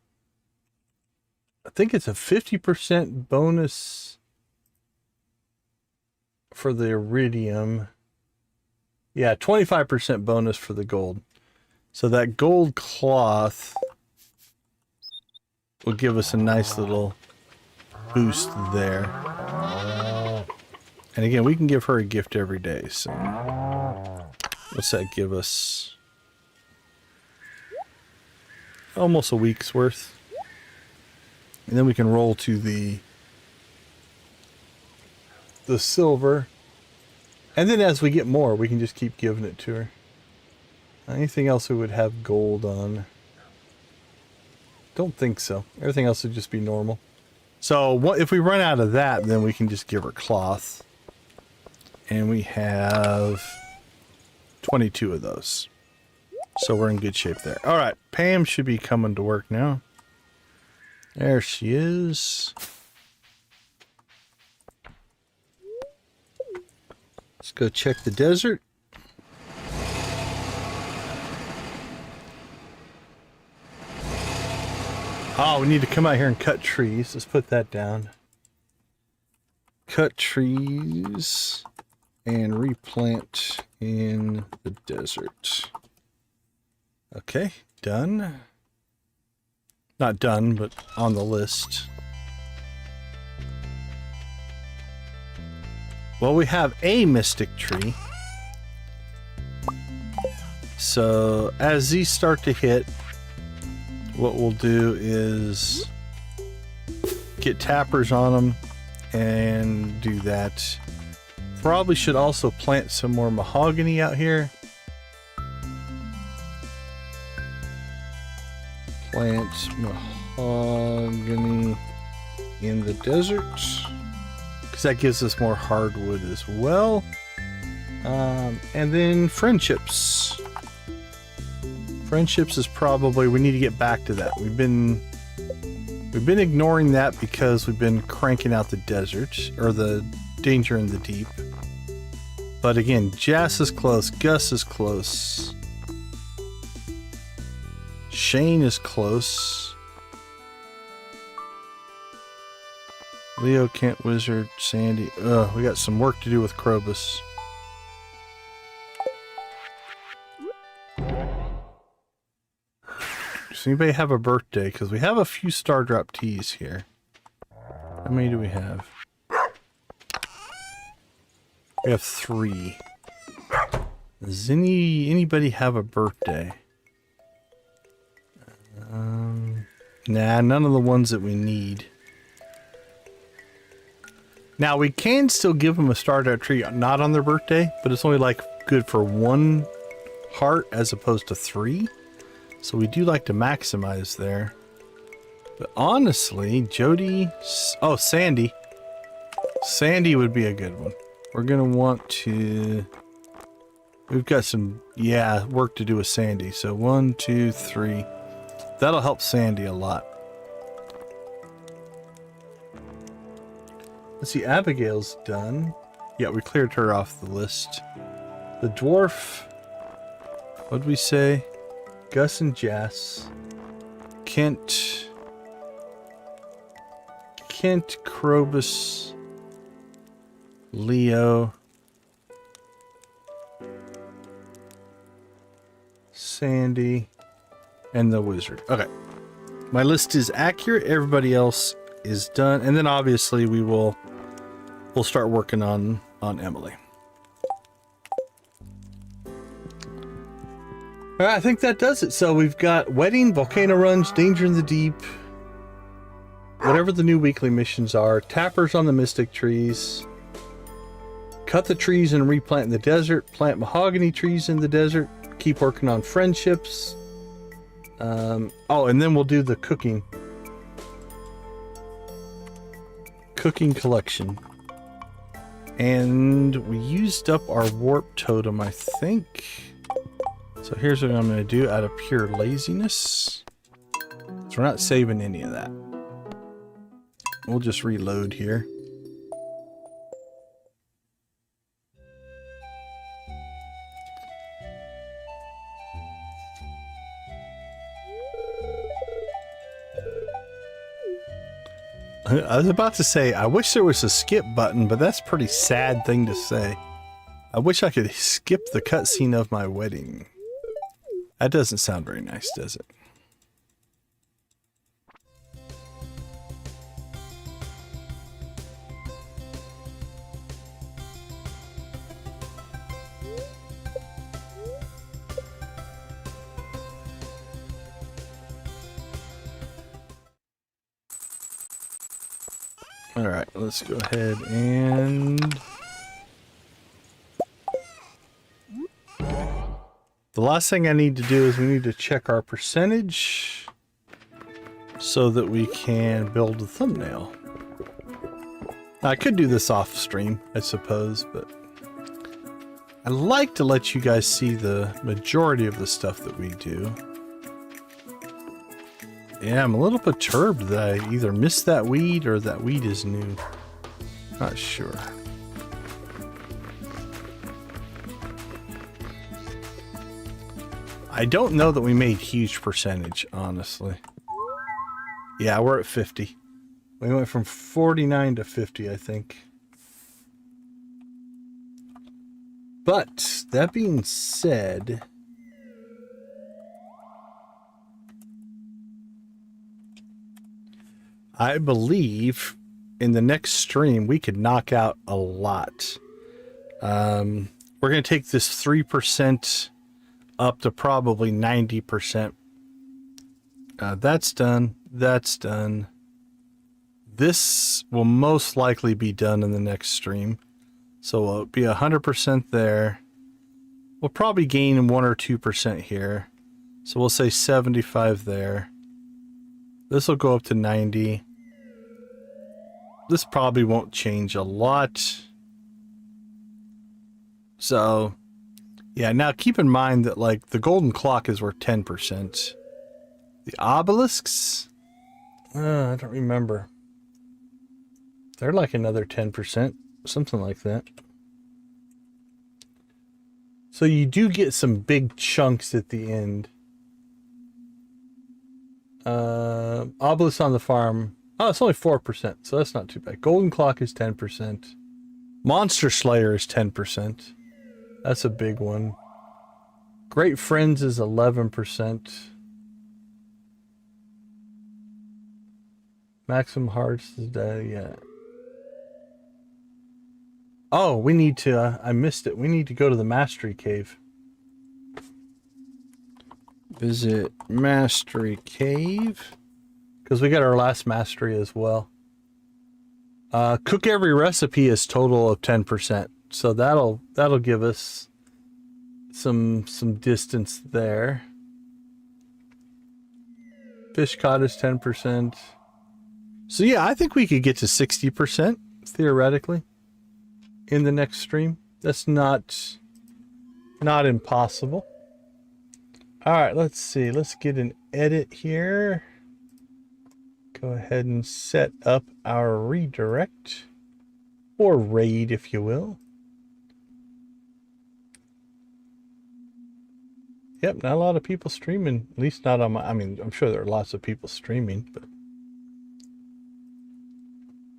I think it's a 50% bonus for the iridium. Yeah, 25% bonus for the gold. So that gold cloth will give us a nice little boost there. And again, we can give her a gift every day. So what's that give us? Almost a week's worth. And then we can roll to the silver. And then as we get more, we can just keep giving it to her. Anything else we would have gold on? Don't think so. Everything else would just be normal. So what if we run out of that, then we can just give her cloth. And we have 22 of those. So we're in good shape there. All right, Pam should be coming to work now. There she is. Let's go check the desert. Oh, we need to come out here and cut trees. Let's put that down. Cut trees and replant in the desert. Okay, done. Not done, but on the list. Well, we have a mystic tree. So as these start to hit, what we'll do is get tappers on them and do that. Probably should also plant some more mahogany out here. Plant mahogany in the desert, because that gives us more hardwood as well. And then friendships. Friendships is probably, we need to get back to that. We've been ignoring that because we've been cranking out the desert, or the danger in the deep. But again, Jas is close, Gus is close, Shane is close, Leo, Kent, Wizard, Sandy. We got some work to do with Krobus. Does anybody have a birthday? Because we have a few Star Drop teas here. How many do we have? We have 3. Does anybody have a birthday? Nah, none of the ones that we need. Now, we can still give them a Stardew tree not on their birthday, but it's only like good for 1 heart as opposed to 3. So we do like to maximize there. But honestly, Jody... Oh, Sandy. Sandy would be a good one. We're going to want to... We've got some, yeah, work to do with Sandy. So 1, 2, 3. That'll help Sandy a lot. Let's see, Abigail's done. Yeah, we cleared her off the list. The dwarf... What'd we say? Gus and Jess. Kent, Krobus, Leo, Sandy, and the wizard. Okay. My list is accurate. Everybody else is done. And then obviously we'll start working on Emily. All right, I think that does it. So we've got Wedding, Volcano Runs, Danger in the Deep, whatever the new weekly missions are, Tappers on the Mystic Trees, cut the trees and replant in the desert, plant mahogany trees in the desert, keep working on friendships. Oh, and then we'll do the cooking collection. And we used up our warp totem, I think. So here's what I'm going to do out of pure laziness. So we're not saving any of that. We'll just reload here. I was about to say, I wish there was a skip button, but that's a pretty sad thing to say. I wish I could skip the cutscene of my wedding. That doesn't sound very nice, does it? All right, let's go ahead and... The last thing I need to do is we need to check our percentage so that we can build a thumbnail. Now, I could do this off stream, I suppose, but I like to let you guys see the majority of the stuff that we do. Yeah, I'm a little perturbed that I either missed that weed or that weed is new. Not sure. I don't know that we made huge percentage, honestly. Yeah, we're at 50. We went from 49 to 50, I think. But, that being said... I believe in the next stream we could knock out a lot. We're going to take this 3% up to probably 90%. That's done. That's done. This will most likely be done in the next stream. So it'll be 100% there. We'll probably gain 1 or 2% here. So we'll say 75 there. This will go up to 90. This probably won't change a lot. So, yeah, now keep in mind that, like, the golden clock is worth 10%. The obelisks? I don't remember. They're like another 10%, something like that. So you do get some big chunks at the end. Obelisk on the farm. Oh, it's only 4%, so that's not too bad. Golden Clock is 10%. Monster Slayer is 10%. That's a big one. Great Friends is 11%. Maximum Hearts is yeah. Oh, we need to, I missed it. We need to go to the Mastery Cave. Visit Mastery Cave. Because we got our last mastery as well. Cook every recipe is total of 10%. So that'll give us some distance there. Fish caught is 10%. So yeah, I think we could get to 60% theoretically in the next stream. That's not impossible. All right, let's see. Let's get an edit here. Go ahead and set up our redirect, or raid if you will. Yep, not a lot of people streaming, at least not on my, I mean, I'm sure there are lots of people streaming, but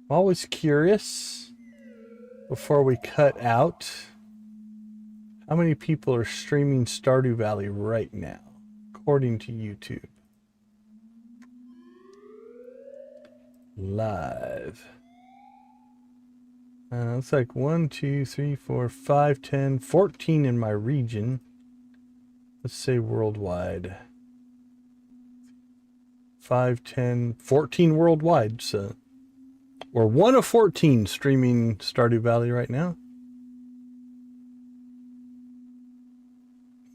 I'm always curious before we cut out, how many people are streaming Stardew Valley right now, according to YouTube? Live. It's like 1, 2, 3, 4, 5, 10, 14 in my region. Let's say worldwide. 5, 10, 14 worldwide. So we're 1 of 14 streaming Stardew Valley right now.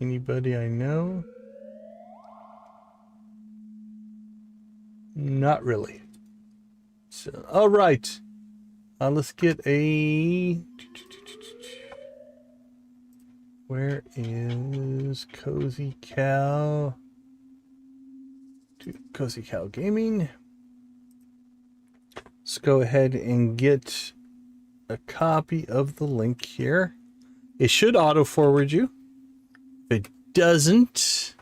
Anybody I know? Not really. So, all right. Let's get a... Where is Cozy Cow? Cozy Cow Gaming. Let's go ahead and get a copy of the link here. It should auto forward you. If it doesn't,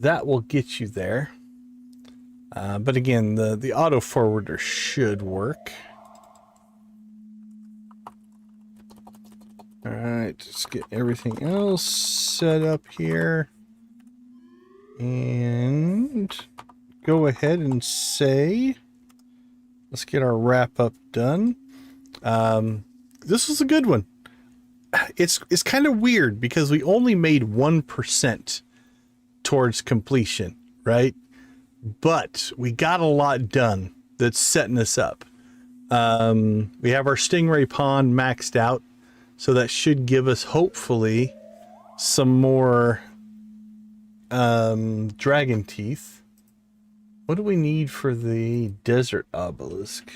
that will get you there. But again, the auto forwarder should work. All right, let's get everything else set up here. And go ahead and say, let's get our wrap up done. This was a good one. It's kind of weird because we only made 1% towards completion, right? But we got a lot done that's setting us up. We have our Stingray Pond maxed out, so that should give us hopefully some more dragon teeth. What do we need for the Desert Obelisk?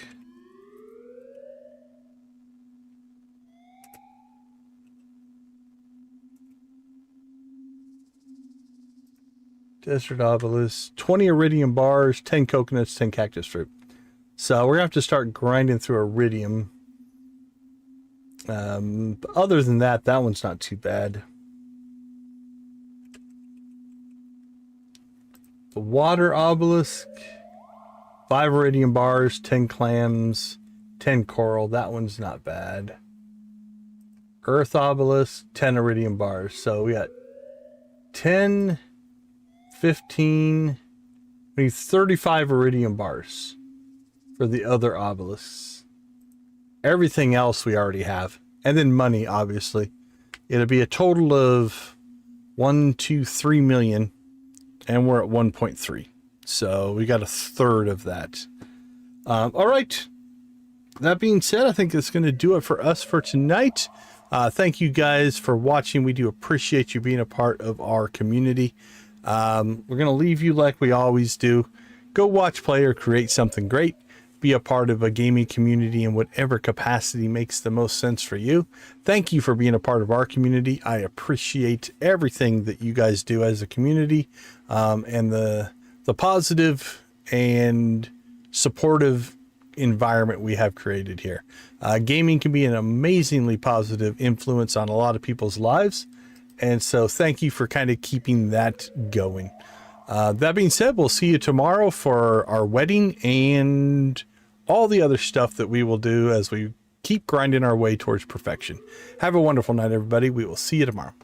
Desert Obelisk, 20 iridium bars, 10 coconuts, 10 cactus fruit. So we're gonna have to start grinding through iridium. Other than that, that one's not too bad. The Water Obelisk, 5 iridium bars, 10 clams, 10 coral. That one's not bad. Earth Obelisk, 10 iridium bars. So we got 10, 15, we need 35 iridium bars for the other obelisks. Everything else we already have. And then money, obviously. It'll be a total of 1, 2, 3 million. And we're at 1.3. So we got a third of that. All right. That being said, I think that's going to do it for us for tonight. Thank you guys for watching. We do appreciate you being a part of our community. We're going to leave you like we always do. Go watch, play, or create something great. Be a part of a gaming community in whatever capacity makes the most sense for you. Thank you for being a part of our community. I appreciate everything that you guys do as a community, and the positive and supportive environment we have created here. Gaming can be an amazingly positive influence on a lot of people's lives. And so thank you for kind of keeping that going. That being said, we'll see you tomorrow for our wedding and all the other stuff that we will do as we keep grinding our way towards perfection. Have a wonderful night, everybody. We will see you tomorrow.